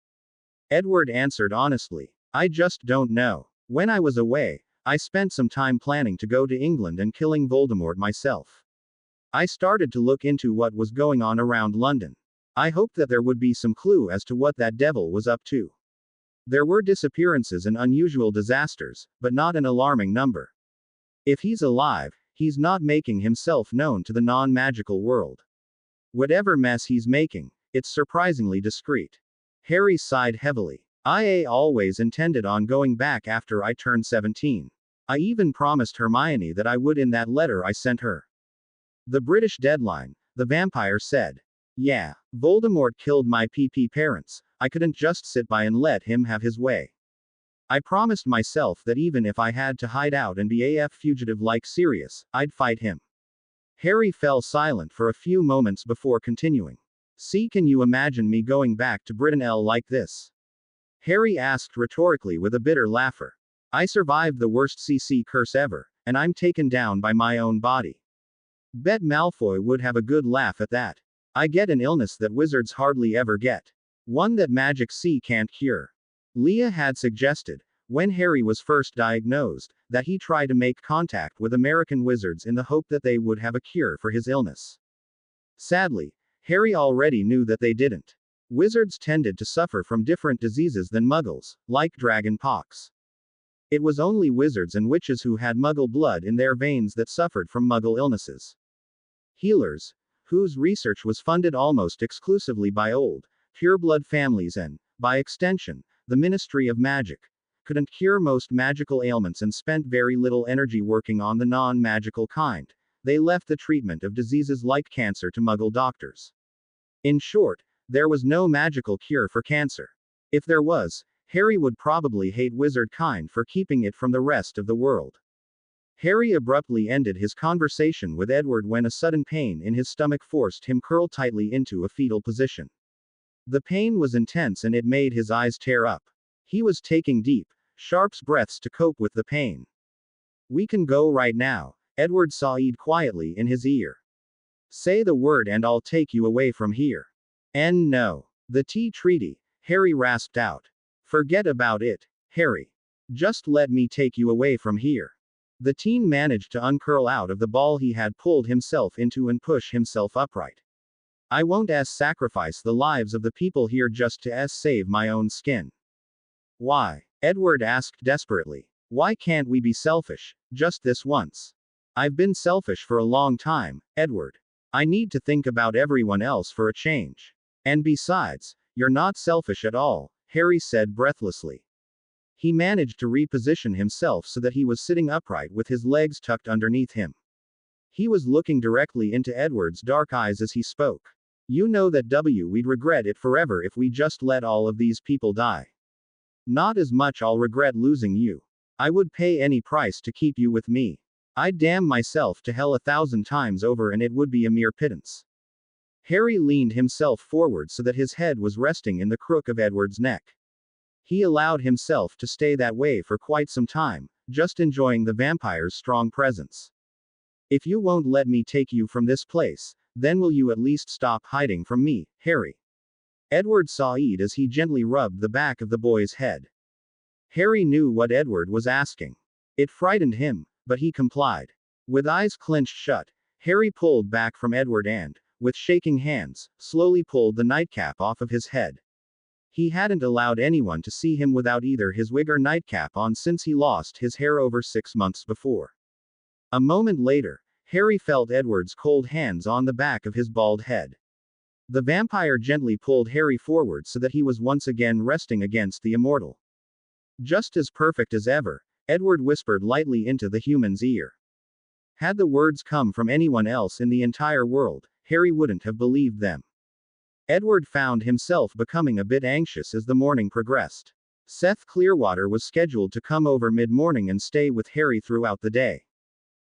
Edward answered honestly. I just don't know. When I was away, I spent some time planning to go to England and killing Voldemort myself. I started to look into what was going on around London. I hoped that there would be some clue as to what that devil was up to. There were disappearances and unusual disasters, but not an alarming number. If he's alive, he's not making himself known to the non-magical world. Whatever mess he's making, it's surprisingly discreet. Harry sighed heavily. I always intended on going back after I turned 17. I even promised Hermione that I would in that letter I sent her. The British deadline, the vampire said. Yeah, Voldemort killed my parents, I couldn't just sit by and let him have his way. I promised myself that even if I had to hide out and be a fugitive like Sirius, I'd fight him. Harry fell silent for a few moments before continuing. See, can you imagine me going back to Britain like this? Harry asked rhetorically with a bitter laugher. I survived the worst CC curse ever, and I'm taken down by my own body. Bet Malfoy would have a good laugh at that. I get an illness that wizards hardly ever get. One that magic can't cure. Leah had suggested, when Harry was first diagnosed, that he try to make contact with American wizards in the hope that they would have a cure for his illness. Sadly, Harry already knew that they didn't. Wizards tended to suffer from different diseases than muggles, like dragon pox. It was only wizards and witches who had muggle blood in their veins that suffered from muggle illnesses. Healers, whose research was funded almost exclusively by old, pureblood families and, by extension, the Ministry of Magic, couldn't cure most magical ailments and spent very little energy working on the non-magical kind. They left the treatment of diseases like cancer to muggle doctors. In short, there was no magical cure for cancer. If there was, Harry would probably hate wizard kind for keeping it from the rest of the world. Harry abruptly ended his conversation with Edward when a sudden pain in his stomach forced him curl tightly into a fetal position. The pain was intense and it made his eyes tear up. He was taking deep, sharp breaths to cope with the pain. We can go right now, Edward said quietly in his ear. Say the word and I'll take you away from here. No. The treaty, Harry rasped out. Forget about it, Harry. Just let me take you away from here. The teen managed to uncurl out of the ball he had pulled himself into and push himself upright. I won't sacrifice the lives of the people here just to save my own skin. Why? Edward asked desperately. Why can't we be selfish, just this once? I've been selfish for a long time, Edward. I need to think about everyone else for a change. And besides, you're not selfish at all, Harry said breathlessly. He managed to reposition himself so that he was sitting upright with his legs tucked underneath him. He was looking directly into Edward's dark eyes as he spoke. You know that we'd regret it forever if we just let all of these people die. Not as much I'll regret losing you. I would pay any price to keep you with me. I'd damn myself to hell 1,000 times over and it would be a mere pittance. Harry leaned himself forward so that his head was resting in the crook of Edward's neck. He allowed himself to stay that way for quite some time, just enjoying the vampire's strong presence. If you won't let me take you from this place, then will you at least stop hiding from me, Harry? Edward saw Ed as he gently rubbed the back of the boy's head. Harry knew what Edward was asking. It frightened him, but he complied. With eyes clenched shut, Harry pulled back from Edward and, with shaking hands, slowly pulled the nightcap off of his head. He hadn't allowed anyone to see him without either his wig or nightcap on since he lost his hair over 6 months before. A moment later, Harry felt Edward's cold hands on the back of his bald head. The vampire gently pulled Harry forward so that he was once again resting against the immortal. Just as perfect as ever, Edward whispered lightly into the human's ear. Had the words come from anyone else in the entire world, Harry wouldn't have believed them. Edward found himself becoming a bit anxious as the morning progressed. Seth Clearwater was scheduled to come over mid-morning and stay with Harry throughout the day.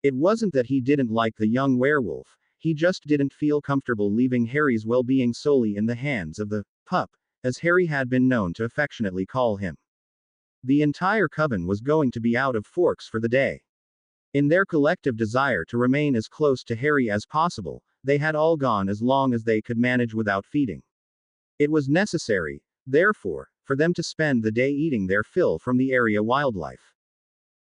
It wasn't that he didn't like the young werewolf, he just didn't feel comfortable leaving Harry's well-being solely in the hands of the pup, as Harry had been known to affectionately call him. The entire coven was going to be out of Forks for the day. In their collective desire to remain as close to Harry as possible, they had all gone as long as they could manage without feeding. It was necessary, therefore, for them to spend the day eating their fill from the area wildlife.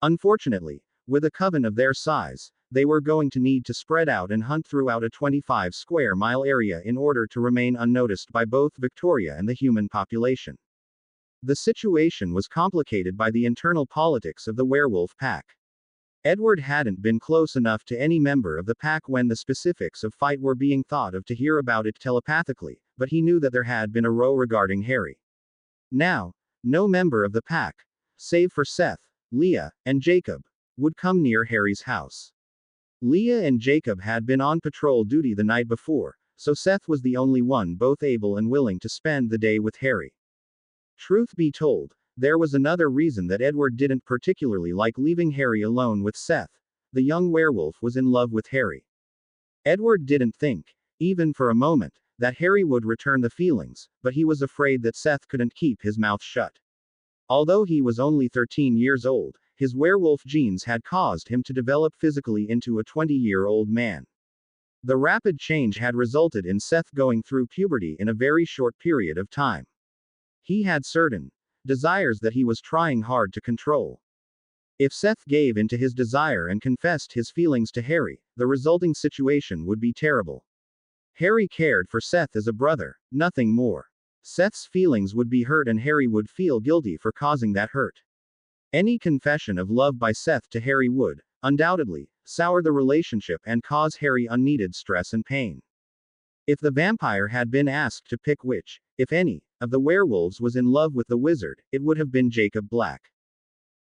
Unfortunately, with a coven of their size, they were going to need to spread out and hunt throughout a 25 square mile area in order to remain unnoticed by both Victoria and the human population. The situation was complicated by the internal politics of the werewolf pack. Edward hadn't been close enough to any member of the pack when the specifics of fight were being thought of to hear about it telepathically, but he knew that there had been a row regarding Harry. Now, no member of the pack, save for Seth, Leah, and Jacob, would come near Harry's house. Leah and Jacob had been on patrol duty the night before, so Seth was the only one both able and willing to spend the day with Harry. Truth be told, there was another reason that Edward didn't particularly like leaving Harry alone with Seth. The young werewolf was in love with Harry. Edward didn't think, even for a moment, that Harry would return the feelings, but he was afraid that Seth couldn't keep his mouth shut. Although he was only 13 years old, his werewolf genes had caused him to develop physically into a 20-year-old man. The rapid change had resulted in Seth going through puberty in a very short period of time. He had certain desires that he was trying hard to control. If Seth gave in to his desire and confessed his feelings to Harry, the resulting situation would be terrible. Harry cared for Seth as a brother, nothing more. Seth's feelings would be hurt and Harry would feel guilty for causing that hurt. Any confession of love by Seth to Harry would, undoubtedly, sour the relationship and cause Harry unneeded stress and pain. If the vampire had been asked to pick which, if any, of the werewolves was in love with the wizard, it would have been Jacob Black.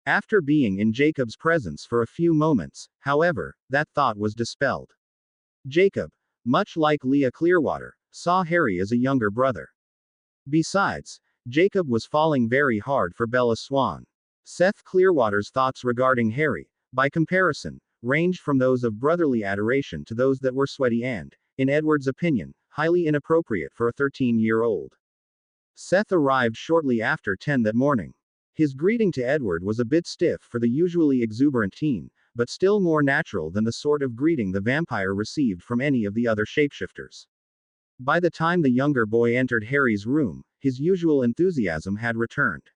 After being in Jacob's presence for a few moments, however, that thought was dispelled. Jacob, much like Leah Clearwater, saw Harry as a younger brother. Besides, Jacob was falling very hard for Bella Swan. Seth Clearwater's thoughts regarding Harry, by comparison, ranged from those of brotherly adoration to those that were sweaty and, in Edward's opinion, highly inappropriate for a 13-year-old. Seth arrived shortly after 10 that morning. His greeting to Edward was a bit stiff for the usually exuberant teen, but still more natural than the sort of greeting the vampire received from any of the other shapeshifters. By the time the younger boy entered Harry's room, his usual enthusiasm had returned.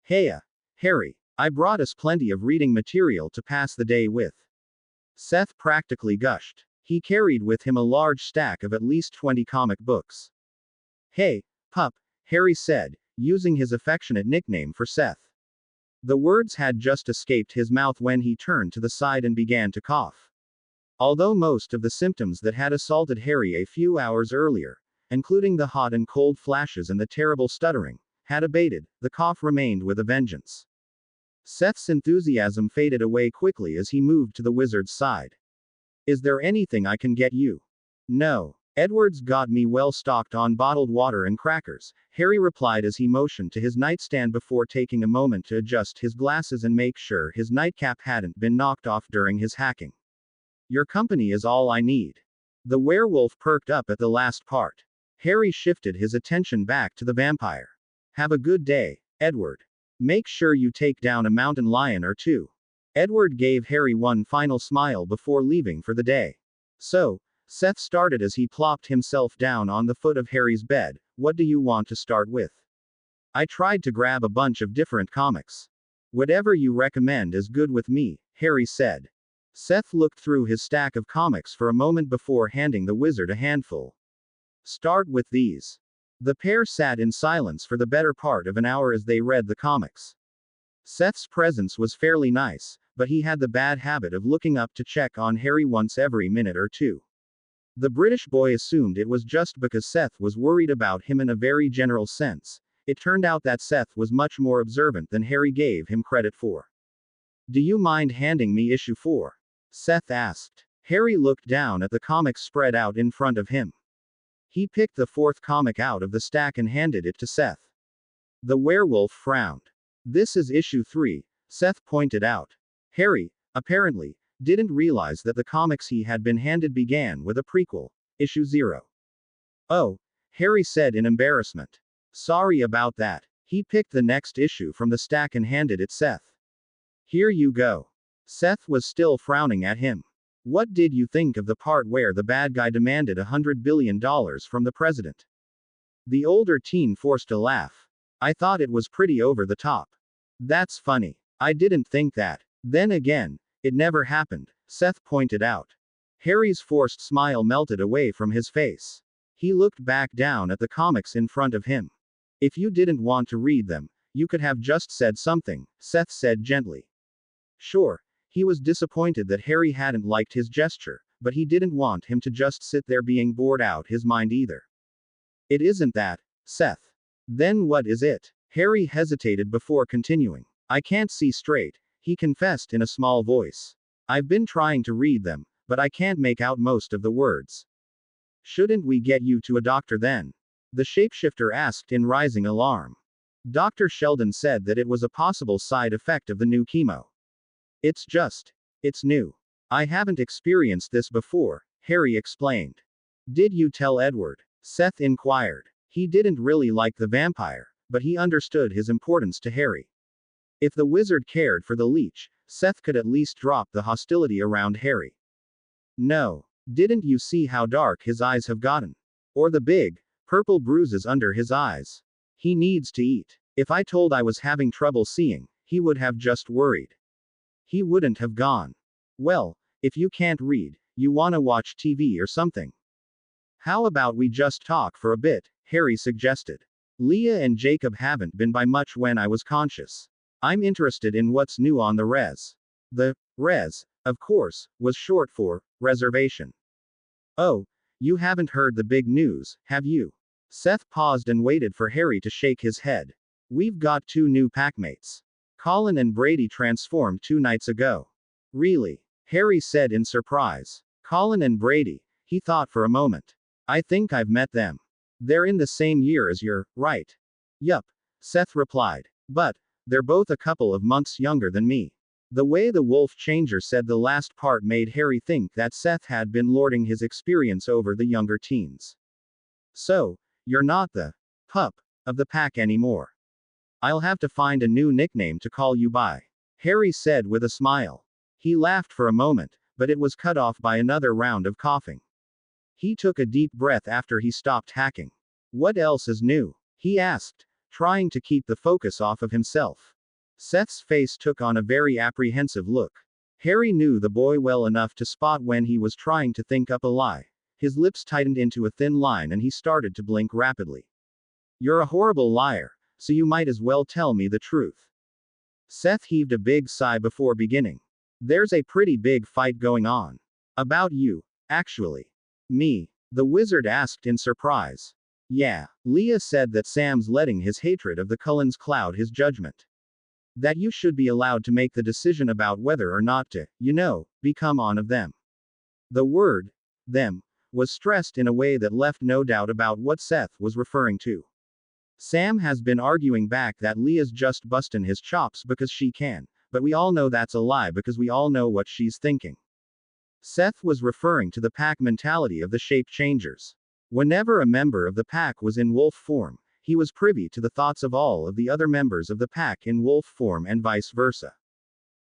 "Heya, Harry, I brought us plenty of reading material to pass the day with." Seth practically gushed. He carried with him a large stack of at least 20 comic books. "Hey, pup," Harry said, using his affectionate nickname for Seth. The words had just escaped his mouth when he turned to the side and began to cough. Although most of the symptoms that had assaulted Harry a few hours earlier, including the hot and cold flashes and the terrible stuttering, had abated, the cough remained with a vengeance. Seth's enthusiasm faded away quickly as he moved to the wizard's side. "Is there anything I can get you?" "No. Edward's got me well stocked on bottled water and crackers," Harry replied as he motioned to his nightstand before taking a moment to adjust his glasses and make sure his nightcap hadn't been knocked off during his hacking. "Your company is all I need." The werewolf perked up at the last part. Harry shifted his attention back to the vampire. "Have a good day, Edward. Make sure you take down a mountain lion or two. Edward gave Harry one final smile before leaving for the day. So, Seth started as he plopped himself down on the foot of Harry's bed. What do you want to start with? I tried to grab a bunch of different comics. Whatever you recommend is good with me, Harry said. Seth looked through his stack of comics for a moment before handing the wizard a handful. Start with these. The pair sat in silence for the better part of an hour as they read the comics. Seth's presence was fairly nice, but he had the bad habit of looking up to check on Harry once every minute or two. The British boy assumed it was just because Seth was worried about him in a very general sense. It turned out that Seth was much more observant than Harry gave him credit for. Do you mind handing me issue 4? Seth asked. Harry looked down at the comics spread out in front of him. He picked the 4th comic out of the stack and handed it to Seth. The werewolf frowned. This is issue 3, Seth pointed out. Harry, apparently, didn't realize that the comics he had been handed began with a prequel, issue 0. Oh, Harry said in embarrassment. Sorry about that. He picked the next issue from the stack and handed it Seth. Here you go. Seth was still frowning at him. What did you think of the part where the bad guy demanded $100 billion from the president? The older teen forced a laugh. I thought it was pretty over the top. That's funny. I didn't think that. Then again, it never happened, Seth pointed out. Harry's forced smile melted away from his face. He looked back down at the comics in front of him. If you didn't want to read them, you could have just said something, Seth said gently. Sure, he was disappointed that Harry hadn't liked his gesture, but he didn't want him to just sit there being bored out his mind either. It isn't that, Seth. Then what is it? Harry hesitated before continuing. I can't see straight, he confessed in a small voice. I've been trying to read them, but I can't make out most of the words. Shouldn't we get you to a doctor then? The shapeshifter asked in rising alarm. Dr. Sheldon said that it was a possible side effect of the new chemo. It's new. I haven't experienced this before, Harry explained. Did you tell Edward? Seth inquired. He didn't really like the vampire, but he understood his importance to Harry. If the wizard cared for the leech, Seth could at least drop the hostility around Harry. No. Didn't you see how dark his eyes have gotten? Or the big, purple bruises under his eyes? He needs to eat. If I told I was having trouble seeing, he would have just worried. He wouldn't have gone. Well, if you can't read, you wanna watch TV or something. How about we just talk for a bit, Harry suggested. Leah and Jacob haven't been by much when I was conscious. I'm interested in what's new on the res. The res, of course, was short for reservation. Oh, you haven't heard the big news, have you? Seth paused and waited for Harry to shake his head. We've got 2 new packmates. Colin and Brady transformed 2 nights ago. Really? Harry said in surprise. Colin and Brady, he thought for a moment. I think I've met them. They're in the same year as you're, right? Yup, Seth replied. But, they're both a couple of months younger than me. The way the wolf changer said the last part made Harry think that Seth had been lording his experience over the younger teens. So, you're not the pup of the pack anymore. I'll have to find a new nickname to call you by, Harry said with a smile. He laughed for a moment, but it was cut off by another round of coughing. He took a deep breath after he stopped hacking. What else is new? He asked, trying to keep the focus off of himself. Seth's face took on a very apprehensive look. Harry knew the boy well enough to spot when he was trying to think up a lie. His lips tightened into a thin line and he started to blink rapidly. You're a horrible liar, so you might as well tell me the truth. Seth heaved a big sigh before beginning. There's a pretty big fight going on. About you, actually. Me? The wizard asked in surprise. Yeah, Leah said that Sam's letting his hatred of the Cullens cloud his judgment. That you should be allowed to make the decision about whether or not to, become one of them. The word, them, was stressed in a way that left no doubt about what Seth was referring to. Sam has been arguing back that Leah's just bustin' his chops because she can, but we all know that's a lie because we all know what she's thinking. Seth was referring to the pack mentality of the shape changers. Whenever a member of the pack was in wolf form, he was privy to the thoughts of all of the other members of the pack in wolf form and vice versa.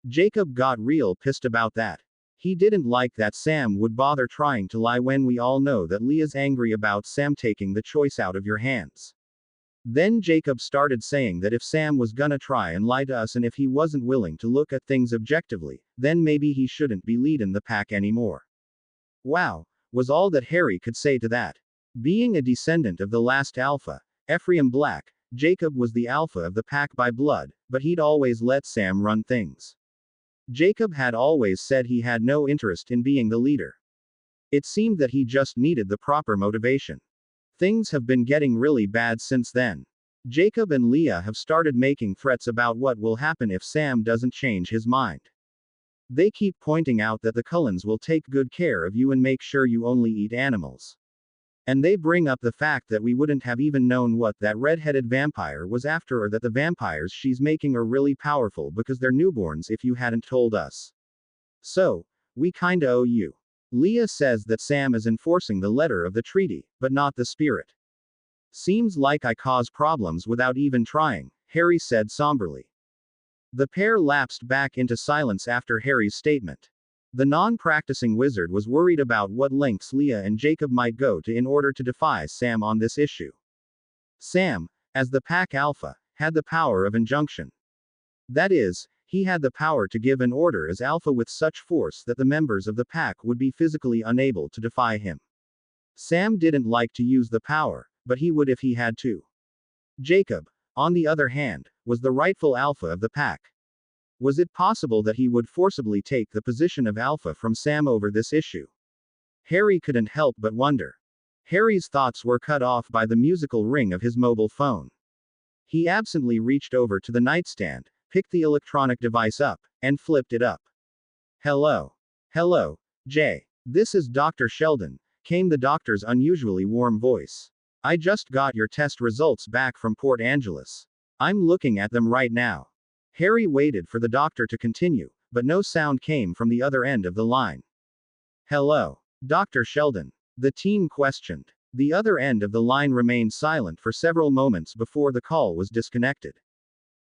Jacob got real pissed about that. He didn't like that Sam would bother trying to lie when we all know that Leah's angry about Sam taking the choice out of your hands. Then Jacob started saying that if Sam was gonna try and lie to us and if he wasn't willing to look at things objectively, then maybe he shouldn't be leading the pack anymore. Wow, was all that Harry could say to that. Being a descendant of the last alpha, Ephraim Black, Jacob was the alpha of the pack by blood, but he'd always let Sam run things. Jacob had always said he had no interest in being the leader. It seemed that he just needed the proper motivation. Things have been getting really bad since then. Jacob and Leah have started making threats about what will happen if Sam doesn't change his mind. They keep pointing out that the Cullens will take good care of you and make sure you only eat animals. And they bring up the fact that we wouldn't have even known what that red-headed vampire was after, or that the vampires she's making are really powerful because they're newborns, if you hadn't told us. So, we kinda owe you. Leah says that Sam is enforcing the letter of the treaty, but not the spirit. Seems like I cause problems without even trying, Harry said somberly. The pair lapsed back into silence after Harry's statement. The non-practicing wizard was worried about what lengths Leah and Jacob might go to in order to defy Sam on this issue. Sam, as the pack alpha, had the power of injunction. That is, he had the power to give an order as alpha with such force that the members of the pack would be physically unable to defy him. Sam didn't like to use the power, but he would if he had to. Jacob, on the other hand, was the rightful alpha of the pack. Was it possible that he would forcibly take the position of alpha from Sam over this issue? Harry couldn't help but wonder. Harry's thoughts were cut off by the musical ring of his mobile phone. He absently reached over to the nightstand, picked the electronic device up, and flipped it up. Hello. Hello, Jay. This is Dr. Sheldon, came the doctor's unusually warm voice. I just got your test results back from Port Angeles. I'm looking at them right now. Harry waited for the doctor to continue, but no sound came from the other end of the line. Hello, Dr. Sheldon. The teen questioned. The other end of the line remained silent for several moments before the call was disconnected.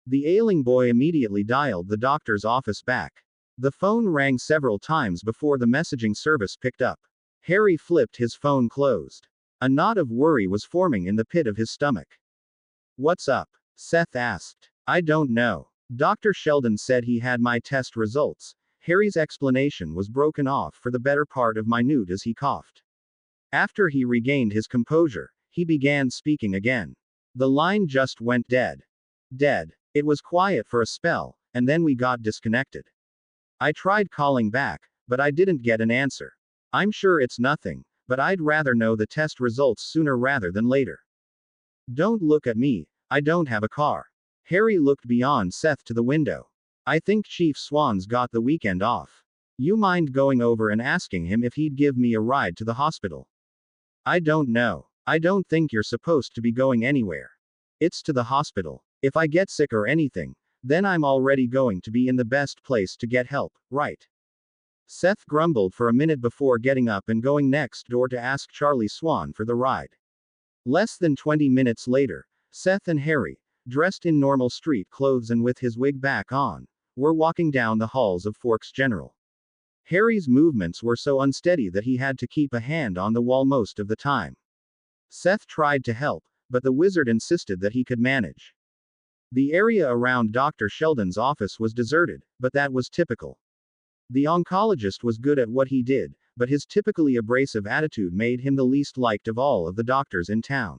The ailing boy immediately dialed the doctor's office back. The phone rang several times before the messaging service picked up. Harry flipped his phone closed. A knot of worry was forming in the pit of his stomach. What's up? Seth asked. I don't know. Dr. Sheldon said he had my test results. Harry's explanation was broken off for the better part of a minute as he coughed. After he regained his composure, he began speaking again. The line just went dead. Dead. It was quiet for a spell, and then we got disconnected. I tried calling back, but I didn't get an answer. I'm sure it's nothing, but I'd rather know the test results sooner rather than later. Don't look at me, I don't have a car. Harry looked beyond Seth to the window. I think Chief Swan's got the weekend off. You mind going over and asking him if he'd give me a ride to the hospital? I don't know. I don't think you're supposed to be going anywhere. It's to the hospital. If I get sick or anything, then I'm already going to be in the best place to get help, right? Seth grumbled for a minute before getting up and going next door to ask Charlie Swan for the ride. Less than 20 minutes later, Seth and Harry, dressed in normal street clothes and with his wig back on, were walking down the halls of Forks General. Harry's movements were so unsteady that he had to keep a hand on the wall most of the time. Seth tried to help, but the wizard insisted that he could manage. The area around Dr. Sheldon's office was deserted, but that was typical. The oncologist was good at what he did, but his typically abrasive attitude made him the least liked of all of the doctors in town.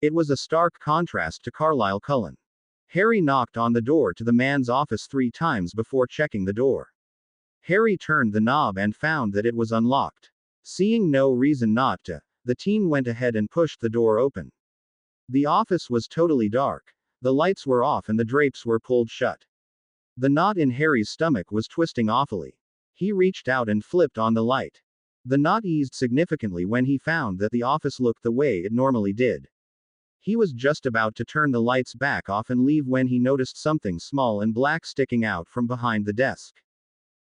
It was a stark contrast to Carlisle Cullen. Harry knocked on the door to the man's office 3 times before checking the door. Harry turned the knob and found that it was unlocked. Seeing no reason not to, the teen went ahead and pushed the door open. The office was totally dark. The lights were off and the drapes were pulled shut. The knot in Harry's stomach was twisting awfully. He reached out and flipped on the light. The knot eased significantly when he found that the office looked the way it normally did. He was just about to turn the lights back off and leave when he noticed something small and black sticking out from behind the desk.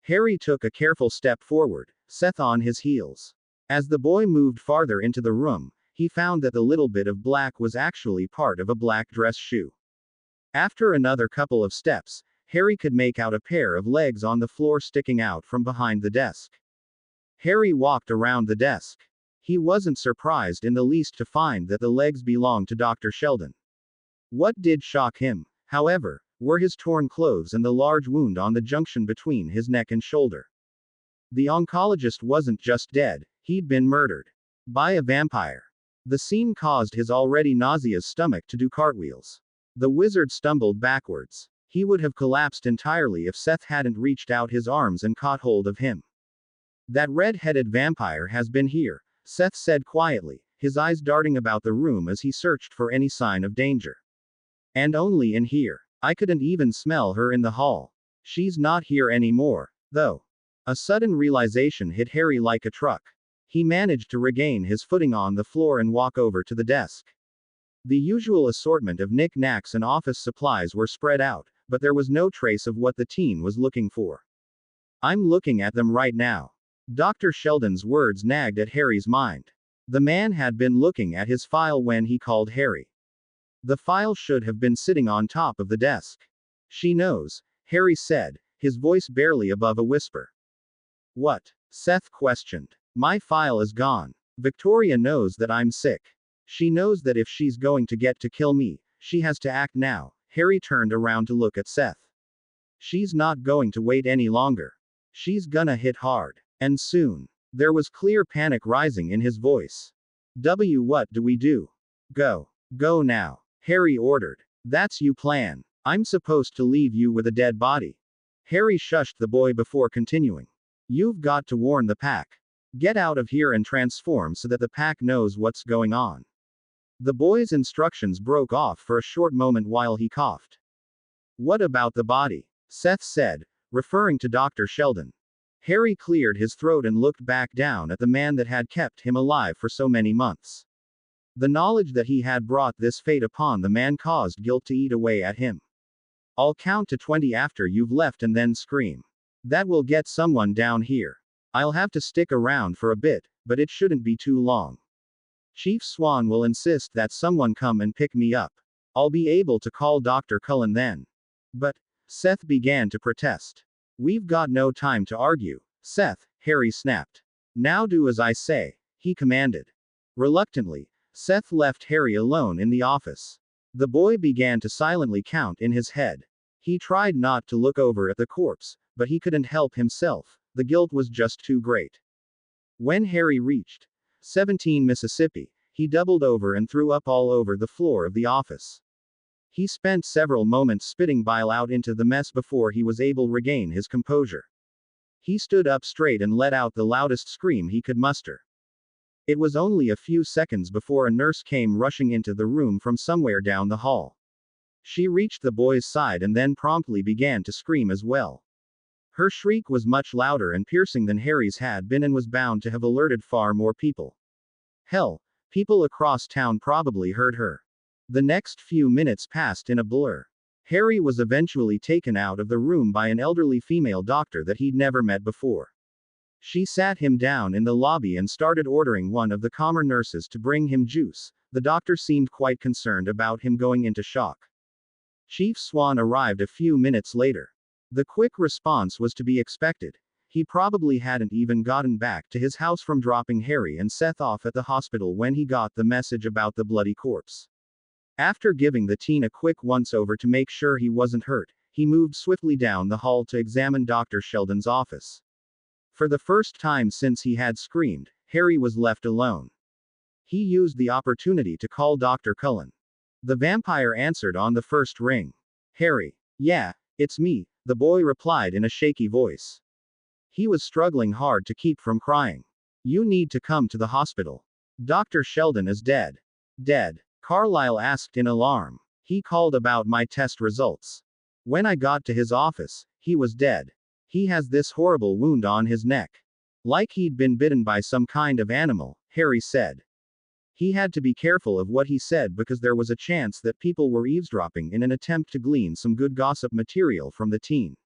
Harry took a careful step forward, Seth on his heels. As the boy moved farther into the room, he found that the little bit of black was actually part of a black dress shoe. After another couple of steps, Harry could make out a pair of legs on the floor sticking out from behind the desk. Harry walked around the desk. He wasn't surprised in the least to find that the legs belonged to Dr. Sheldon. What did shock him, however, were his torn clothes and the large wound on the junction between his neck and shoulder. The oncologist wasn't just dead, he'd been murdered. By a vampire. The scene caused his already nauseous stomach to do cartwheels. The wizard stumbled backwards. He would have collapsed entirely if Seth hadn't reached out his arms and caught hold of him. That red-headed vampire has been here, Seth said quietly, his eyes darting about the room as he searched for any sign of danger. And only in here. I couldn't even smell her in the hall. She's not here anymore, though. A sudden realization hit Harry like a truck. He managed to regain his footing on the floor and walk over to the desk. The usual assortment of knick-knacks and office supplies were spread out, but there was no trace of what the teen was looking for. I'm looking at them right now. Dr. Sheldon's words nagged at Harry's mind. The man had been looking at his file when he called Harry. The file should have been sitting on top of the desk. She knows, Harry said, his voice barely above a whisper. What? Seth questioned. My file is gone. Victoria knows that I'm sick. She knows that if she's going to get to kill me, she has to act now. Harry turned around to look at Seth. She's not going to wait any longer. She's gonna hit hard. And soon. There was clear panic rising in his voice. What do we do? Go. Go now. Harry ordered. That's you plan. I'm supposed to leave you with a dead body. Harry shushed the boy before continuing. You've got to warn the pack. Get out of here and transform so that the pack knows what's going on. The boy's instructions broke off for a short moment while he coughed. What about the body? Seth said, referring to Dr. Sheldon. Harry cleared his throat and looked back down at the man that had kept him alive for so many months. The knowledge that he had brought this fate upon the man caused guilt to eat away at him. I'll count to 20 after you've left and then scream. That will get someone down here. I'll have to stick around for a bit, but it shouldn't be too long. Chief Swan will insist that someone come and pick me up. I'll be able to call Dr. Cullen then. But, Seth began to protest. We've got no time to argue, Seth, Harry snapped. Now do as I say, he commanded. Reluctantly, Seth left Harry alone in the office. The boy began to silently count in his head. He tried not to look over at the corpse, but he couldn't help himself, the guilt was just too great. When Harry reached 17 Mississippi, he doubled over and threw up all over the floor of the office. He spent several moments spitting bile out into the mess before he was able to regain his composure. He stood up straight and let out the loudest scream he could muster. It was only a few seconds before a nurse came rushing into the room from somewhere down the hall. She reached the boy's side and then promptly began to scream as well. Her shriek was much louder and piercing than Harry's had been and was bound to have alerted far more people. Hell, people across town probably heard her. The next few minutes passed in a blur. Harry was eventually taken out of the room by an elderly female doctor that he'd never met before. She sat him down in the lobby and started ordering one of the calmer nurses to bring him juice. The doctor seemed quite concerned about him going into shock. Chief Swan arrived a few minutes later. The quick response was to be expected. He probably hadn't even gotten back to his house from dropping Harry and Seth off at the hospital when he got the message about the bloody corpse. After giving the teen a quick once-over to make sure he wasn't hurt, he moved swiftly down the hall to examine Dr. Sheldon's office. For the first time since he had screamed, Harry was left alone. He used the opportunity to call Dr. Cullen. The vampire answered on the first ring. Harry. Yeah, it's me, the boy replied in a shaky voice. He was struggling hard to keep from crying. You need to come to the hospital. Dr. Sheldon is dead. Dead? Carlyle asked in alarm. He called about my test results. When I got to his office, he was dead. He has this horrible wound on his neck. Like he'd been bitten by some kind of animal, Harry said. He had to be careful of what he said because there was a chance that people were eavesdropping in an attempt to glean some good gossip material from the teen.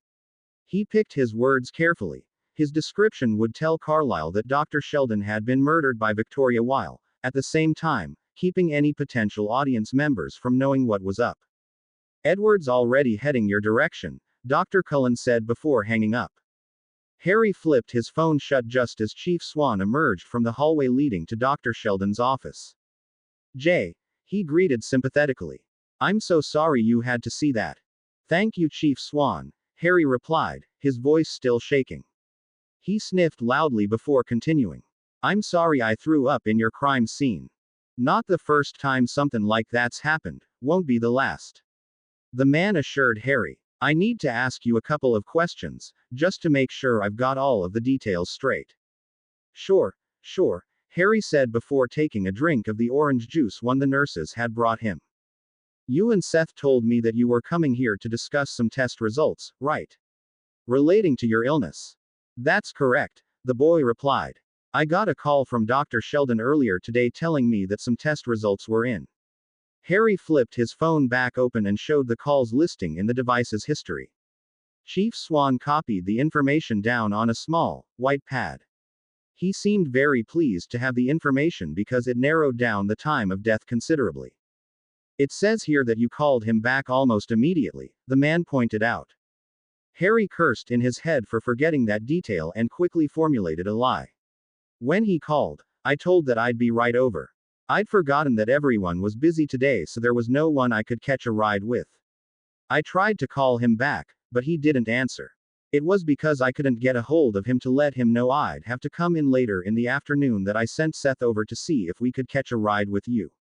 He picked his words carefully. His description would tell Carlyle that Dr. Sheldon had been murdered by Victoria Weil, at the same time, keeping any potential audience members from knowing what was up. Edward's already heading your direction, Dr. Cullen said before hanging up. Harry flipped his phone shut just as Chief Swan emerged from the hallway leading to Dr. Sheldon's office. Jay, he greeted sympathetically. I'm so sorry you had to see that. Thank you, Chief Swan, Harry replied, his voice still shaking. He sniffed loudly before continuing. I'm sorry I threw up in your crime scene. Not the first time something like that's happened, won't be the last. The man assured Harry. I need to ask you a couple of questions, just to make sure I've got all of the details straight. Sure, Harry said before taking a drink of the orange juice one the nurses had brought him. You and Seth told me that you were coming here to discuss some test results, right? Relating to your illness. That's correct, the boy replied. I got a call from Dr. Sheldon earlier today telling me that some test results were in. Harry flipped his phone back open and showed the call's listing in the device's history. Chief Swan copied the information down on a small, white pad. He seemed very pleased to have the information because it narrowed down the time of death considerably. It says here that you called him back almost immediately, the man pointed out. Harry cursed in his head for forgetting that detail and quickly formulated a lie. When he called, I told that I'd be right over. I'd forgotten that everyone was busy today, so there was no one I could catch a ride with. I tried to call him back, but he didn't answer. It was because I couldn't get a hold of him to let him know I'd have to come in later in the afternoon that I sent Seth over to see if we could catch a ride with you.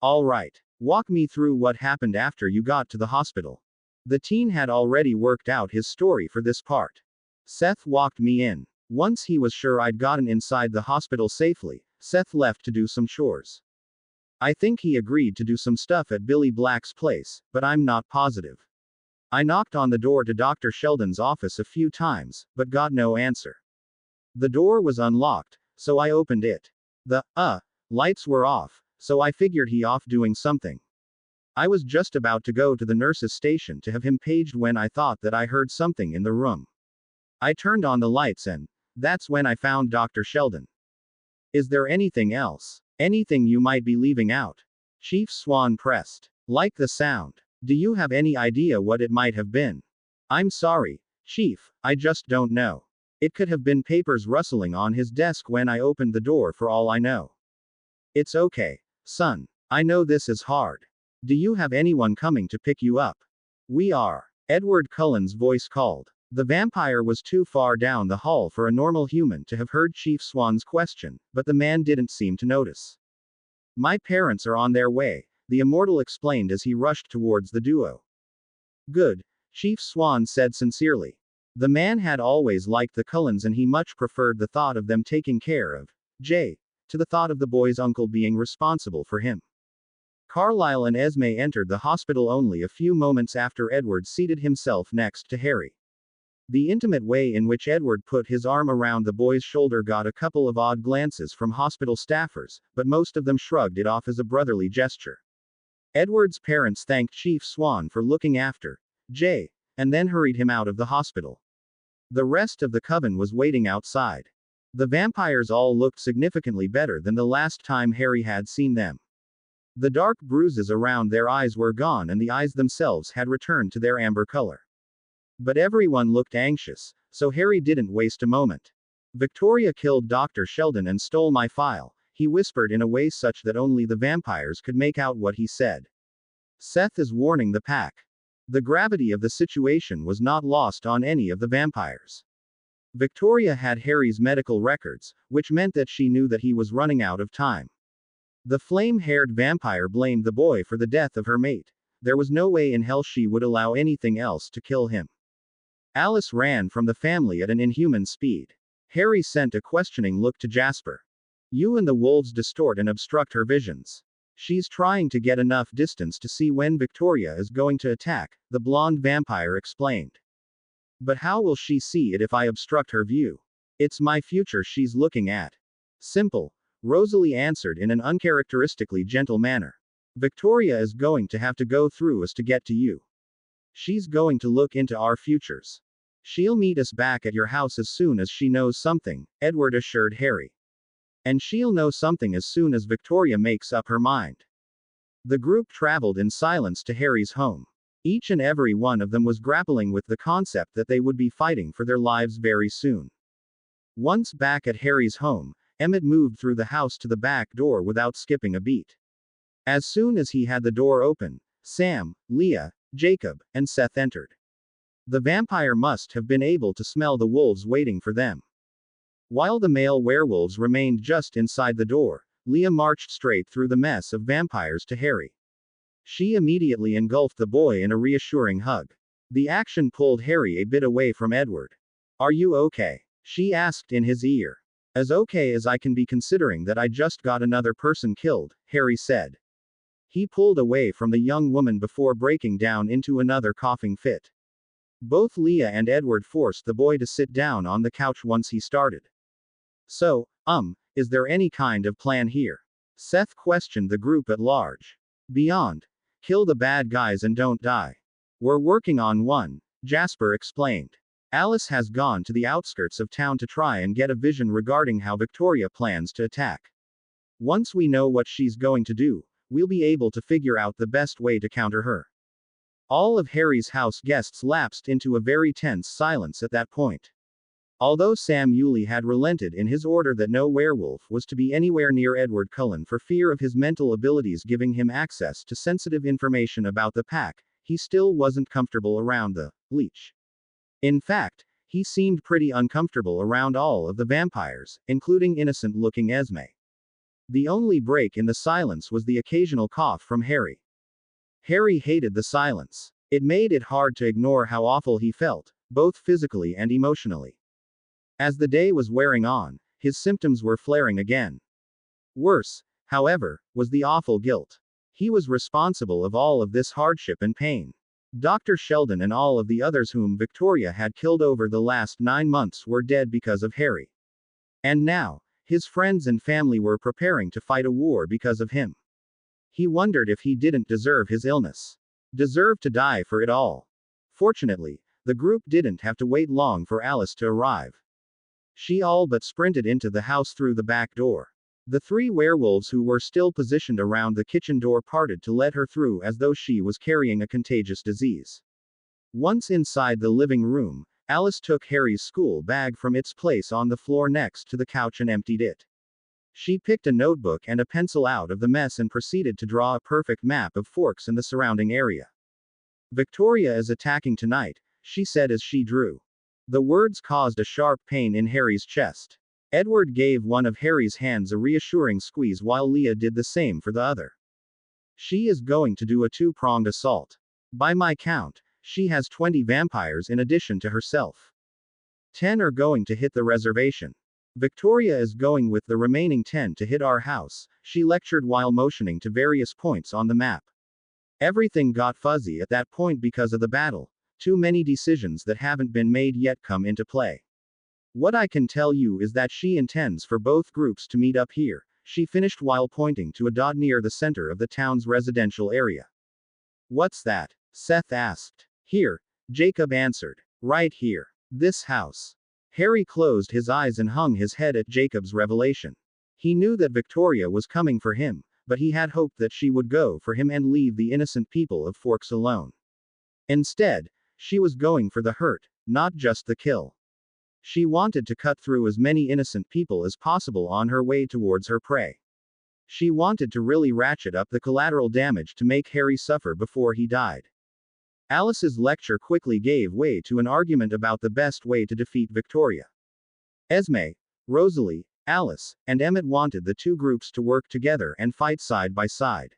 All right. Walk me through what happened after you got to the hospital. The teen had already worked out his story for this part. Seth walked me in. Once he was sure I'd gotten inside the hospital safely, Seth left to do some chores. I think he agreed to do some stuff at Billy Black's place, but I'm not positive. I knocked on the door to Dr. Sheldon's office a few times, but got no answer. The door was unlocked, so I opened it. The lights were off, so I figured he off doing something. I was just about to go to the nurse's station to have him paged when I thought that I heard something in the room. I turned on the lights and that's when I found Dr. Sheldon. Is there anything else? Anything you might be leaving out? Chief Swan pressed. Like the sound. Do you have any idea what it might have been? I'm sorry, Chief, I just don't know. It could have been papers rustling on his desk when I opened the door for all I know. It's okay, son. I know this is hard. Do you have anyone coming to pick you up? We are. Edward Cullen's voice called. The vampire was too far down the hall for a normal human to have heard Chief Swan's question, but the man didn't seem to notice. My parents are on their way, the immortal explained as he rushed towards the duo. Good, Chief Swan said sincerely. The man had always liked the Cullens and he much preferred the thought of them taking care of Jay to the thought of the boy's uncle being responsible for him. Carlisle and Esme entered the hospital only a few moments after Edward seated himself next to Harry. The intimate way in which Edward put his arm around the boy's shoulder got a couple of odd glances from hospital staffers, but most of them shrugged it off as a brotherly gesture. Edward's parents thanked Chief Swan for looking after Jay, and then hurried him out of the hospital. The rest of the coven was waiting outside. The vampires all looked significantly better than the last time Harry had seen them. The dark bruises around their eyes were gone and the eyes themselves had returned to their amber color. But everyone looked anxious, so Harry didn't waste a moment. Victoria killed Dr. Sheldon and stole my file, he whispered in a way such that only the vampires could make out what he said. Seth is warning the pack. The gravity of the situation was not lost on any of the vampires. Victoria had Harry's medical records, which meant that she knew that he was running out of time. The flame-haired vampire blamed the boy for the death of her mate. There was no way in hell she would allow anything else to kill him. Alice ran from the family at an inhuman speed. Harry sent a questioning look to Jasper. You and the wolves distort and obstruct her visions. She's trying to get enough distance to see when Victoria is going to attack, the blonde vampire explained. But how will she see it if I obstruct her view? It's my future she's looking at. Simple, Rosalie answered in an uncharacteristically gentle manner. Victoria is going to have to go through us to get to you. She's going to look into our futures. She'll meet us back at your house as soon as she knows something, Edward assured Harry. And she'll know something as soon as Victoria makes up her mind. The group traveled in silence to Harry's home. Each and every one of them was grappling with the concept that they would be fighting for their lives very soon. Once back at Harry's home, Emmett moved through the house to the back door without skipping a beat. As soon as he had the door open, Sam, Leah, Jacob, and Seth entered. The vampire must have been able to smell the wolves waiting for them. While the male werewolves remained just inside the door, Leah marched straight through the mess of vampires to Harry. She immediately engulfed the boy in a reassuring hug. The action pulled Harry a bit away from Edward. "Are you okay?" she asked in his ear. "As okay as I can be considering that I just got another person killed," Harry said. He pulled away from the young woman before breaking down into another coughing fit. Both Leah and Edward forced the boy to sit down on the couch once he started. "So, is there any kind of plan here?" Seth questioned the group at large. "Beyond. Kill the bad guys and don't die. We're working on one," Jasper explained. "Alice has gone to the outskirts of town to try and get a vision regarding how Victoria plans to attack. Once we know what she's going to do, we'll be able to figure out the best way to counter her." All of Harry's house guests lapsed into a very tense silence at that point. Although Sam Yulee had relented in his order that no werewolf was to be anywhere near Edward Cullen for fear of his mental abilities giving him access to sensitive information about the pack, he still wasn't comfortable around the leech. In fact, he seemed pretty uncomfortable around all of the vampires, including innocent-looking Esme. The only break in the silence was the occasional cough from Harry. Harry hated the silence. It made it hard to ignore how awful he felt, both physically and emotionally. As the day was wearing on, his symptoms were flaring again. Worse, however, was the awful guilt. He was responsible of all of this hardship and pain. Dr. Sheldon and all of the others whom Victoria had killed over the last 9 months were dead because of Harry. And now, his friends and family were preparing to fight a war because of him. He wondered if he didn't deserve his illness. Deserve to die for it all. Fortunately, the group didn't have to wait long for Alice to arrive. She all but sprinted into the house through the back door. The 3 werewolves who were still positioned around the kitchen door parted to let her through as though she was carrying a contagious disease. Once inside the living room, Alice took Harry's school bag from its place on the floor next to the couch and emptied it. She picked a notebook and a pencil out of the mess and proceeded to draw a perfect map of Forks and the surrounding area. "Victoria is attacking tonight," she said as she drew. The words caused a sharp pain in Harry's chest. Edward gave one of Harry's hands a reassuring squeeze while Leah did the same for the other. "She is going to do a 2-pronged assault. By my count, she has 20 vampires in addition to herself. 10 are going to hit the reservation. Victoria is going with the remaining 10 to hit our house," she lectured while motioning to various points on the map. Everything got fuzzy at that point because of the battle. Too many decisions that haven't been made yet come into play. "What I can tell you is that she intends for both groups to meet up here," she finished while pointing to a dot near the center of the town's residential area. "What's that?" Seth asked. "Here," Jacob answered. "Right here. This house." Harry closed his eyes and hung his head at Jacob's revelation. He knew that Victoria was coming for him, but he had hoped that she would go for him and leave the innocent people of Forks alone. Instead, she was going for the hurt, not just the kill. She wanted to cut through as many innocent people as possible on her way towards her prey. She wanted to really ratchet up the collateral damage to make Harry suffer before he died. Alice's lecture quickly gave way to an argument about the best way to defeat Victoria. Esme, Rosalie, Alice, and Emmett wanted the 2 groups to work together and fight side by side.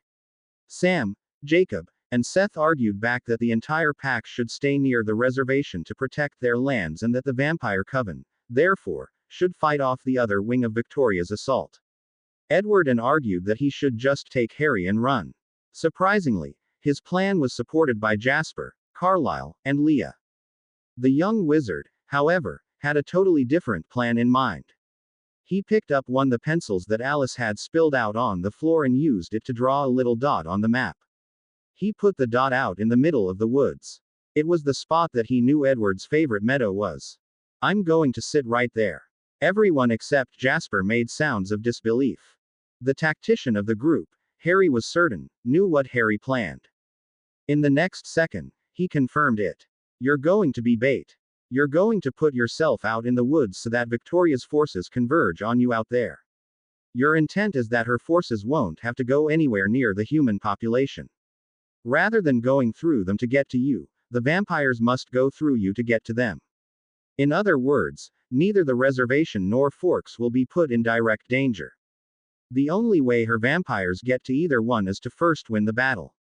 Sam, Jacob, and Seth argued back that the entire pack should stay near the reservation to protect their lands and that the Vampire Coven, therefore, should fight off the other wing of Victoria's assault. Edward argued that he should just take Harry and run. Surprisingly, his plan was supported by Jasper, Carlisle, and Leah. The young wizard, however, had a totally different plan in mind. He picked up one of the pencils that Alice had spilled out on the floor and used it to draw a little dot on the map. He put the dot out in the middle of the woods. It was the spot that he knew Edward's favorite meadow was. "I'm going to sit right there." Everyone except Jasper made sounds of disbelief. The tactician of the group, Harry was certain, knew what Harry planned. In the next second, he confirmed it. You're going to be bait. You're going to put yourself out in the woods so that Victoria's forces converge on you out there. Your intent is that her forces won't have to go anywhere near the human population. Rather than going through them to get to you, the vampires must go through you to get to them. In other words, neither the reservation nor Forks will be put in direct danger. The only way her vampires get to either one is to first win the battle.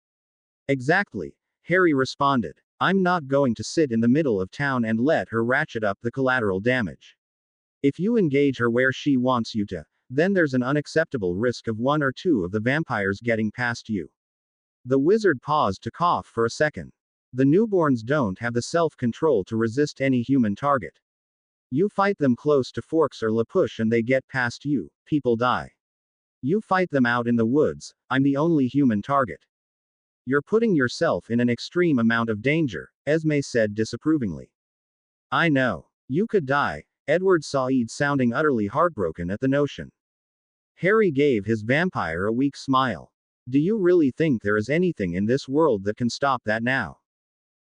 Exactly, Harry responded. I'm not going to sit in the middle of town and let her ratchet up the collateral damage. If you engage her where she wants you to, then there's an unacceptable risk of one or two of the vampires getting past you. The wizard paused to cough for a second. The newborns don't have the self-control to resist any human target. You fight them close to Forks or La Push and they get past you, people die. You fight them out in the woods, I'm the only human target. You're putting yourself in an extreme amount of danger, Esme said disapprovingly. I know. You could die, Edward Said sounding utterly heartbroken at the notion. Harry gave his vampire a weak smile. Do you really think there is anything in this world that can stop that now?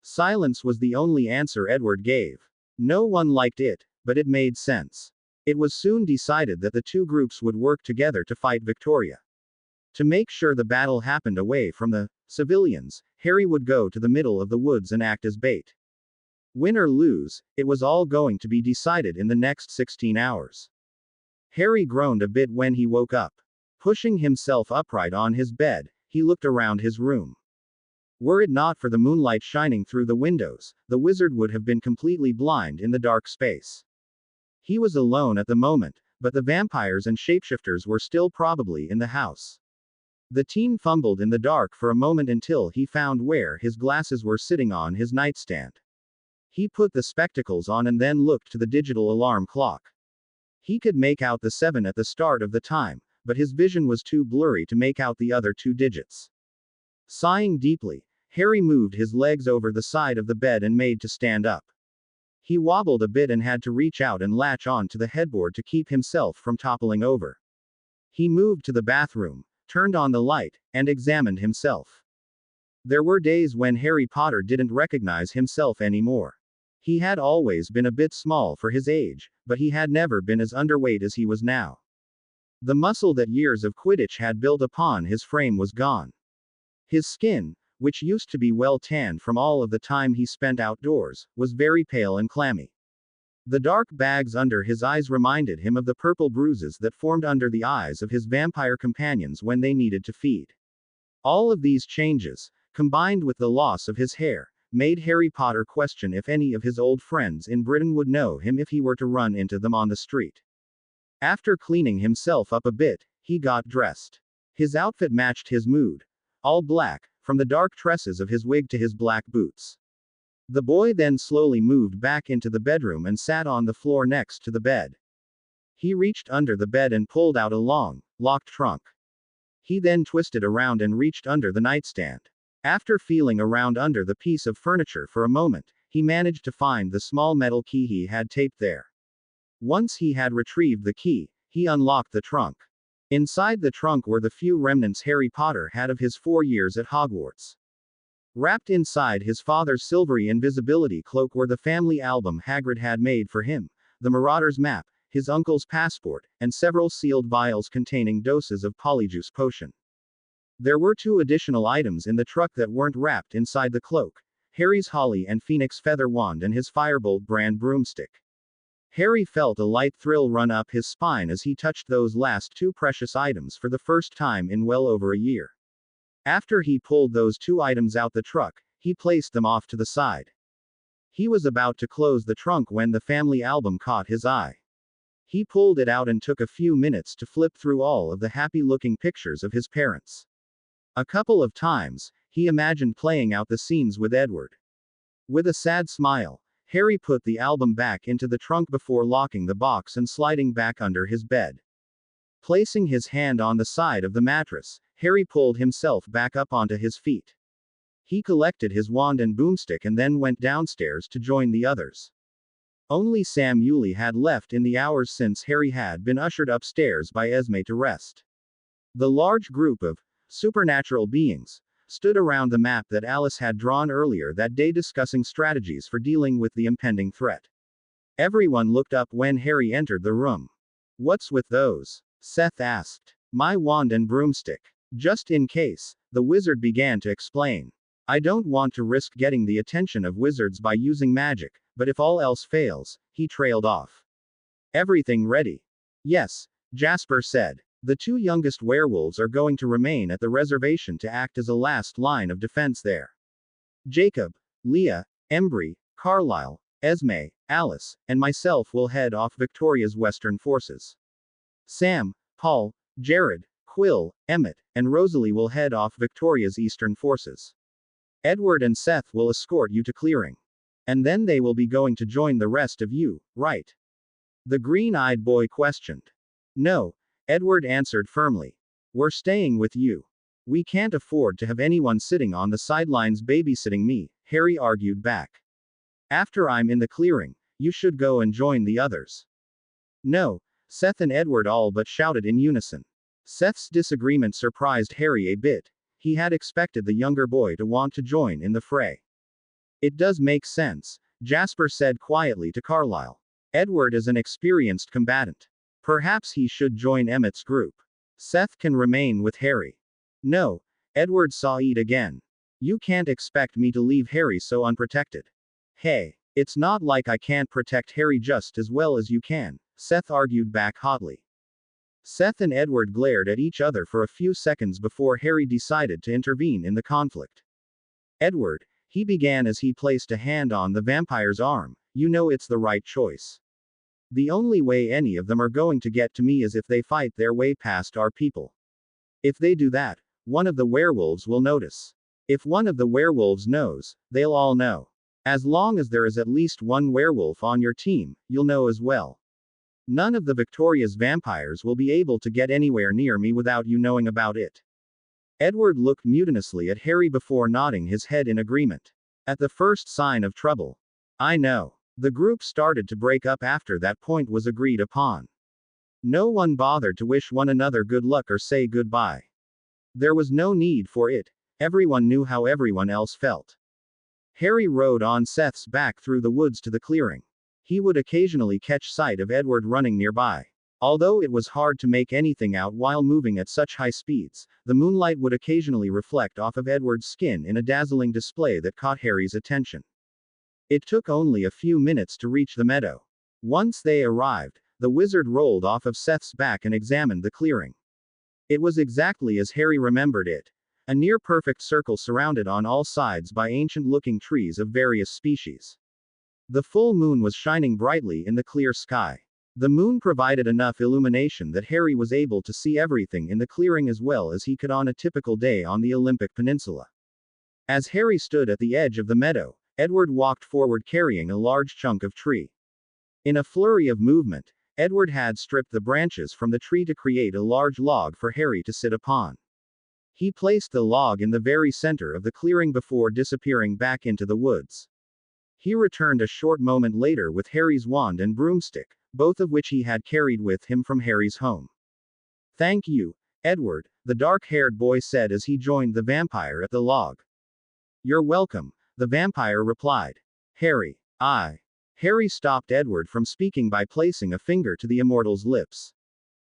Silence was the only answer Edward gave. No one liked it, but it made sense. It was soon decided that the two groups would work together to fight Victoria. To make sure the battle happened away from the civilians, Harry would go to the middle of the woods and act as bait. Win or lose, it was all going to be decided in the next 16 hours. Harry groaned a bit when he woke up. Pushing himself upright on his bed, he looked around his room. Were it not for the moonlight shining through the windows, the wizard would have been completely blind in the dark space. He was alone at the moment, but the vampires and shapeshifters were still probably in the house. The teen fumbled in the dark for a moment until he found where his glasses were sitting on his nightstand. He put the spectacles on and then looked to the digital alarm clock. He could make out the 7 at the start of the time, but his vision was too blurry to make out the other 2 digits. Sighing deeply, Harry moved his legs over the side of the bed and made to stand up. He wobbled a bit and had to reach out and latch on to the headboard to keep himself from toppling over. He moved to the bathroom, turned on the light, and examined himself. There were days when Harry Potter didn't recognize himself anymore. He had always been a bit small for his age, but he had never been as underweight as he was now. The muscle that years of Quidditch had built upon his frame was gone. His skin, which used to be well tanned from all of the time he spent outdoors, was very pale and clammy. The dark bags under his eyes reminded him of the purple bruises that formed under the eyes of his vampire companions when they needed to feed. All of these changes, combined with the loss of his hair, made Harry Potter question if any of his old friends in Britain would know him if he were to run into them on the street. After cleaning himself up a bit, he got dressed. His outfit matched his mood. All black, from the dark tresses of his wig to his black boots. The boy then slowly moved back into the bedroom and sat on the floor next to the bed. He reached under the bed and pulled out a long, locked trunk. He then twisted around and reached under the nightstand. After feeling around under the piece of furniture for a moment, he managed to find the small metal key he had taped there. Once he had retrieved the key, he unlocked the trunk. Inside the trunk were the few remnants Harry Potter had of his 4 years at Hogwarts. Wrapped inside his father's silvery invisibility cloak were the family album Hagrid had made for him, the Marauder's map, his uncle's passport, and several sealed vials containing doses of Polyjuice potion. There were 2 additional items in the truck that weren't wrapped inside the cloak: Harry's Holly and Phoenix feather wand and his Firebolt brand broomstick. Harry felt a light thrill run up his spine as he touched those last 2 precious items for the first time in well over a year. After he pulled those 2 items out the truck, he placed them off to the side. He was about to close the trunk when the family album caught his eye. He pulled it out and took a few minutes to flip through all of the happy-looking pictures of his parents. A couple of times, he imagined playing out the scenes with Edward. With a sad smile, Harry put the album back into the trunk before locking the box and sliding back under his bed. Placing his hand on the side of the mattress, Harry pulled himself back up onto his feet. He collected his wand and boomstick and then went downstairs to join the others. Only Sam Yulee had left in the hours since Harry had been ushered upstairs by Esme to rest. The large group of supernatural beings stood around the map that Alice had drawn earlier that day, discussing strategies for dealing with the impending threat. Everyone looked up when Harry entered the room. "What's with those?" Seth asked. "My wand and broomstick. Just in case," the wizard began to explain. "I don't want to risk getting the attention of wizards by using magic, but if all else fails," he trailed off. "Everything ready?" "Yes," Jasper said. "The two youngest werewolves are going to remain at the reservation to act as a last line of defense there. Jacob, Leah, Embry, Carlisle, Esme, Alice, and myself will head off Victoria's Western forces. Sam, Paul, Jared, Quill, Emmett, and Rosalie will head off Victoria's Eastern forces. Edward and Seth will escort you to clearing. And then they will be going to join the rest of you, right?" The green-eyed boy questioned. "No," Edward answered firmly. "We're staying with you. We can't afford to have anyone sitting on the sidelines babysitting me," Harry argued back. "After I'm in the clearing, you should go and join the others." "No," Seth and Edward all but shouted in unison. Seth's disagreement surprised Harry a bit. He had expected the younger boy to want to join in the fray. "It does make sense," Jasper said quietly to Carlisle. "Edward is an experienced combatant. Perhaps he should join Emmett's group. Seth can remain with Harry." "No," Edward sighed again. "You can't expect me to leave Harry so unprotected." "Hey, it's not like I can't protect Harry just as well as you can," Seth argued back hotly. Seth and Edward glared at each other for a few seconds before Harry decided to intervene in the conflict. "Edward," he began as he placed a hand on the vampire's arm, "you know it's the right choice. The only way any of them are going to get to me is if they fight their way past our people. If they do that, one of the werewolves will notice. If one of the werewolves knows, they'll all know. As long as there is at least one werewolf on your team, you'll know as well. None of the Victoria's vampires will be able to get anywhere near me without you knowing about it." Edward looked mutinously at Harry before nodding his head in agreement. "At the first sign of trouble. I know." The group started to break up after that point was agreed upon. No one bothered to wish one another good luck or say goodbye. There was no need for it. Everyone knew how everyone else felt. Harry rode on Seth's back through the woods to the clearing. He would occasionally catch sight of Edward running nearby. Although it was hard to make anything out while moving at such high speeds, the moonlight would occasionally reflect off of Edward's skin in a dazzling display that caught Harry's attention. It took only a few minutes to reach the meadow. Once they arrived, the wizard rolled off of Seth's back and examined the clearing. It was exactly as Harry remembered it. A near-perfect circle surrounded on all sides by ancient-looking trees of various species. The full moon was shining brightly in the clear sky. The moon provided enough illumination that Harry was able to see everything in the clearing as well as he could on a typical day on the Olympic Peninsula. As Harry stood at the edge of the meadow, Edward walked forward carrying a large chunk of tree. In a flurry of movement, Edward had stripped the branches from the tree to create a large log for Harry to sit upon. He placed the log in the very center of the clearing before disappearing back into the woods. He returned a short moment later with Harry's wand and broomstick, both of which he had carried with him from Harry's home. "Thank you, Edward," the dark-haired boy said as he joined the vampire at the log. "You're welcome," the vampire replied. "Harry, Harry stopped Edward from speaking by placing a finger to the immortal's lips.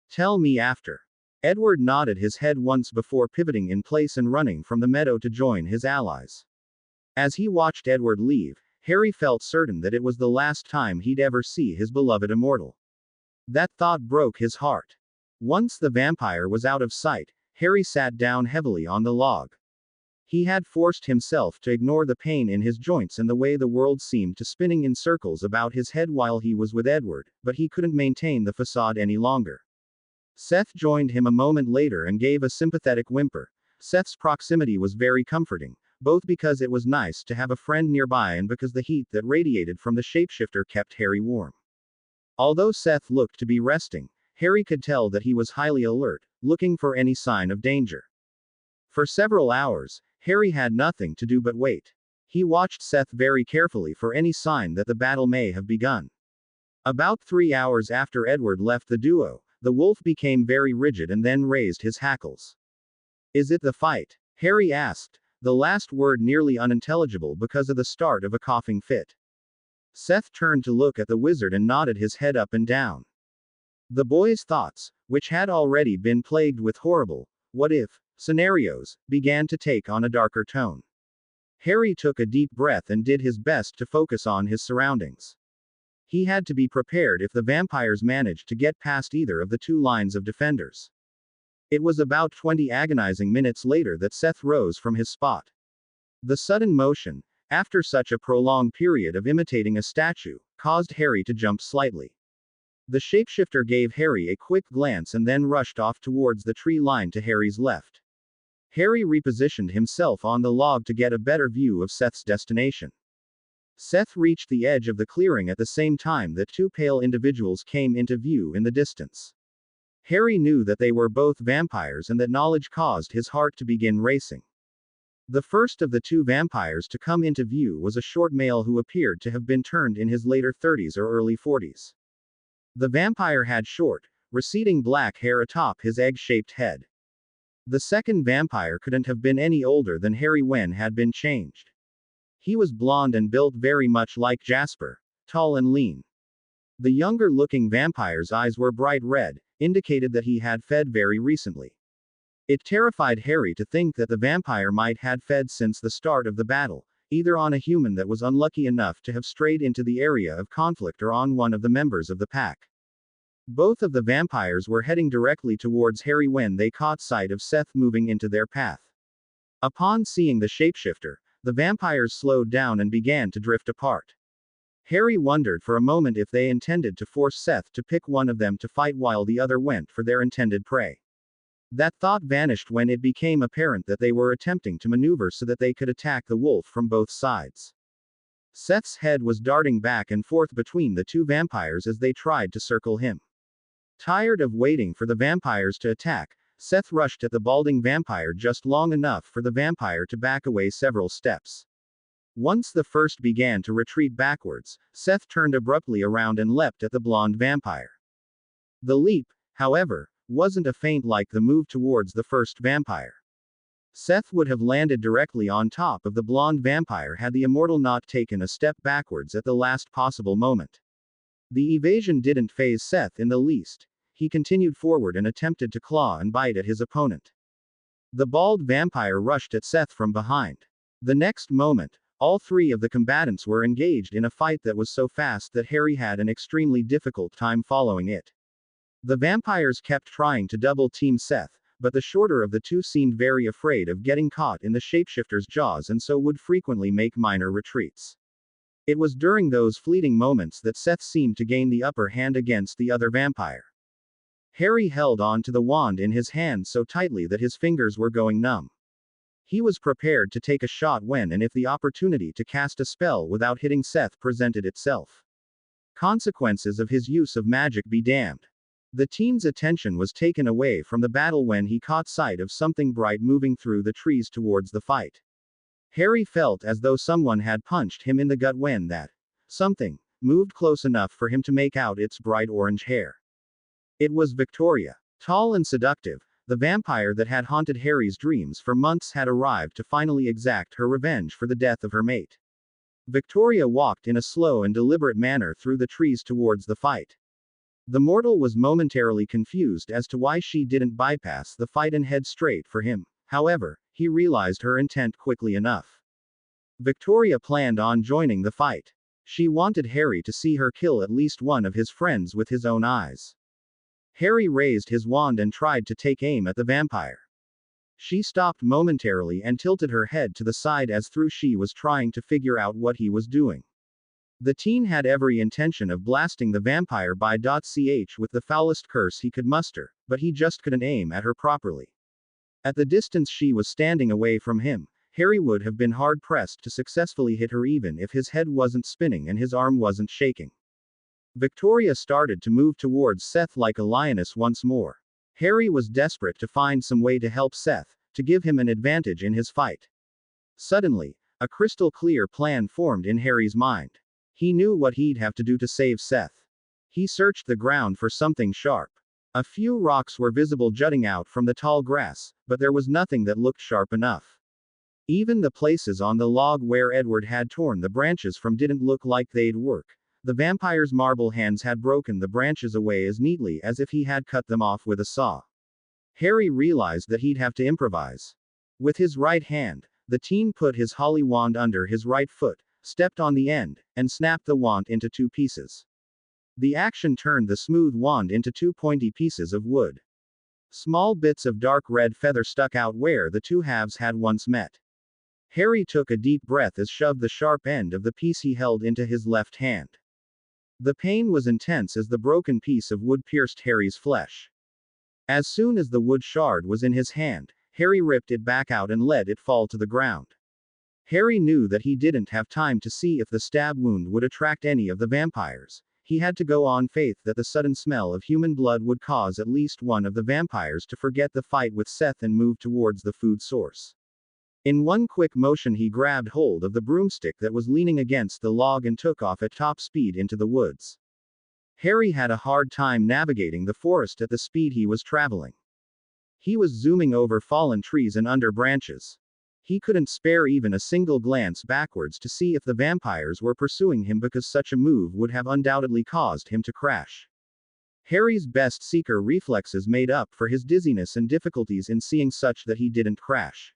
"Tell me after." Edward nodded his head once before pivoting in place and running from the meadow to join his allies. As he watched Edward leave, Harry felt certain that it was the last time he'd ever see his beloved immortal. That thought broke his heart. Once the vampire was out of sight, Harry sat down heavily on the log. He had forced himself to ignore the pain in his joints and the way the world seemed to spinning in circles about his head while he was with Edward, but he couldn't maintain the facade any longer. Seth joined him a moment later and gave a sympathetic whimper. Seth's proximity was very comforting, both because it was nice to have a friend nearby and because the heat that radiated from the shapeshifter kept Harry warm. Although Seth looked to be resting, Harry could tell that he was highly alert, looking for any sign of danger. For several hours, Harry had nothing to do but wait. He watched Seth very carefully for any sign that the battle may have begun. About 3 hours after Edward left the duo, the wolf became very rigid and then raised his hackles. Is it the fight? Harry asked, the last word nearly unintelligible because of the start of a coughing fit. Seth turned to look at the wizard and nodded his head up and down. The boy's thoughts, which had already been plagued with horrible, what-if, scenarios, began to take on a darker tone. Harry took a deep breath and did his best to focus on his surroundings. He had to be prepared if the vampires managed to get past either of the two lines of defenders. It was about 20 agonizing minutes later that Seth rose from his spot. The sudden motion, after such a prolonged period of imitating a statue, caused Harry to jump slightly. The shapeshifter gave Harry a quick glance and then rushed off towards the tree line to Harry's left. Harry repositioned himself on the log to get a better view of Seth's destination. Seth reached the edge of the clearing at the same time that two pale individuals came into view in the distance. Harry knew that they were both vampires and that knowledge caused his heart to begin racing. The first of the two vampires to come into view was a short male who appeared to have been turned in his later 30s or early 40s. The vampire had short, receding black hair atop his egg-shaped head. The second vampire couldn't have been any older than Harry when had been changed. He was blond and built very much like Jasper, tall and lean. The younger-looking vampire's eyes were bright red, indicated that he had fed very recently. It terrified Harry to think that the vampire might had fed since the start of the battle, either on a human that was unlucky enough to have strayed into the area of conflict or on one of the members of the pack. Both of the vampires were heading directly towards Harry when they caught sight of Seth moving into their path. Upon seeing the shapeshifter, the vampires slowed down and began to drift apart. Harry wondered for a moment if they intended to force Seth to pick one of them to fight while the other went for their intended prey. That thought vanished when it became apparent that they were attempting to maneuver so that they could attack the wolf from both sides. Seth's head was darting back and forth between the two vampires as they tried to circle him. Tired of waiting for the vampires to attack, Seth rushed at the balding vampire just long enough for the vampire to back away several steps. Once the first began to retreat backwards, Seth turned abruptly around and leapt at the blonde vampire. The leap, however, wasn't a feint like the move towards the first vampire. Seth would have landed directly on top of the blonde vampire had the immortal not taken a step backwards at the last possible moment. The evasion didn't faze Seth in the least. He continued forward and attempted to claw and bite at his opponent. The bald vampire rushed at Seth from behind. The next moment, all three of the combatants were engaged in a fight that was so fast that Harry had an extremely difficult time following it. The vampires kept trying to double-team Seth, but the shorter of the two seemed very afraid of getting caught in the shapeshifter's jaws and so would frequently make minor retreats. It was during those fleeting moments that Seth seemed to gain the upper hand against the other vampire. Harry held on to the wand in his hand so tightly that his fingers were going numb. He was prepared to take a shot when and if the opportunity to cast a spell without hitting Seth presented itself. Consequences of his use of magic be damned. The teen's attention was taken away from the battle when he caught sight of something bright moving through the trees towards the fight. Harry felt as though someone had punched him in the gut when that something moved close enough for him to make out its bright orange hair. It was Victoria. Tall and seductive, the vampire that had haunted Harry's dreams for months had arrived to finally exact her revenge for the death of her mate. Victoria walked in a slow and deliberate manner through the trees towards the fight. The mortal was momentarily confused as to why she didn't bypass the fight and head straight for him. However, he realized her intent quickly enough. Victoria planned on joining the fight. She wanted Harry to see her kill at least one of his friends with his own eyes. Harry raised his wand and tried to take aim at the vampire. She stopped momentarily and tilted her head to the side as though she was trying to figure out what he was doing. The teen had every intention of blasting the vampire by .ch with the foulest curse he could muster, but he just couldn't aim at her properly. At the distance she was standing away from him, Harry would have been hard-pressed to successfully hit her even if his head wasn't spinning and his arm wasn't shaking. Victoria started to move towards Seth like a lioness once more. Harry was desperate to find some way to help Seth, to give him an advantage in his fight. Suddenly, a crystal clear plan formed in Harry's mind. He knew what he'd have to do to save Seth. He searched the ground for something sharp. A few rocks were visible jutting out from the tall grass, but there was nothing that looked sharp enough. Even the places on the log where Edward had torn the branches from didn't look like they'd work. The vampire's marble hands had broken the branches away as neatly as if he had cut them off with a saw. Harry realized that he'd have to improvise. With his right hand, the teen put his holly wand under his right foot, stepped on the end, and snapped the wand into two pieces. The action turned the smooth wand into two pointy pieces of wood. Small bits of dark red feather stuck out where the two halves had once met. Harry took a deep breath as shoved the sharp end of the piece he held into his left hand. The pain was intense as the broken piece of wood pierced Harry's flesh. As soon as the wood shard was in his hand, Harry ripped it back out and let it fall to the ground. Harry knew that he didn't have time to see if the stab wound would attract any of the vampires. He had to go on faith that the sudden smell of human blood would cause at least one of the vampires to forget the fight with Seth and move towards the food source. In one quick motion he grabbed hold of the broomstick that was leaning against the log and took off at top speed into the woods. Harry had a hard time navigating the forest at the speed he was traveling. He was zooming over fallen trees and under branches. He couldn't spare even a single glance backwards to see if the vampires were pursuing him because such a move would have undoubtedly caused him to crash. Harry's best seeker reflexes made up for his dizziness and difficulties in seeing such that he didn't crash.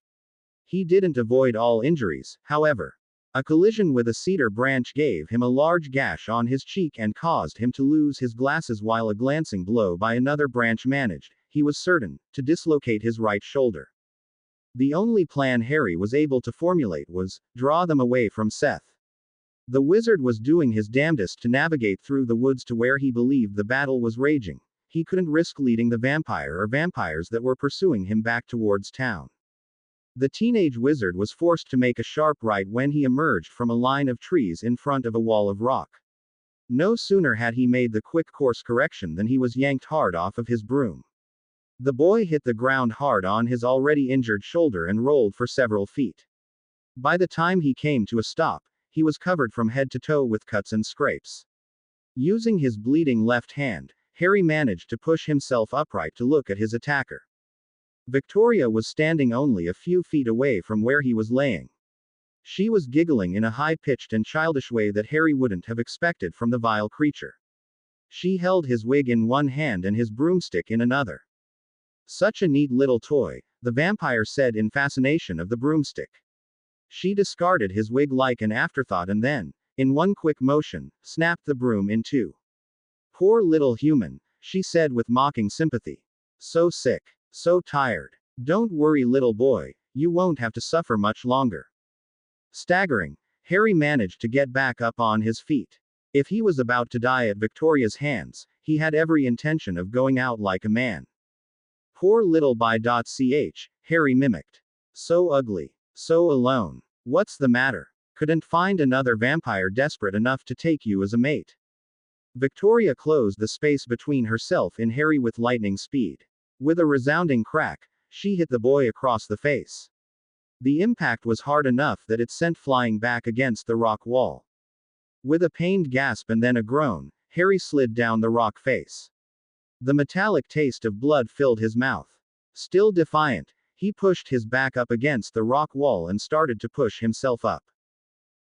He didn't avoid all injuries, however. A collision with a cedar branch gave him a large gash on his cheek and caused him to lose his glasses, while a glancing blow by another branch managed, he was certain, to dislocate his right shoulder. The only plan Harry was able to formulate was, draw them away from Seth. The wizard was doing his damnedest to navigate through the woods to where he believed the battle was raging. He couldn't risk leading the vampire or vampires that were pursuing him back towards town. The teenage wizard was forced to make a sharp right when he emerged from a line of trees in front of a wall of rock. No sooner had he made the quick course correction than he was yanked hard off of his broom. The boy hit the ground hard on his already injured shoulder and rolled for several feet. By the time he came to a stop, he was covered from head to toe with cuts and scrapes. Using his bleeding left hand, Harry managed to push himself upright to look at his attacker. Victoria was standing only a few feet away from where he was laying. She was giggling in a high-pitched and childish way that Harry wouldn't have expected from the vile creature. She held his wig in one hand and his broomstick in another. Such a neat little toy, the vampire said in fascination of the broomstick. She discarded his wig like an afterthought and then, in one quick motion, snapped the broom in two. Poor little human, she said with mocking sympathy. So sick. So tired. Don't worry, little boy, you won't have to suffer much longer. Staggering, Harry managed to get back up on his feet. If he was about to die at Victoria's hands, he had every intention of going out like a man. Poor little boy.ch, Harry mimicked. So ugly. So alone. What's the matter? Couldn't find another vampire desperate enough to take you as a mate? Victoria closed the space between herself and Harry with lightning speed. With a resounding crack, she hit the boy across the face. The impact was hard enough that it sent flying back against the rock wall. With a pained gasp and then a groan, Harry slid down the rock face. The metallic taste of blood filled his mouth. Still defiant, he pushed his back up against the rock wall and started to push himself up.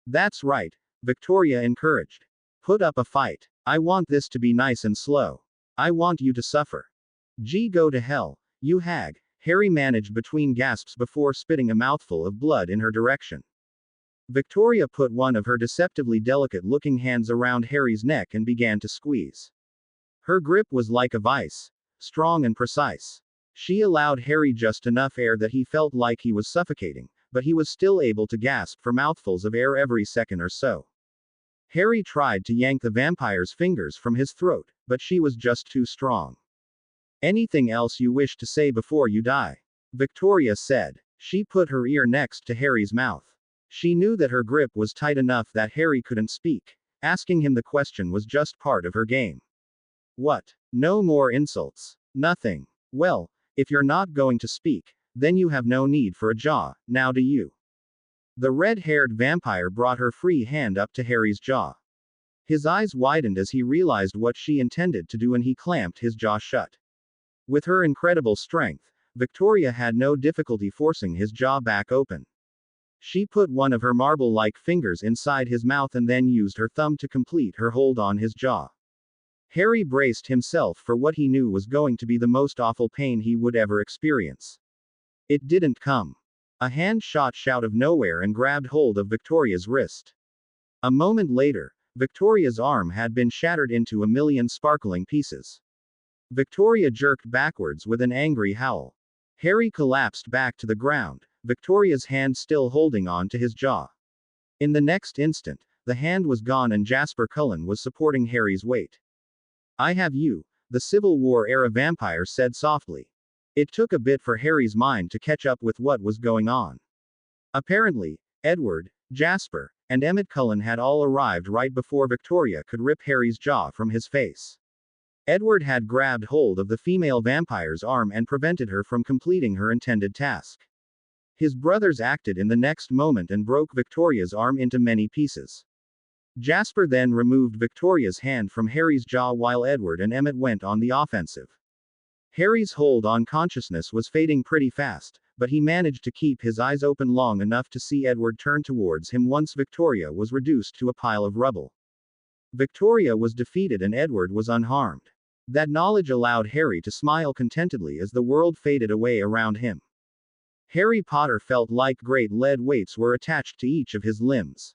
That's right, Victoria encouraged. Put up a fight. I want this to be nice and slow. I want you to suffer. Gee, go to hell, you hag, Harry managed between gasps before spitting a mouthful of blood in her direction. Victoria put one of her deceptively delicate-looking hands around Harry's neck and began to squeeze. Her grip was like a vice, strong and precise. She allowed Harry just enough air that he felt like he was suffocating, but he was still able to gasp for mouthfuls of air every second or so. Harry tried to yank the vampire's fingers from his throat, but she was just too strong. Anything else you wish to say before you die? Victoria said. She put her ear next to Harry's mouth. She knew that her grip was tight enough that Harry couldn't speak. Asking him the question was just part of her game. What? No more insults. Nothing. Well, if you're not going to speak, then you have no need for a jaw, now do you? The red-haired vampire brought her free hand up to Harry's jaw. His eyes widened as he realized what she intended to do and he clamped his jaw shut. With her incredible strength, Victoria had no difficulty forcing his jaw back open. She put one of her marble-like fingers inside his mouth and then used her thumb to complete her hold on his jaw. Harry braced himself for what he knew was going to be the most awful pain he would ever experience. It didn't come. A hand shot out of nowhere and grabbed hold of Victoria's wrist. A moment later, Victoria's arm had been shattered into a million sparkling pieces. Victoria jerked backwards with an angry howl. Harry collapsed back to the ground, Victoria's hand still holding on to his jaw. In the next instant, the hand was gone and Jasper Cullen was supporting Harry's weight. "I have you," the Civil War-era vampire said softly. It took a bit for Harry's mind to catch up with what was going on. Apparently, Edward, Jasper, and Emmett Cullen had all arrived right before Victoria could rip Harry's jaw from his face. Edward had grabbed hold of the female vampire's arm and prevented her from completing her intended task. His brothers acted in the next moment and broke Victoria's arm into many pieces. Jasper then removed Victoria's hand from Harry's jaw while Edward and Emmett went on the offensive. Harry's hold on consciousness was fading pretty fast, but he managed to keep his eyes open long enough to see Edward turn towards him once Victoria was reduced to a pile of rubble. Victoria was defeated and Edward was unharmed. That knowledge allowed Harry to smile contentedly as the world faded away around him. Harry Potter felt like great lead weights were attached to each of his limbs.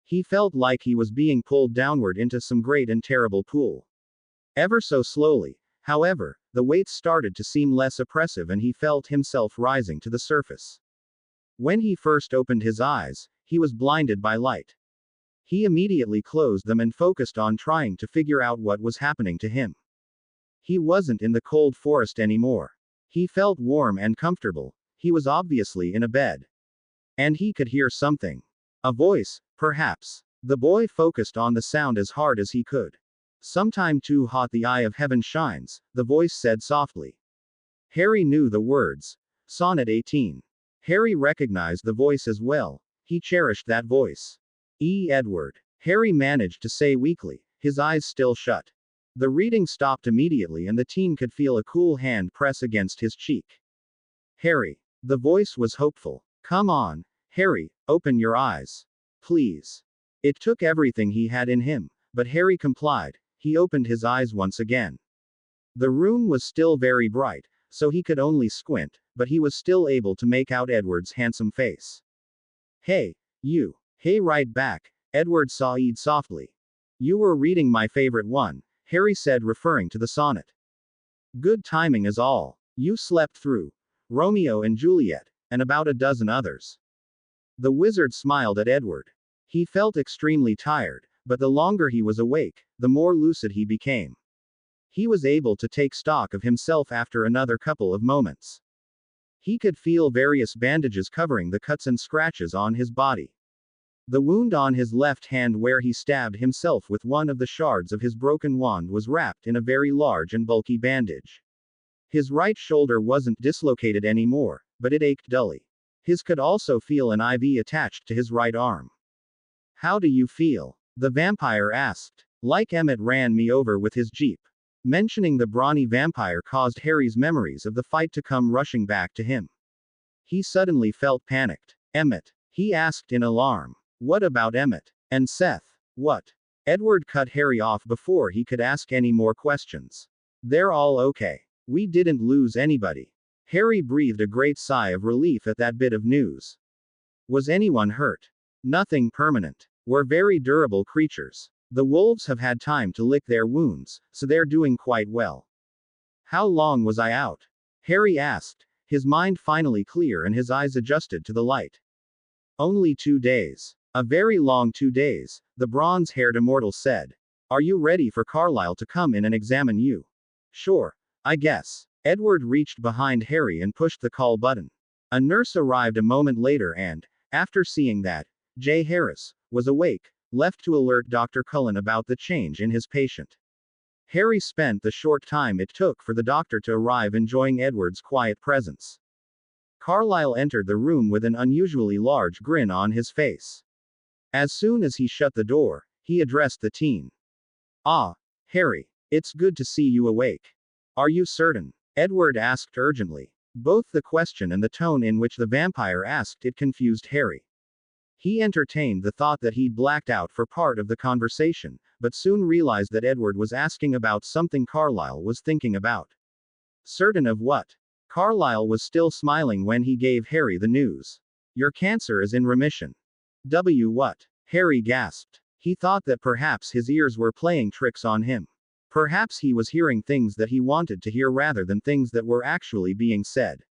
He felt like he was being pulled downward into some great and terrible pool. Ever so slowly, however, the weights started to seem less oppressive and he felt himself rising to the surface. When he first opened his eyes, he was blinded by light. He immediately closed them and focused on trying to figure out what was happening to him. He wasn't in the cold forest anymore. He felt warm and comfortable. He was obviously in a bed. And he could hear something. A voice, perhaps. The boy focused on the sound as hard as he could. "Sometime too hot the eye of heaven shines," the voice said softly. Harry knew the words. Sonnet 18. Harry recognized the voice as well. He cherished that voice. Edward. Harry managed to say weakly, his eyes still shut. The reading stopped immediately and the teen could feel a cool hand press against his cheek. "Harry." The voice was hopeful. "Come on, Harry, open your eyes. Please." It took everything he had in him, but Harry complied. He opened his eyes once again. The room was still very bright, so he could only squint, but he was still able to make out Edward's handsome face. "Hey, you." "Hey, right back," Edward said softly. "You were reading my favorite one," Harry said, referring to the sonnet. "Good timing is all. You slept through Romeo and Juliet, and about a dozen others." The wizard smiled at Edward. He felt extremely tired, but the longer he was awake, the more lucid he became. He was able to take stock of himself after another couple of moments. He could feel various bandages covering the cuts and scratches on his body. The wound on his left hand where he stabbed himself with one of the shards of his broken wand was wrapped in a very large and bulky bandage. His right shoulder wasn't dislocated anymore, but it ached dully. His could also feel an IV attached to his right arm. "How do you feel?" the vampire asked. "Like Emmett ran me over with his jeep." Mentioning the brawny vampire caused Harry's memories of the fight to come rushing back to him. He suddenly felt panicked. "Emmett?" he asked in alarm. "What about Emmett? And Seth? What?" Edward cut Harry off before he could ask any more questions. "They're all okay. We didn't lose anybody." Harry breathed a great sigh of relief at that bit of news. "Was anyone hurt?" "Nothing permanent. We're very durable creatures. The wolves have had time to lick their wounds, so they're doing quite well." "How long was I out?" Harry asked, his mind finally clear and his eyes adjusted to the light. "Only 2 days. A very long 2 days, the bronze-haired immortal said. "Are you ready for Carlisle to come in and examine you?" "Sure, I guess." Edward reached behind Harry and pushed the call button. A nurse arrived a moment later and, after seeing that J. Harris was awake, left to alert Dr. Cullen about the change in his patient. Harry spent the short time it took for the doctor to arrive enjoying Edward's quiet presence. Carlisle entered the room with an unusually large grin on his face. As soon as he shut the door, He addressed the teen. Ah, Harry, it's good to see you awake. Are you certain? Edward asked urgently. Both the question and the tone in which the vampire asked it confused Harry. He entertained the thought that he'd blacked out for part of the conversation, but soon realized that Edward was asking about something Carlyle was thinking about. Certain of what? Carlyle was still smiling when he gave Harry the news. Your cancer is in remission. What? Harry gasped. He thought that perhaps his ears were playing tricks on him. Perhaps he was hearing things that he wanted to hear rather than things that were actually being said.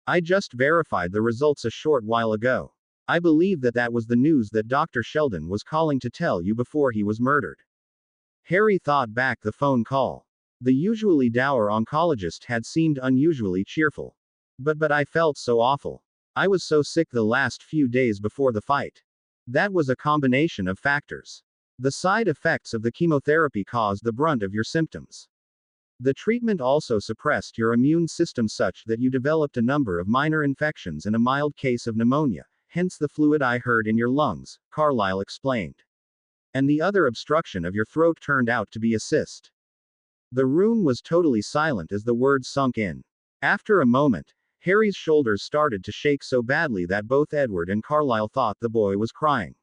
I just verified the results a short while ago. I believe that that was the news that Dr. Sheldon was calling to tell you before he was murdered. Harry thought back the phone call. The usually dour oncologist had seemed unusually cheerful. But I felt so awful. I was so sick the last few days before the fight. That was a combination of factors. The side effects of the chemotherapy caused the brunt of your symptoms. The treatment also suppressed your immune system such that you developed a number of minor infections and a mild case of pneumonia, hence the fluid I heard in your lungs, Carlyle explained. And the other obstruction of your throat turned out to be a cyst. The room was totally silent as the words sunk in. After a moment, Harry's shoulders started to shake so badly that both Edward and Carlyle thought the boy was crying.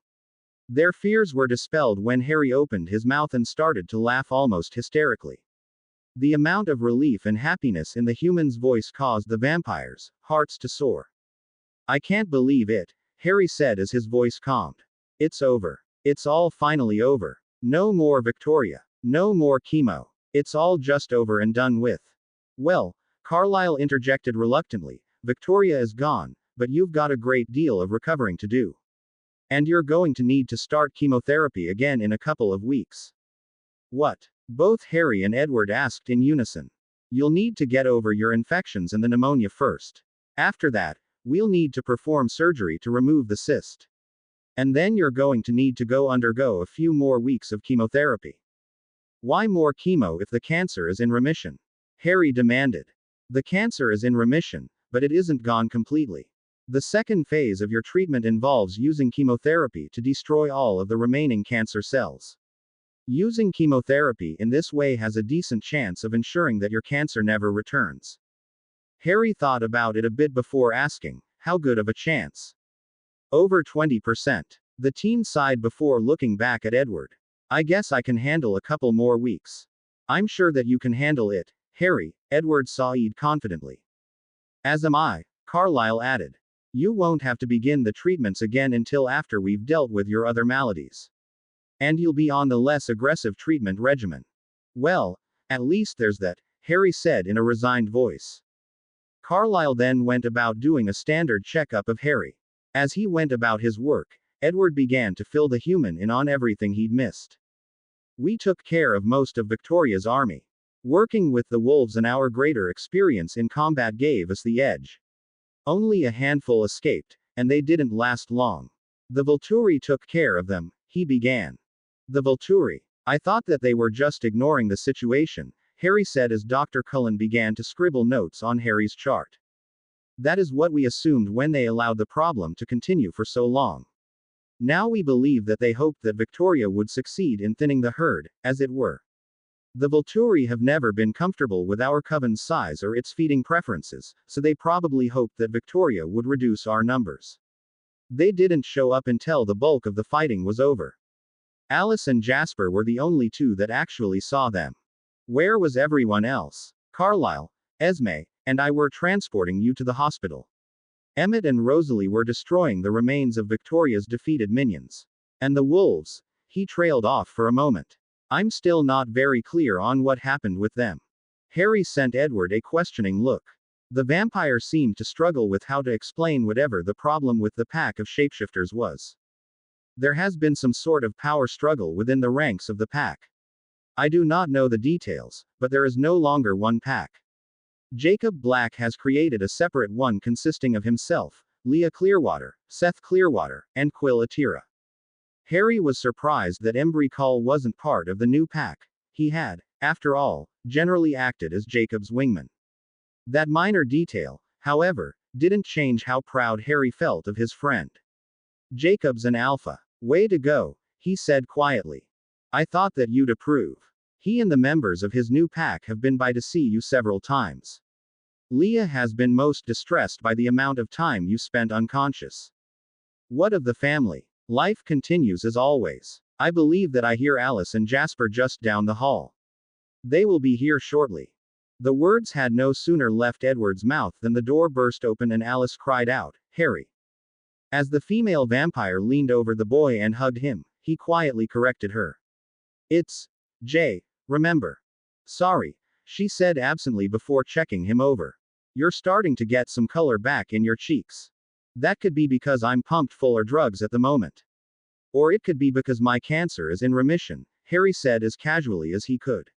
Their fears were dispelled when Harry opened his mouth and started to laugh almost hysterically. The amount of relief and happiness in the human's voice caused the vampires' hearts to soar. I can't believe it, Harry said as his voice calmed. It's over. It's all finally over. No more Victoria. No more chemo. It's all just over and done with. Well, Carlyle interjected reluctantly, Victoria is gone, but you've got a great deal of recovering to do. And you're going to need to start chemotherapy again in a couple of weeks. What? Both Harry and Edward asked in unison. You'll need to get over your infections and the pneumonia first. After that, we'll need to perform surgery to remove the cyst. And then you're going to need to undergo a few more weeks of chemotherapy. Why more chemo if the cancer is in remission? Harry demanded. The cancer is in remission, but it isn't gone completely. The second phase of your treatment involves using chemotherapy to destroy all of the remaining cancer cells. Using chemotherapy in this way has a decent chance of ensuring that your cancer never returns. Harry thought about it a bit before asking, how good of a chance? Over 20%. The teen sighed before looking back at Edward. I guess I can handle a couple more weeks. I'm sure that you can handle it, Harry, Edward sighed confidently. As am I, Carlyle added. You won't have to begin the treatments again until after we've dealt with your other maladies. And you'll be on the less aggressive treatment regimen. Well, at least there's that, Harry said in a resigned voice. Carlyle then went about doing a standard checkup of Harry. As he went about his work, Edward began to fill the human in on everything he'd missed. We took care of most of Victoria's army. Working with the wolves and our greater experience in combat gave us the edge. Only a handful escaped, and they didn't last long. The Volturi took care of them, he began. The Volturi. I thought that they were just ignoring the situation, Harry said as Dr. Cullen began to scribble notes on Harry's chart. That is what we assumed when they allowed the problem to continue for so long. Now we believe that they hoped that Victoria would succeed in thinning the herd, as it were. The Volturi have never been comfortable with our coven's size or its feeding preferences, so they probably hoped that Victoria would reduce our numbers. They didn't show up until the bulk of the fighting was over. Alice and Jasper were the only two that actually saw them. Where was everyone else? Carlyle, Esme, and I were transporting you to the hospital. Emmett and Rosalie were destroying the remains of Victoria's defeated minions. And the wolves? He trailed off for a moment. I'm still not very clear on what happened with them. Harry sent Edward a questioning look. The vampire seemed to struggle with how to explain whatever the problem with the pack of shapeshifters was. There has been some sort of power struggle within the ranks of the pack. I do not know the details, but there is no longer one pack. Jacob Black has created a separate one consisting of himself, Leah Clearwater, Seth Clearwater, and Quill Atira. Harry was surprised that Embry Call wasn't part of the new pack. He had, after all, generally acted as Jacob's wingman. That minor detail, however, didn't change how proud Harry felt of his friend. Jacob's an alpha. Way to go, he said quietly. I thought that you'd approve. He and the members of his new pack have been by to see you several times. Leah has been most distressed by the amount of time you spent unconscious. What of the family? Life continues as always. I believe that I hear Alice and Jasper just down the hall. They will be here shortly. The words had no sooner left Edward's mouth than the door burst open and Alice cried out, Harry. As the female vampire leaned over the boy and hugged him, he quietly corrected her. It's Jay, remember. Sorry, she said absently before checking him over. You're starting to get some color back in your cheeks. That could be because I'm pumped full of drugs at the moment. Or it could be because my cancer is in remission, Harry said as casually as he could.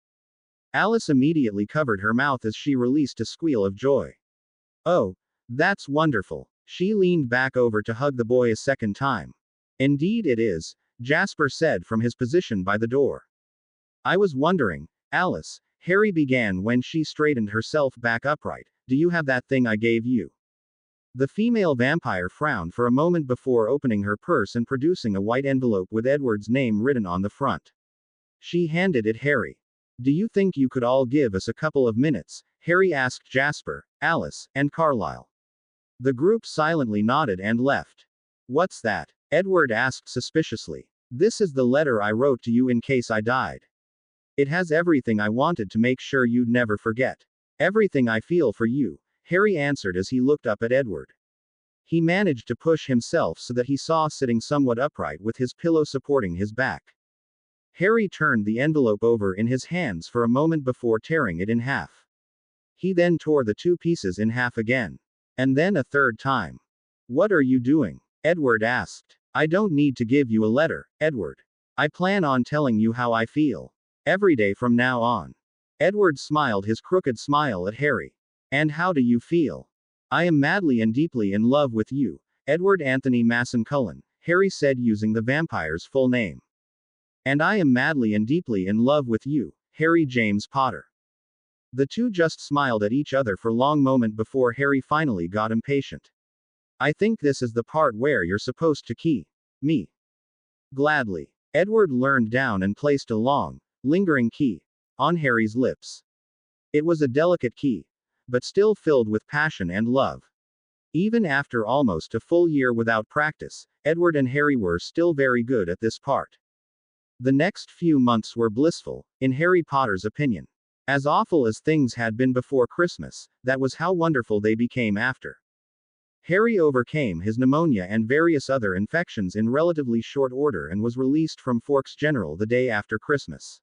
Alice immediately covered her mouth as she released a squeal of joy. Oh, that's wonderful. She leaned back over to hug the boy a second time. Indeed it is, Jasper said from his position by the door. I was wondering, Alice, Harry began when she straightened herself back upright, do you have that thing I gave you? The female vampire frowned for a moment before opening her purse and producing a white envelope with Edward's name written on the front. She handed it Harry. Do you think you could all give us a couple of minutes? Harry asked Jasper, Alice, and Carlisle. The group silently nodded and left. What's that? Edward asked suspiciously. This is the letter I wrote to you in case I died. It has everything I wanted to make sure you'd never forget. Everything I feel for you, Harry answered as he looked up at Edward. He managed to push himself so that he saw sitting somewhat upright with his pillow supporting his back. Harry turned the envelope over in his hands for a moment before tearing it in half. He then tore the two pieces in half again. And then a third time. What are you doing? Edward asked. I don't need to give you a letter, Edward. I plan on telling you how I feel. Every day from now on. Edward smiled his crooked smile at Harry. And how do you feel? I am madly and deeply in love with you, Edward Anthony Masson Cullen, Harry said using the vampire's full name. And I am madly and deeply in love with you, Harry James Potter. The two just smiled at each other for a long moment before Harry finally got impatient. I think this is the part where you're supposed to key me. Gladly. Edward leaned down and placed a long, lingering key on Harry's lips. It was a delicate key, but still filled with passion and love. Even after almost a full year without practice, Edward and Harry were still very good at this part. The next few months were blissful, in Harry Potter's opinion. As awful as things had been before Christmas, that was how wonderful they became after. Harry overcame his pneumonia and various other infections in relatively short order and was released from Forks General the day after Christmas.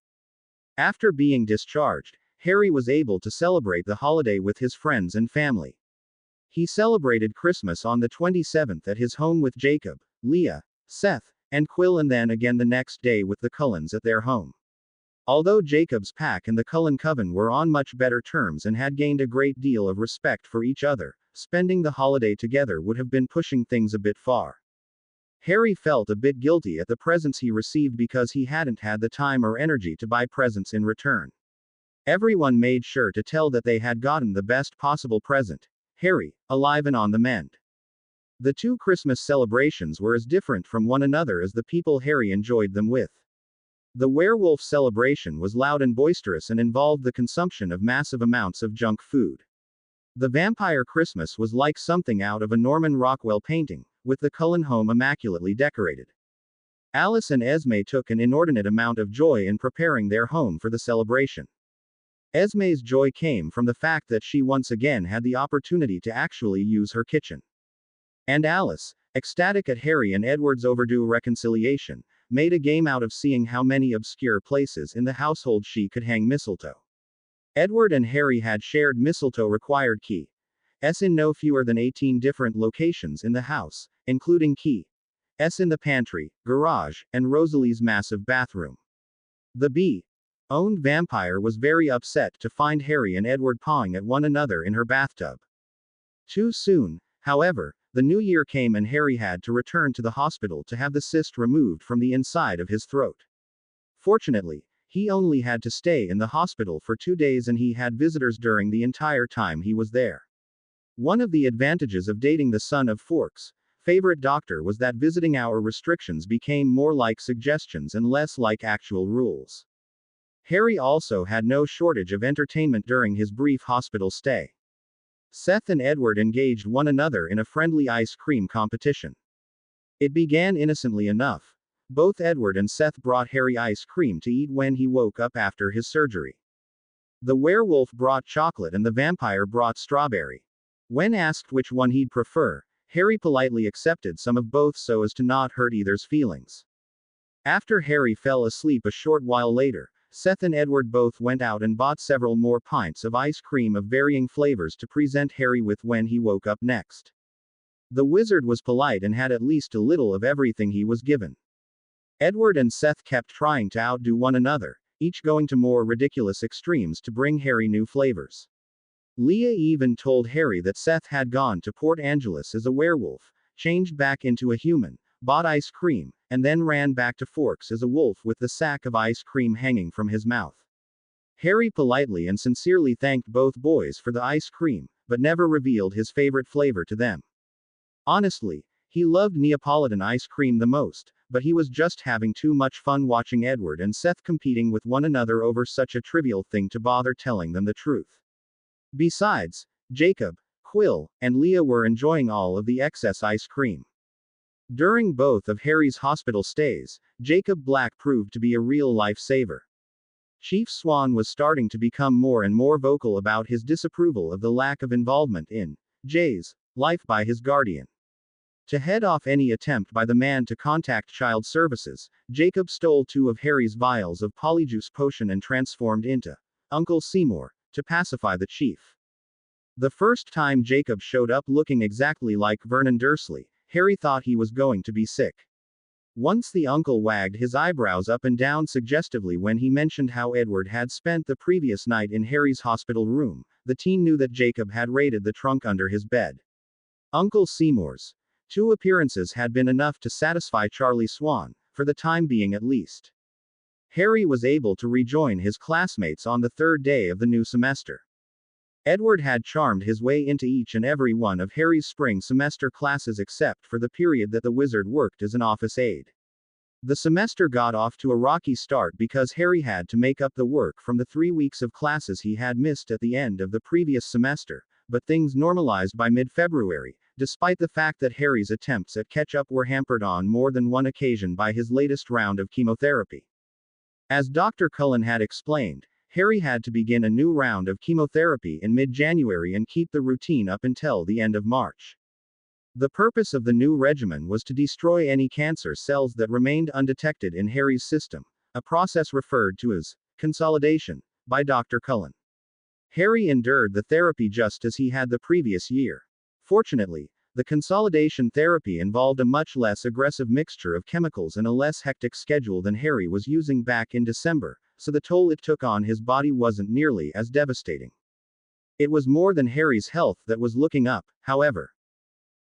After being discharged, Harry was able to celebrate the holiday with his friends and family. He celebrated Christmas on the 27th at his home with Jacob, Leah, Seth, and Quill, and then again the next day with the Cullens at their home. Although Jacob's pack and the Cullen coven were on much better terms and had gained a great deal of respect for each other, spending the holiday together would have been pushing things a bit far. Harry felt a bit guilty at the presents he received because he hadn't had the time or energy to buy presents in return. Everyone made sure to tell that they had gotten the best possible present. Harry, alive and on the mend. The two Christmas celebrations were as different from one another as the people Harry enjoyed them with. The werewolf celebration was loud and boisterous and involved the consumption of massive amounts of junk food. The vampire Christmas was like something out of a Norman Rockwell painting, with the Cullen home immaculately decorated. Alice and Esme took an inordinate amount of joy in preparing their home for the celebration. Esme's joy came from the fact that she once again had the opportunity to actually use her kitchen. And Alice, ecstatic at Harry and Edward's overdue reconciliation, made a game out of seeing how many obscure places in the household she could hang mistletoe. Edward and Harry had shared mistletoe required key S in no fewer than 18 different locations in the house, including key S in the pantry, garage, and Rosalie's massive bathroom. The bee-owned vampire was very upset to find Harry and Edward pawing at one another in her bathtub. Too soon, however, the new year came and Harry had to return to the hospital to have the cyst removed from the inside of his throat. Fortunately, he only had to stay in the hospital for 2 days and he had visitors during the entire time he was there. One of the advantages of dating the son of Forks, favorite doctor was that visiting hour restrictions became more like suggestions and less like actual rules. Harry also had no shortage of entertainment during his brief hospital stay. Seth and Edward engaged one another in a friendly ice cream competition. It began innocently enough. Both Edward and Seth brought Harry ice cream to eat when he woke up after his surgery. The werewolf brought chocolate and the vampire brought strawberry. When asked which one he'd prefer, Harry politely accepted some of both so as to not hurt either's feelings. After Harry fell asleep a short while later, Seth and Edward both went out and bought several more pints of ice cream of varying flavors to present Harry with when he woke up next. The wizard was polite and had at least a little of everything he was given. Edward and Seth kept trying to outdo one another, each going to more ridiculous extremes to bring Harry new flavors. Leah even told Harry that Seth had gone to Port Angeles as a werewolf, changed back into a human, bought ice cream, and then ran back to Forks as a wolf with the sack of ice cream hanging from his mouth. Harry politely and sincerely thanked both boys for the ice cream, but never revealed his favorite flavor to them. Honestly, he loved Neapolitan ice cream the most, but he was just having too much fun watching Edward and Seth competing with one another over such a trivial thing to bother telling them the truth. Besides, Jacob, Quill, and Leah were enjoying all of the excess ice cream. During both of Harry's hospital stays, Jacob Black proved to be a real lifesaver. Chief Swan was starting to become more and more vocal about his disapproval of the lack of involvement in Jay's life by his guardian. To head off any attempt by the man to contact child services, Jacob stole 2 of Harry's vials of polyjuice potion and transformed into Uncle Seymour to pacify the chief. The first time Jacob showed up looking exactly like Vernon Dursley, Harry thought he was going to be sick. Once the uncle wagged his eyebrows up and down suggestively when he mentioned how Edward had spent the previous night in Harry's hospital room, the teen knew that Jacob had raided the trunk under his bed. Uncle Seymour's 2 appearances had been enough to satisfy Charlie Swan, for the time being at least. Harry was able to rejoin his classmates on the 3rd day of the new semester. Edward had charmed his way into each and every one of Harry's spring semester classes except for the period that the wizard worked as an office aide. The semester got off to a rocky start because Harry had to make up the work from the 3 weeks of classes he had missed at the end of the previous semester, but things normalized by mid-February, despite the fact that Harry's attempts at catch-up were hampered on more than one occasion by his latest round of chemotherapy. As Dr. Cullen had explained, Harry had to begin a new round of chemotherapy in mid-January and keep the routine up until the end of March. The purpose of the new regimen was to destroy any cancer cells that remained undetected in Harry's system, a process referred to as consolidation by Dr. Cullen. Harry endured the therapy just as he had the previous year. Fortunately, the consolidation therapy involved a much less aggressive mixture of chemicals and a less hectic schedule than Harry was using back in December, so the toll it took on his body wasn't nearly as devastating. It was more than Harry's health that was looking up, however.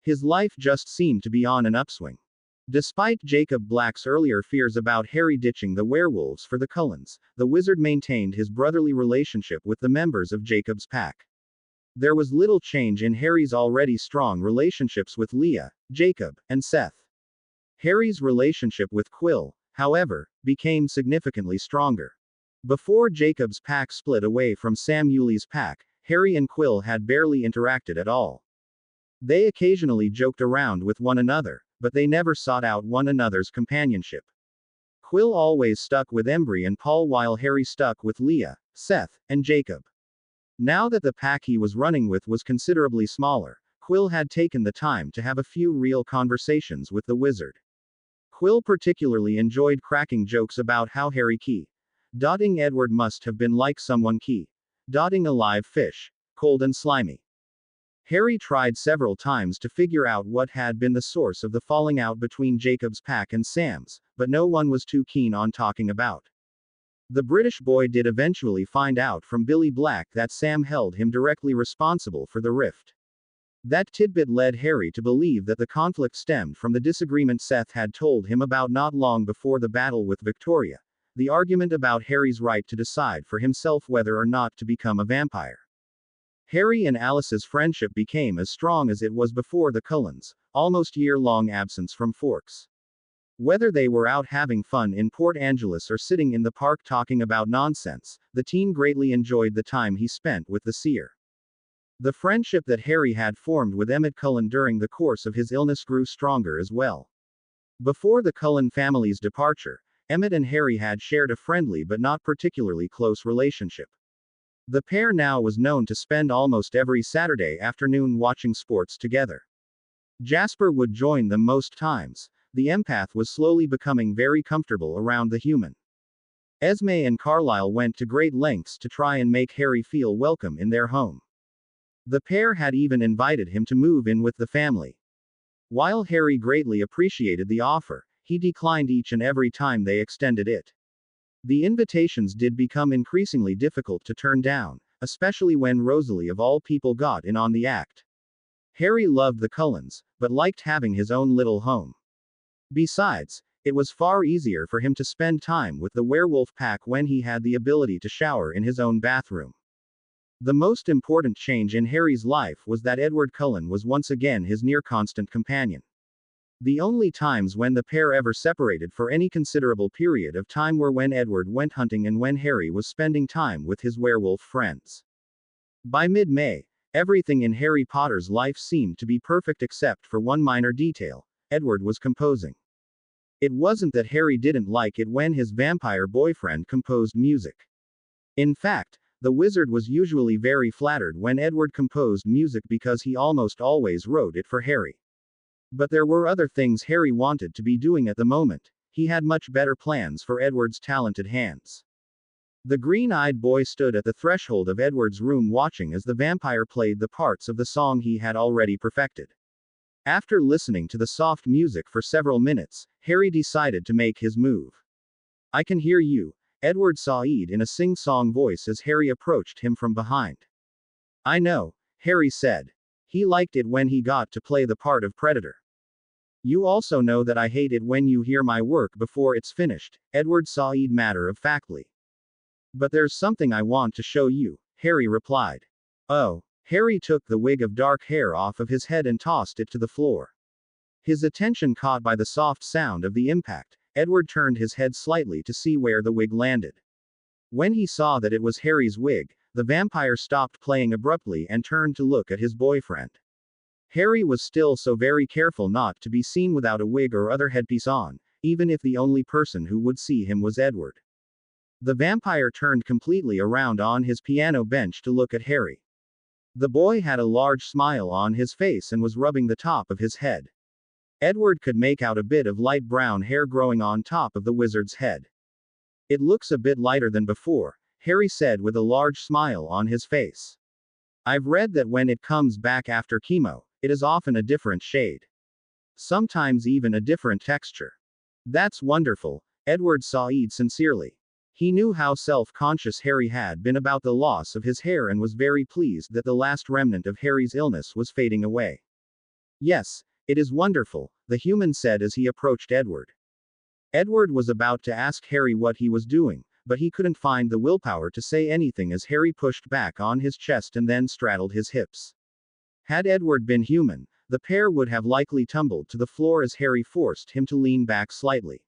His life just seemed to be on an upswing. Despite Jacob Black's earlier fears about Harry ditching the werewolves for the Cullens, the wizard maintained his brotherly relationship with the members of Jacob's pack. There was little change in Harry's already strong relationships with Leah, Jacob, and Seth. Harry's relationship with Quill, however, became significantly stronger. Before Jacob's pack split away from Sam Yuli's pack, Harry and Quill had barely interacted at all. They occasionally joked around with one another, but they never sought out one another's companionship. Quill always stuck with Embry and Paul while Harry stuck with Leah, Seth, and Jacob. Now that the pack he was running with was considerably smaller, Quill had taken the time to have a few real conversations with the wizard. Quill particularly enjoyed cracking jokes about how Harry dotting Edward must have been like someone dotting a live fish, cold and slimy. Harry tried several times to figure out what had been the source of the falling out between Jacob's pack and Sam's, but no one was too keen on talking about. The British boy did eventually find out from Billy Black that Sam held him directly responsible for the rift. That tidbit led Harry to believe that the conflict stemmed from the disagreement Seth had told him about not long before the battle with Victoria, the argument about Harry's right to decide for himself whether or not to become a vampire. Harry and Alice's friendship became as strong as it was before the Cullens' almost year-long absence from Forks. Whether they were out having fun in Port Angeles or sitting in the park talking about nonsense, the teen greatly enjoyed the time he spent with the seer. The friendship that Harry had formed with Emmett Cullen during the course of his illness grew stronger as well. Before the Cullen family's departure, Emmett and Harry had shared a friendly but not particularly close relationship. The pair now was known to spend almost every Saturday afternoon watching sports together. Jasper would join them most times. The empath was slowly becoming very comfortable around the human. Esme and Carlisle went to great lengths to try and make Harry feel welcome in their home. The pair had even invited him to move in with the family. While Harry greatly appreciated the offer, he declined each and every time they extended it. The invitations did become increasingly difficult to turn down, especially when Rosalie of all people got in on the act. Harry loved the Cullens, but liked having his own little home. Besides, it was far easier for him to spend time with the werewolf pack when he had the ability to shower in his own bathroom. The most important change in Harry's life was that Edward Cullen was once again his near-constant companion. The only times when the pair ever separated for any considerable period of time were when Edward went hunting and when Harry was spending time with his werewolf friends. By mid-May, everything in Harry Potter's life seemed to be perfect except for one minor detail: Edward was composing. It wasn't that Harry didn't like it when his vampire boyfriend composed music. In fact, the wizard was usually very flattered when Edward composed music because he almost always wrote it for Harry. But there were other things Harry wanted to be doing at the moment. He had much better plans for Edward's talented hands. The green-eyed boy stood at the threshold of Edward's room watching as the vampire played the parts of the song he had already perfected. After listening to the soft music for several minutes, Harry decided to make his move. "I can hear you," Edward said in a sing-song voice as Harry approached him from behind. "I know," Harry said. He liked it when he got to play the part of Predator. "You also know that I hate it when you hear my work before it's finished," Edward said matter-of-factly. "But there's something I want to show you," Harry replied. "Oh." Harry took the wig of dark hair off of his head and tossed it to the floor. His attention caught by the soft sound of the impact, Edward turned his head slightly to see where the wig landed. When he saw that it was Harry's wig, the vampire stopped playing abruptly and turned to look at his boyfriend. Harry was still so very careful not to be seen without a wig or other headpiece on, even if the only person who would see him was Edward. The vampire turned completely around on his piano bench to look at Harry. The boy had a large smile on his face and was rubbing the top of his head. Edward could make out a bit of light brown hair growing on top of the wizard's head. "It looks a bit lighter than before," Harry said with a large smile on his face. "I've read that when it comes back after chemo, it is often a different shade. Sometimes even a different texture." "That's wonderful," Edward said sincerely. He knew how self-conscious Harry had been about the loss of his hair and was very pleased that the last remnant of Harry's illness was fading away. "Yes, it is wonderful," the human said as he approached Edward. Edward was about to ask Harry what he was doing, but he couldn't find the willpower to say anything as Harry pushed back on his chest and then straddled his hips. Had Edward been human, the pair would have likely tumbled to the floor as Harry forced him to lean back slightly.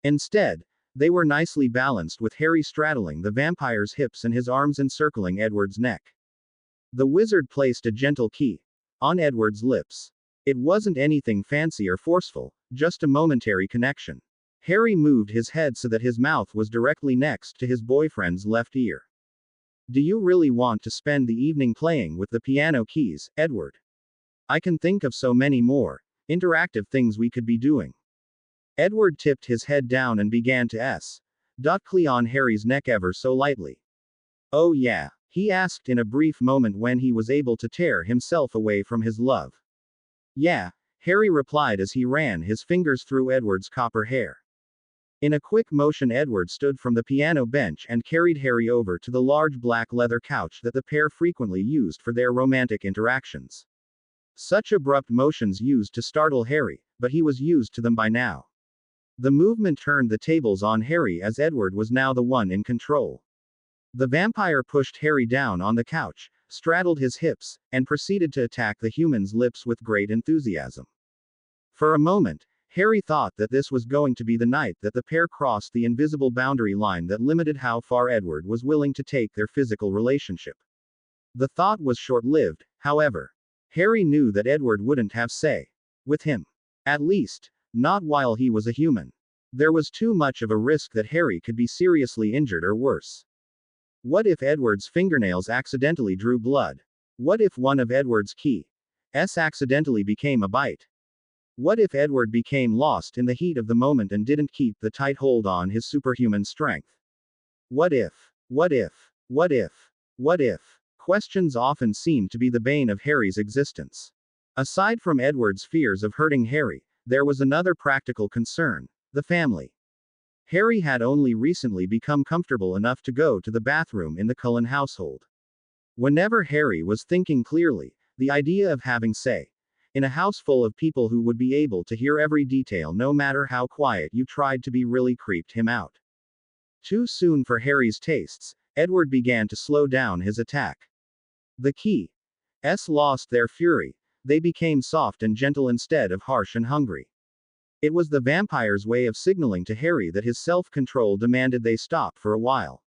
Instead, they were nicely balanced with Harry straddling the vampire's hips and his arms encircling Edward's neck. The wizard placed a gentle key on Edward's lips. It wasn't anything fancy or forceful, just a momentary connection. Harry moved his head so that his mouth was directly next to his boyfriend's left ear. "Do you really want to spend the evening playing with the piano keys, Edward? I can think of so many more interactive things we could be doing." Edward tipped his head down and began to key on Harry's neck ever so lightly. "Oh yeah?" he asked in a brief moment when he was able to tear himself away from his love. "Yeah," Harry replied as he ran his fingers through Edward's copper hair. In a quick motion Edward stood from the piano bench and carried Harry over to the large black leather couch that the pair frequently used for their romantic interactions. Such abrupt motions used to startle Harry, but he was used to them by now. The movement turned the tables on Harry as Edward was now the one in control. The vampire pushed Harry down on the couch, straddled his hips, and proceeded to attack the human's lips with great enthusiasm. For a moment, Harry thought that this was going to be the night that the pair crossed the invisible boundary line that limited how far Edward was willing to take their physical relationship. The thought was short-lived, however. Harry knew that Edward wouldn't have say with him. At least, not while he was a human. There was too much of a risk that Harry could be seriously injured or worse. What if Edward's fingernails accidentally drew blood? What if one of Edward's keys accidentally became a bite? What if Edward became lost in the heat of the moment and didn't keep the tight hold on his superhuman strength? What if? What if? What if? What if? Questions often seemed to be the bane of Harry's existence. Aside from Edward's fears of hurting Harry, there was another practical concern: the family. Harry had only recently become comfortable enough to go to the bathroom in the Cullen household. Whenever Harry was thinking clearly, the idea of having say in a house full of people who would be able to hear every detail no matter how quiet you tried to be really creeped him out. Too soon for Harry's tastes, Edward began to slow down his attack. The keys lost their fury, they became soft and gentle instead of harsh and hungry. It was the vampire's way of signaling to Harry that his self-control demanded they stop for a while.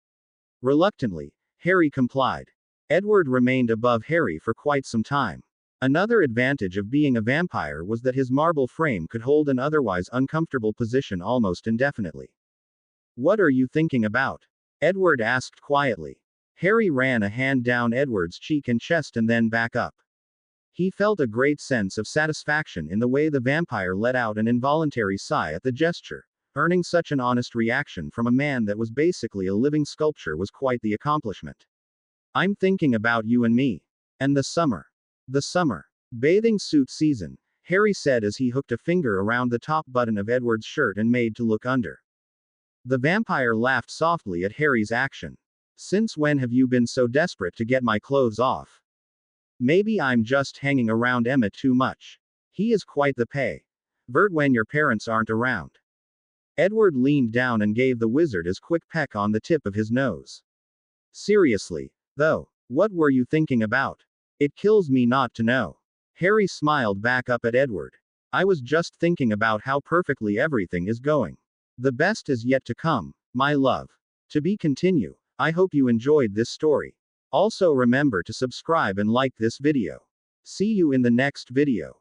Reluctantly, Harry complied. Edward remained above Harry for quite some time. Another advantage of being a vampire was that his marble frame could hold an otherwise uncomfortable position almost indefinitely. "What are you thinking about?" Edward asked quietly. Harry ran a hand down Edward's cheek and chest and then back up. He felt a great sense of satisfaction in the way the vampire let out an involuntary sigh at the gesture. Earning such an honest reaction from a man that was basically a living sculpture was quite the accomplishment. "I'm thinking about you and me. And the summer. The summer. Bathing suit season," Harry said as he hooked a finger around the top button of Edward's shirt and made to look under. The vampire laughed softly at Harry's action. "Since when have you been so desperate to get my clothes off?" "Maybe I'm just hanging around Emmett too much. He is quite the pervert when your parents aren't around." Edward leaned down and gave the wizard a quick peck on the tip of his nose. "Seriously, though, what were you thinking about?" "It kills me not to know." Harry smiled back up at Edward. "I was just thinking about how perfectly everything is going. The best is yet to come, my love." To be continued. I hope you enjoyed this story. Also remember to subscribe and like this video. See you in the next video.